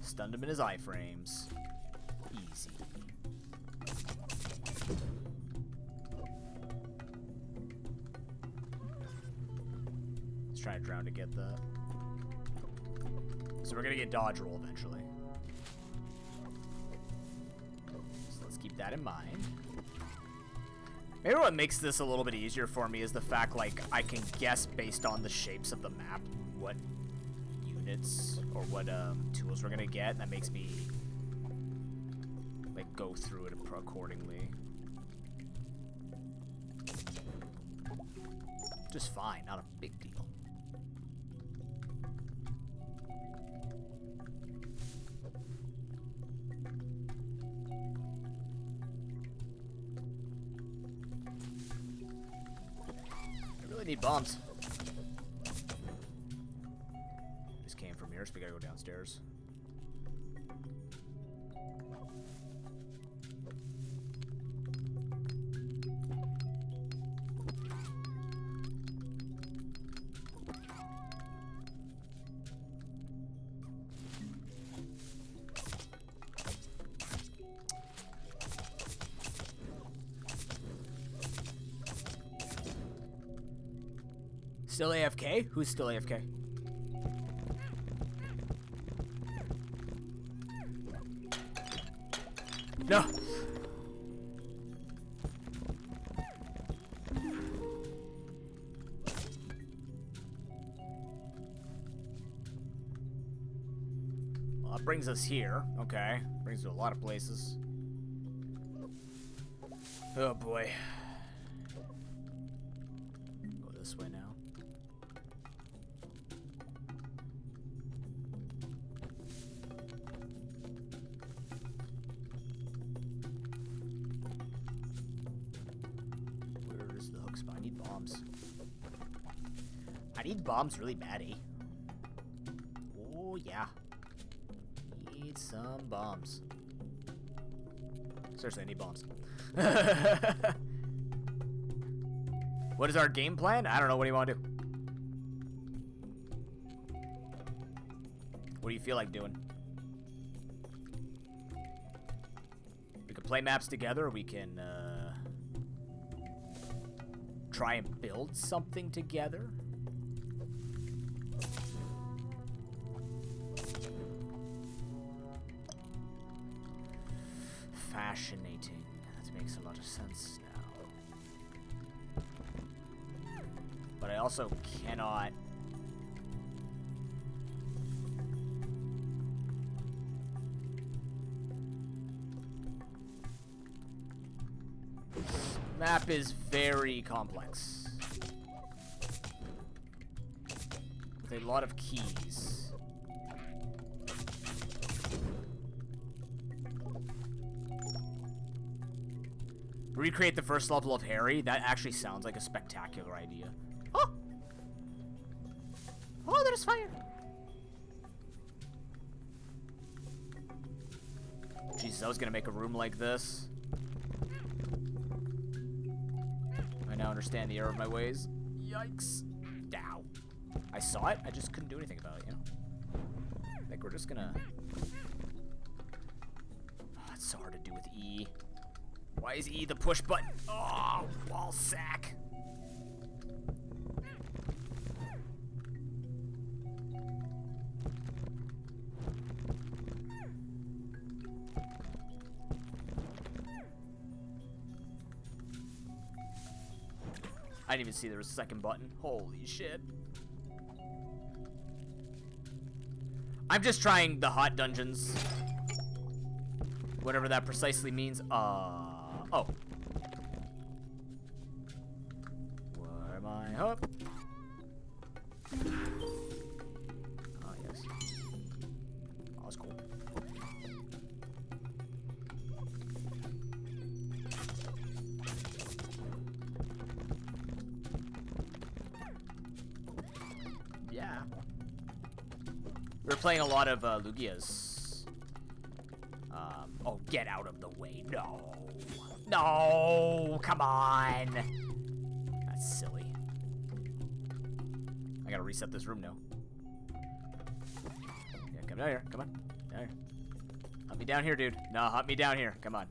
Stunned him in his iframes. Easy. Let's try to drown to get that. So we're gonna get dodge roll eventually. So let's keep that in mind. Maybe what makes this a little bit easier for me is the fact, like, I can guess based on the shapes of the map what units or what tools we're gonna get. That makes me like go through it accordingly. Just fine, not a big deal. I really need bombs. From here, so we gotta go downstairs. Still AFK? Who's still AFK? No. Well, that brings us here. Okay. Brings us to a lot of places. Oh boy. Go this way now. I need bombs really bad, eh? Oh, yeah. Need some bombs. Seriously, I need bombs. What is our game plan? I don't know. What do you want to do? What do you feel like doing? We can play maps together, or we can try and build something together. Fascinating. That makes a lot of sense now. But I also cannot... Map is very complex. With a lot of keys. Recreate the first level of Harry? That actually sounds like a spectacular idea. Oh! Oh, there's fire! Jesus, I was gonna make a room like this. I now understand the error of my ways. Yikes. Ow. I saw it, I just couldn't do anything about it, you know? I think we're just gonna... Oh, it's so hard to do with E. Why is E the push button? Oh, ball sack. I didn't even see there was a second button. Holy shit. I'm just trying the hot dungeons. Whatever that precisely means. Oh. Where am I? Up. Oh, yes. Oh, that's cool. Yeah. We were playing a lot of Lugia's. Oh, get out of the way. No. No, come on. That's silly. I gotta reset this room now. Yeah, come down here. Come on. Down here. Hunt me down here, dude. No, hunt me down here. Come on.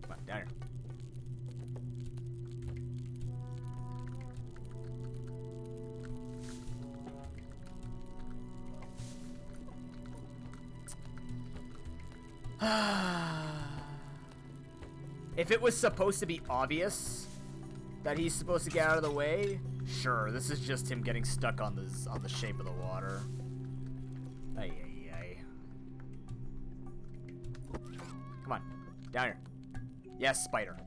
Come on, down here. If it was supposed to be obvious that he's supposed to get out of the way, sure, this is just him getting stuck on the shape of the water. Ay, ay, ay. Come on, down here. Yes, spider.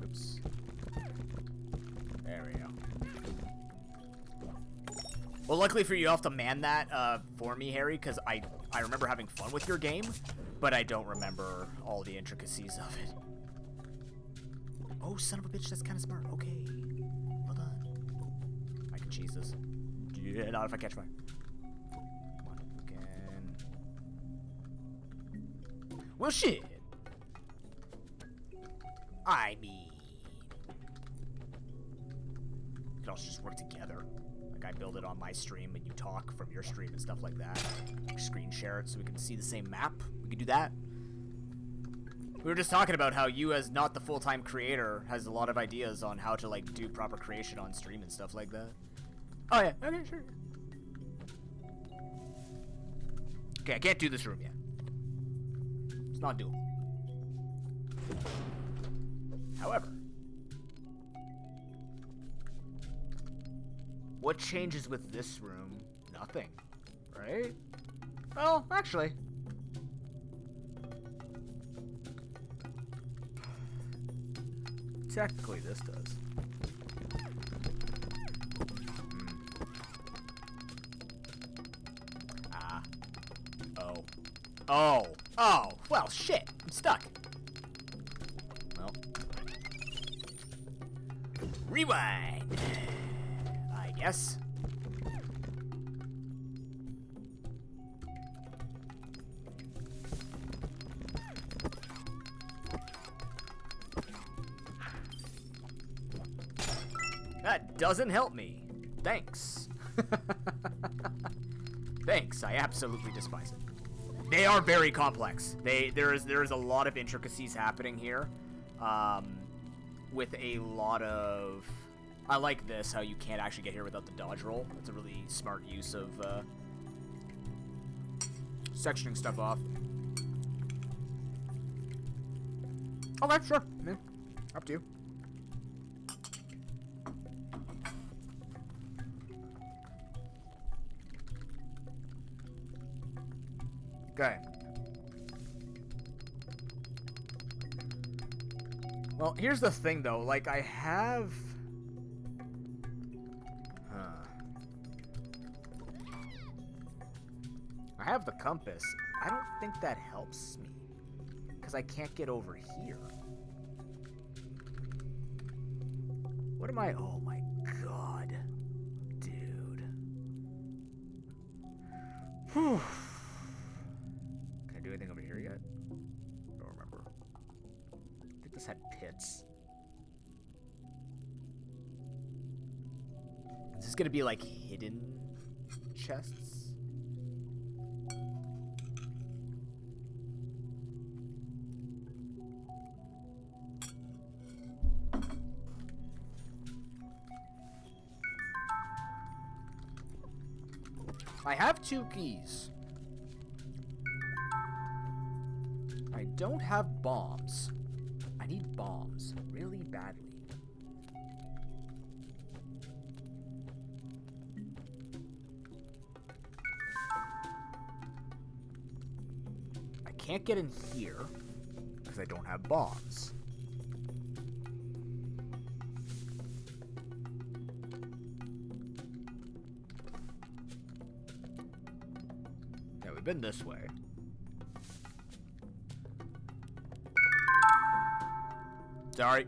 Oops. There we go. Well, luckily for you, you have to man that for me, Harry, because I remember having fun with your game, but I don't remember all the intricacies of it. Oh, son of a bitch, that's kind of smart. Okay. Well done. I can cheese this. Yeah, not if I catch fire. Come on, again. Well, shit. I mean, we could also just work together. Like, I build it on my stream and you talk from your stream and stuff like that. Screen share it so we can see the same map. We could do that. We were just talking about how you, as not the full-time creator, has a lot of ideas on how to, like, do proper creation on stream and stuff like that. Oh, yeah. Okay, sure. Okay, I can't do this room yet. It's not doable. However, what changes with this room? Nothing, right? Well, actually. Technically, this does. Ah. Oh. Oh. Oh. Well, shit. I'm stuck. Well. Rewind. I guess. That doesn't help me. Thanks. Thanks. I absolutely despise it. They are very complex. There is a lot of intricacies happening here, with a lot of. I like this, how you can't actually get here without the dodge roll. That's a really smart use of sectioning stuff off. Okay, sure. Yeah, up to you. Okay. Well, here's the thing, though. Like, I have... I have the compass. I don't think that helps me. Because I can't get over here. What am I... Oh, my God. Dude. Whew. Can I do anything over here yet? I don't remember. This had pits. Is this gonna be like hidden chests? I have 2 keys. I don't have bombs. I need bombs really badly. I can't get in here because I don't have bombs. Yeah, we've been this way. Sorry.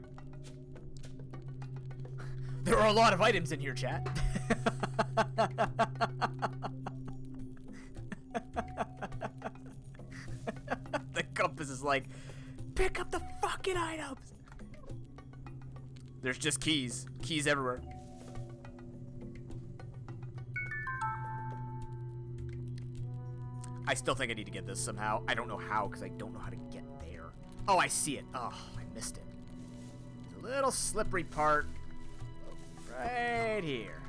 There are a lot of items in here, chat. The compass is like, pick up the fucking items. There's just keys. Keys everywhere. I still think I need to get this somehow. I don't know how, because I don't know how to get there. Oh, I see it. Oh, I missed it. There's a little slippery part right here.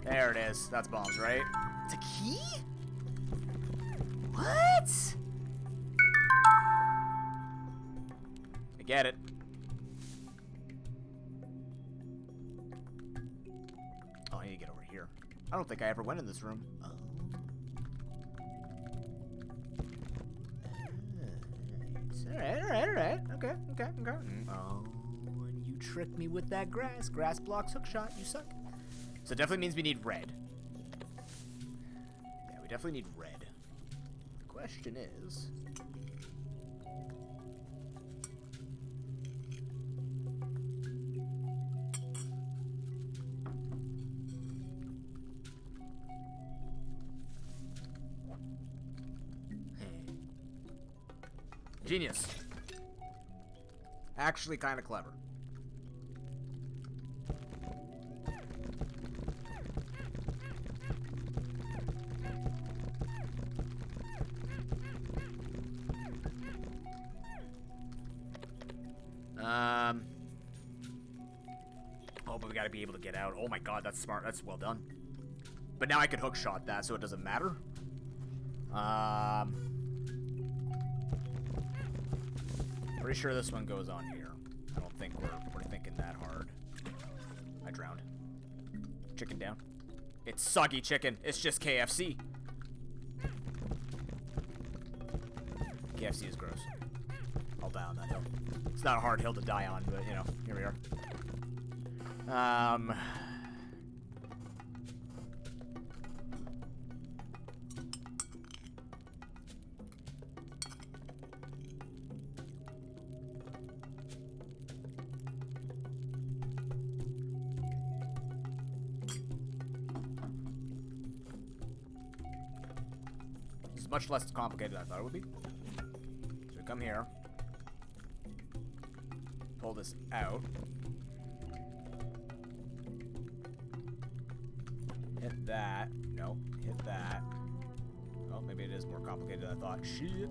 There it is. That's bombs, right? It's a key? What? I get it. Oh, I need to get over here. I don't think I ever went in this room. Oh. Alright. Okay. Oh, and you tricked me with that grass. Grass blocks hookshot. You suck. So it definitely means we need red. Yeah, we definitely need red. The question is... Genius. Actually kind of clever. Oh, but we gotta be able to get out. Oh my god, that's smart. That's well done. But now I could hook shot that, so it doesn't matter. Pretty sure this one goes on here. I don't think we're thinking that hard. I drowned. Chicken down. It's soggy chicken. It's just KFC. KFC is gross. I'll die on that hill. It's not a hard hill to die on, but you know, here we are. It's much less complicated than I thought it would be. So we come here. Pull this out. Hit that. Nope. Hit that. Oh, maybe it is more complicated than I thought. Shit.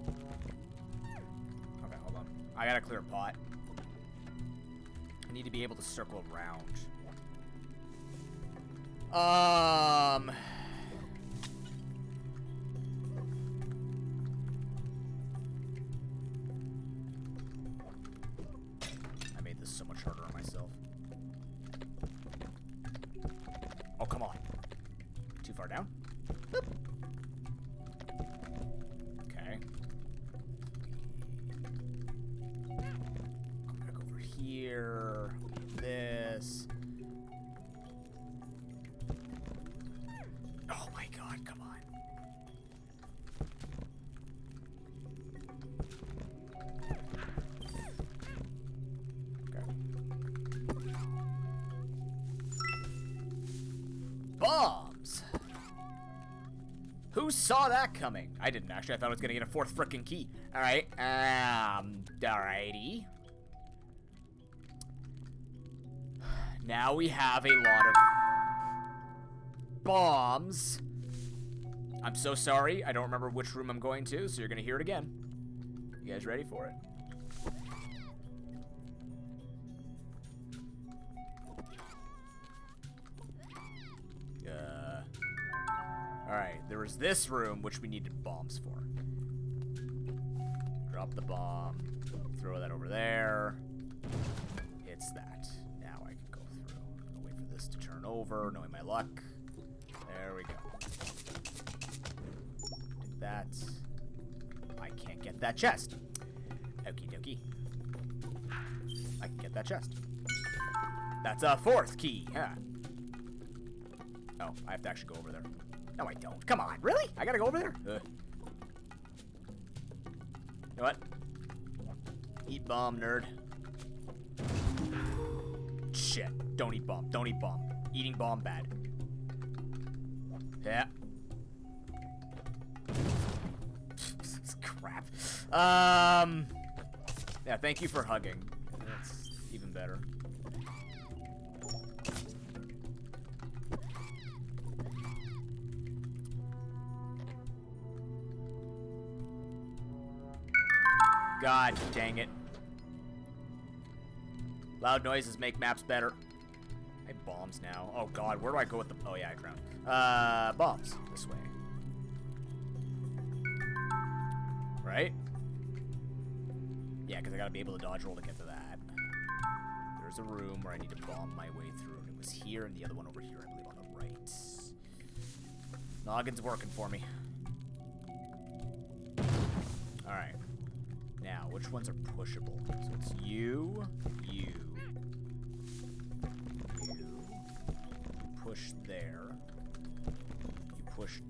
Okay, hold on. I gotta clear a pot. I need to be able to circle around. I made this so much harder on myself. Oh, come on. Too far down? Boop. Okay. Come back over here. This. Who saw that coming? I didn't actually. I thought I was gonna get a 4th frickin' key. Alright, alrighty. Now we have a lot of bombs. I'm so sorry. I don't remember which room I'm going to, so you're gonna hear it again. You guys ready for it? Alright, there was this room which we needed bombs for. Drop the bomb. Throw that over there. It's that. Now I can go through. I'll wait for this to turn over, knowing my luck. There we go. Take that. I can't get that chest. Okie dokie. I can get that chest. That's a 4th key, huh? Oh, I have to actually go over there. No, I don't. Come on, really? I gotta go over there? You know what? Eat bomb, nerd. Shit. Don't eat bomb. Don't eat bomb. Eating bomb bad. Yeah. Crap. Yeah, thank you for hugging. That's even better. God dang it. Loud noises make maps better. I have bombs now. Oh god, where do I go with the... Oh yeah, I drowned. Bombs. This way. Right? Yeah, because I gotta be able to dodge roll to get to that. There's a room where I need to bomb my way through, and it was here, and the other one over here, I believe, on the right. Noggin's working for me. Alright. Now, which ones are pushable? So it's you. You push there. You push...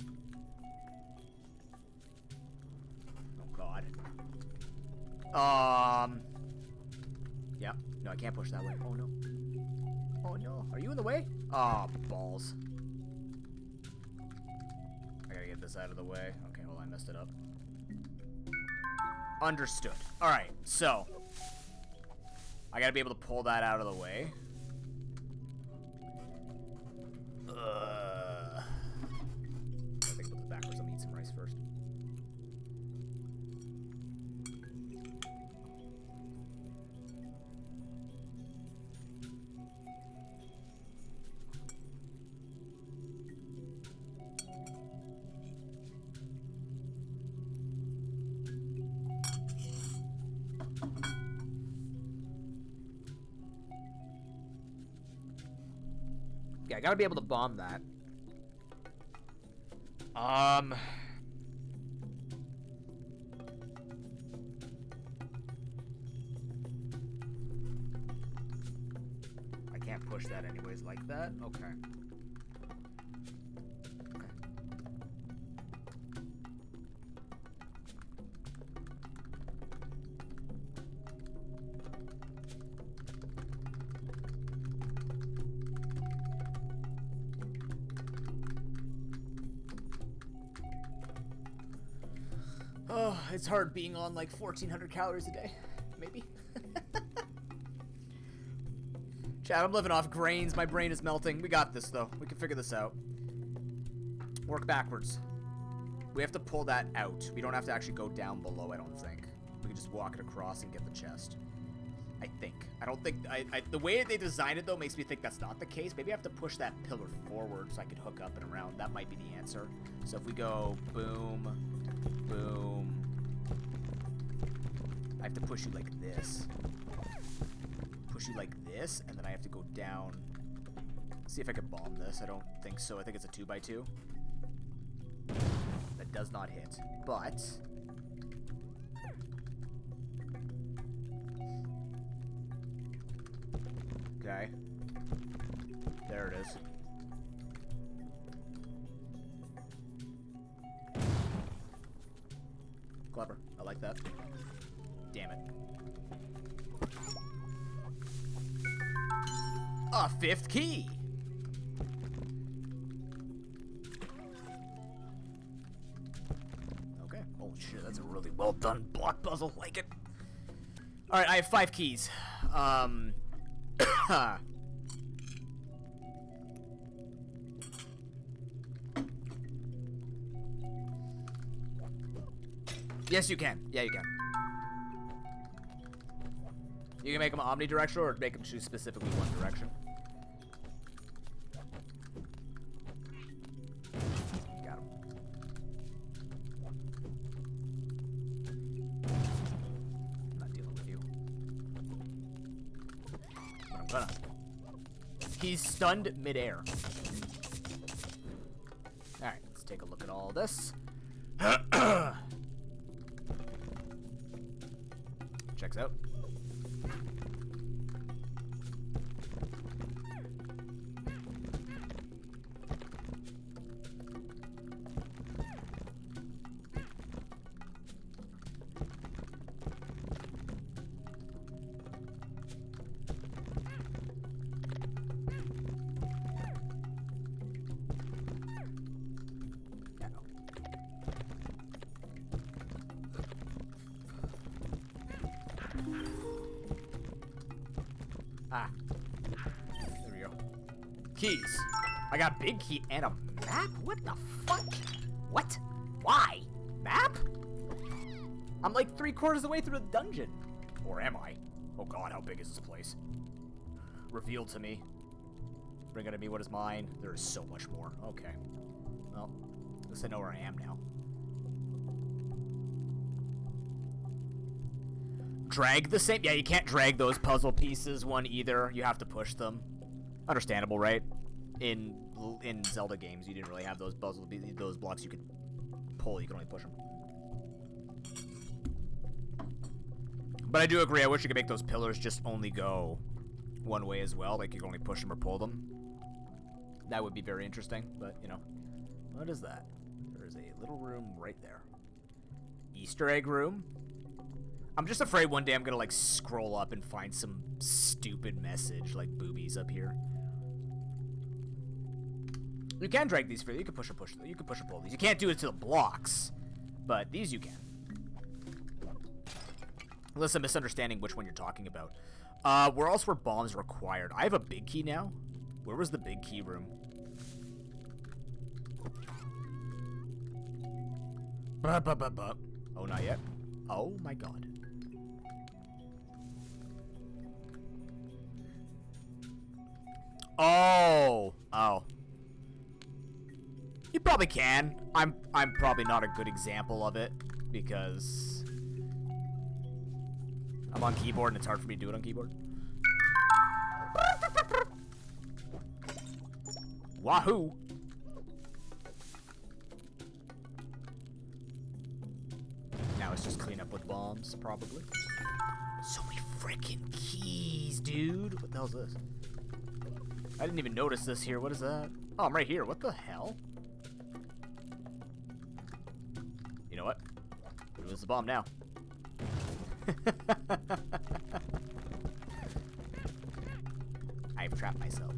Oh, God. Yeah. No, I can't push that way. Oh, no. Oh, no. Are you in the way? Oh, balls. I gotta get this out of the way. Okay, hold on. I messed it up. Understood. Alright, so I gotta be able to pull that out of the way. I think I'll put this backwards. I'll eat some rice first. Yeah, I gotta be able to bomb that. I can't push that anyways like that? Okay. Oh, it's hard being on like 1,400 calories a day. Maybe. Chad, I'm living off grains. My brain is melting. We got this, though. We can figure this out. Work backwards. We have to pull that out. We don't have to actually go down below, I don't think. We can just walk it across and get the chest. I think. I don't think... the way they designed it, though, makes me think that's not the case. Maybe I have to push that pillar forward so I can hook up and around. That might be the answer. So if we go boom, boom... I have to push you like this. Push you like this, and then I have to go down. See if I can bomb this. I don't think so. I think it's a 2x2. That does not hit. But... Okay. There it is. Clever. I like that. Damn it. A 5th key! Well done, block puzzle. Like it. Alright, I have 5 keys. Yes, you can. Yeah, you can. You can make them omnidirectional or make them choose specifically one direction. Got him. I'm not dealing with you. But I'm gonna. He's stunned midair. Alright, let's take a look at all this. Checks out. Ah. There we go. Keys. I got a big key and a map? What the fuck? What? Why? Map? I'm like 3/4 of the way through the dungeon. Or am I? Oh god, how big is this place? Reveal to me. Bring unto me what is mine. There is so much more. Okay. Well, at least I know where I am now. Drag the same? Yeah, you can't drag those puzzle pieces one either. You have to push them. Understandable, right? In Zelda games, you didn't really have those those blocks you could pull. You could only push them. But I do agree. I wish you could make those pillars just only go one way as well. Like you can only push them or pull them. That would be very interesting. But you know, what is that? There is a little room right there. Easter egg room. I'm just afraid one day I'm gonna like scroll up and find some stupid message like boobies up here. You can drag these for you can push or push. You can push or pull these. You can't do it to the blocks, but these you can. Unless I'm misunderstanding which one you're talking about. Where else were bombs required? I have a big key now. Where was the big key room? Oh, not yet. Oh my god. Oh. Oh. You probably can. I'm probably not a good example of it because I'm on keyboard and it's hard for me to do it on keyboard. Wahoo! Now it's just clean up with bombs, probably. So many freaking keys, dude. What the hell is this? I didn't even notice this here. What is that? Oh, I'm right here. What the hell? You know what? Where's the bomb now? I've trapped myself.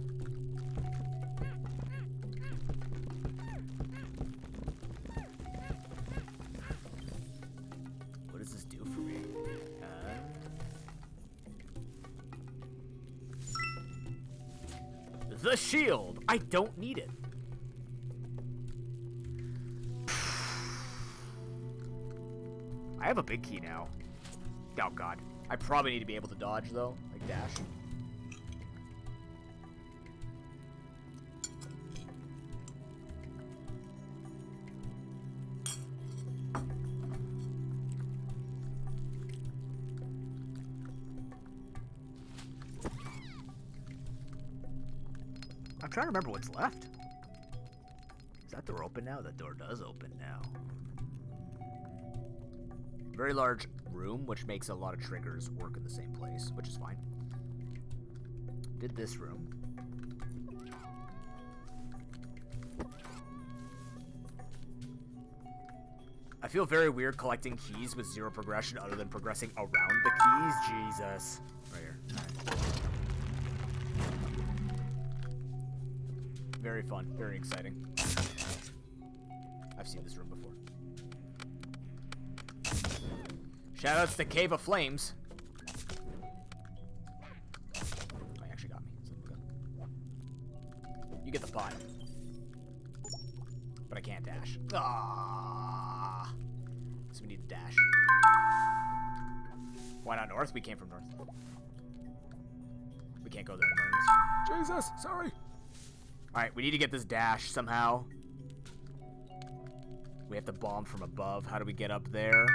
What does this do for me? The shield! I don't need it. I have a big key now. Oh god. I probably need to be able to dodge though, like dash. I'm trying to remember what's left. Is that door open now? That door does open now. Very large room, which makes a lot of triggers work in the same place, which is fine. Did this room. I feel very weird collecting keys with zero progression other than progressing around the keys. Jesus. Right here. Right. Very fun. Very exciting. I've seen this room before. Shoutouts to Cave of Flames. Oh, he actually got me. You get the pot. But I can't dash. Ah. So we need to dash. Why not north? We came from north. We can't go there anymore. Jesus, sorry. Alright, we need to get this dash somehow. We have to bomb from above. How do we get up there?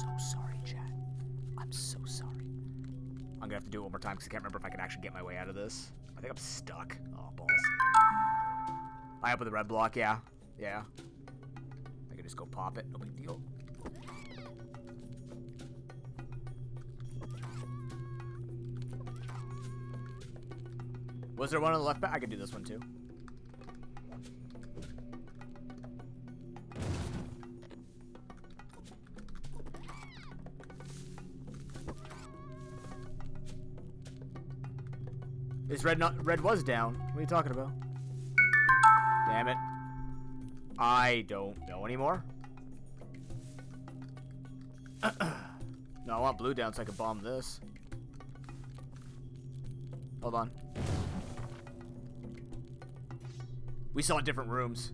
So sorry, chat. I'm so sorry. I'm gonna have to do it one more time because I can't remember if I can actually get my way out of this. I think I'm stuck. Oh, balls. I up with the red block, yeah. Yeah. I can just go pop it. No big deal. Was there one on the left back? I could do this one too. Is red not red was down? What are you talking about? Damn it. I don't know anymore. No, I want blue down so I can bomb this. Hold on. We saw different rooms.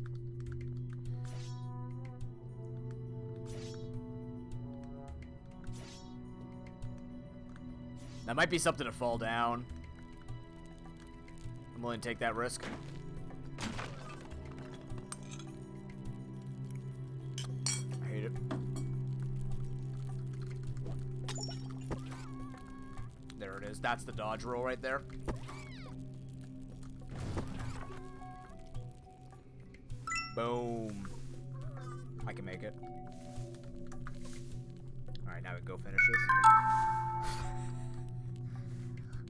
That might be something to fall down. I'm willing to take that risk. I hate it. There it is. That's the dodge roll right there. Boom. I can make it. Alright, now we can go finish this.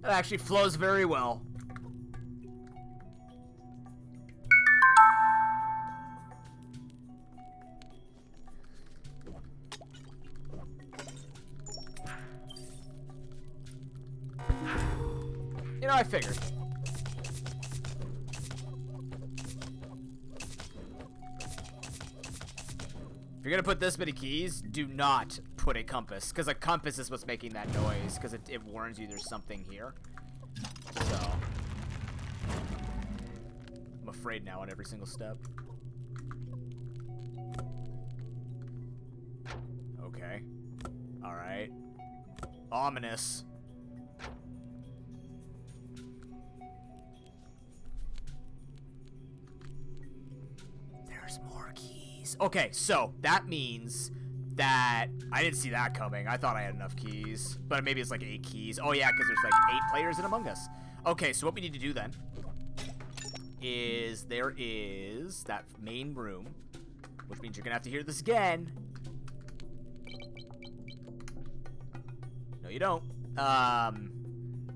That actually flows very well. You know, I figured. If you're gonna put this many keys, do not put a compass, because a compass is what's making that noise, because it warns you there's something here. So, I'm afraid now on every single step. Okay. Alright. Ominous. There's more keys. Okay, so that means that I didn't see that coming. I thought I had enough keys, but maybe it's like 8 keys. Oh yeah, because there's like 8 players in Among Us. Okay, so what we need to do then is there is that main room, which means you're gonna have to hear this again. No, you don't.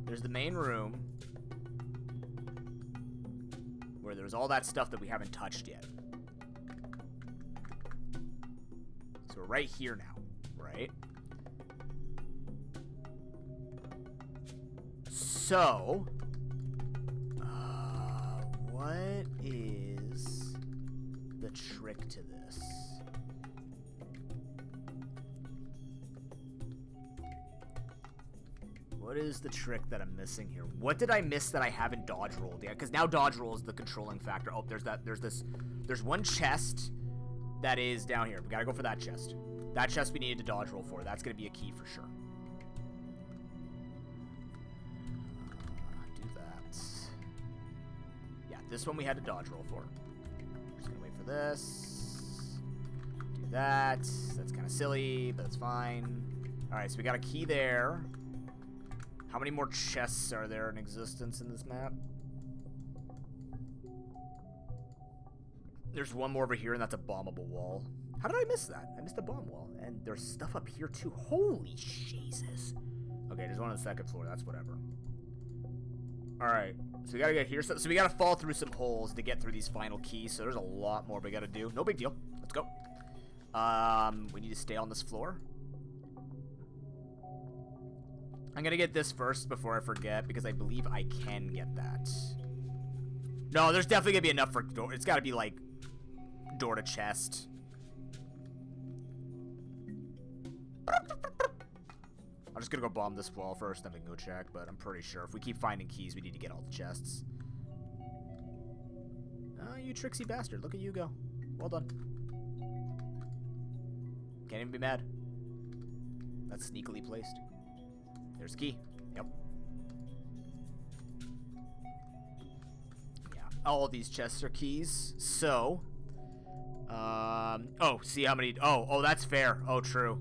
There's the main room where there's all that stuff that we haven't touched yet. So we're right here now, right? So, what is the trick to this? What is the trick that I'm missing here? What did I miss that I haven't dodge rolled yet? Because now dodge roll is the controlling factor. Oh, there's one chest that is down here. We gotta go for that chest. That chest we needed to dodge roll for. That's gonna be a key for sure. Do that. Yeah, this one we had to dodge roll for. Just gonna wait for this. Do that. That's kind of silly, but it's fine. All right, so we got a key there. How many more chests are there in existence in this map? There's one more over here, and that's a bombable wall. How did I miss that? I missed a bomb wall. And there's stuff up here, too. Holy Jesus. Okay, there's one on the second floor. That's whatever. Alright, so we gotta get here. So we gotta fall through some holes to get through these final keys. So there's a lot more we gotta do. No big deal. Let's go. We need to stay on this floor. I'm gonna get this first before I forget, because I believe I can get that. No, there's definitely gonna be enough for door. It's gotta be like door to chest. I'm just gonna go bomb this wall first, then we can go check, but I'm pretty sure if we keep finding keys, we need to get all the chests. Oh, you tricksy bastard. Look at you go. Well done. Can't even be mad. That's sneakily placed. There's a key. Yep. Yeah. All of these chests are keys. So. Oh, see how many. Oh, that's fair. Oh, true.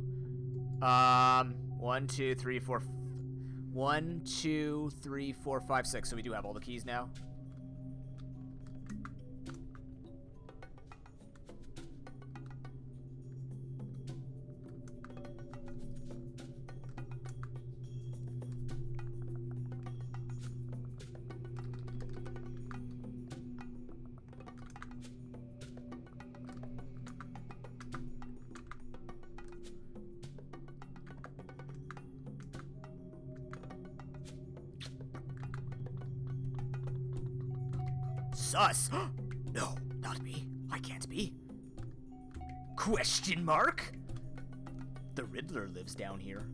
1, 2, 3, 4. 1, 2, 3, 4, 5, 6. So we do have all the keys now. Sus! No, not me. I can't be. Question mark? The Riddler lives down here.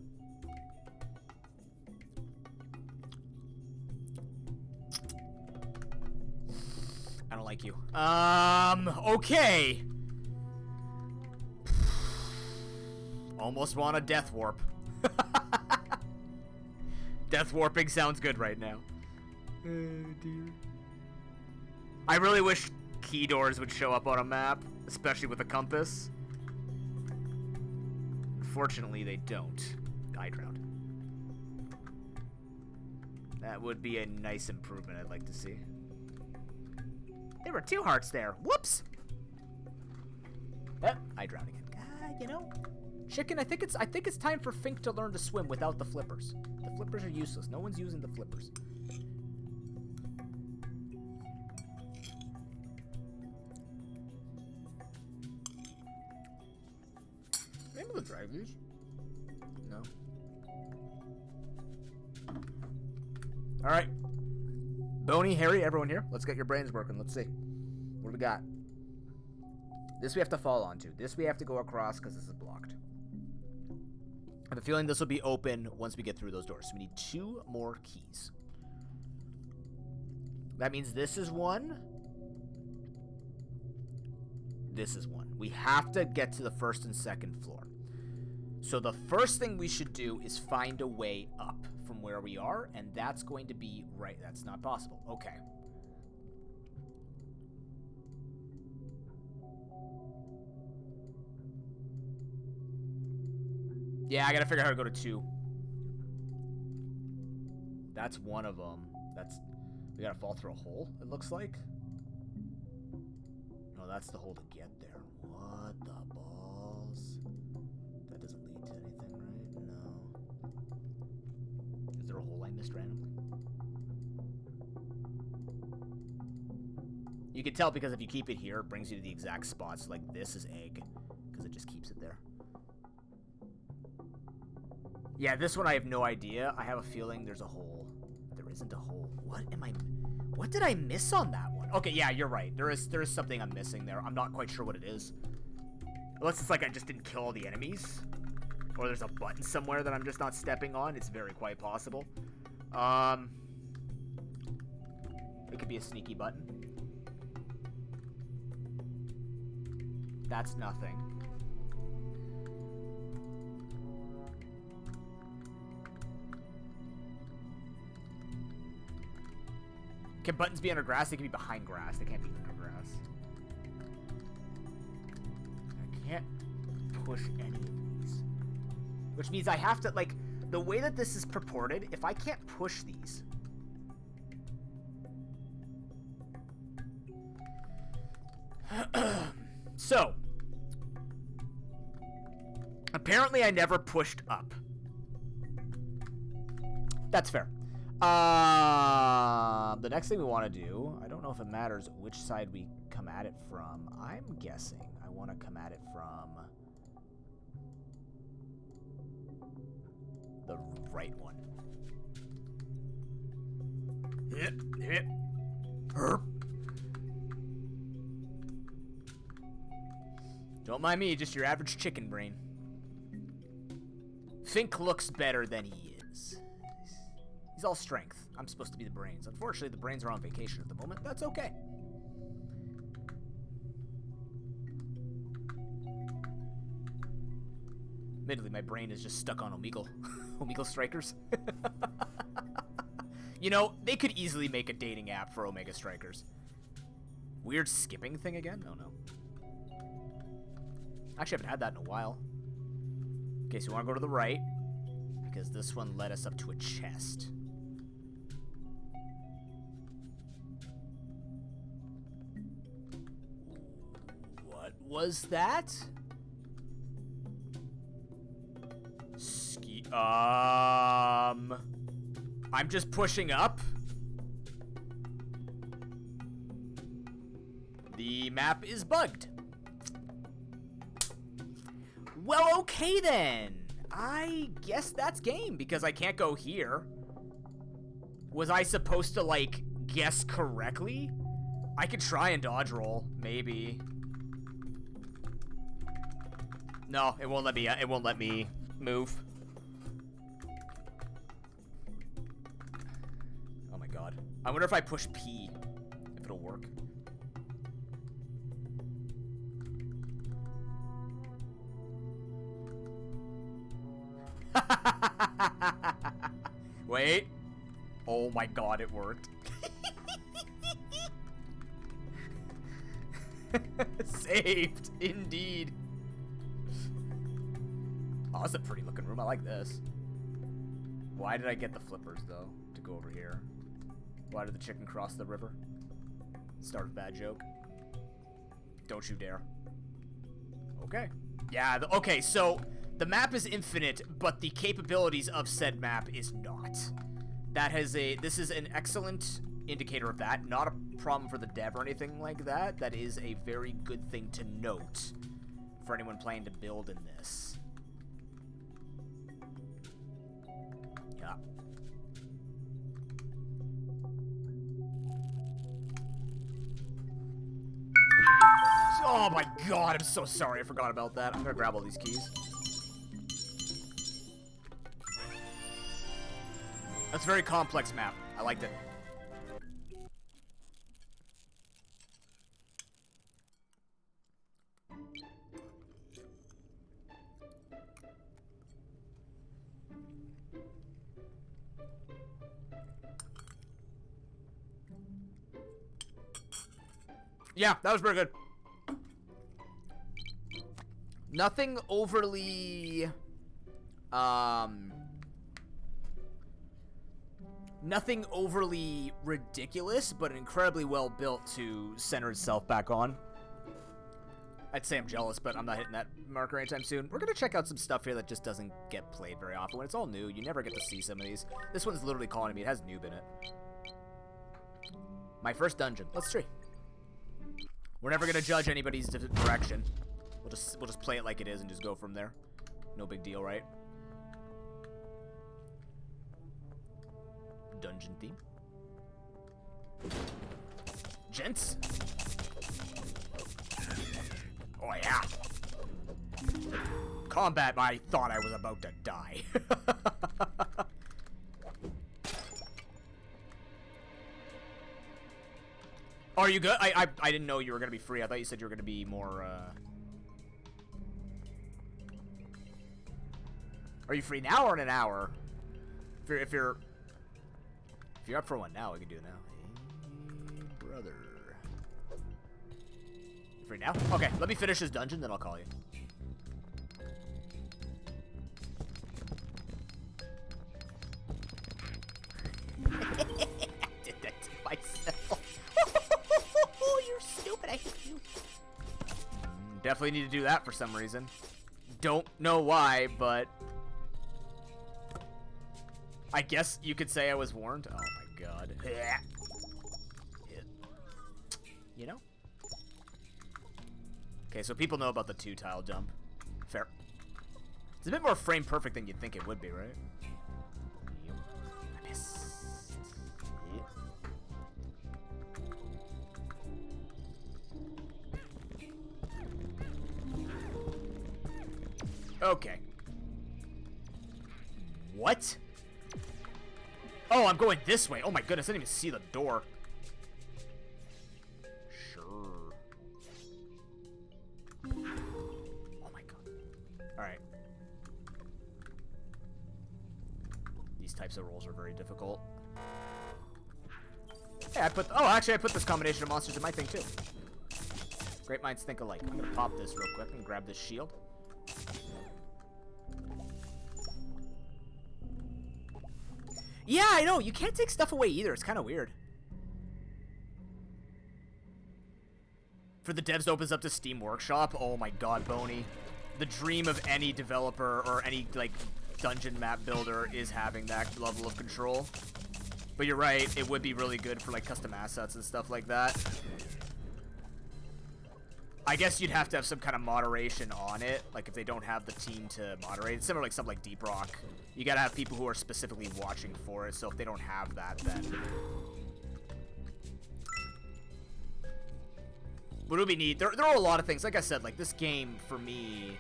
I don't like you. Okay. Almost want a death warp. Death warping sounds good right now. Oh, dear. I really wish key doors would show up on a map, especially with a compass. Unfortunately, they don't. I drowned. That would be a nice improvement I'd like to see. There were 2 hearts there. Whoops! I drowned again. You know, chicken, I think it's time for Fink to learn to swim without the flippers. The flippers are useless. No one's using the flippers. Maybe we'll try these. No. Alright. Boney, Harry, everyone here. Let's get your brains working. Let's see. What do we got? This we have to fall onto. This we have to go across because this is blocked. I have a feeling this will be open once we get through those doors. So we need 2 more keys. That means this is 1. This is 1. We have to get to the 1st and 2nd floor. So the first thing we should do is find a way up from where we are, and that's going to be right. That's not possible. Okay. Yeah, I gotta figure out how to go to 2. That's one of them. We gotta fall through a hole, it looks like. No, that's the hole to get there. What the balls? That doesn't lead to anything, right? No. Is there a hole I missed randomly? You can tell because if you keep it here, it brings you to the exact spots. Like this is egg, because it just keeps it there. Yeah, this one I have no idea. I have a feeling there's a hole. There isn't a hole. What did I miss on that one? Okay, yeah, you're right. There is something I'm missing there. I'm not quite sure what it is. Unless it's like I just didn't kill all the enemies. Or there's a button somewhere that I'm just not stepping on. It's very quite possible. It could be a sneaky button. That's nothing. Can buttons be under grass? They can be behind grass. They can't be under grass. I can't push any of these. Which means I have to, like, the way that this is purported, if I can't push these. So. Apparently I never pushed up. That's fair. The next thing we want to do, I don't know if it matters which side we come at it from. I'm guessing I want to come at it from the right one. Don't mind me, just your average chicken brain. Fink looks better than he is. He's all strength. I'm supposed to be the brains. Unfortunately, the brains are on vacation at the moment. That's okay. Admittedly, my brain is just stuck on Omegle. Omegle Strikers. You know, they could easily make a dating app for Omega Strikers. Weird skipping thing again? Oh no. Actually, I haven't had that in a while. Okay, so we want to go to the right, because this one led us up to a chest. What was that? I'm just pushing up. The map is bugged. Well, okay then. I guess that's game, because I can't go here. Was I supposed to, like, guess correctly? I could try and dodge roll, maybe. No, it won't let me move. Oh my god. I wonder if I push P, if it'll work. Wait. Oh my god, it worked. Saved, indeed. Oh, that's a pretty looking room. I like this. Why did I get the flippers, though, to go over here? Why did the chicken cross the river? Start a bad joke. Don't you dare. Okay. Yeah, okay, so the map is infinite, but the capabilities of said map is not. This is an excellent indicator of that. Not a problem for the dev or anything like that. That is a very good thing to note for anyone planning to build in this. Yeah. Oh my god, I'm so sorry. I forgot about that. I'm gonna grab all these keys. That's a very complex map. I liked it. Yeah, that was pretty good. Nothing overly, nothing overly ridiculous, but incredibly well built to center itself back on. I'd say I'm jealous, but I'm not hitting that marker anytime soon. We're gonna check out some stuff here that just doesn't get played very often. When it's all new, you never get to see some of these. This one's literally calling me. It has noob in it. My first dungeon. Let's see. We're never gonna judge anybody's direction. We'll just play it like it is and just go from there. No big deal, right? Dungeon theme. Gents. Oh yeah. Combat, I thought I was about to die. Are you good? I didn't know you were gonna be free. I thought you said you were gonna be more, Are you free now or in an hour? If you're up for one now, we can do it now. Hey, brother. You free now? Okay, let me finish this dungeon, then I'll call you. I did that to myself. You're stupid. I hate you. Definitely need to do that for some reason. Don't know why, but I guess you could say I was warned. Oh my god. You know? Okay, so people know about the 2-tile jump. Fair. It's a bit more frame perfect than you'd think it would be, right? Yep. I missed. Okay. What? Oh, I'm going this way. Oh my goodness, I didn't even see the door. Sure. Oh my god. Alright. These types of rolls are very difficult. Hey, I put this combination of monsters in my thing too. Great minds think alike. I'm gonna pop this real quick and grab this shield. Yeah, I know. You can't take stuff away either. It's kind of weird. For the devs opens up to Steam Workshop. Oh my god, Boney. The dream of any developer or any, like, dungeon map builder is having that level of control. But you're right. It would be really good for, like, custom assets and stuff like that. I guess you'd have to have some kind of moderation on it. Like, if they don't have the team to moderate. It's similar like something like Deep Rock. You gotta have people who are specifically watching for it, so if they don't have that, then... But it would be neat. There are a lot of things. Like I said, like, this game, for me,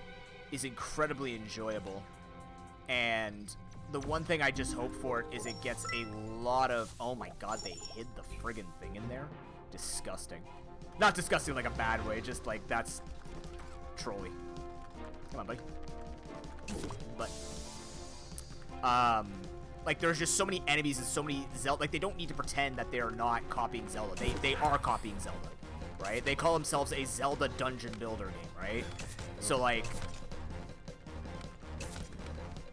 is incredibly enjoyable. And the one thing I just hope for it is it gets a lot of... Oh my god, they hid the friggin' thing in there? Disgusting. Not disgusting like a bad way, just like, that's trolly. Come on, buddy. But, like, there's just so many enemies and so many Zelda, like, they don't need to pretend that they're not copying Zelda. They are copying Zelda, right? They call themselves a Zelda dungeon builder game, right? So, like,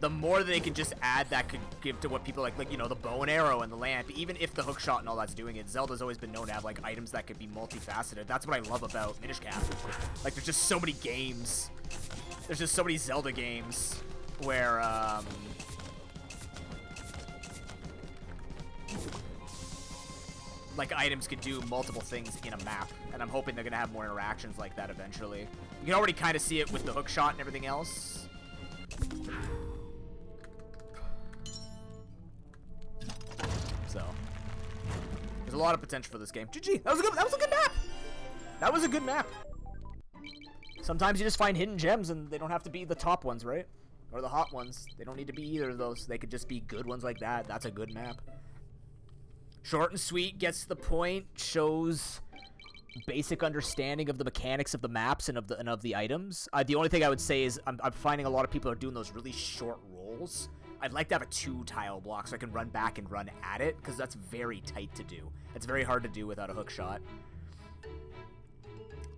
the more they can just add that could give to what people like, you know, the bow and arrow and the lamp, even if the hookshot and all that's doing it, Zelda's always been known to have, like, items that could be multifaceted. That's what I love about Minish Cap. Like, there's just so many games. There's just so many Zelda games where, like, items could do multiple things in a map, and I'm hoping they're gonna have more interactions like that eventually. You can already kind of see it with the hookshot and everything else. So, there's a lot of potential for this game. GG. That was a good map. That was a good map. Sometimes you just find hidden gems and they don't have to be the top ones, right? Or the hot ones. They don't need to be either of those. They could just be good ones like that. That's a good map. Short and sweet, gets to the point, shows basic understanding of the mechanics of the maps and of the items. The only thing I would say is I'm finding a lot of people are doing those really short rolls. I'd like to have a 2-tile block so I can run back and run at it, because that's very tight to do. It's very hard to do without a hook shot.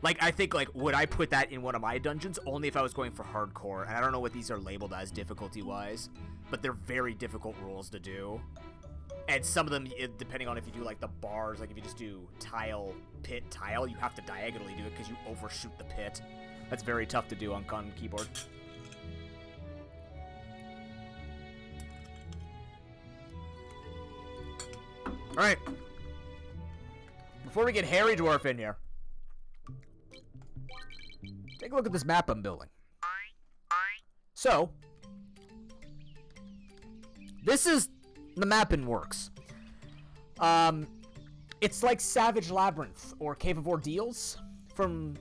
Like, I think, like, would I put that in one of my dungeons? Only if I was going for hardcore, and I don't know what these are labeled as difficulty-wise, but they're very difficult rolls to do. And some of them, depending on if you do, like, the bars, like, if you just do tile, pit, tile, you have to diagonally do it because you overshoot the pit. That's very tough to do on keyboard. Alright. Before we get Hairy Dwarf in here, take a look at this map I'm building. So, this is the map in works. It's like Savage Labyrinth or Cave of Ordeals from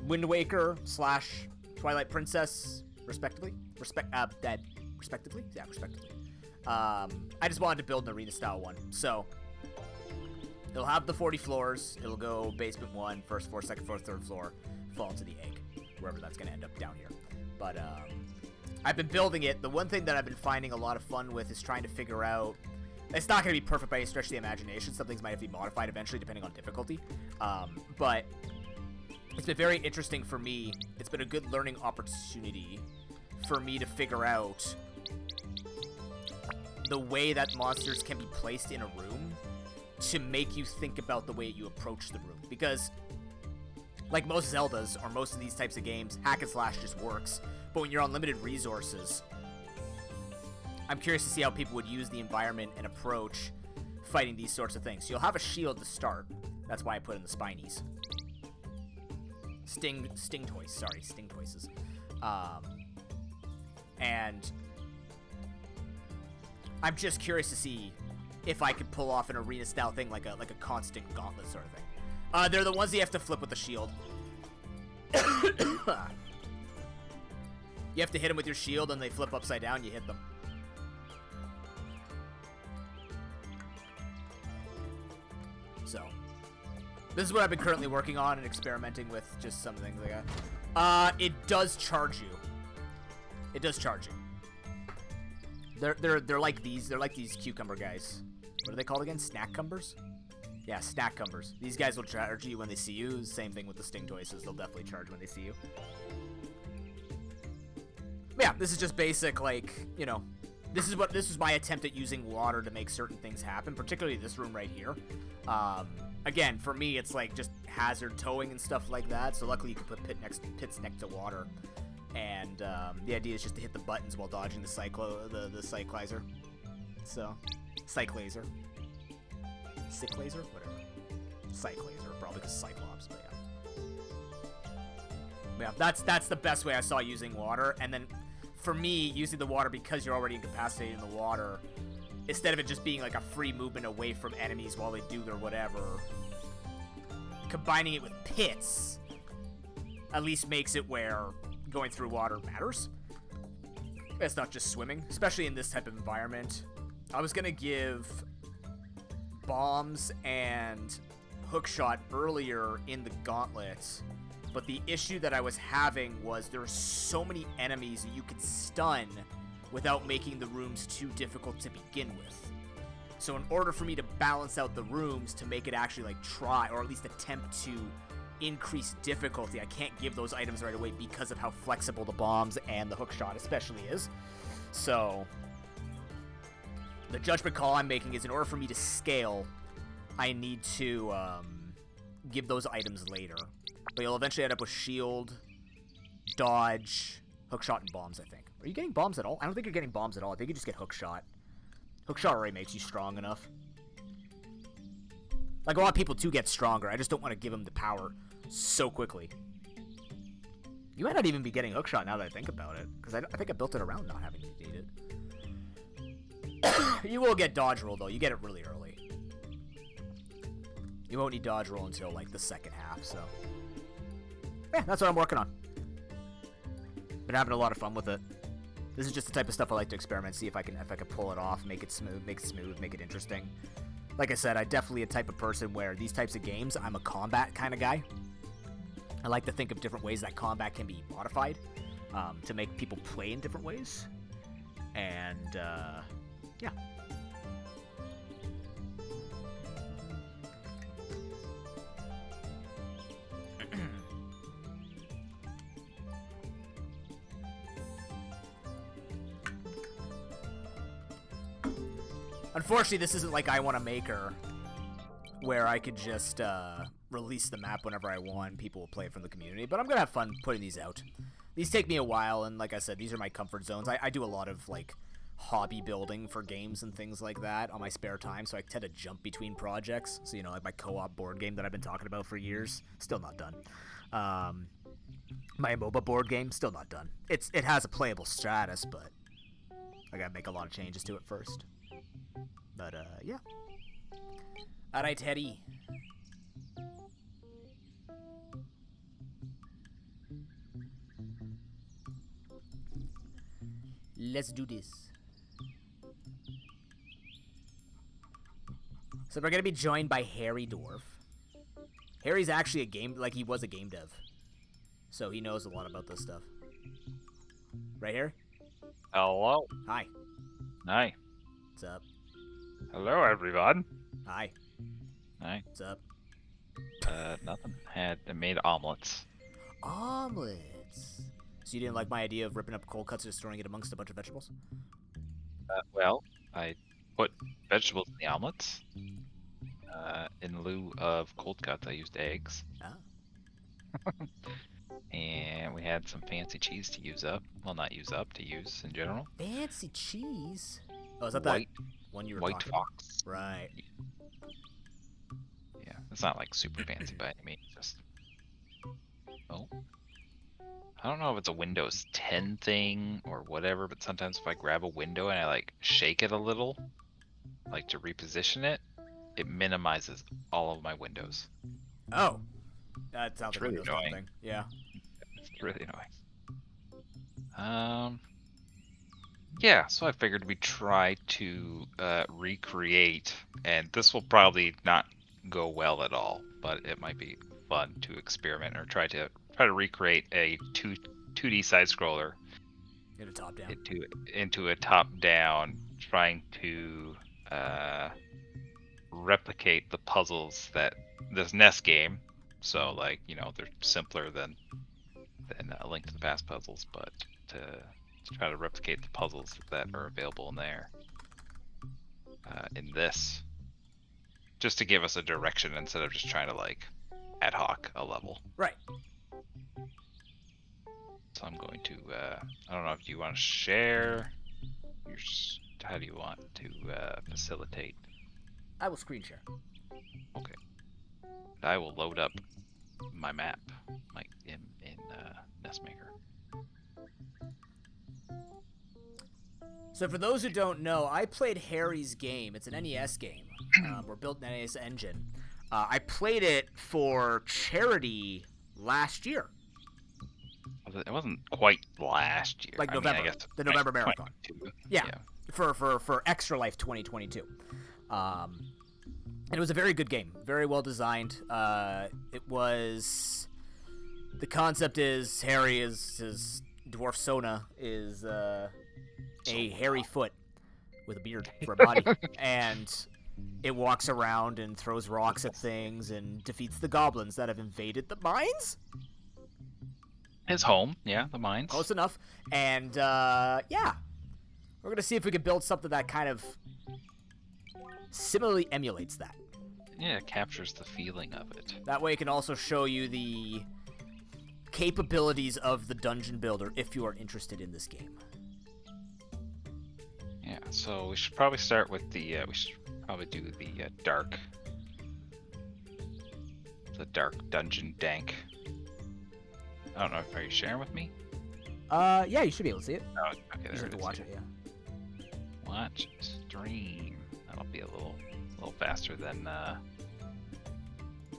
Wind Waker / Twilight Princess, respectively. Respectively? Yeah, respectively. I just wanted to build an arena-style one. So, it'll have the 40 floors. It'll go basement 1, first floor, second floor, third floor, fall into the egg, wherever that's going to end up down here. But, I've been building it. The one thing that I've been finding a lot of fun with is trying to figure out... It's not going to be perfect by any stretch of the imagination. Some things might have to be modified eventually, depending on difficulty. But it's been very interesting for me. It's been a good learning opportunity for me to figure out the way that monsters can be placed in a room to make you think about the way you approach the room. Because, like most Zeldas, or most of these types of games, hack and slash just works. But when you're on limited resources, I'm curious to see how people would use the environment and approach fighting these sorts of things. So you'll have a shield to start. That's why I put in the spinies. Sting toys. Sorry, sting toys. And I'm just curious to see if I could pull off an arena-style thing like a constant gauntlet sort of thing. They're the ones that you have to flip with the shield. You have to hit them with your shield, and they flip upside down, you hit them. So this is what I've been currently working on and experimenting with, just some things like that. It does charge you. It does charge you. They're like these. They're like these cucumber guys. What are they called again? Snack cumbers? Yeah, snack cumbers. These guys will charge you when they see you. Same thing with the sting toys. They'll definitely charge when they see you. But yeah, this is just basic, like, you know, this is my attempt at using water to make certain things happen, particularly this room right here. Again, for me, it's like just hazard towing and stuff like that. So luckily you can put pits next to water. And the idea is just to hit the buttons while dodging the cyclizer. So, cyclazer. Cyclazer? Whatever. Cyclazer, probably because Cyclops, but yeah. Yeah, that's the best way I saw using water. And then, for me, using the water because you're already incapacitated in the water, instead of it just being like a free movement away from enemies while they do their whatever, combining it with pits at least makes it where going through water matters. It's not just swimming, especially in this type of environment. I was gonna give bombs and hookshot earlier in the gauntlet, but the issue that I was having was there were so many enemies that you could stun without making the rooms too difficult to begin with. So in order for me to balance out the rooms to make it actually like try, or at least attempt to increase difficulty, I can't give those items right away because of how flexible the bombs and the hookshot especially is. So the judgment call I'm making is in order for me to scale, I need to give those items later. But you'll eventually end up with shield, dodge, hookshot, and bombs, I think. Are you getting bombs at all? I don't think you're getting bombs at all. I think you just get hookshot. Hookshot already makes you strong enough. Like, a lot of people do get stronger. I just don't want to give them the power so quickly. You might not even be getting hookshot now that I think about it, because I think I built it around not having to need it. You will get dodge roll, though. You get it really early. You won't need dodge roll until, like, the second half, so... yeah, that's what I'm working on. Been having a lot of fun with it. This is just the type of stuff I like to experiment, see if I can pull it off, make it smooth, make it interesting. Like I said, I'm definitely a type of person where these types of games, I'm a combat kind of guy. I like to think of different ways that combat can be modified to make people play in different ways. And, yeah. Unfortunately, this isn't like I Want a Maker, where I could just release the map whenever I want. People will play it from the community, but I'm gonna have fun putting these out. These take me a while, and like I said, these are my comfort zones. I do a lot of like hobby building for games and things like that on my spare time, so I tend to jump between projects. So, you know, like my co-op board game that I've been talking about for years, still not done. My MOBA board game, still not done. It has a playable status, but I gotta make a lot of changes to it first. But, yeah. Alright, Teddy. Let's do this. So we're gonna be joined by Harry Dwarf. Harry's actually he was a game dev. So he knows a lot about this stuff. Right, Harry? Hello. Hi. Hi. What's up? Hello, everyone. Hi. Hi. What's up? Nothing. I made omelets. Omelets. So you didn't like my idea of ripping up cold cuts and storing it amongst a bunch of vegetables? Well, I put vegetables in the omelets. In lieu of cold cuts, I used eggs. Ah. And we had some fancy cheese to use up. Well, not use up, to use in general. Fancy cheese? Oh, is that White, that one you were white talking about? fox. Right. Yeah, it's not like super fancy by any means. Just oh, I don't know if it's a Windows 10 thing or whatever, but sometimes if I grab a window and I like shake it a little, like to reposition it, it minimizes all of my windows. Oh. That sounds It's like really Windows annoying. thing. Yeah. It's really annoying. Yeah, so I figured we'd try to recreate, and this will probably not go well at all, but it might be fun to experiment or try to recreate a 2D side scroller In a top down. into a top down, trying to replicate the puzzles that this NES game. So like, you know, they're simpler than A Link to the Past puzzles, but to try to replicate the puzzles that are available in there in this, just to give us a direction instead of just trying to like ad hoc a level. Right. So I'm going to I don't know if you want to share how do you want to facilitate? I will screen share. Okay. I will load up my map like in Nestmaker. So for those who don't know, I played Harry's game. It's an NES game. We're built in an NES engine. I played it for charity last year. It wasn't quite last year. Like I mean, November. I guess The November Marathon. Yeah. Yeah. For Extra Life 2022. And it was a very good game. Very well designed. It was... The concept is Harry is... His dwarf Sona is a hairy foot with a beard for a body. And it walks around and throws rocks at things and defeats the goblins that have invaded the mines? His home, yeah, the mines. Close enough. And, yeah. We're going to see if we can build something that kind of similarly emulates that. Yeah, it captures the feeling of it. That way it can also show you the capabilities of the dungeon builder if you are interested in this game. Yeah, so we should probably start with the, we should probably do the dark dungeon dank. I don't know, are you sharing with me? Yeah, you should be able to see it. Oh, okay, You there just have it to is. watch it, yeah. Watch stream. That'll be a little faster than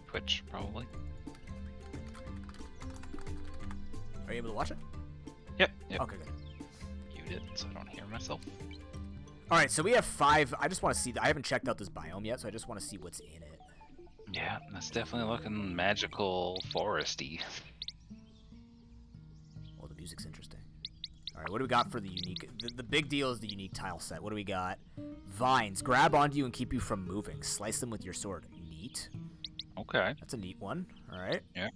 Twitch, probably. Are you able to watch it? Yep. Okay, good. Mute it so I don't hear myself. All right, so we have 5. I just want to see. I haven't checked out this biome yet, so I just want to see what's in it. Yeah, that's definitely looking magical, foresty. Well, the music's interesting. All right, what do we got for the unique? The big deal is the unique tile set. What do we got? Vines. Grab onto you and keep you from moving. Slice them with your sword. Neat. Okay. That's a neat one. All right. Yeah.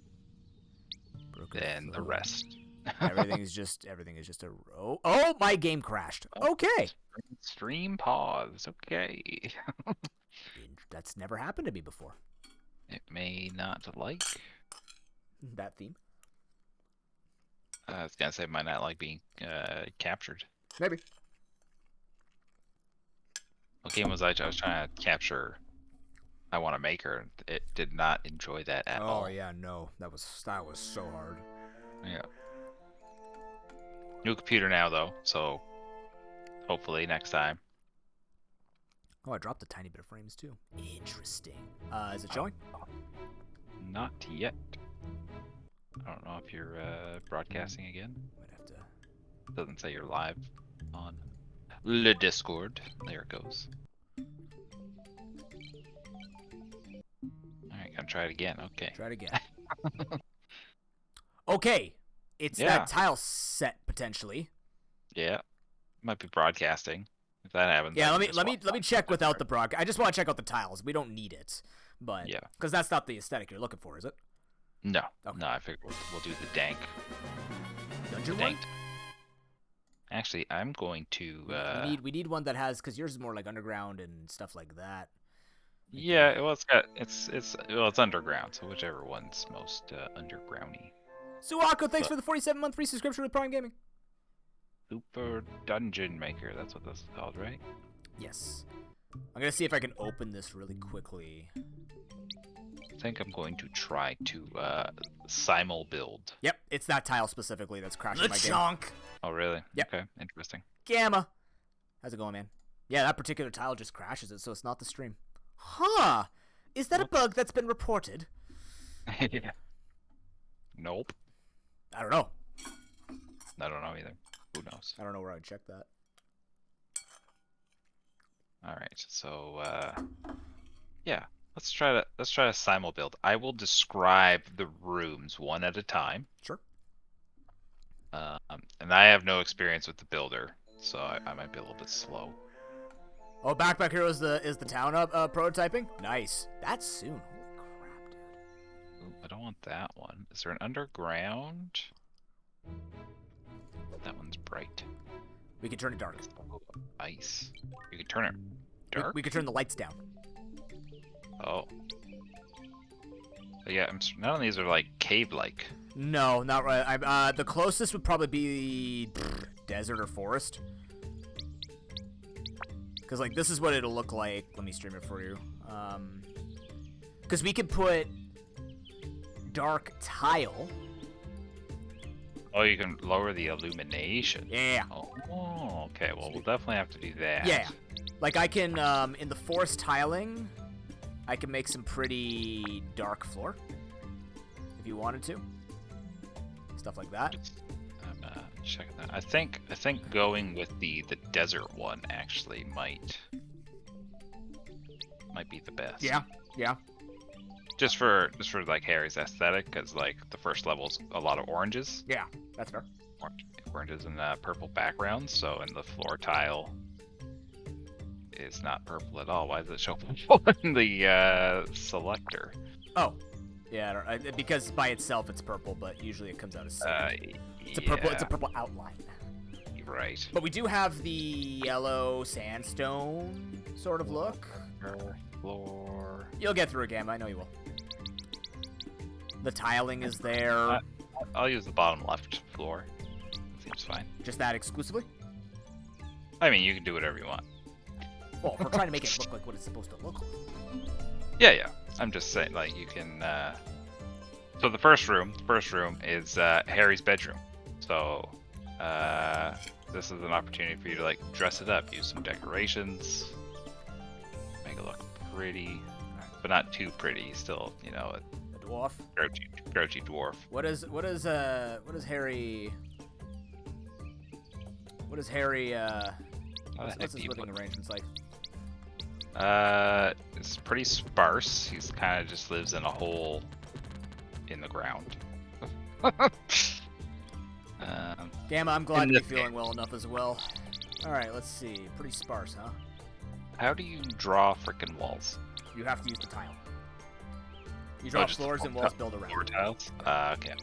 Broken Then the foot. rest. Everything is just a row. Oh, my game crashed. Okay. Stream pause. Okay. That's never happened to me before. It may not like. That theme. I was gonna say it might not like being captured. Maybe. What game was I was trying to capture? I Want to Make Her. It did not enjoy that at all. Oh yeah, no. That was so hard. Yeah. New computer now though, so hopefully next time. Oh, I dropped a tiny bit of frames too. Interesting. Is it showing? Not yet. I don't know if you're broadcasting again. Might have to. Doesn't say you're live on the Discord. There it goes. Alright, gonna try it again. Okay. Try it again. Okay. It's Yeah. that tile set potentially. Yeah. Might be broadcasting. If that happens. Yeah, I let can me just check without the broadcast. I just want to check out the tiles. We don't need it, but Yeah. because that's not the aesthetic you're looking for, is it? No. Okay. No, I figured we'll do the dank. Dungeon The one. danked. Actually, I'm going to. We need one that has, because yours is more like underground and stuff like that. Yeah, well, it's underground, so whichever one's most undergroundy. Suwako, thanks for the 47-month free subscription with Prime Gaming. Super Dungeon Maker, that's what this is called, right? Yes. I'm gonna see if I can open this really quickly. I think I'm going to try to simul build. Yep, it's that tile specifically that's crashing my game. Chunk. Oh, really? Yep. Okay, interesting. Gamma. How's it going, man? Yeah, that particular tile just crashes it, so it's not the stream. Huh. Is that a bug that's been reported? Yeah. Nope. I don't know. I don't know either. Who knows? I don't know where I would check that. All right, so yeah, Let's try to simul build. I will describe the rooms one at a time. Sure. And I have no experience with the builder, so I might be a little bit slow. Oh, Backpack Hero is the town prototyping? Nice. That's soon. Holy crap, dude. Ooh, I don't want that one. Is there an underground? That one's bright. We can turn it dark. Oh, ice. You can turn it dark? We can turn the lights down. Oh. But yeah, none of these are like cave-like. No, not right. The closest would probably be desert or forest. Because, like, this is what it'll look like. Let me stream it for you. Because we could put dark tile. Oh, you can lower the illumination. Yeah. Oh, okay. Well, we'll definitely have to do that. Yeah. Like, I can, in the forest tiling, I can make some pretty dark floor. If you wanted to. Stuff like that. I'm checking that. I think going with the desert one actually might be the best. Yeah. Yeah. Just for like Harry's aesthetic, because like the first level's a lot of oranges. Yeah. That's fair. Oranges and purple backgrounds. So in the floor tile is not purple at all. Why does it show purple in the selector? Oh. Yeah, because by itself it's purple, but usually it comes out as sand. It's a purple outline. Right. But we do have the yellow sandstone sort of look. Floor. You'll get through a game, I know you will. The tiling is there. I'll use the bottom left floor. Seems fine. Just that exclusively? I mean, you can do whatever you want. Well, if we're trying to make it look like what it's supposed to look like. Yeah. I'm just saying, like, you can, so the first room is, Harry's bedroom. So, this is an opportunity for you to, like, dress it up, use some decorations, make it look pretty, but not too pretty, still, you know, A dwarf? grouchy dwarf. What is Harry... What's his living arrangements like? It's pretty sparse. He's kind of just lives in a hole in the ground. Gamma, I'm glad you're feeling well enough as well. Alright, let's see. Pretty sparse, huh? How do you draw frickin' walls? You have to use the tile. You draw floors and walls build around. Floor tiles? Okay.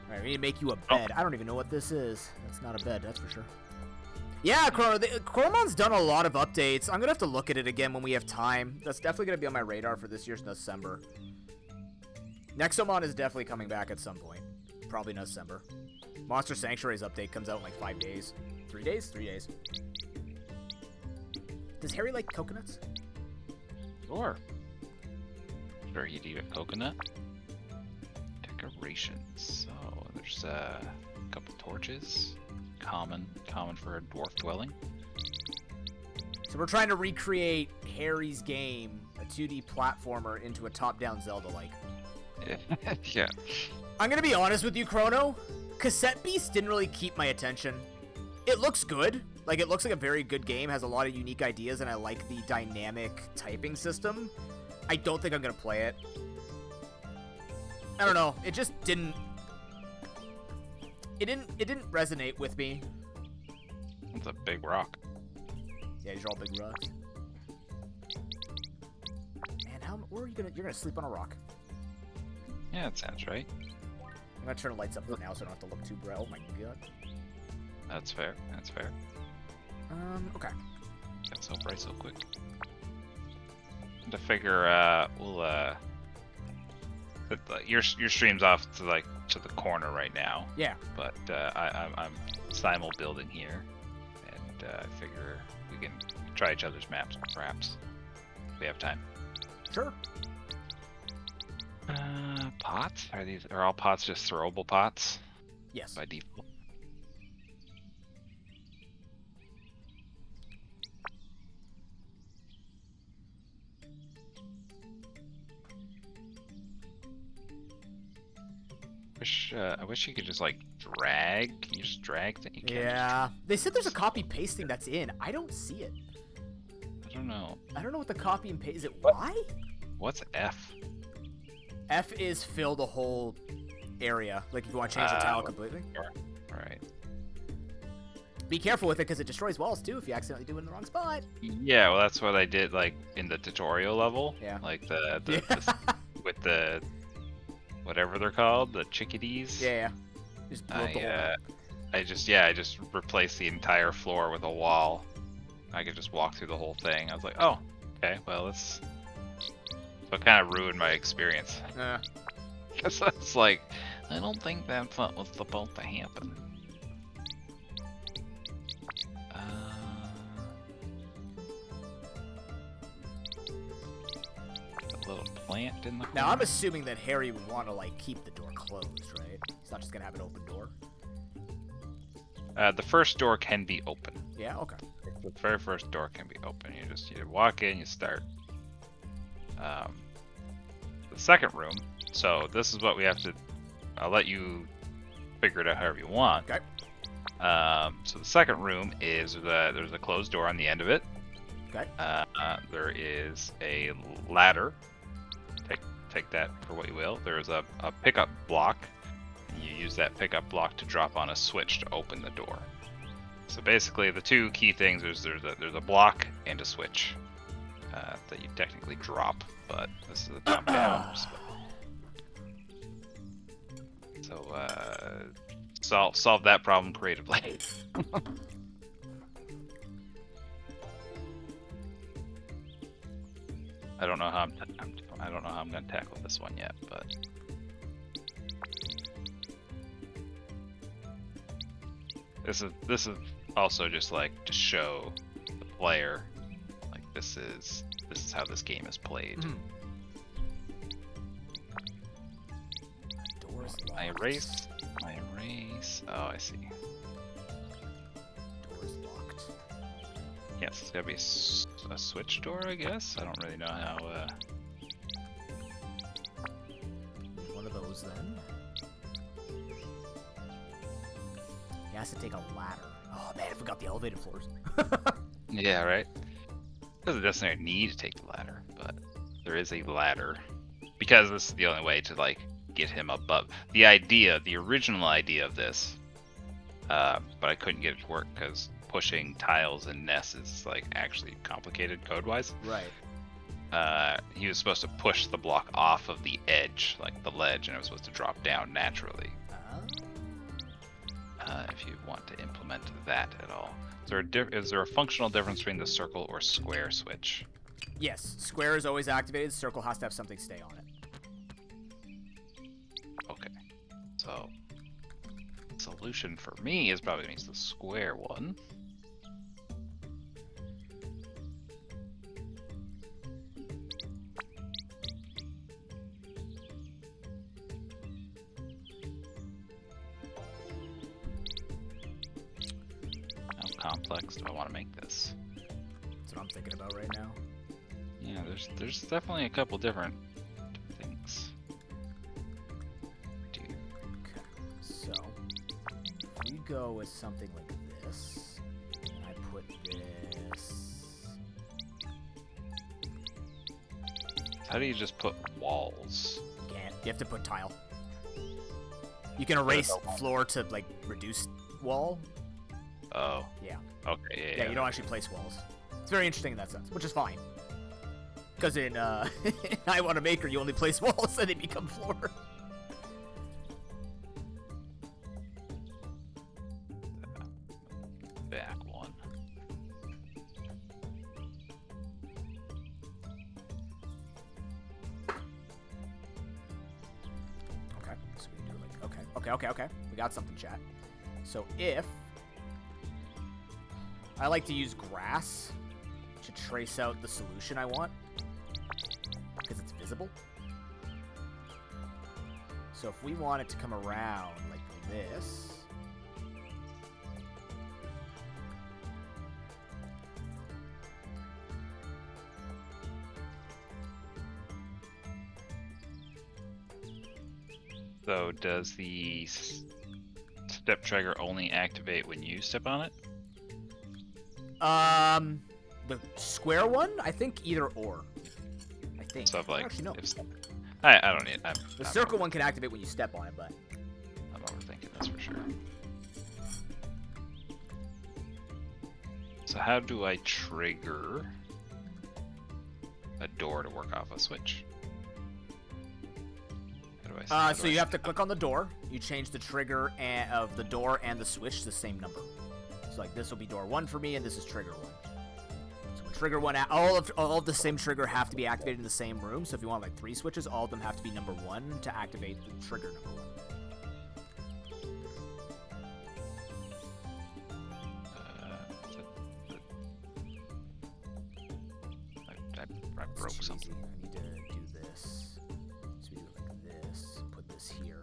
Alright, we need to make you a bed. I don't even know what this is. That's not a bed, that's for sure. Yeah, Chromon's done a lot of updates. I'm gonna have to look at it again when we have time. That's definitely gonna be on my radar for this year's December. Nexomon is definitely coming back at some point. Probably December. Monster Sanctuary's update comes out in like 5 days. 3 days? 3 days. Does Harry like coconuts? Sure he'd eat a coconut. Decorations. So there's a couple torches. Common for a dwarf dwelling. So we're trying to recreate Harry's game, a 2D platformer, into a top-down Zelda-like. Yeah. I'm gonna be honest with you, Chrono. Cassette Beast didn't really keep my attention. It looks good. Like, it looks like a very good game, has a lot of unique ideas, and I like the dynamic typing system. I don't think I'm gonna play it. I don't know. It just didn't... It didn't resonate with me. It's a big rock. Yeah, these are all big rocks. Man, where are you gonna... You're gonna sleep on a rock. Yeah, that sounds right. I'm gonna turn the lights up for now so I don't have to look too bright. Oh my god. That's fair. Okay. Got so bright so quick. To figure, your stream's off to the corner right now. Yeah. But I'm simul building here, and I figure we can try each other's maps perhaps if we have time. Sure. Pots? Are all pots just throwable pots? Yes. By default. I wish you could just like drag. Can you just drag that? You can't yeah. They said there's a copy pasting that's in. I don't see it. I don't know. I don't know what the copy and paste. Is it Y? What's F? F is fill the whole area. Like if you want to change the tile completely. Right. Be careful with it because it destroys walls too if you accidentally do it in the wrong spot. Yeah, well, that's what I did, like, in the tutorial level. Yeah. Like, with the, whatever they're called, the chickadees. Yeah. Just blow up the whole map. I just replaced the entire floor with a wall. I could just walk through the whole thing. I was like, oh, okay, well, so it kind of ruined my experience. Because I was like, I don't think that's what was supposed to happen. A little plant in the Now, I'm corner. assuming that Harry would want to, like, keep the door closed, right? He's not just going to have an open door. The first door can be open. Yeah, okay. The very first door can be open. You walk in, you start. The second room. So this is what we have to. I'll let you figure it out however you want. Okay. So the second room is there's a closed door on the end of it. Okay. There is a ladder. Take that for what you will. There's a pickup block. And you use that pickup block to drop on a switch to open the door. So basically, the two key things there's a block and a switch that you technically drop, but this is a top down. So solve that problem creatively. I don't know how I don't know how I'm gonna tackle this one yet, but. This is also just like to show the player, like this is how this game is played. Doors My locked. erase. Oh, I see. Doors locked. Yes, it's gotta be a switch door, I guess. I don't really know how. One of those then. He has to take a ladder. Oh man, I forgot the elevated floors. Yeah, right. Doesn't necessarily need to take the ladder, but there is a ladder because this is the only way to like get him above. The original idea of this, but I couldn't get it to work because pushing tiles and nests is like actually complicated code-wise. Right. He was supposed to push the block off of the edge, like the ledge, and it was supposed to drop down naturally. If you want to implement that at all. Is there a functional difference between the circle or square switch? Yes, square is always activated. Circle has to have something stay on it. Okay. So, solution for me is probably means the square one. How complex do I want to make this? That's what I'm thinking about right now. Yeah, there's definitely a couple different things. Okay, so if we go with something like this, and I put this. How do you just put walls? Can't. You have to put tile. You can erase floor to like reduce wall. Oh. Yeah. Okay. Yeah, you don't actually place walls. It's very interesting in that sense, which is fine. Because in I Want to Maker, you only place walls and they become floor. Back one. Okay, so we can do like okay. We got something, chat. So if I like to use grass to trace out the solution I want because it's visible. So if we want it to come around like this. So does the step trigger only activate when you step on it? The square one, I think either or. I think. So like, Actually, no. I don't need. The circle one can activate when you step on it, but. I'm overthinking this for sure. So how do I trigger a door to work off a switch? How do I So you have to click on the door. You change the trigger of the door and the switch to the same number. So like this will be door 1 for me, and this is trigger 1. So when trigger 1, all of the same trigger have to be activated in the same room. So if you want like 3 switches, all of them have to be number 1 to activate the trigger number 1. I broke something. I need to do this. So we do it like this. Put this here.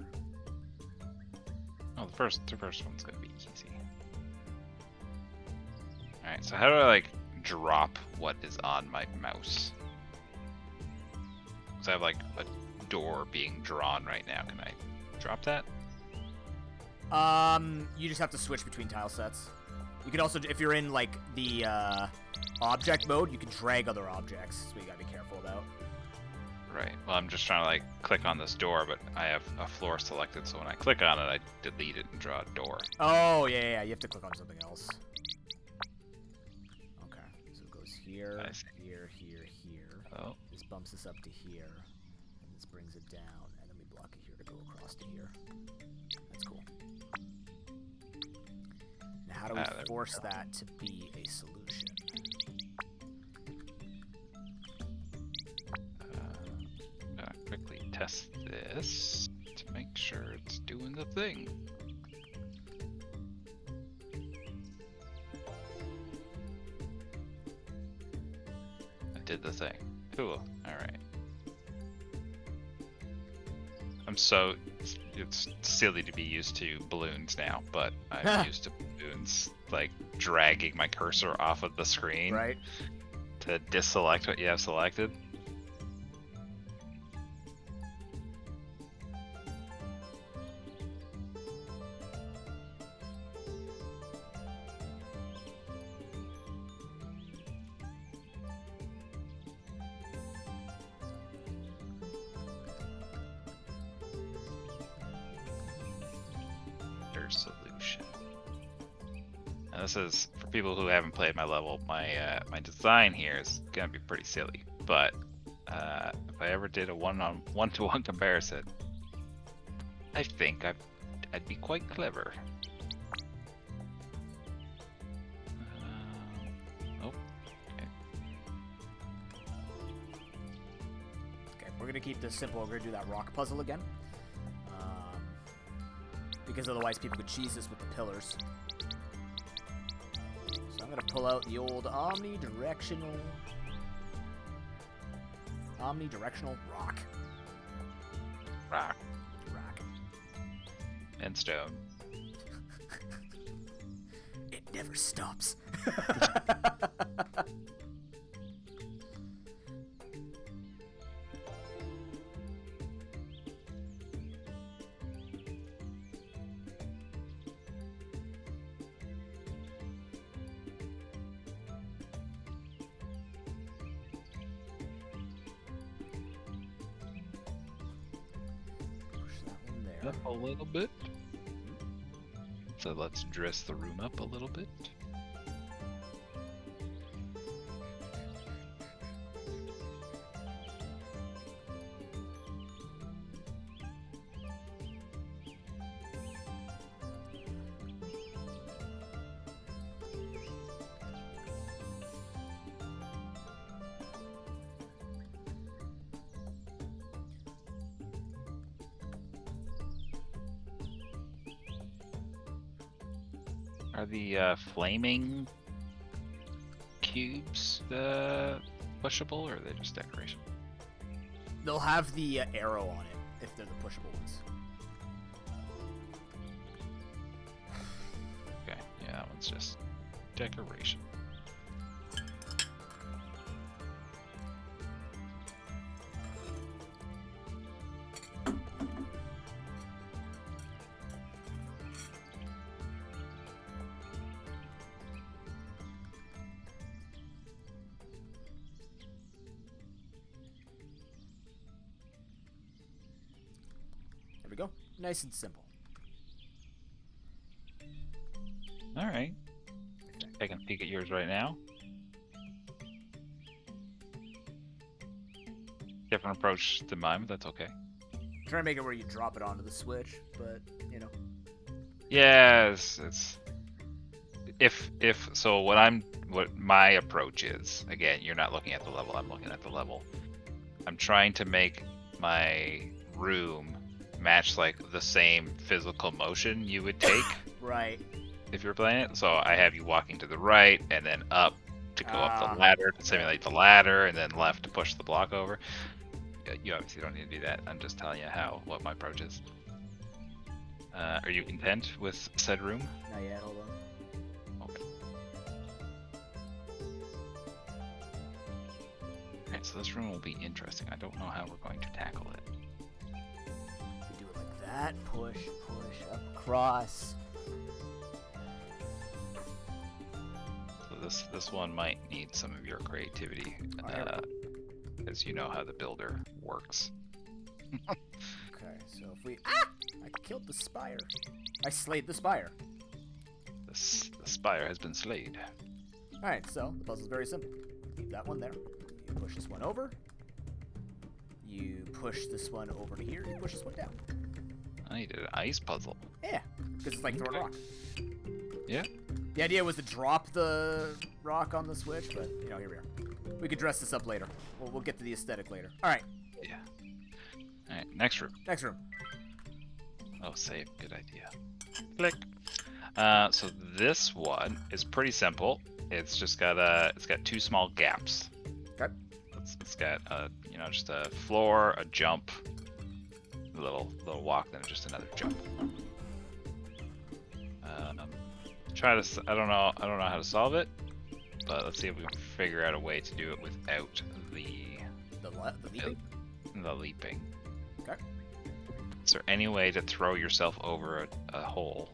Oh, the first one's gonna be easy. All right, so how do I like drop what is on my mouse? So I have like a door being drawn right now. Can I drop that? You just have to switch between tile sets. You can also, if you're in like the object mode, you can drag other objects. So you gotta be careful about. Right. Well, I'm just trying to like click on this door, but I have a floor selected, so when I click on it, I delete it and draw a door. Oh yeah. You have to click on something else. Okay. So it goes here, here, here, here. Oh. This bumps us up to here, and this brings it down, and then we block it here to go across to here. That's cool. Now, how do we force that to be a solution? Quickly test this to make sure it's doing the thing. I did the thing. Cool. Alright. It's silly to be used to balloons now, but I'm used to balloons like dragging my cursor off of the screen Right. to deselect what you have selected. Solution. And this is for people who haven't played my level. My design here is gonna be pretty silly, but if I ever did a one-to-one comparison, I think I'd be quite clever. Oh, okay. Okay, we're gonna keep this simple. We're gonna do that rock puzzle again. Because otherwise people could cheese this with the pillars. So I'm gonna pull out the old omnidirectional rock. Rock Rock. and stone. It never stops. Up a little bit. So let's dress the room up a little bit. Are the flaming cubes pushable, or are they just decoration? They'll have the arrow on it if they're the pushable ones. Okay, yeah, that one's just decoration. go. Nice and simple. All right. Taking a peek at yours right now. Different approach to mine, but that's okay. Try to make it where you drop it onto the switch, but you know. Yes, it's if so. What my approach is, again, you're not looking at the level. I'm looking at the level. I'm trying to make my room match like the same physical motion you would take Right. if you're playing it. So I have you walking to the right and then up to go up the ladder to simulate the ladder, and then left to push the block over. You obviously don't need to do that. I'm just telling you what my approach is. Are you content with said room? Not yet. Hold on. Okay. Alright, so this room will be interesting. I don't know how we're going to tackle it. You do it like that. Push, across. So this one might need some of your creativity, as you know how the builder works. Okay, so if we... I killed the spire. I slayed the spire. The spire has been slayed. Alright, so the puzzle's very simple. Leave that one there. You push this one over. You push this one over to here. You push this one down. I needed an ice puzzle. Yeah, because it's like throwing a rock. Yeah. The idea was to drop the rock on the switch, but, you know, here we are. We could dress this up later. We'll get to the aesthetic later. Alright. Yeah. Alright, next room. Next room. Oh, save. Good idea. Click. So this one is pretty simple. It's just got it's got two small gaps. Okay. It's got just a floor, a jump, a little walk, then just another jump. I don't know how to solve it, but let's see if we can figure out a way to do it without The leaping? the leaping. Okay. Is there any way to throw yourself over a hole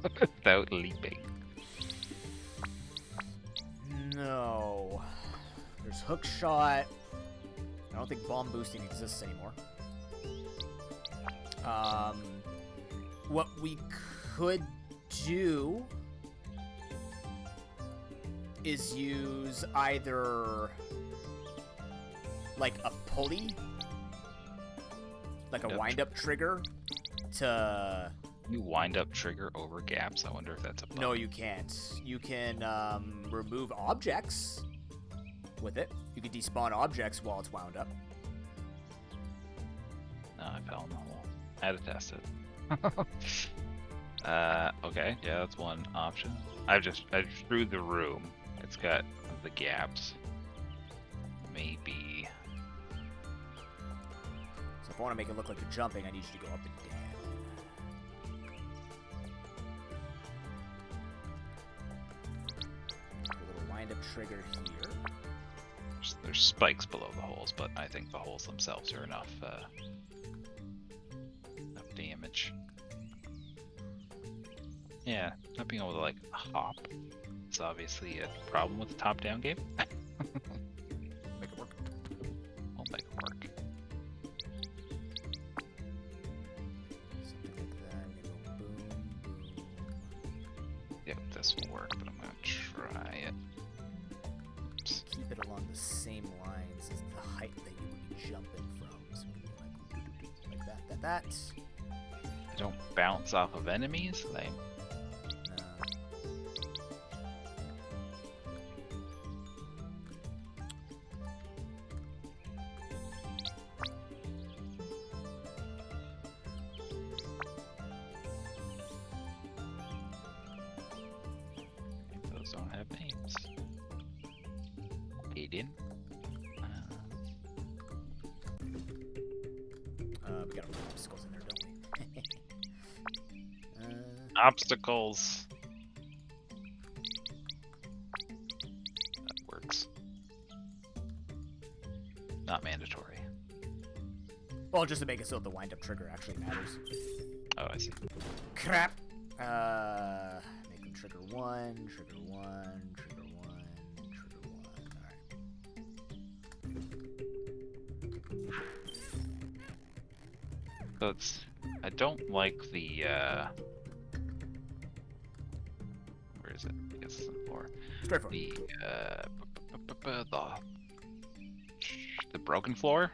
without leaping? No. There's hook shot. I don't think bomb boosting exists anymore. What we could do is use either like a pulley, like a wind-up trigger, to... You wind up trigger over gaps? I wonder if that's a bug. No, you can't. You can remove objects with it. You can despawn objects while it's wound up. No, I fell in the hole. I had to test it. Okay, yeah, that's one option. I drew the room. It's got the gaps. Maybe. So if I want to make it look like you're jumping, I need you to go up and down. A little wind-up trigger here. There's spikes below the holes, but I think the holes themselves are enough damage. Yeah, not being able to like hop. It's obviously a problem with the top-down game. Make it work. I'll make it work. Something like that. We go boom, boom. Yep, this will work, but I'm gonna try it. Oops. Keep it along the same lines as the height that you would be jumping from. So we go like that. They don't bounce off of enemies. They don't have names. Aiden. We got obstacles in there, don't we? Obstacles. That works. Not mandatory. Well, just to make it so the wind-up trigger actually matters. Oh, I see. Crap! Make them trigger one, trigger one, trigger one, trigger one. Alright. So it's I don't like the, where is it? I guess it's on the floor. Straight for it. The broken floor?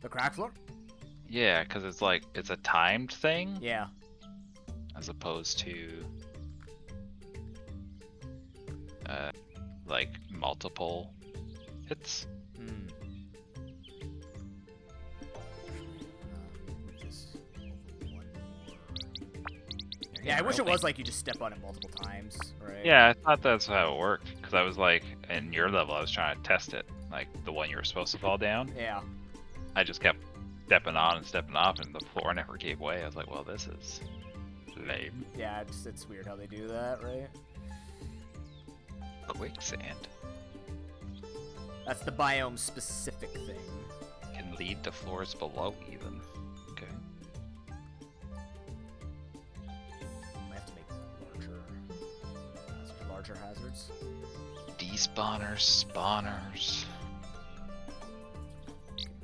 The crack floor? Yeah, because it's like, it's a timed thing, Yeah. as opposed to, like, multiple hits. Yeah, I wish it was like you just step on it multiple times, right? Yeah, I thought that's how it worked, because I was like, in your level, I was trying to test it, like the one you were supposed to fall down. Yeah. I just kept stepping on and stepping off, and the floor never gave way. I was like, well, this is lame. Yeah, it's weird how they do that, right? Quicksand That's the biome specific thing. can lead to floors below even. Okay. I have to make larger hazards. Despawners, spawners.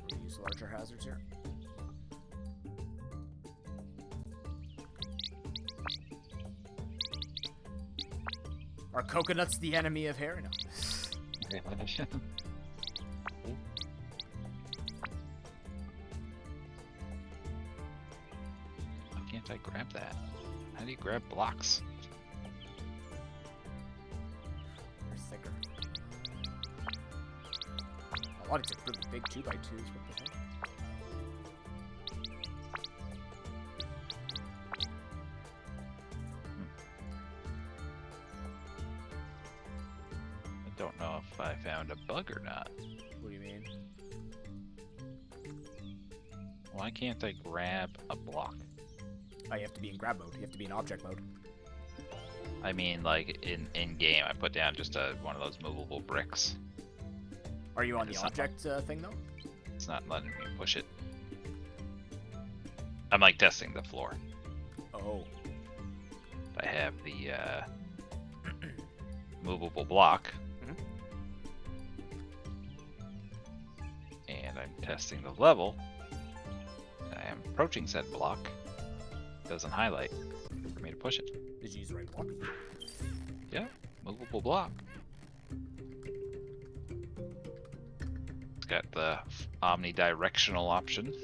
Can we use larger hazards here? Are coconuts the enemy of hair? No. Why can't I grab that? How do you grab blocks? They're thicker. A lot of it's really big 2x2s. What the heck? I don't know if I found a bug or not. What do you mean? Why can't I grab a block? Oh, you have to be in grab mode. You have to be in object mode. I mean, like, in game, I put down just one of those movable bricks. Are you on the It's not- object thing though? It's not letting me push it. I'm, like, testing the floor. Oh. I have the, movable block. Mhm. And I'm testing the level. I am approaching said block. It doesn't highlight for me to push it. Did you use the right block? Yeah, movable block. It's got the omnidirectional option.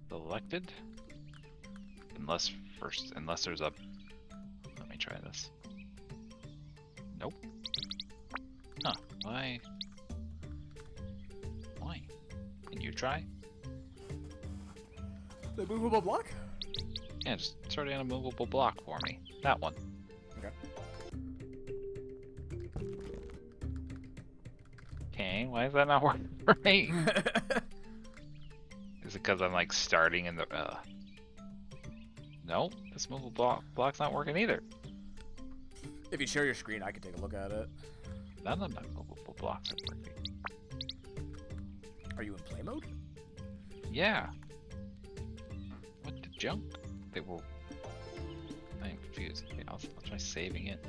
Selected. Unless there's a... Let me try this. Nope. Huh, why? Why? Can you try? The movable block? Yeah, just sort of in a movable block for me. That one. Okay. Okay, why is that not working for me? Is it because I'm like starting in the... No, this movable block's not working either. If you share your screen, I can take a look at it. None of my movable blocks are working. Are you in play mode? Yeah. What the junk? They were... I am confused. Okay, I'll try saving it.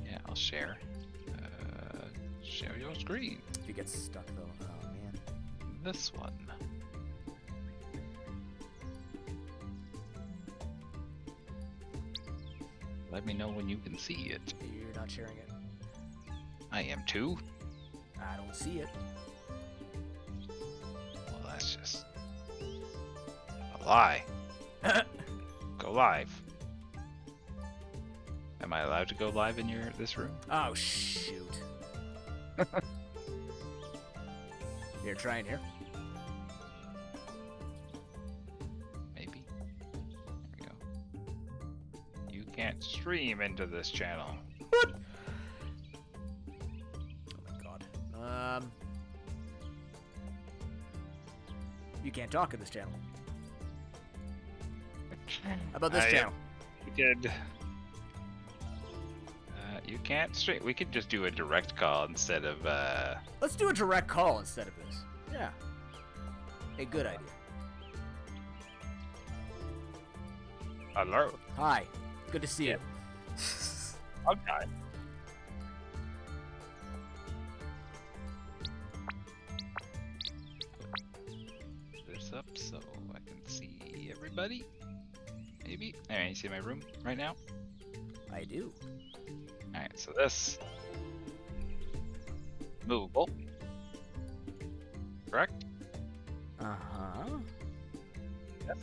Yeah, I'll share. Share your screen. If you get stuck though, oh man. This one. Let me know when you can see it. You're not sharing it. I am too. I don't see it. Well, that's just a lie. Go live. Am I allowed to go live in this room? Oh shoot. Here, try in here. Maybe. There we go. You can't stream into this channel. Oh my god. You can't talk in this channel. How about this channel? We could. You can't stream. We could just do a direct call instead of. Let's do a direct call instead of this. Yeah. A good idea. Hello. Hi. Good to see you. Okay. buddy? Maybe? Alright, you see my room right now? I do. Alright, so this... movable. Correct? Uh-huh. Yes.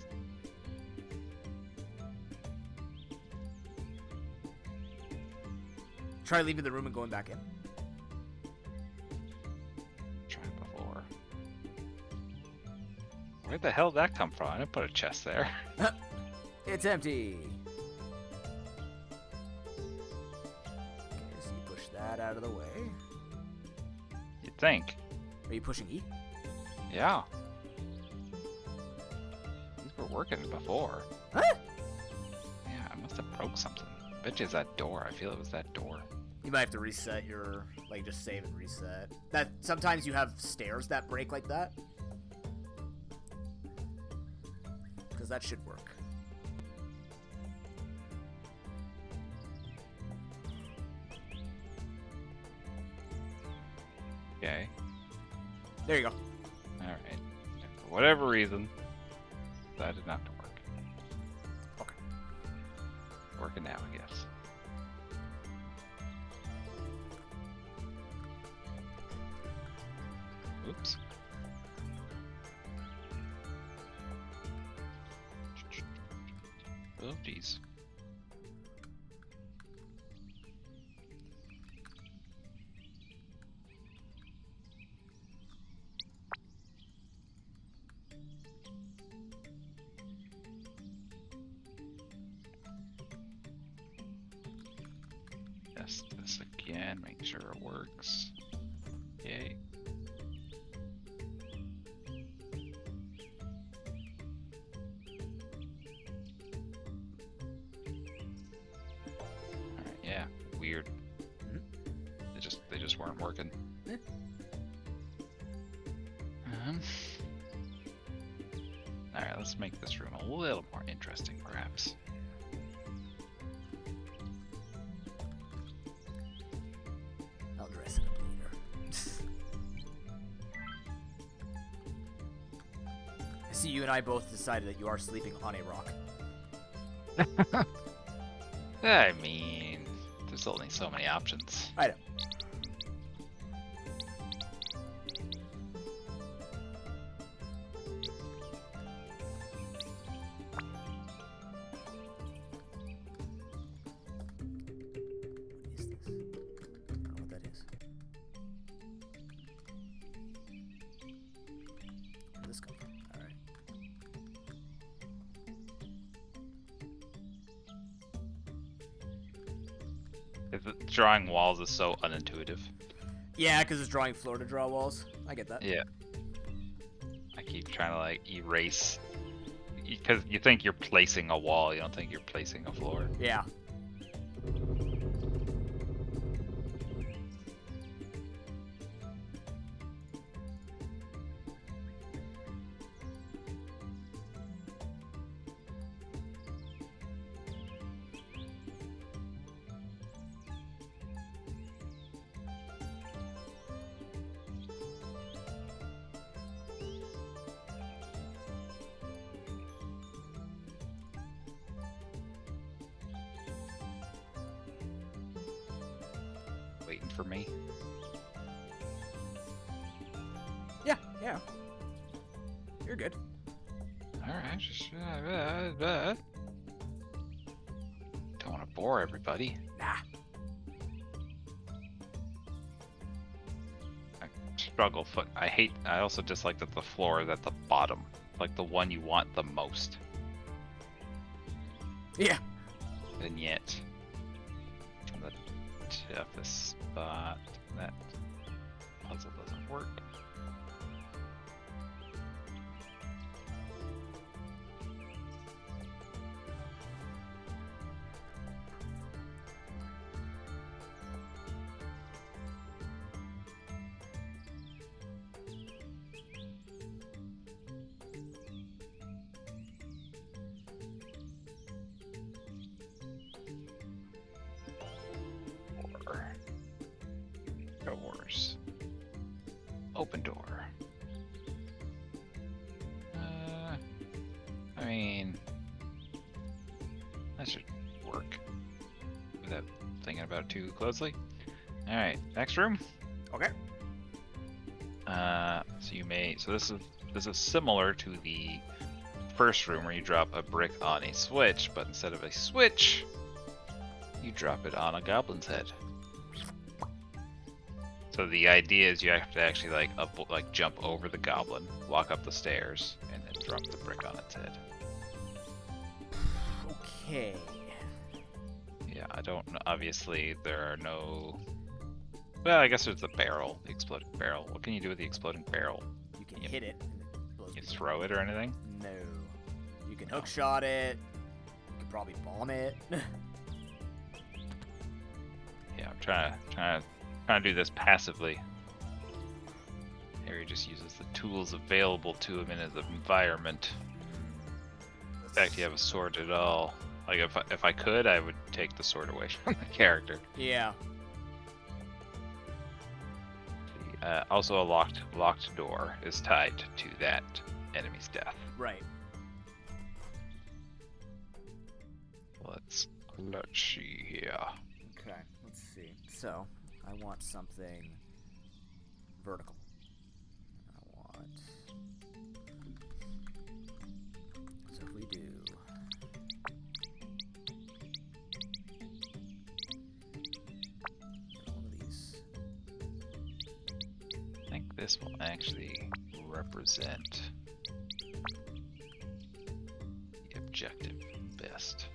Try leaving the room and going back in. Try before. Where the hell did that come from? I didn't put a chest there. It's empty. Okay, so you push that out of the way. You'd think. Are you pushing E? Yeah. These were working before. Huh? Yeah, I must have broke something. Bet you it's that door. I feel it was that door. You might have to reset your, like, just save and reset. That sometimes you have stairs that break like that. Because that should work. Okay. There you go. Alright. For whatever reason, decided not to work. Okay. Working now, I guess. Oops. Oh, jeez. Test this again, make sure it works. Yay. Alright, yeah, weird. They just weren't working. Eh. Alright, let's make this room a little more interesting, perhaps. I'll dress it up later. I see you and I both decided that you are sleeping on a rock. I mean, there's only so many options. I know. What is this? I don't know what that is. Where did this come from? Alright. Drawing walls is so unintuitive. Yeah, because it's drawing floor to draw walls. I get that. Yeah. I keep trying to like erase, because you think you're placing a wall, you don't think you're placing a floor. Yeah. Waiting for me. Yeah, yeah. You're good. Alright, just don't want to bore everybody. Nah. I struggle foot. I also dislike that the floor is at the bottom, like the one you want the most. Yeah. And yet, from the toughest spot, that puzzle doesn't work. Doors. Open door. I mean, without thinking about it too closely. All right, next room. Okay. So this is similar to the first room where you drop a brick on a switch, but instead of a switch, you drop it on a goblin's head. So the idea is you have to actually like jump over the goblin, walk up the stairs, and then drop the brick on its head. Okay. Yeah, I don't know. Obviously, there are no. Well, I guess there's the barrel, the exploding barrel. What can you do with the exploding barrel? You can hit it. And it blows You people throw it or anything? No. You can hookshot it. You can probably bomb it. Yeah, I'm trying to do this passively. Harry just uses the tools available to him in his environment. In fact, you have a sword at all. Like if I could, I would take the sword away from the character. Yeah. Also, a locked door is tied to that enemy's death. Right. Let's see here. Okay, let's see. So, I want something vertical. I want... So if we do... One of these. I think this will actually represent the objective best.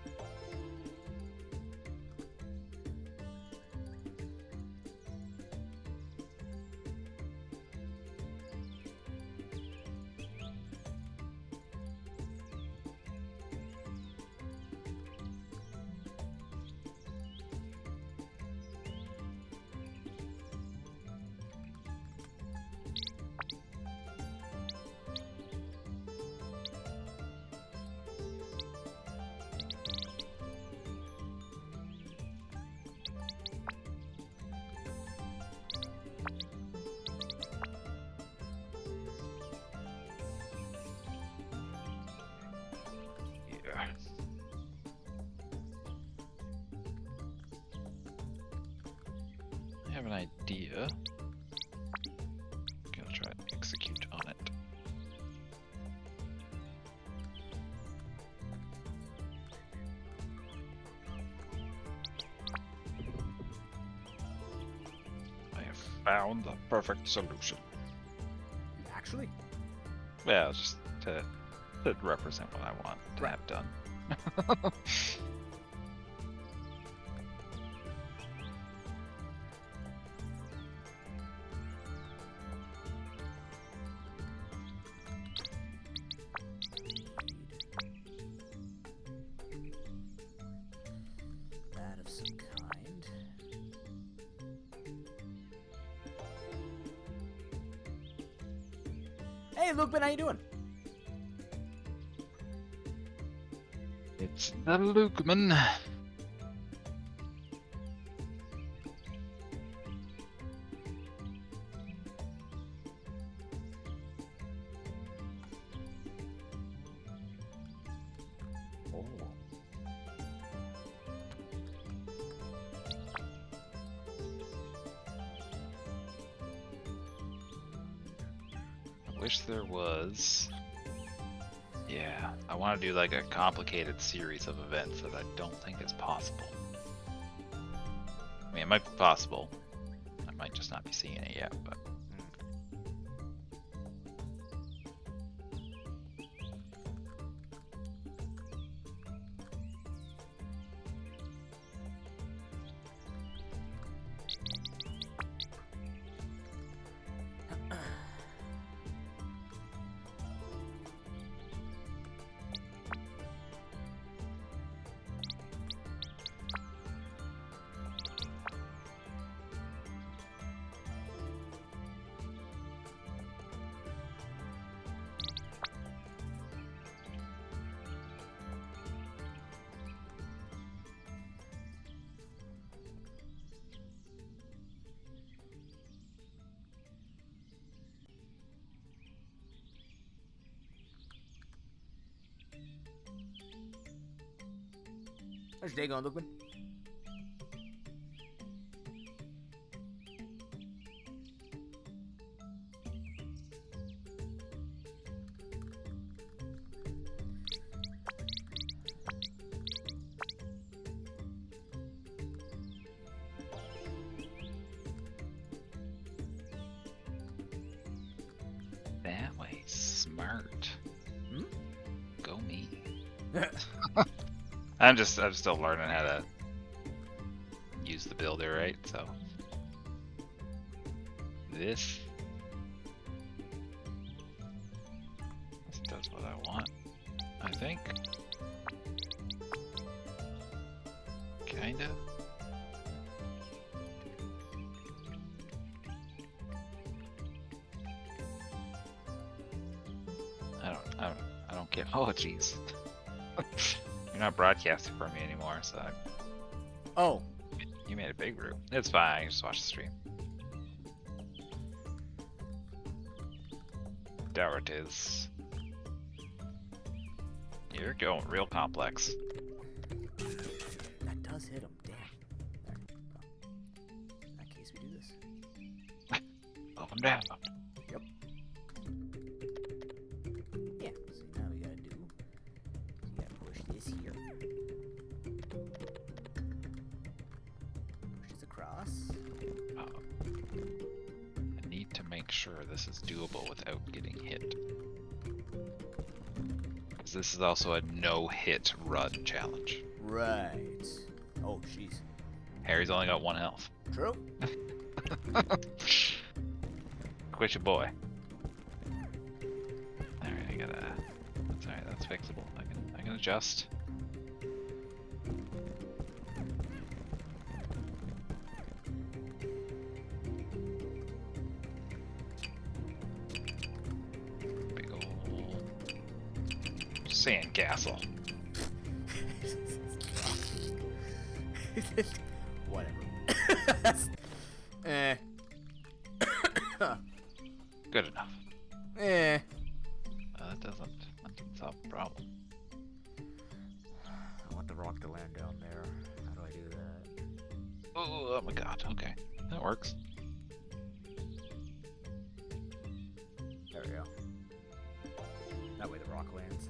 I have an idea. Gonna try to execute on it. I have found the perfect solution. Actually? Yeah, just to represent what I want to have done. That of some kind. Hey, Lukeman, how you doing? It's the Lukeman. Oh. I wish there was. Yeah, I want to do like a complicated series of events that I don't think is possible. I mean, it might be possible. I might just not be seeing it yet, but. How's your day going, Lukeman? Smart. Hmm? Go me. I'm still learning how to use the builder, right? So this does what I want, I think. Kinda. I don't care. Oh, jeez. You're not broadcasting for me anymore, so Oh, you made a big room. It's fine. I just watch the stream. There it is. You're going real complex. that does hit him. Damn. Alright, well, in that case, we do this. Up and down. Yep. Yeah. So now we gotta do. We gotta push this here. Push this across. I need to make sure this is doable without getting hit. Because this is also a no-hit run challenge. Right. Oh, jeez. Harry's only got 1 health. True. Quit your boy. Alright, I gotta. That's alright, that's fixable. I can adjust. Big ol' sandcastle. Whatever. Eh. Good enough. Eh. That doesn't solve the problem. I want the rock to land down there. How do I do that? Oh my god, okay. That works. There we go. That way the rock lands.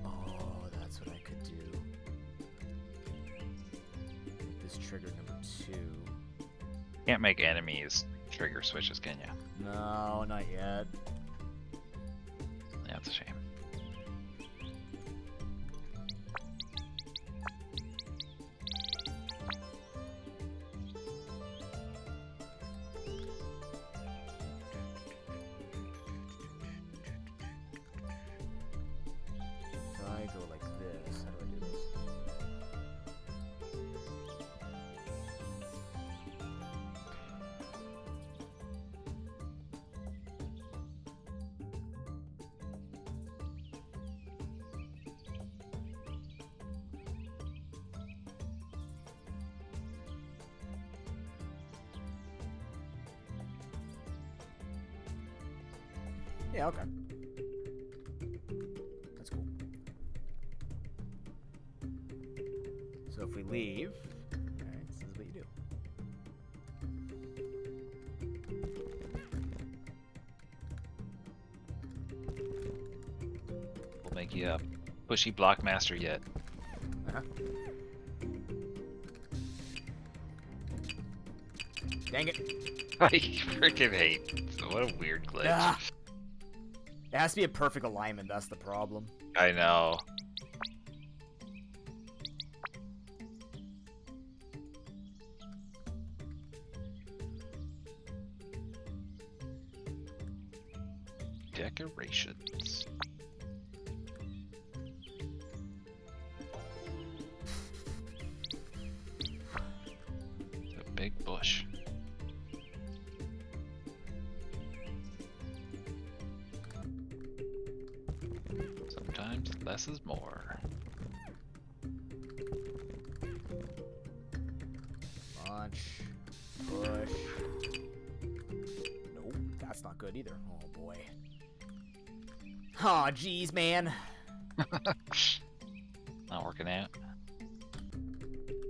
Oh, that's what I could do. Make this trigger number 2. Can't make enemies trigger switches, can ya? No, not yet. Yeah, that's a shame. If I go like this, how do I do this? Yeah, okay. That's cool. So if we leave, alright, this is what you do. We'll make you a pushy block master yet. Uh-huh. Dang it. I freaking hate. What a weird glitch. Ah. It has to be a perfect alignment, that's the problem. I know. Decorations. It's a big bush. Sometimes less is more. Launch. Push. Nope, that's not good either. Oh boy. Aw, jeez, man. Not working out.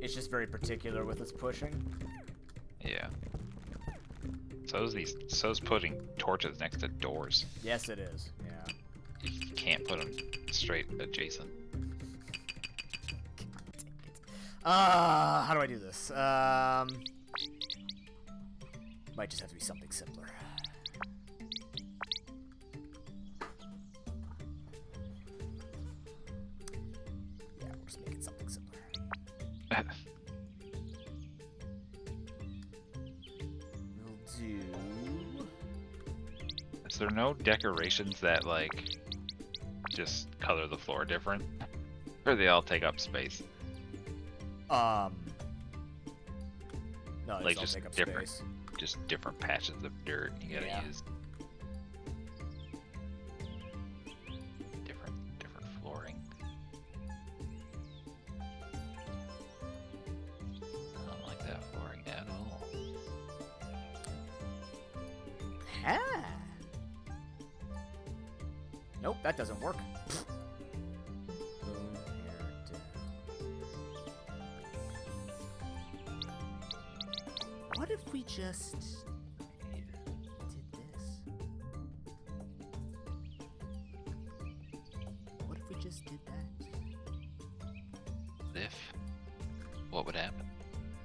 It's just very particular with its pushing. Yeah. So's putting torches next to doors. Yes, it is. Yeah. You can't put them straight adjacent. How do I do this? Might just have to be something simpler. Make it something similar. We'll do. Is there no decorations that like just color the floor different, or they all take up space? No, Like just just take up different, space. just different patches of dirt you gotta Yeah. use. Different flooring. I don't like that flooring at all. Huh. Nope, that doesn't work. Boom, here, down. What if we just did this? What if we just did that? If what would happen?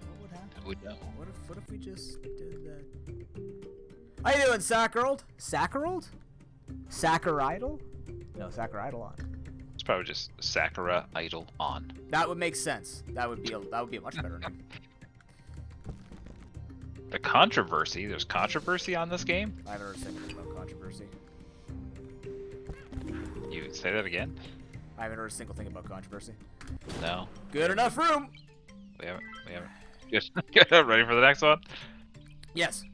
What would happen? Who would know? What if we just did that? How you doing, Saccharold? Saccharold? Saccharidal? No, Saccharidal on. It's probably just Sakura idle on. That would make sense. That would be a much better name. The controversy. There's controversy on this game. I haven't heard anything about controversy. You say that again? I haven't heard a single thing about controversy. No, Good enough room. we haven't. Just ready for the next one. Yes.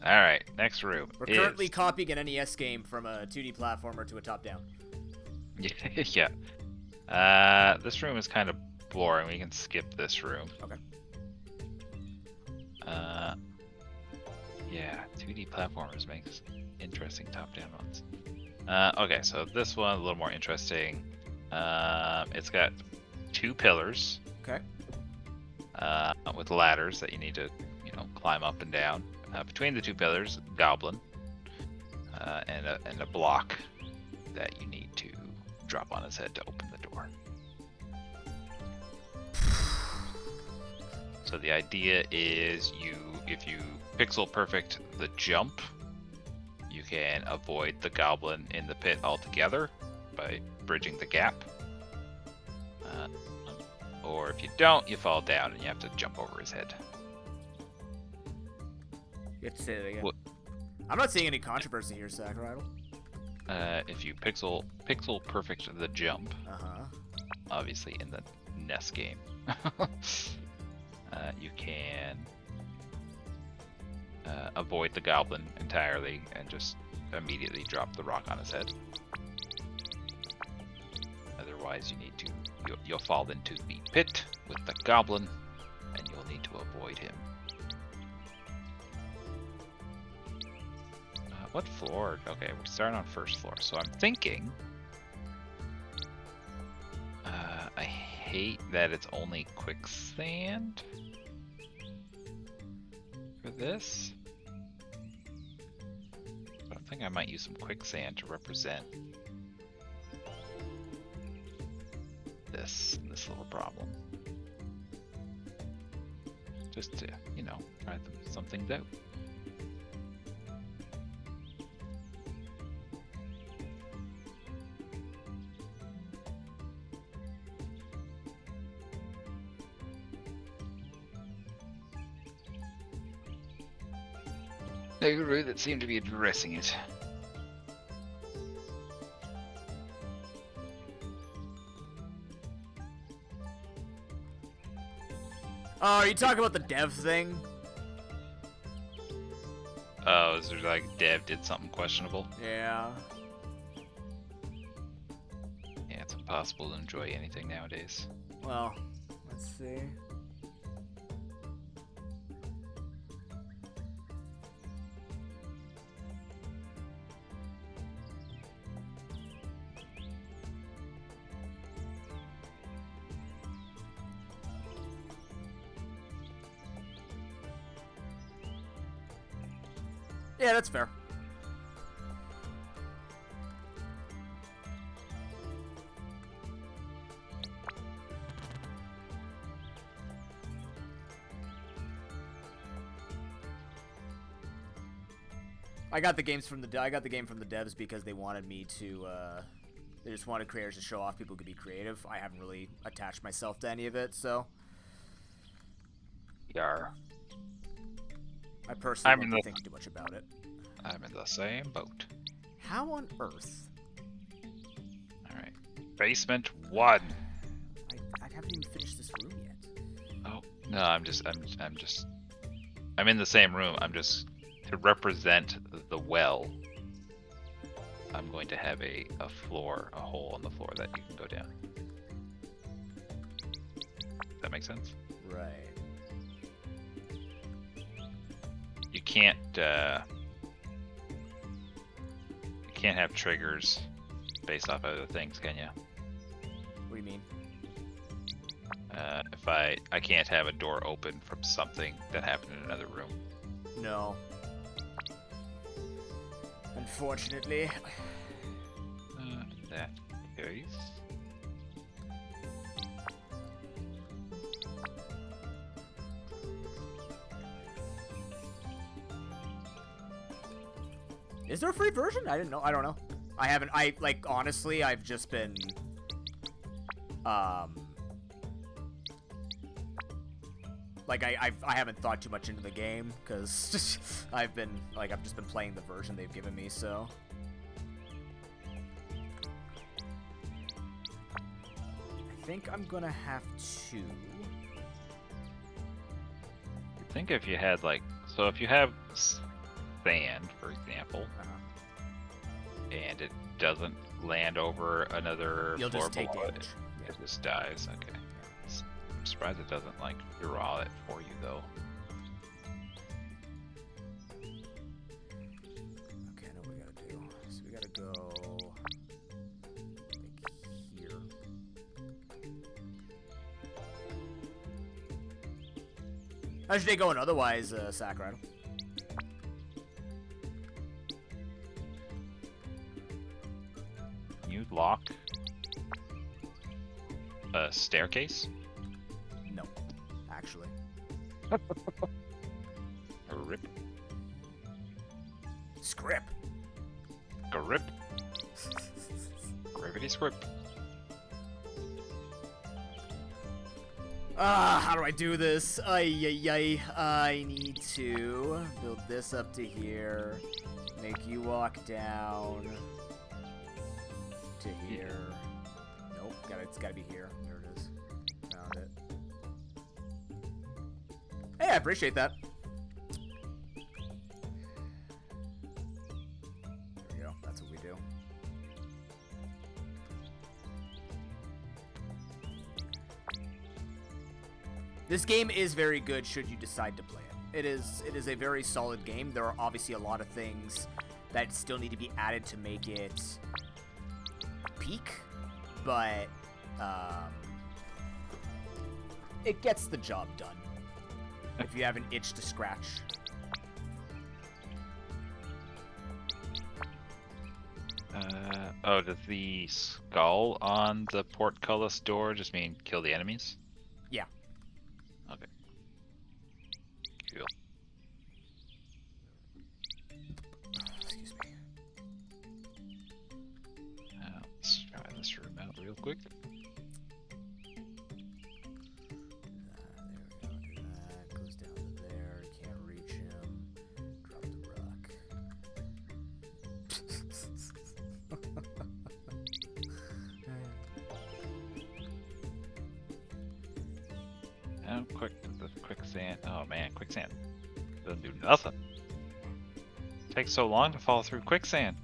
All right, next room. We're currently copying an NES game from a 2D platformer to a top-down. Yeah. This room is kind of boring. We can skip this room. Okay. Yeah, 2D platformers makes interesting top-down ones. Okay, so this one a little more interesting. It's got 2 pillars. Okay. With ladders that you need to, climb up and down. Between the 2 pillars, goblin, and a block that you need to drop on his head to open the door. So the idea is if you pixel perfect the jump, you can avoid the goblin in the pit altogether by bridging the gap. Or if you don't, you fall down and you have to jump over his head. You have to say it again. What? I'm not seeing any controversy here, Saccharidal. If you pixel perfect the jump, Uh-huh. obviously in the NES game, you can avoid the goblin entirely and just immediately drop the rock on his head. Otherwise, you'll fall into the pit with the goblin, and you'll need to avoid him. What floor? Okay, we're starting on first floor, so I'm thinking. I hate that it's only quicksand for this. But I think I might use some quicksand to represent this little problem. Just to, try some things out. No guru that seemed to be addressing it. Oh, are you talking about the dev thing? Oh, is there like dev did something questionable? Yeah. Yeah, it's impossible to enjoy anything nowadays. Well, let's see. Yeah, that's fair. I got the game from the devs because they wanted me to They just wanted creators to show off people could be creative. I haven't really attached myself to any of it, so Yar. I personally I'm in don't the- think too much about it. I'm in the same boat. How on earth? All right. Basement 1. I haven't even finished this room yet. Oh no, I'm in the same room. I'm just to represent the well. I'm going to have a hole in the floor that you can go down. Does that make sense? Right. You can't have triggers based off other things, can you? What do you mean? If I can't have a door open from something that happened in another room. No. Unfortunately. In that case. Is there a free version? I didn't know. I don't know. I haven't. Honestly, I've just been. I haven't thought too much into the game because I've just been playing the version they've given me. So. I think I'm gonna have to. I think if you had if you have sand, for example, and it doesn't land over another You'll floor just take below damage. it just dies. Okay. I'm surprised it doesn't draw it for you though. Okay, I know what we gotta do. So we gotta go here. How's your day going otherwise, Sakurado? Can you lock a staircase? No, actually. Grip. Script. Grip. Gravity script. How do I do this? Ay. I need to build this up to here. Make you walk down to here. Nope, it's gotta be here. There it is. Found it. Hey, I appreciate that. There we go. That's what we do. This game is very good should you decide to play it. It is a very solid game. There are obviously a lot of things that still need to be added to make it peak, but it gets the job done. If you have an itch to scratch. Does the skull on the portcullis door just mean kill the enemies? Yeah. Okay. Cool. Excuse me. Let's try this room out real quick. There we go. Do that. Goes down to there. Can't reach him. Drop the rock. Quicksand. Oh man, quicksand doesn't do nothing. Takes so long to fall through quicksand.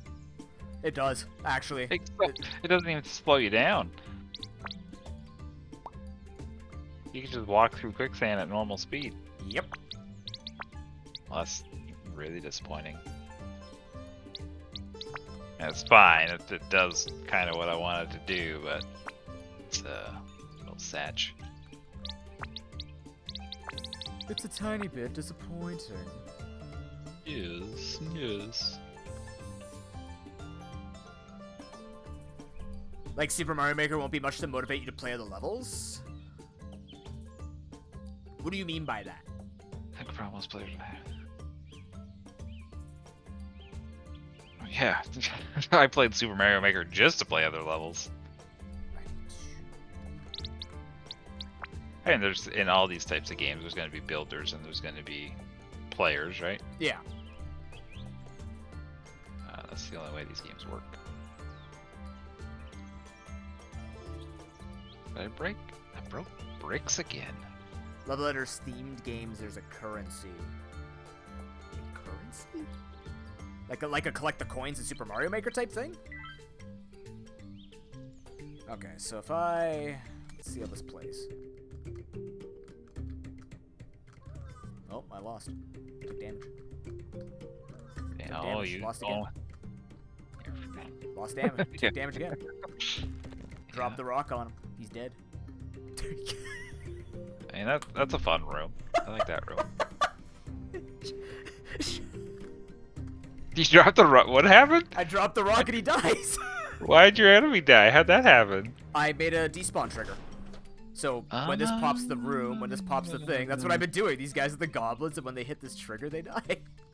It does, actually. It doesn't even slow you down. You can just walk through quicksand at normal speed. Yep. Well, that's really disappointing. And it's fine. It does kind of what I wanted to do, but it's a little satch. It's a tiny bit disappointing. Yes. Like Super Mario Maker won't be much to motivate you to play the levels? What do you mean by that? I think for almost players. Oh Yeah, I played Super Mario Maker just to play other levels. And there's in all these types of games, there's going to be builders and there's going to be players, right? Yeah. That's the only way these games work. Did I break? I broke bricks again. Love letters themed games. There's a currency. A currency? Like a collect the coins in Super Mario Maker type thing? Okay, so if let's see how this plays. Oh, I lost. Took damage. Yeah, Took oh, damage. you Lost again. You're- Lost damage. Yeah. Took damage again. Drop the rock on him. He's dead. I mean, that's a fun room. I like that room. You dropped the rock. What happened? I dropped the rock and he dies. Why'd your enemy die? How'd that happen? I made a despawn trigger. So when this pops the room, when this pops the thing, that's what I've been doing. These guys are the goblins, and when they hit this trigger, they die.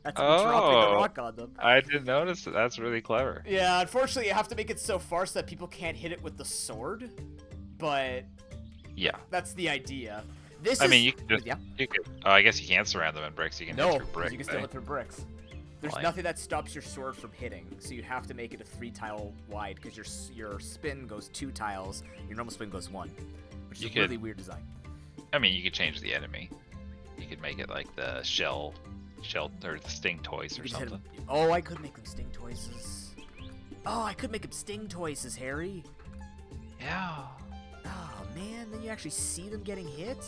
That's me dropping the rock on them. I didn't notice it. That's really clever. Yeah, unfortunately, you have to make it so far so that people can't hit it with the sword. But Yeah. that's the idea. This I is, mean, you could just, yeah. you could. Oh, I guess you can't surround them in bricks. You can hit No, through 'cause bricks. you can still eh? hit through bricks. There's Like- nothing that stops your sword from hitting, so you have to make it a 3-tile wide because your spin goes 2 tiles, your normal spin goes 1, which is You a could- really weird design. I mean, you could change the enemy. You could make it like the shell, or the sting toys You or could just hit something. 'em- Oh, I could make them sting toises. Oh, I could make them sting toises, Harry. Yeah. Oh man, then you actually see them getting hit.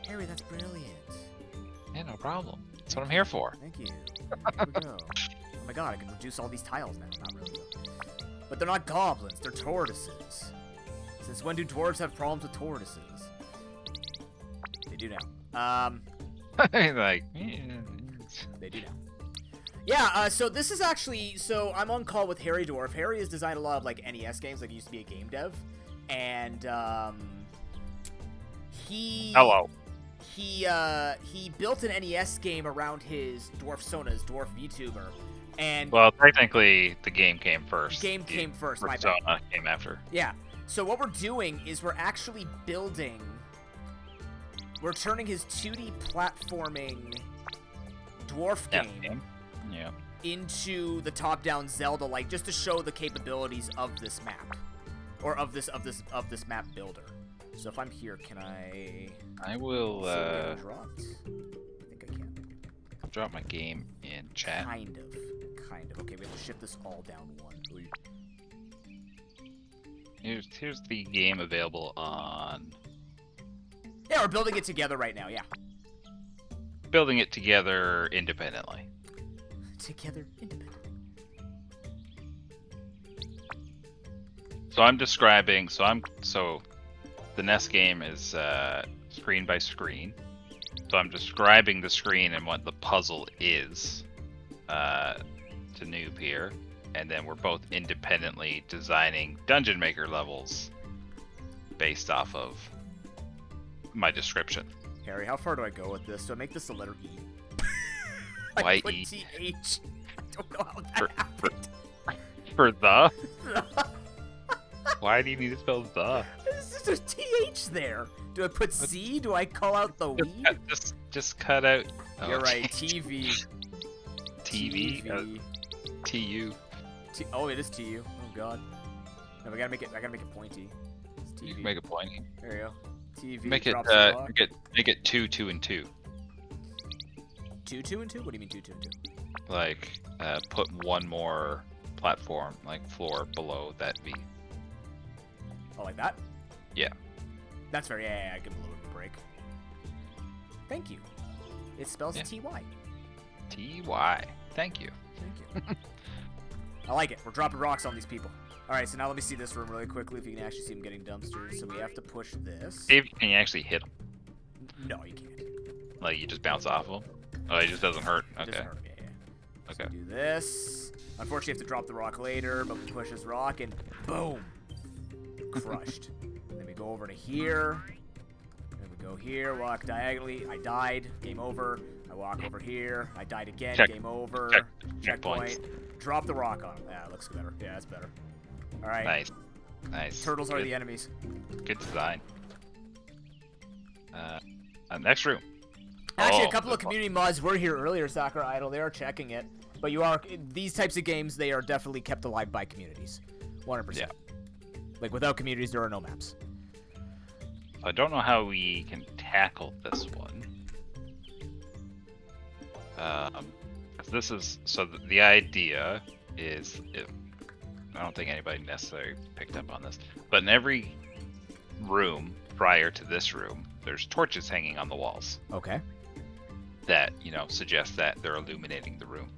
Harry, that's brilliant. Yeah, no problem. That's what I'm here for. Thank you. Here we go. Oh my god, I can reduce all these tiles now. Not really, though. But they're not goblins, they're tortoises. Since when do dwarves have problems with tortoises? They do now. Like, They do now. Yeah, so this is actually, so I'm on call with Harry Dwarf. Harry has designed a lot of, like, NES games, like, he used to be a game dev. And, he... hello. He built an NES game around his Dwarf Sona's Dwarf VTuber. And Well, technically, the game came first. game The came first, my bad. Persona came after. Yeah. So what we're doing is we're actually building... We're turning his 2D platforming dwarf Yeah. game Yeah. into the top-down Zelda, like, just to show the capabilities of this map. Or of this map builder. So if I'm here, can I... I will see what getting dropped? I think I can. drop my game in chat. Kind of. Okay, we have to shift this all down 1. Here's the game available on. Yeah, we're building it together right now, yeah. Building it together independently. Together, independent. So I'm describing. So the NES game is screen by screen. So I'm describing the screen and what the puzzle is to noob here, and then we're both independently designing Dungeon Maker levels based off of my description. Harry, how far do I go with this? Do I make this the letter E? Why I put E? TH. I don't know how that For- happened. For the? Why do you need to spell the? There's a TH there. Do I put C? Do I call out the we? Just cut out. Oh, You're right. TV. TV. TU. Oh, it is TU. Oh god. No, I gotta make it pointy. It's TV. You can make a point. There you go. TV. Make it drops the rock. make it 2, 2, and 2. 2, 2, and 2? What do you mean 2, 2, and 2? Like put one more platform, like floor below that V. Oh, like that? Yeah. That's fair. Yeah, give him a little bit of a break. Thank you. It spells Yeah. TY. TY. Thank you. Thank you. I like it. We're dropping rocks on these people. Alright, so now let me see this room really quickly if you can actually see them getting dumpsters. So we have to push this. See if can you actually hit them? No, you can't. Like you just bounce off of them? Oh, it just doesn't hurt. It Okay. doesn't hurt. Yeah. So Okay. we do this. Unfortunately, you have to drop the rock later, but we push this rock and boom! Crushed. Then we go over to here. Then we go here, walk diagonally. I died. Game over. I walk over here. I died again. Check- Game over. checkpoints. Drop the rock on him. Yeah, it looks better. Yeah, that's better. All right. Nice. Nice. Turtles are Good- the enemies. Good design. Next room. Actually, Oh, a couple of good community mods were here earlier, Soccer Idol. They are checking it. But these types of games, they are definitely kept alive by communities. 100%. Yeah. Like, without communities, there are no maps. I don't know how we can tackle this one. This is the idea is I don't think anybody necessarily picked up on this, but in every room prior to this room, there's torches hanging on the walls Okay. that suggest that they're illuminating the room.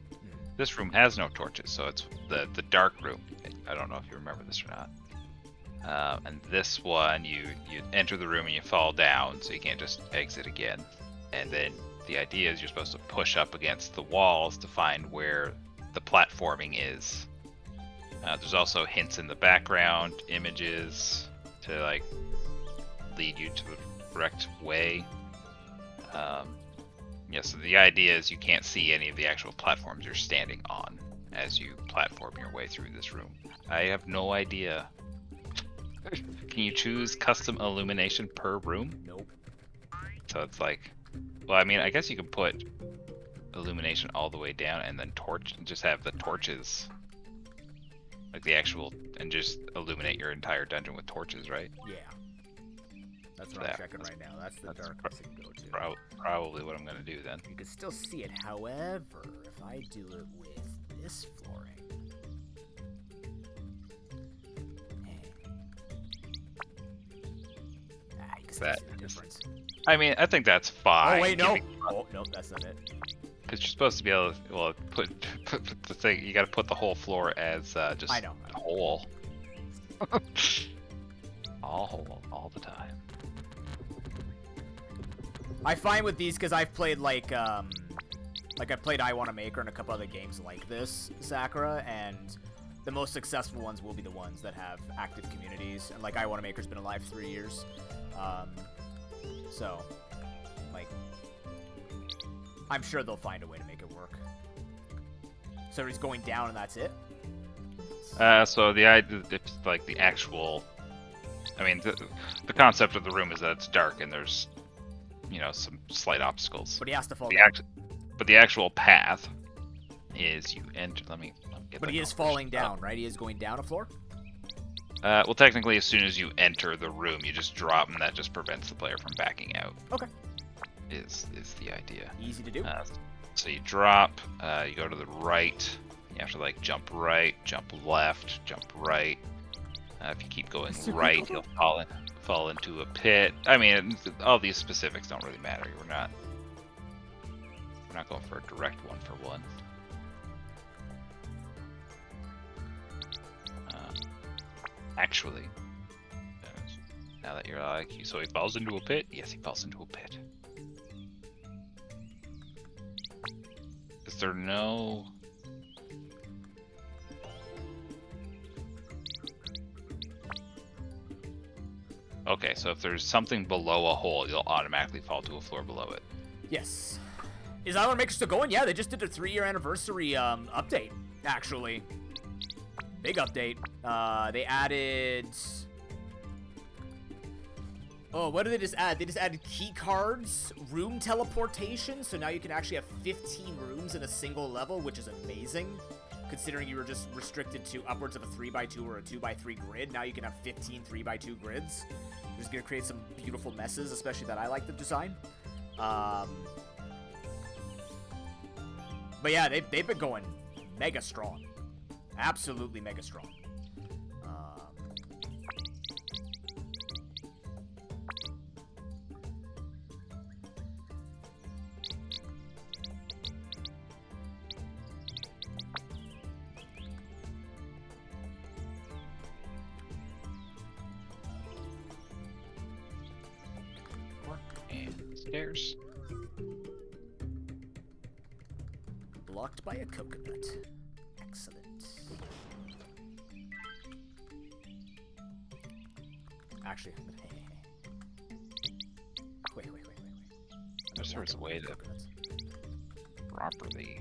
This room has no torches, so it's the dark room. I don't know if you remember this or not. And this one, you enter the room and you fall down, so you can't just exit again. And then the idea is you're supposed to push up against the walls to find where the platforming is. There's also hints in the background, images to like lead you to the correct way. So the idea is you can't see any of the actual platforms you're standing on as you platform your way through this room. I have no idea. Can you choose custom illumination per room? Nope. So it's like, well, I mean, I guess you could put illumination all the way down and then just have the torches, like the actual, and just illuminate your entire dungeon with torches, right? Yeah. That's what I'm checking right now. That's the darkness you can go to. Probably what I'm gonna do then. You can still see it. However, if I do it with this flooring, you can still see the difference. I mean, I think that's fine. Oh wait, no. Oh no, that's not it. Because you're supposed to be able to, put the thing. You got to put the whole floor as just I know. a hole. All whole, all the time. I find with these because I've played like I played I Want to Maker and a couple other games like this, Sakura, and the most successful ones will be the ones that have active communities. And like I Want to Maker's been alive 3 years, so like I'm sure they'll find a way to make it work. So he's going down and that's it. So the idea, it's like the actual. I mean, the concept of the room is that it's dark and there's, some slight obstacles. But he has to fall down. But the actual path is you enter. Let me get. But he is falling down, right? He is going down a floor. Well, technically, as soon as you enter the room, you just drop, and that just prevents the player from backing out. Okay. Is the idea. Easy to do. So you drop. You go to the right. You have to like jump right, jump left, jump right. If you keep going right, you'll fall into a pit. I mean, all these specifics don't really matter. We're not going for a direct one for one. Actually, now that you're like, so he falls into a pit? Yes, he falls into a pit. Is there no... Okay, so if there's something below a hole, you'll automatically fall to a floor below it. Yes. Is Island Maker still going? Yeah, they just did a 3-year anniversary update, actually. Big update. They added... Oh, what did they just add? They just added key cards, room teleportation, so now you can actually have 15 rooms in a single level, which is amazing. Considering you were just restricted to upwards of a 3x2 or a 2x3 grid, now you can have 15 3x2 grids. Which is going to create some beautiful messes, especially that I like the design. But yeah, they've been going mega strong. Absolutely mega strong. Stairs. Blocked by a coconut. Excellent. Actually, wait. There's a way to. Coconuts. properly.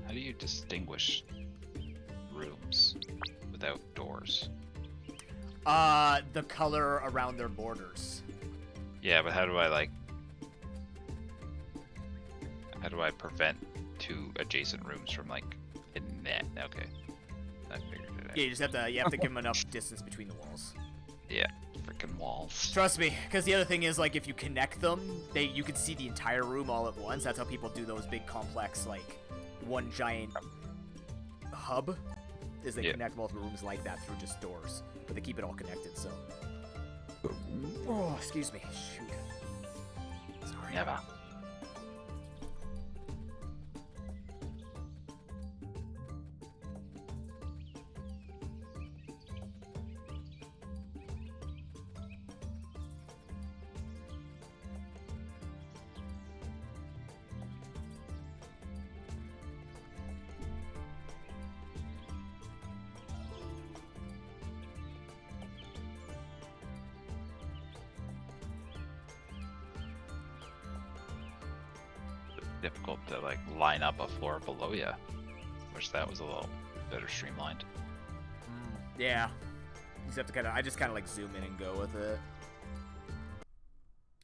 How do you distinguish rooms without doors? The color around their borders. Yeah, but how do I prevent two adjacent rooms from hitting that? Okay, I figured it out. Yeah, you have to give them enough distance between the walls. Yeah, freaking walls. Trust me, because the other thing is if you connect them, you can see the entire room all at once. That's how people do those big complex one giant hub. Is they connect multiple rooms like that through just doors, but they keep it all connected. So, oh, excuse me. Shoot. Sorry. Never. Difficult to line up a floor below you. Wish that was a little better streamlined. Yeah. You just have to I just zoom in and go with it.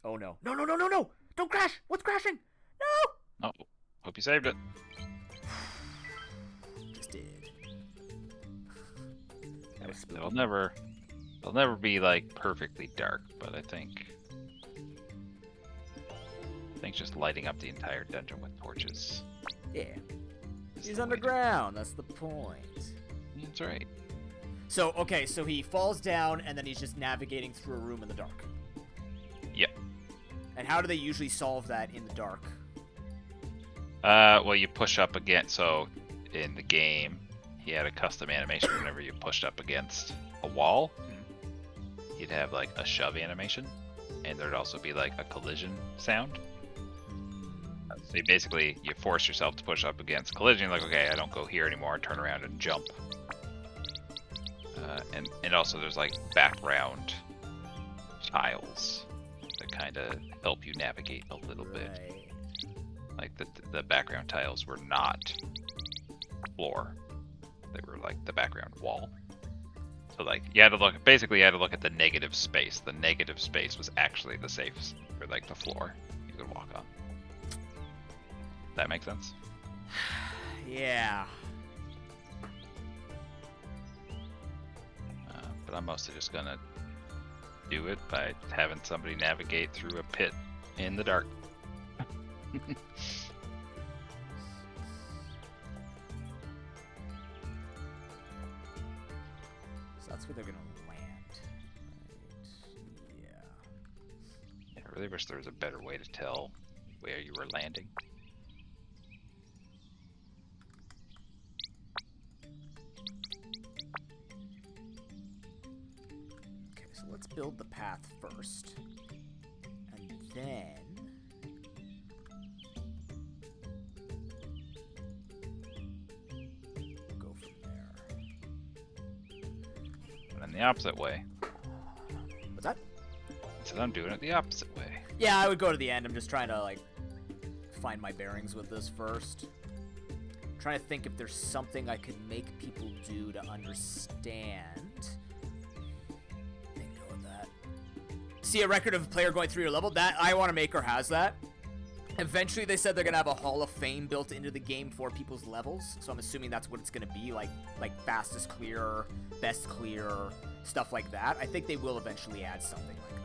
Oh no. No, no, no, no, no! Don't crash! What's crashing? No! Oh, hope you saved it. Just did. That was spooky. It'll never be perfectly dark, but I think just lighting up the entire dungeon with torches. Yeah. He's underground, that's the point. That's right. So, okay, so he falls down and then he's just navigating through a room in the dark. Yep. And how do they usually solve that in the dark? Well, you push up again. So, in the game, he had a custom animation whenever you pushed up against a wall. He'd have a shove animation, and there'd also be a collision sound. So you force yourself to push up against collision. You're okay, I don't go here anymore. Turn around and jump. And also there's background tiles that kind of help you navigate a little bit. The background tiles were not floor; they were the background wall. So you had to look. Basically, you had to look at the negative space. The negative space was actually the safe for the floor you could walk on. That makes sense? Yeah. But I'm mostly just gonna do it by having somebody navigate through a pit in the dark. So that's where they're gonna land. Right. Yeah. I really wish there was a better way to tell where you were landing. Let's build the path first, and then go from there. And in the opposite way. What's that? I said I'm doing it the opposite way. Yeah, I would go to the end. I'm just trying to find my bearings with this first. I'm trying to think if there's something I could make people do to understand. See a record of a player going through your level. That I Want to Maker has that. Eventually, they said they're gonna have a Hall of Fame built into the game for people's levels. So I'm assuming that's what it's gonna be, like fastest clear, best clear, stuff like that. I think they will eventually add something like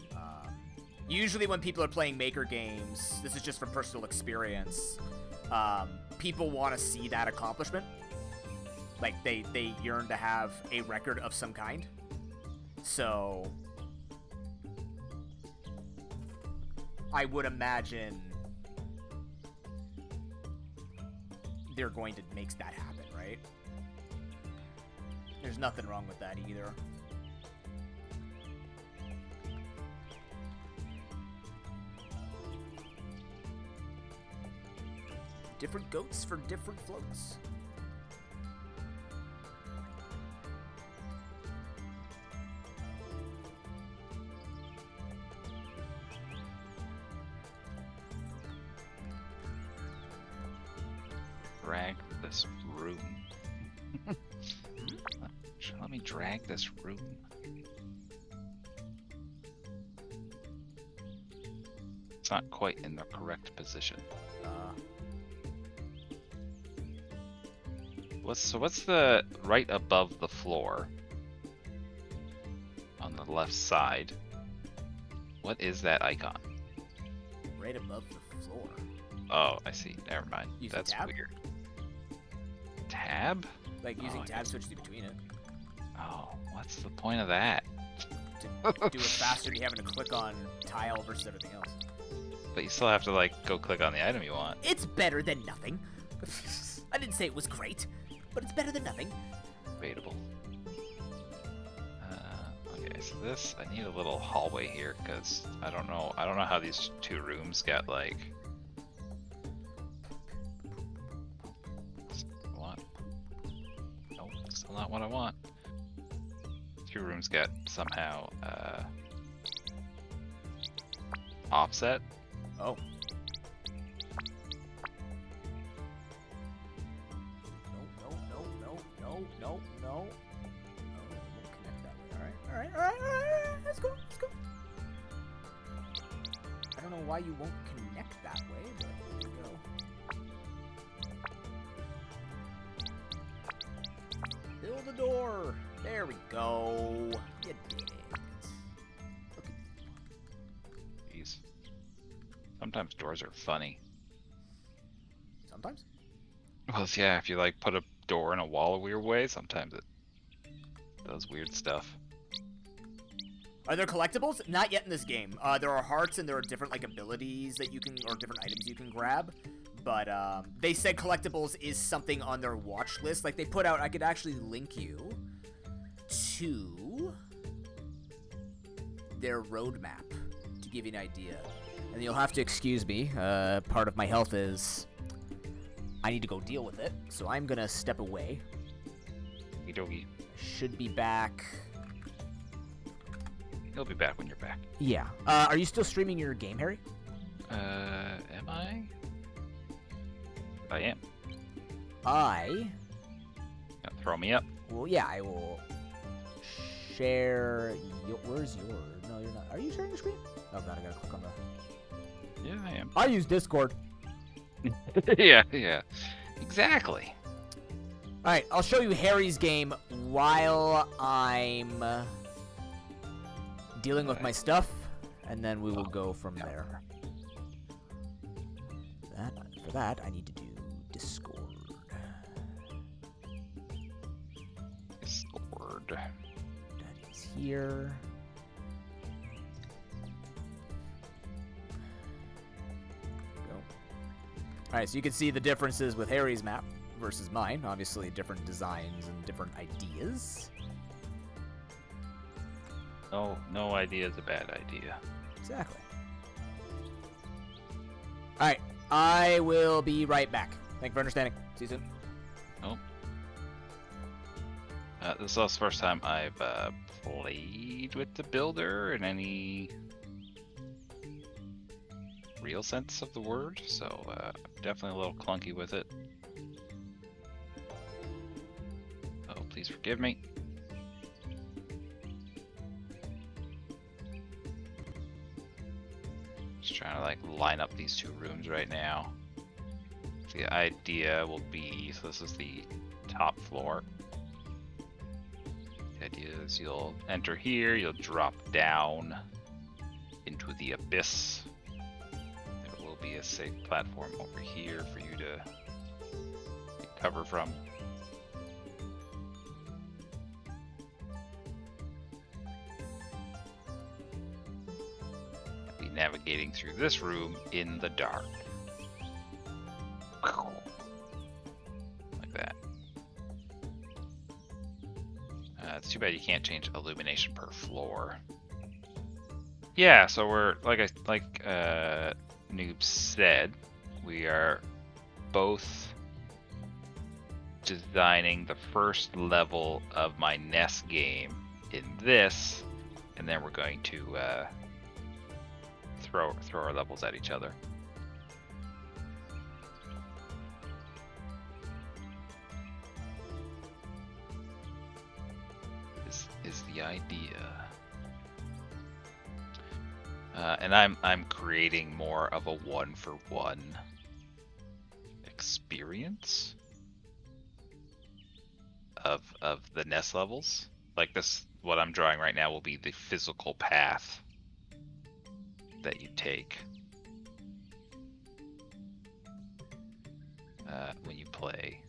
that. Usually, when people are playing Maker games, this is just from personal experience. People want to see that accomplishment. They yearn to have a record of some kind. So I would imagine they're going to make that happen, right? There's nothing wrong with that either. Different goats for different floats. drag this room. Let me drag this room. It's not quite in the correct position. What's the right above the floor on the left side? What is that icon? Right above the floor. Oh, I see. Never mind. Using That's tab? weird. Tab? Like using I tab guess- switch between it. Oh, what's the point of that? To do it faster than having to click on tile versus everything else. But you still have to like go click on the item you want. It's better than nothing. I didn't say it was great, but it's better than nothing. Debatable. Okay, so this I need a little hallway here because I don't know how these two rooms got like. What? Nope, still not what I want. Two rooms got somehow offset. Oh. No. Oh, we'll connect that way. Alright. Let's go. I don't know why you won't connect that way, but there you go. Build a door. There we go. You did it. Look at Jeez. Sometimes doors are funny. Sometimes. Well, yeah, if you like put a door in a wall a weird way, sometimes it does weird stuff. Are there collectibles? Not yet in this game. There are hearts and there are different like abilities that you can, or different items you can grab. But they said collectibles is something on their watch list. Like they put out, I could actually link you to their roadmap to give you an idea. And you'll have to excuse me. Part of my health is I need to go deal with it. So I'm gonna step away. Okie Should be back. He'll be back when you're back. Yeah. Are you still streaming your game, Harry? Am I? I am. Yeah, throw me up. Well, yeah, I will share. Where's yours? No, you're not. Are you sharing your screen? Oh god, I gotta click on the. Yeah, I am. I use Discord. yeah. Exactly. All right, I'll show you Harry's game while I'm dealing with my stuff, and then we will go from there. For that, I need to do Discord. That is here. Go. All right, so you can see the differences with Harry's map versus mine. Obviously, different designs and different ideas. No idea is a bad idea. Exactly. All right, I will be right back. Thank you for understanding. See you soon. Oh. This is the first time I've played with the builder in any real sense of the word, so definitely a little clunky with it. Oh, please forgive me. Just trying to like line up these two rooms right now. The idea will be, so this is the top floor. The idea is you'll enter here, you'll drop down into the abyss. There will be a safe platform over here for you to recover from. Be navigating through this room in the dark. Like that. It's too bad you can't change illumination per floor. Yeah, so we're like Noob said, we are both designing the first level of my NES game in this, and then we're going to throw our levels at each other. is the idea. And I'm creating more of a 1-for-1 experience of the nest levels. Like this, what I'm drawing right now will be the physical path that you take when you play.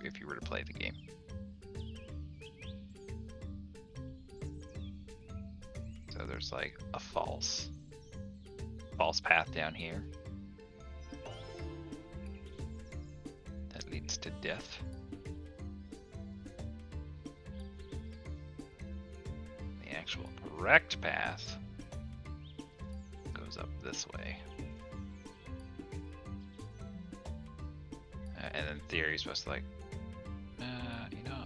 If you were to play the game. So there's like a false path down here that leads to death. The actual correct path goes up this way. And in theory, you're supposed to like, you know,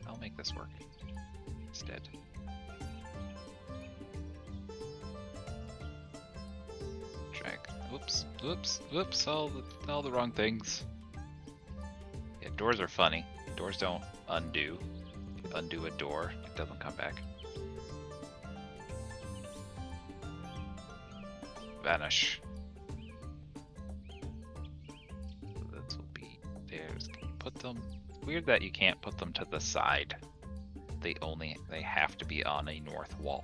I'll make this work instead. Drag. Whoops! All the wrong things. Yeah, doors are funny. Doors don't undo. If you undo a door, it doesn't come back. Vanish. This will be theirs. Can you put them? Weird that you can't put them to the side. They have to be on a north wall.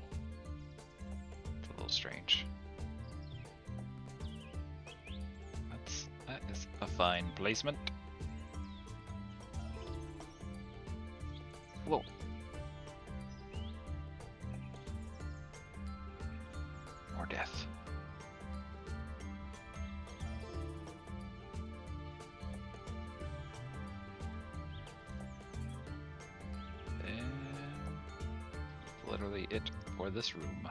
It's a little strange. That is a fine placement. Whoa. More death. Literally it for this room.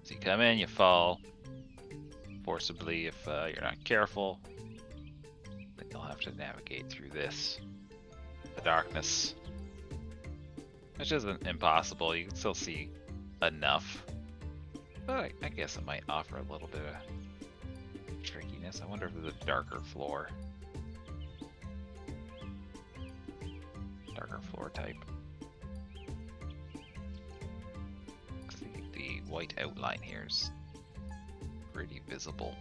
So you come in, you fall forcibly if you're not careful. Then you'll have to navigate through this. The darkness. Which isn't impossible, you can still see enough. But I guess it might offer a little bit of trickiness. I wonder if there's a darker floor. Darker floor type. The white outline here is pretty visible.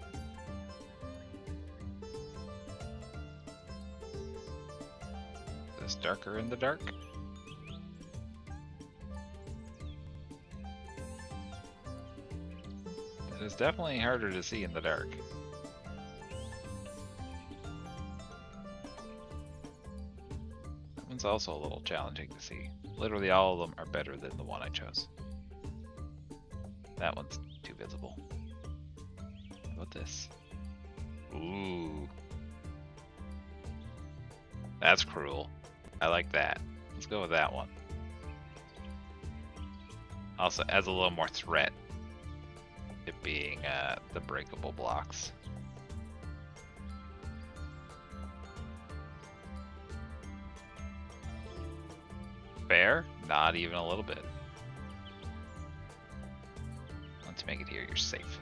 Is this darker in the dark? It is definitely harder to see in the dark. That one's also a little challenging to see. Literally all of them are better than the one I chose. That one's too visible. How about this? Ooh. That's cruel. I like that. Let's go with that one. Also adds a little more threat. It being the breakable blocks. Fair? Not even a little bit. To make it here, you're safe.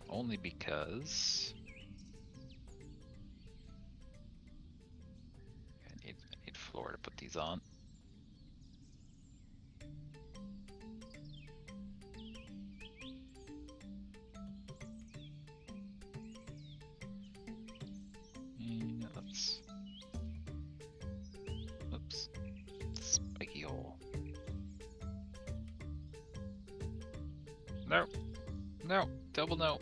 Only because I need floor to put these on. And let's. Oops. Spiky hole. No. No. Double no.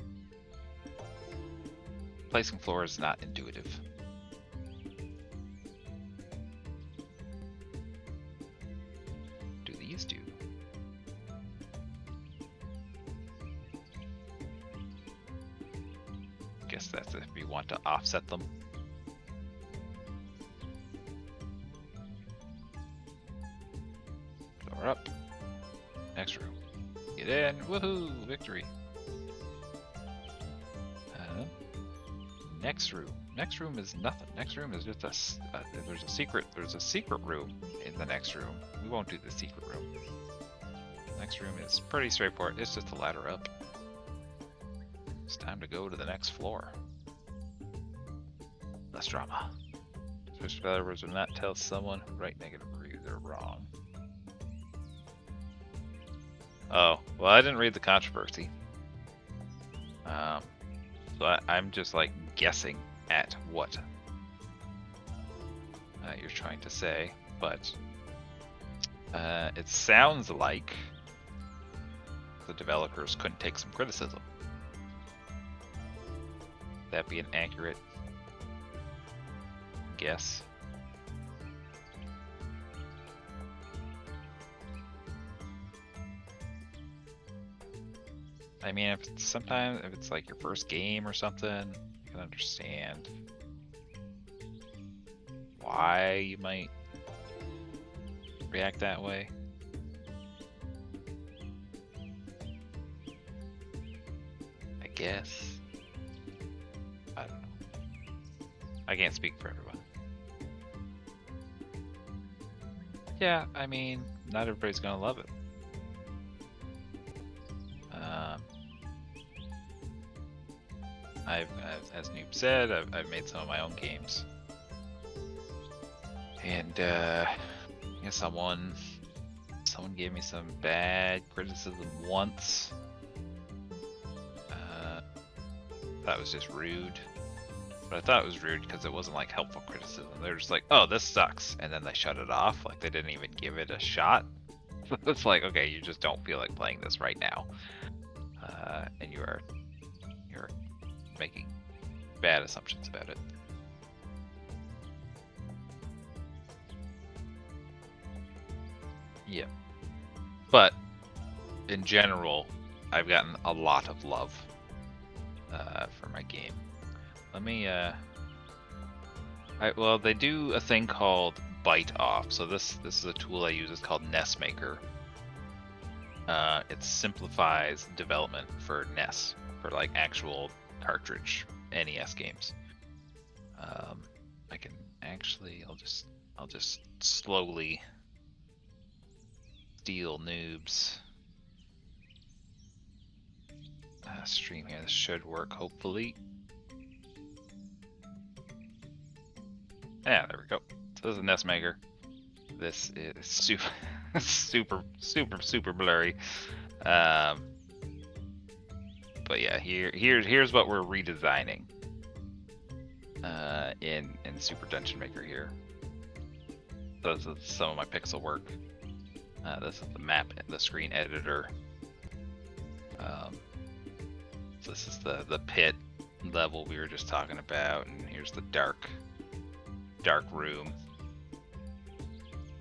Placing floor is not intuitive. Do these do? Guess that's if you want to offset them. Floor up. Next room. Get in. Woohoo! Victory. Next room. Next room is nothing. Next room is just there's a secret room in the next room. We won't do the secret room. Next room is pretty straightforward. It's just a ladder up. It's time to go to the next floor. Less drama. Switch developers will not tell someone who write negative reviews they're wrong. Oh, well, I didn't read the controversy. So I'm just like guessing at what you're trying to say, but it sounds like the developers couldn't take some criticism. That be an accurate guess? I mean, if it's like your first game or something, I can understand why you might react that way. I guess. I don't know. I can't speak for everyone. Yeah, I mean, not everybody's gonna love it. As Noob said, I've made some of my own games, and yeah, someone gave me some bad criticism once. That was just rude, but I thought it was rude because it wasn't like helpful criticism. They were just like, "Oh, this sucks," and then they shut it off. Like they didn't even give it a shot. It's like, okay, you just don't feel like playing this right now, and you're making bad assumptions about it. Yeah, but in general, I've gotten a lot of love for my game. Let me well, they do a thing called bite off. So this is a tool I use. It's called NES-Maker. It simplifies development for NES, for like actual cartridge NES games. I can actually, I'll just slowly steal Noob's stream here. This should work, hopefully. Yeah, there we go. So this is a NES-Maker. This is super blurry. But yeah, here's what we're redesigning in Super Dungeon Maker here. So this is some of my pixel work. This is the map and the screen editor. So this is the pit level we were just talking about, and here's the dark room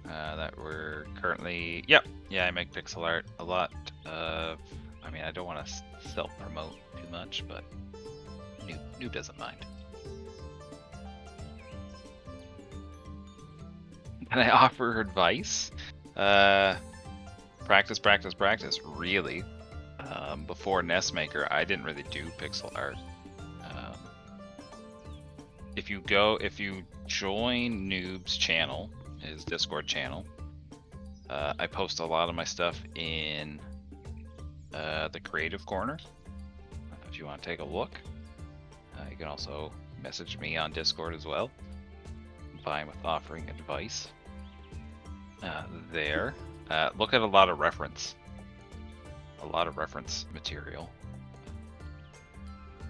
that we're currently. Yeah, I make pixel art a lot of. I mean, I don't want to self-promote too much, but Noob doesn't mind. Can I offer advice? Practice, really. Before NES-Maker, I didn't really do pixel art. If you join Noob's channel, his Discord channel, I post a lot of my stuff in the creative corner. If you want to take a look, you can also message me on Discord as well. I'm fine with offering advice there. Look at a lot of reference material.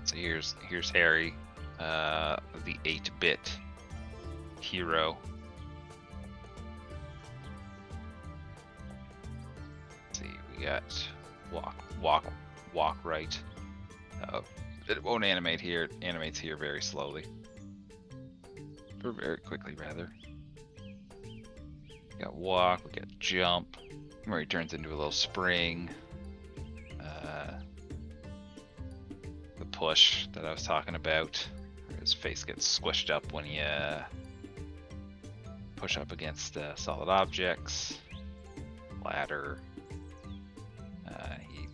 So here's Harry, the 8-bit hero. Let's see, we got walk right. It won't animate here. It animates here very slowly, or very quickly rather. We got walk. We got jump, where he turns into a little spring. The push that I was talking about, where his face gets squished up when you push up against solid objects. Ladder.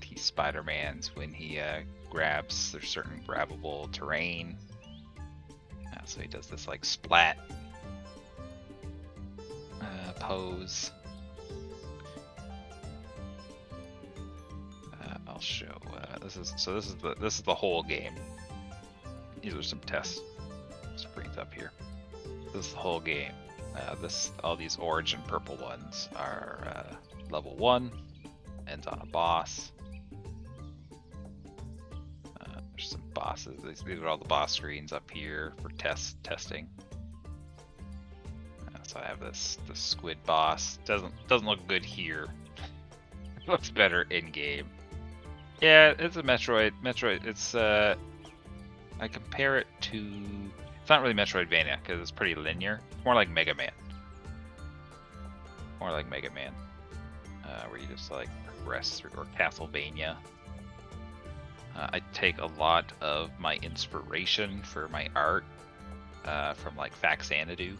He Spider-Mans when he grabs. There's certain grabbable terrain. So he does this like splat pose. I'll show. This is the whole game. These are some test screens screens up here. This is the whole game. All these orange and purple ones are level 1, ends on a boss. There's some bosses. These are all the boss screens up here for testing. So I have this squid boss. Doesn't look good here. It looks better in game. Yeah, it's a Metroid. It's I compare it to. It's not really Metroidvania because it's pretty linear. It's more like Mega Man. Where you just like progress through, or Castlevania. I take a lot of my inspiration for my art from like Faxanadu.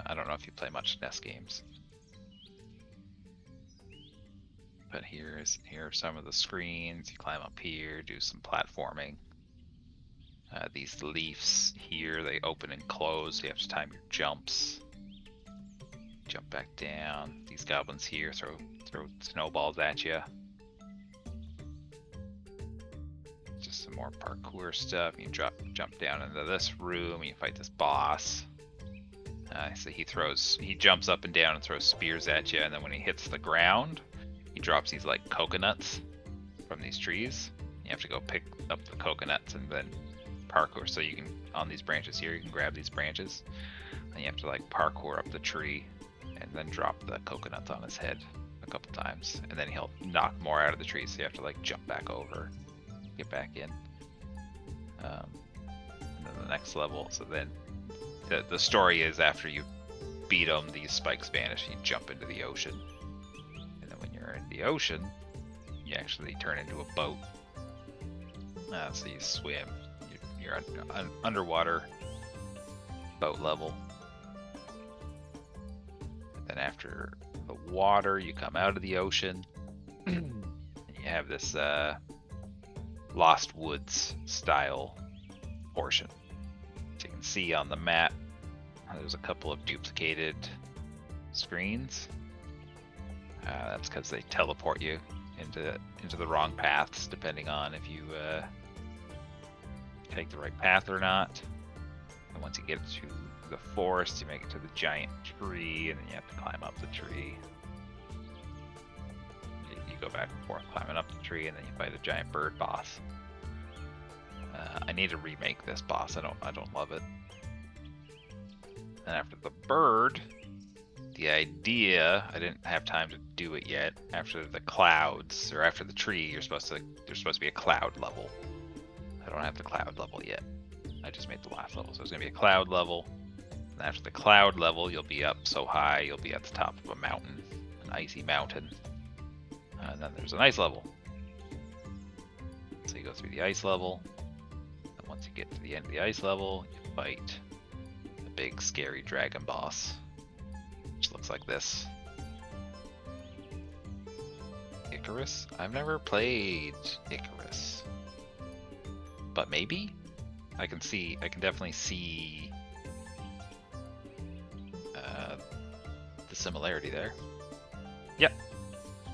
I don't know if you play much NES games. But here are some of the screens. You climb up here, do some platforming. These leaves here, they open and close. You have to time your jumps. Jump back down. These goblins here throw snowballs at you. Just some more parkour stuff. You jump down into this room. You fight this boss. So he jumps up and down and throws spears at you, and then when he hits the ground, he drops these like coconuts from these trees. You have to go pick up the coconuts and then parkour. So you can, on these branches here, you can grab these branches, and you have to like parkour up the tree and then drop the coconuts on his head a couple times, and then he'll knock more out of the tree, so you have to like jump back over, get back in. And then the next level, so then the story is after you beat them, these spikes vanish, and you jump into the ocean. And then when you're in the ocean, you actually turn into a boat. So you swim. You're underwater boat level. And then after the water, you come out of the ocean. And you have this Lost Woods style portion. So you can see on the map, there's a couple of duplicated screens. That's because they teleport you into the wrong paths, depending on if you take the right path or not. And once you get to the forest, you make it to the giant tree, and then you have to climb up the tree. You go back and forth climbing up the tree, and then you fight a giant bird boss. I need to remake this boss. I don't love it. And after the bird, the idea, I didn't have time to do it yet. After the clouds, or after the tree, there's supposed to be a cloud level. I don't have the cloud level yet. I just made the last level, so it's gonna be a cloud level. And after the cloud level, you'll be up so high, you'll be at the top of a mountain, an icy mountain. And then there's an ice level. So you go through the ice level. And once you get to the end of the ice level, you fight the big scary dragon boss, which looks like this. Icarus? I've never played Icarus. But maybe? I can definitely see the similarity there. Yep.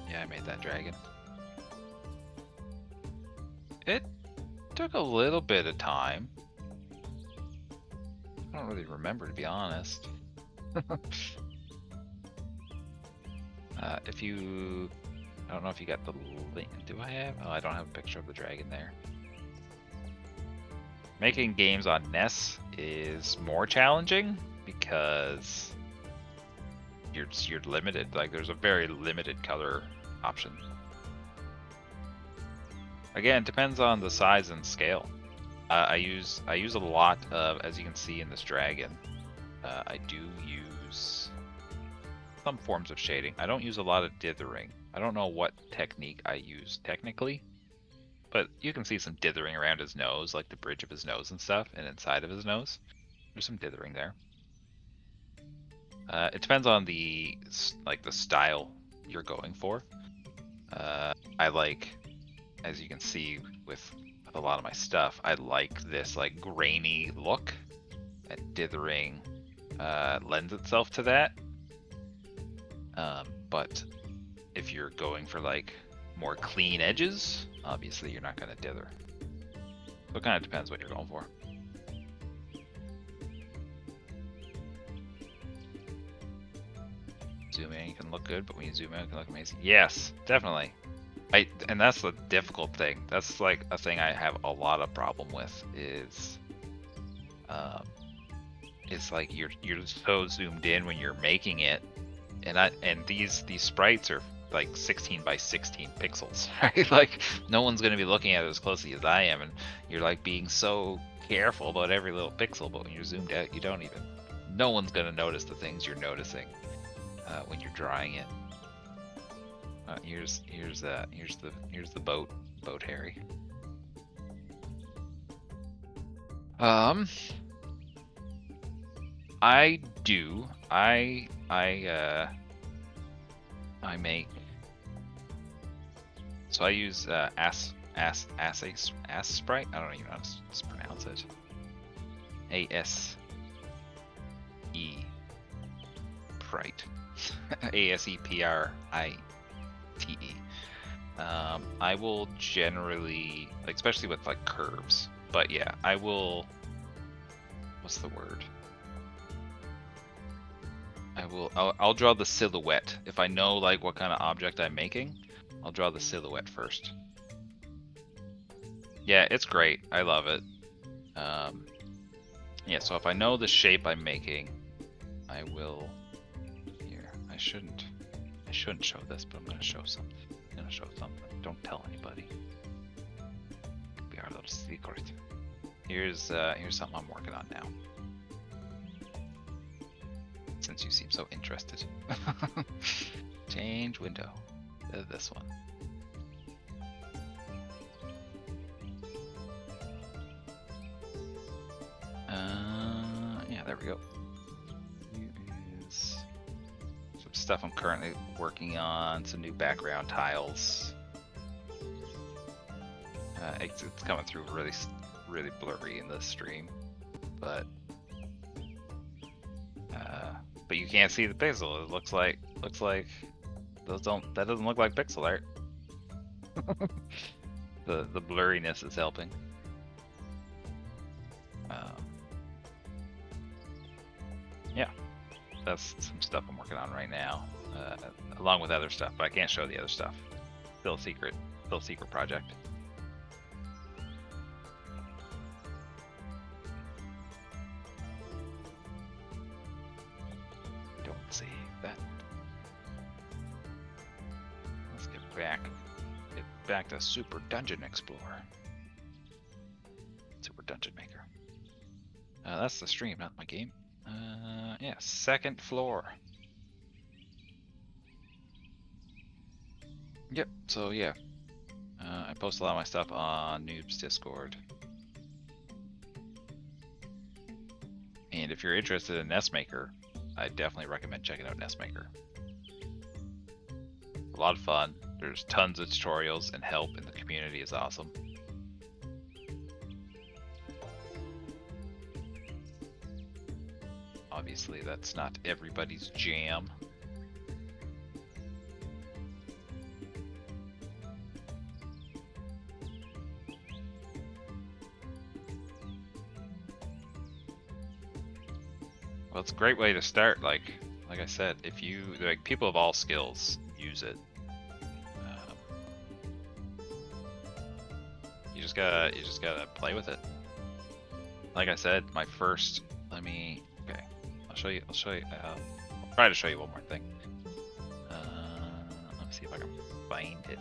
Yeah, I made that dragon. It took a little bit of time. I don't really remember, to be honest. I don't know if you got the link. Do I have? Oh, I don't have a picture of the dragon there. Making games on NES is more challenging because you're limited. Like, there's a very limited color option. Again, it depends on the size and scale. I use a lot of, as you can see in this dragon, I do use some forms of shading. I don't use a lot of dithering. I don't know what technique I use technically, but you can see some dithering around his nose, like the bridge of his nose and stuff, and inside of his nose. There's some dithering there. It depends on the style you're going for. I like, as you can see with a lot of my stuff, I like this like grainy look, and dithering lends itself to that. But if you're going for like more clean edges, obviously you're not going to dither. So it kind of depends what you're going for. Zoom in, you can look good, but when you zoom in, it can look amazing. Yes, definitely. And that's the difficult thing. That's like a thing I have a lot of problem with is, it's like you're so zoomed in when you're making it, and these sprites are like 16 by 16 pixels, right? Like no one's gonna be looking at it as closely as I am, and you're like being so careful about every little pixel, but when you're zoomed out, you don't even. No one's gonna notice the things you're noticing when you're drawing it. Here's the boat, Harry. I make. So I use sprite. I don't even know how to pronounce it. ASE Prite. ASEPRITE. I will generally, like, especially with like curves, but yeah, I will. What's the word? I'll draw the silhouette. If I know like what kind of object I'm making, I'll draw the silhouette first. Yeah, it's great. I love it. Yeah, so if I know the shape I'm making, I will. Here, I shouldn't show this, but I'm gonna show something. Don't tell anybody. It'll be our little secret. Here's something I'm working on now. Since you seem so interested. Change window to this one. Yeah, there we go. Here's some stuff I'm currently working on, some new background tiles. It's coming through really blurry in the stream, but you can't see the pixel. It looks like that doesn't look like pixel art. The blurriness is helping. Yeah, that's some stuff I'm working on right now, along with other stuff, but I can't show the other stuff. Still a secret project. See that. Let's get back to Super Dungeon Explorer. Super Dungeon Maker. That's the stream, not my game. Yeah, second floor. Yep. So yeah, I post a lot of my stuff on Noob's Discord. And if you're interested in Nestmaker, I definitely recommend checking out Nestmaker. A lot of fun. There's tons of tutorials and help, and the community is awesome. Obviously, that's not everybody's jam. Well, it's a great way to start. Like I said, if you like, people of all skills use it. You just gotta play with it. Like I said, my first. Okay, I'll show you. I'll try to show you one more thing. Let me see if I can find it.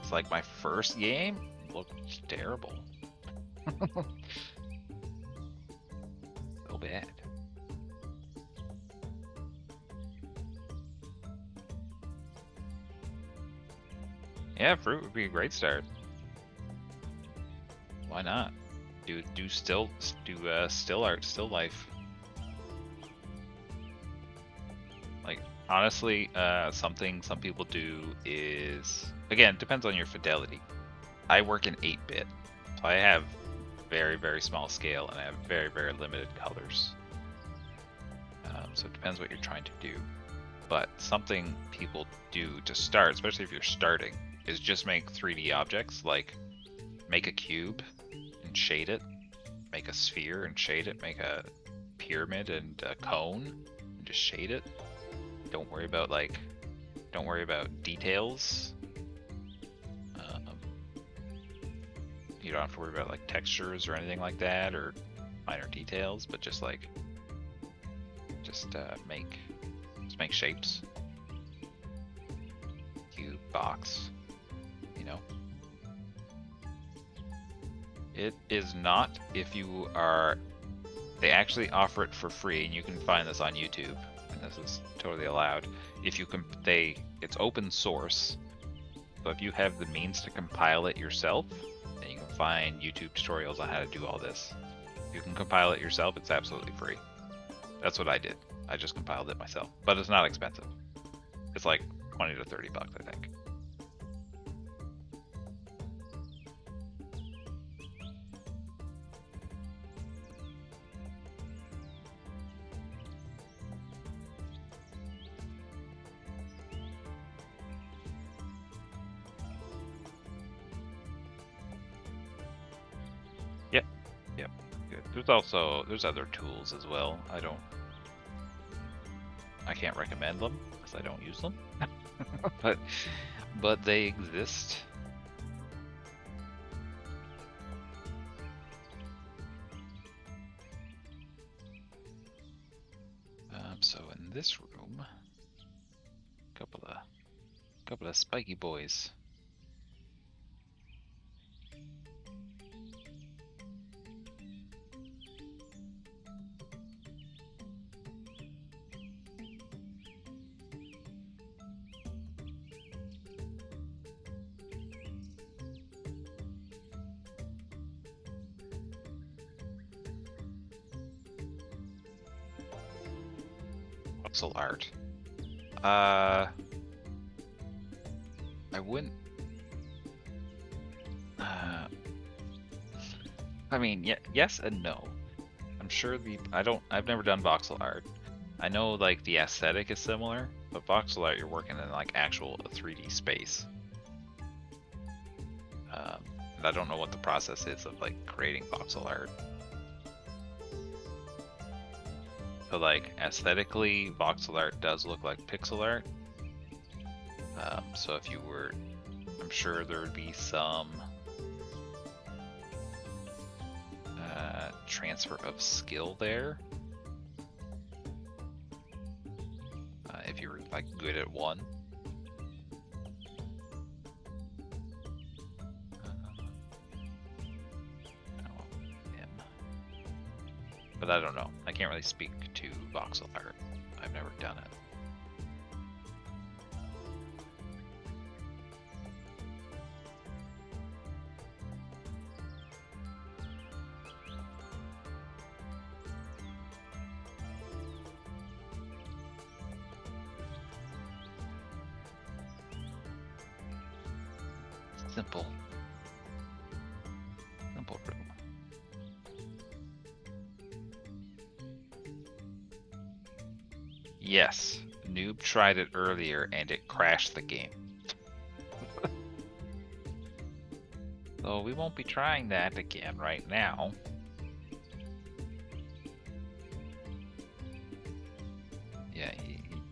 It's like my first game looked terrible. Bad. Yeah, fruit would be a great start. Why not? Do still art, still life. Like honestly, something some people do is, again, depends on your fidelity. I work in 8-bit, so I have very small scale, and I have very limited colors. So it depends what you're trying to do. But something people do to start, especially if you're starting, is just make 3D objects. Like make a cube and shade it, make a sphere and shade it, make a pyramid and a cone and just shade it. don't worry about details. You don't have to worry about like textures or anything like that, or minor details, but just make shapes. Cube, box, you know. It is not if you are. They actually offer it for free, and you can find this on YouTube, and this is totally allowed. If you it's open source, so if you have the means to compile it yourself, then you can find YouTube tutorials on how to do all this. If you can compile it yourself, it's absolutely free. That's what I did. I just compiled it myself, but it's not expensive. It's like 20 to 30 bucks, I think. Yep. Good. There's other tools as well. I can't recommend them because I don't use them. but they exist. So in this room, couple of spiky boys. Voxel art. I wouldn't. I mean, yes and no. I'm sure I've never done voxel art. I know like the aesthetic is similar, but voxel art you're working in like actual 3D space. And I don't know what the process is of like creating voxel art. So like aesthetically, voxel art does look like pixel art. So if you were, I'm sure there would be some transfer of skill there. If you were like good at one. But I don't know. I can't really speak to voxel art. I've never done it. Simple room. Yes, Noob tried it earlier and it crashed the game. So we won't be trying that again right now. Yeah,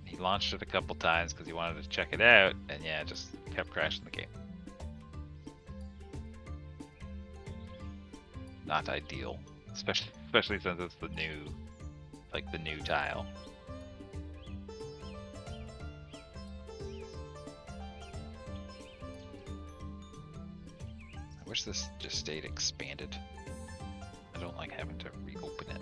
he launched it a couple times because he wanted to check it out, and yeah, it just kept crashing the game. Not ideal, especially since it's the new tile. I wish this just stayed expanded. I don't like having to reopen it.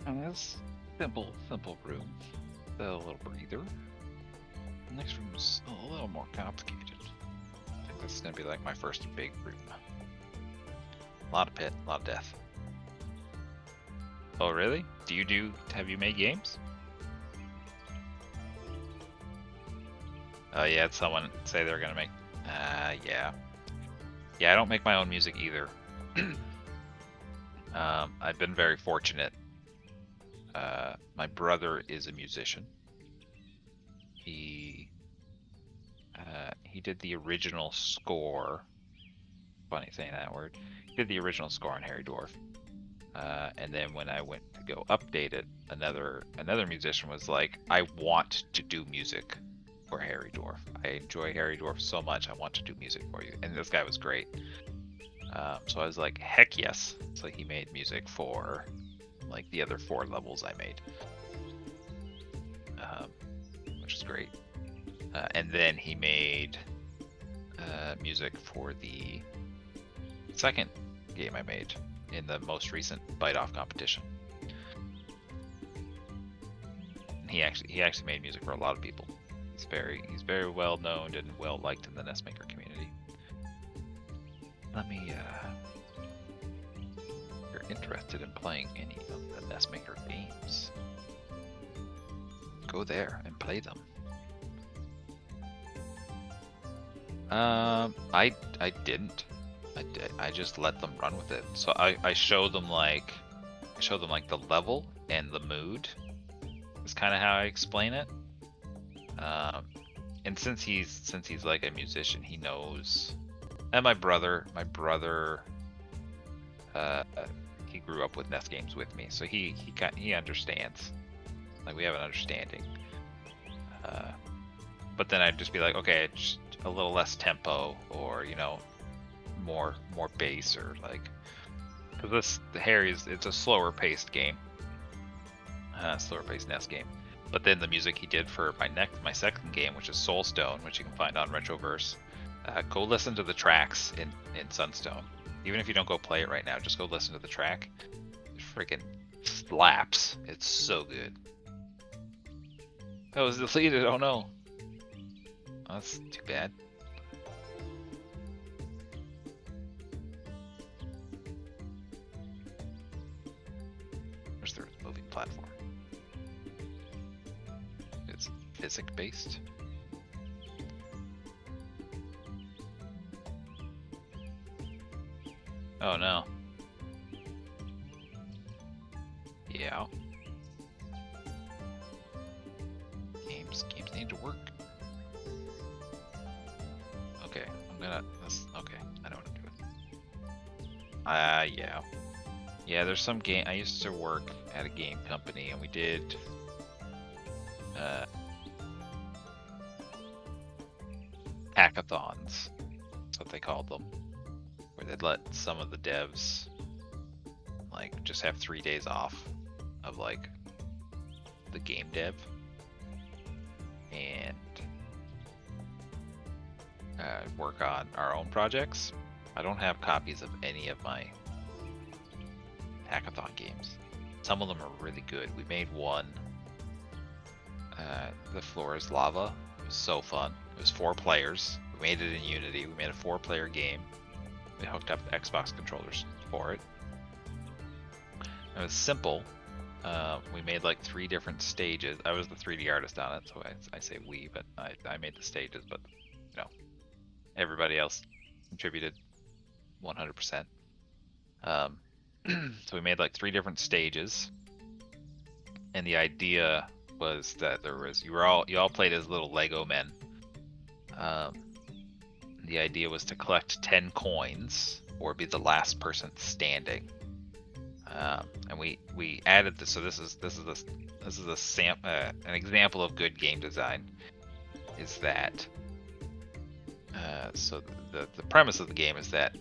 And this simple room, a little breather. The next room's a little more complicated. I think this is gonna be like my first big room. A lot of pit, a lot of death. Oh really? Have you made games? Oh yeah, it's someone say they're gonna make, yeah. Yeah, I don't make my own music either. I've been very fortunate My brother is a musician. He did the original score. Funny saying that word. He did the original score on Harry Dwarf. And then when I went to go update it, another musician was like, I want to do music for Harry Dwarf. I enjoy Harry Dwarf so much, I want to do music for you. And this guy was great. So I was like, heck yes. So he made music for like the other 4 levels I made. Which is great. And then he made music for the second game I made in the most recent Bite Off competition. And he actually made music for a lot of people. He's very well known and well liked in the Nestmaker community. Let me if you're interested in playing any of the Nestmaker games, go there and play them. I didn't. I just let them run with it. So I showed them like the level and the mood. Is kind of how I explain it. And since he's like a musician, he knows. And my brother, he grew up with NES games with me, so he understands. Like, we have an understanding. But then I'd just be like, okay, just a little less tempo, or more bass, or like, because it's a slower paced game, slower paced NES game. But then the music he did for my second game, which is Soulstone, which you can find on Retroverse, go listen to the tracks in Sunstone. Even if you don't go play it right now, just go listen to the track. It freaking slaps. It's so good. That was deleted. Oh no. Oh, that's too bad. Where's the moving platform? It's physics based. Oh no. Yeah. Games need to work. Okay, okay, I know what I'm doing. Yeah. Yeah, there's some game. I used to work at a game company, and we did hackathons. That's what they called them. Where they'd let some of the devs like just have 3 days off of like the game dev and work on our own projects. I don't have copies of any of my hackathon games. Some of them are really good. We made one, The Floor is Lava. It was so fun. It was 4 players. We made it in Unity. We made a 4-player game. We hooked up Xbox controllers for it. It was simple. We made like 3 different stages. I was the 3D artist on it, so I say we, but I made the stages, but everybody else contributed 100%. So we made like 3 different stages, and the idea was that you all played as little Lego men. The idea was to collect 10 coins or be the last person standing. And we added this. So this is an example of good game design. Is that so the premise of the game is that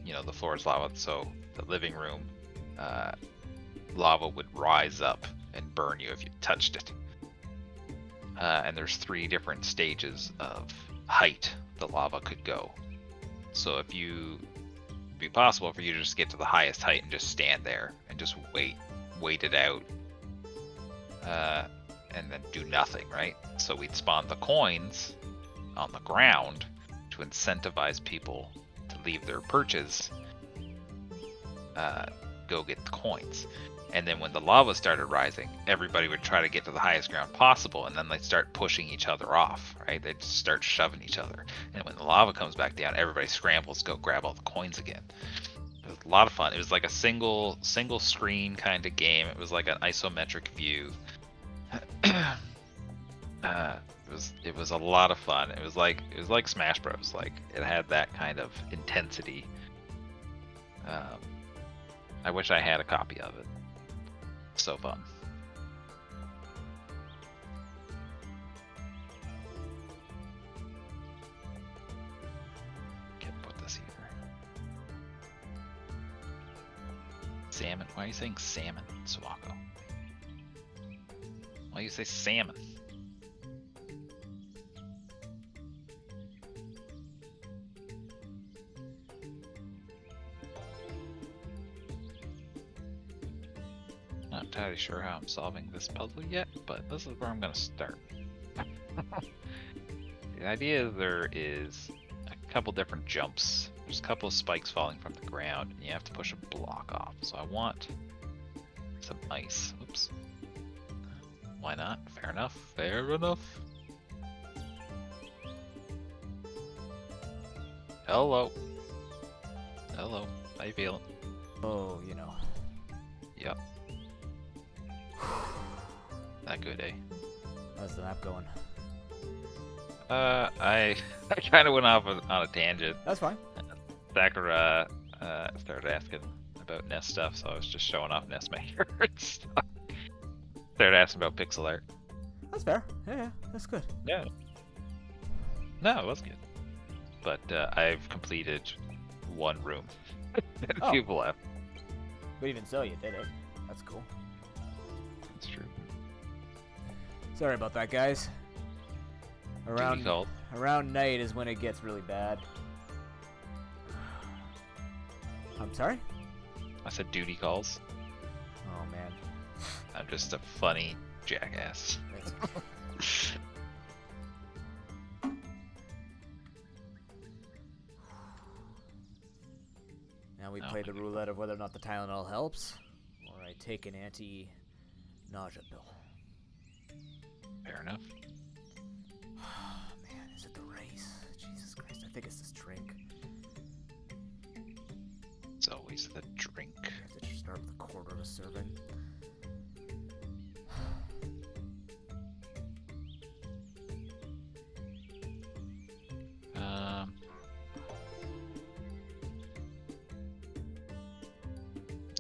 the floor is lava, so the living room lava would rise up and burn you if you touched it. And there's 3 different stages of height the lava could go. So it'd be possible for you to just get to the highest height and just stand there and just wait it out, and then do nothing, right? So we'd spawn the coins on the ground to incentivize people to leave their perches, go get the coins. And then when the lava started rising, everybody would try to get to the highest ground possible, and then they'd start pushing each other off, right? They'd start shoving each other. And when the lava comes back down, everybody scrambles to go grab all the coins again. It was a lot of fun. It was like a single screen kind of game. It was like an isometric view. It was a lot of fun. It was like Smash Bros. Like it had that kind of intensity. I wish I had a copy of it. So fun. Can't put this here. Salmon. Why are you saying salmon, Swako? Why do you say salmon? Not entirely sure how I'm solving this puzzle yet, but this is where I'm gonna start. The idea is there is a couple different jumps. There's a couple of spikes falling from the ground, and you have to push a block off. So I want some ice. Oops. Why not? Fair enough. Fair enough. Hello. Hello. How you feeling? Oh, you know. Yep. Not good, eh? How's the map going? I kind of went off on a tangent. That's fine. Sakura started asking about Nest stuff, so I was just showing off Nest Maker and stuff. Started asking about pixel art. That's fair. Yeah, that's good. Yeah. No, it was good. But I've completed one room. Oh. People left. But even so, you did it. That's cool. That's true. Sorry about that, guys. Duty called. Around night is when it gets really bad. I'm sorry? I said duty calls. Oh, man. I'm just a funny jackass. Now we play the roulette of whether or not the Tylenol helps, or I take an anti-nausea pill. Fair enough. Man, is it the rice? Jesus Christ, I think it's this drink. It's always the drink. I have to just start with a quarter of a serving.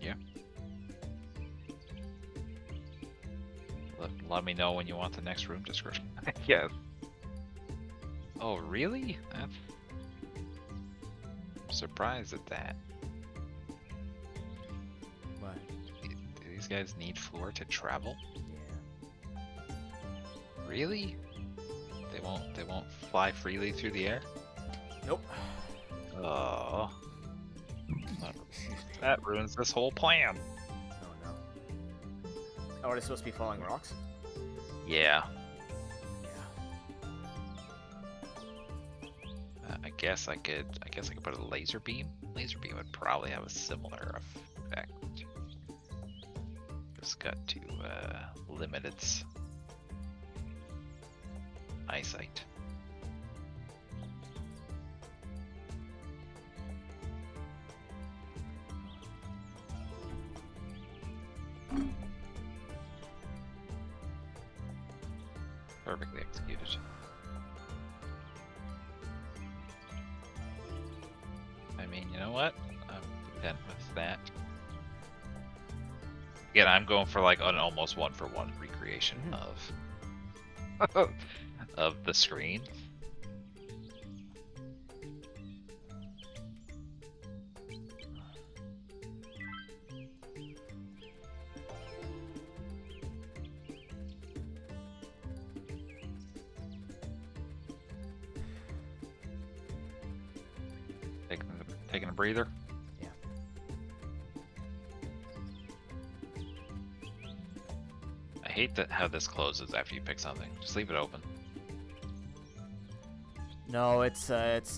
Yeah. Let me know when you want the next room description. Yes. Oh, really? I'm surprised at that. What? Do these guys need floor to travel? Yeah. Really? They won't fly freely through the air? Nope. Oh. That ruins this whole plan. Oh no. Oh, are they supposed to be falling rocks? Yeah. Yeah. I guess I could put a laser beam. Laser beam would probably have a similar effect. Just got to limit its eyesight. Perfectly executed. I mean, you know what? I'm content with that. Again, I'm going for like an almost one-for-one recreation of of the screen. Taking a breather. Yeah. I hate that how this closes after you pick something. Just leave it open. No, it's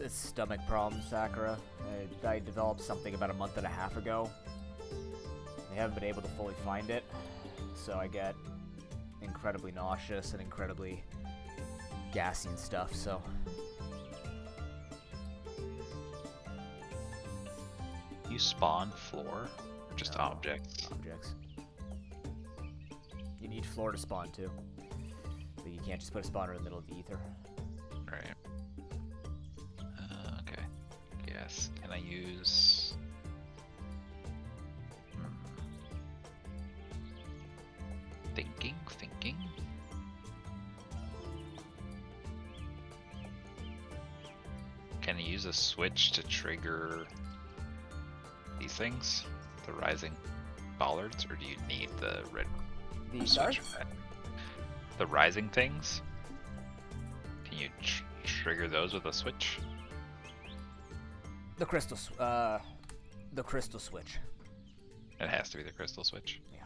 stomach problems, Sakura. I developed something about a month and a half ago. They haven't been able to fully find it, so I get incredibly nauseous and incredibly gassy and stuff, so... you spawn floor or just No. objects? Objects. You need floor to spawn too. But you can't just put a spawner in the middle of the ether. Right. Okay. Yes. Can I use? Thinking. Can I use a switch to trigger these things? The rising bollards, or do you need the red The switch darts? for that? The rising things? Can you trigger those with a switch? The crystal switch. It has to be the crystal switch. Yeah.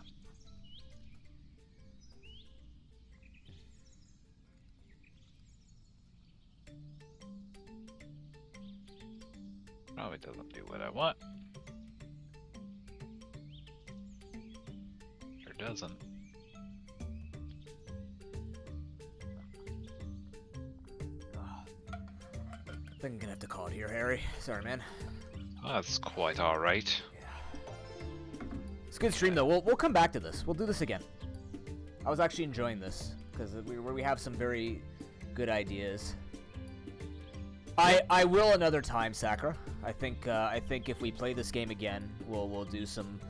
No, it doesn't do what I want. Sure doesn't. I think I'm gonna have to call it here, Harry. Sorry, man. Oh, that's quite alright. It's a good stream though. We'll come back to this. We'll do this again. I was actually enjoying this because we have some very good ideas. I will another time, Sakura. I think if we play this game again, we'll do some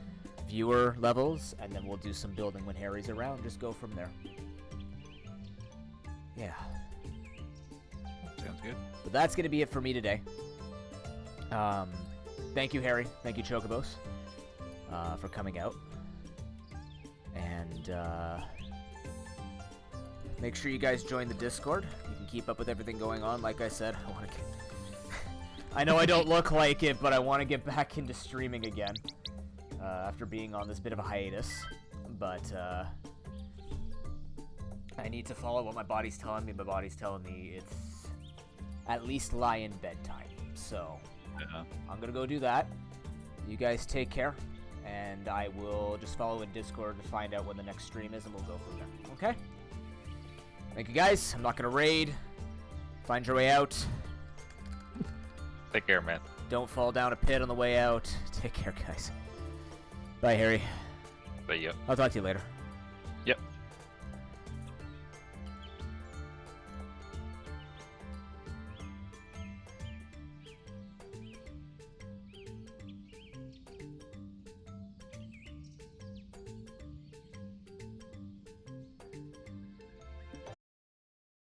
viewer levels and then we'll do some building when Harry's around. Just go from there. Yeah. Sounds good. But that's gonna be it for me today. Thank you, Harry. Thank you, Chocobos, for coming out. And make sure you guys join the Discord. You can keep up with everything going on. Like I said, I know I don't look like it, but I want to get back into streaming again after being on this bit of a hiatus. But I need to follow what my body's telling me. My body's telling me it's at least lie in bedtime. So Yeah. I'm gonna go do that. You guys take care, and I will just follow in Discord to find out when the next stream is, and we'll go from there. Okay? Thank you guys. I'm not gonna raid. Find your way out. Take care, man. Don't fall down a pit on the way out. Take care, guys. Bye, Harry. But yeah. I'll talk to you later.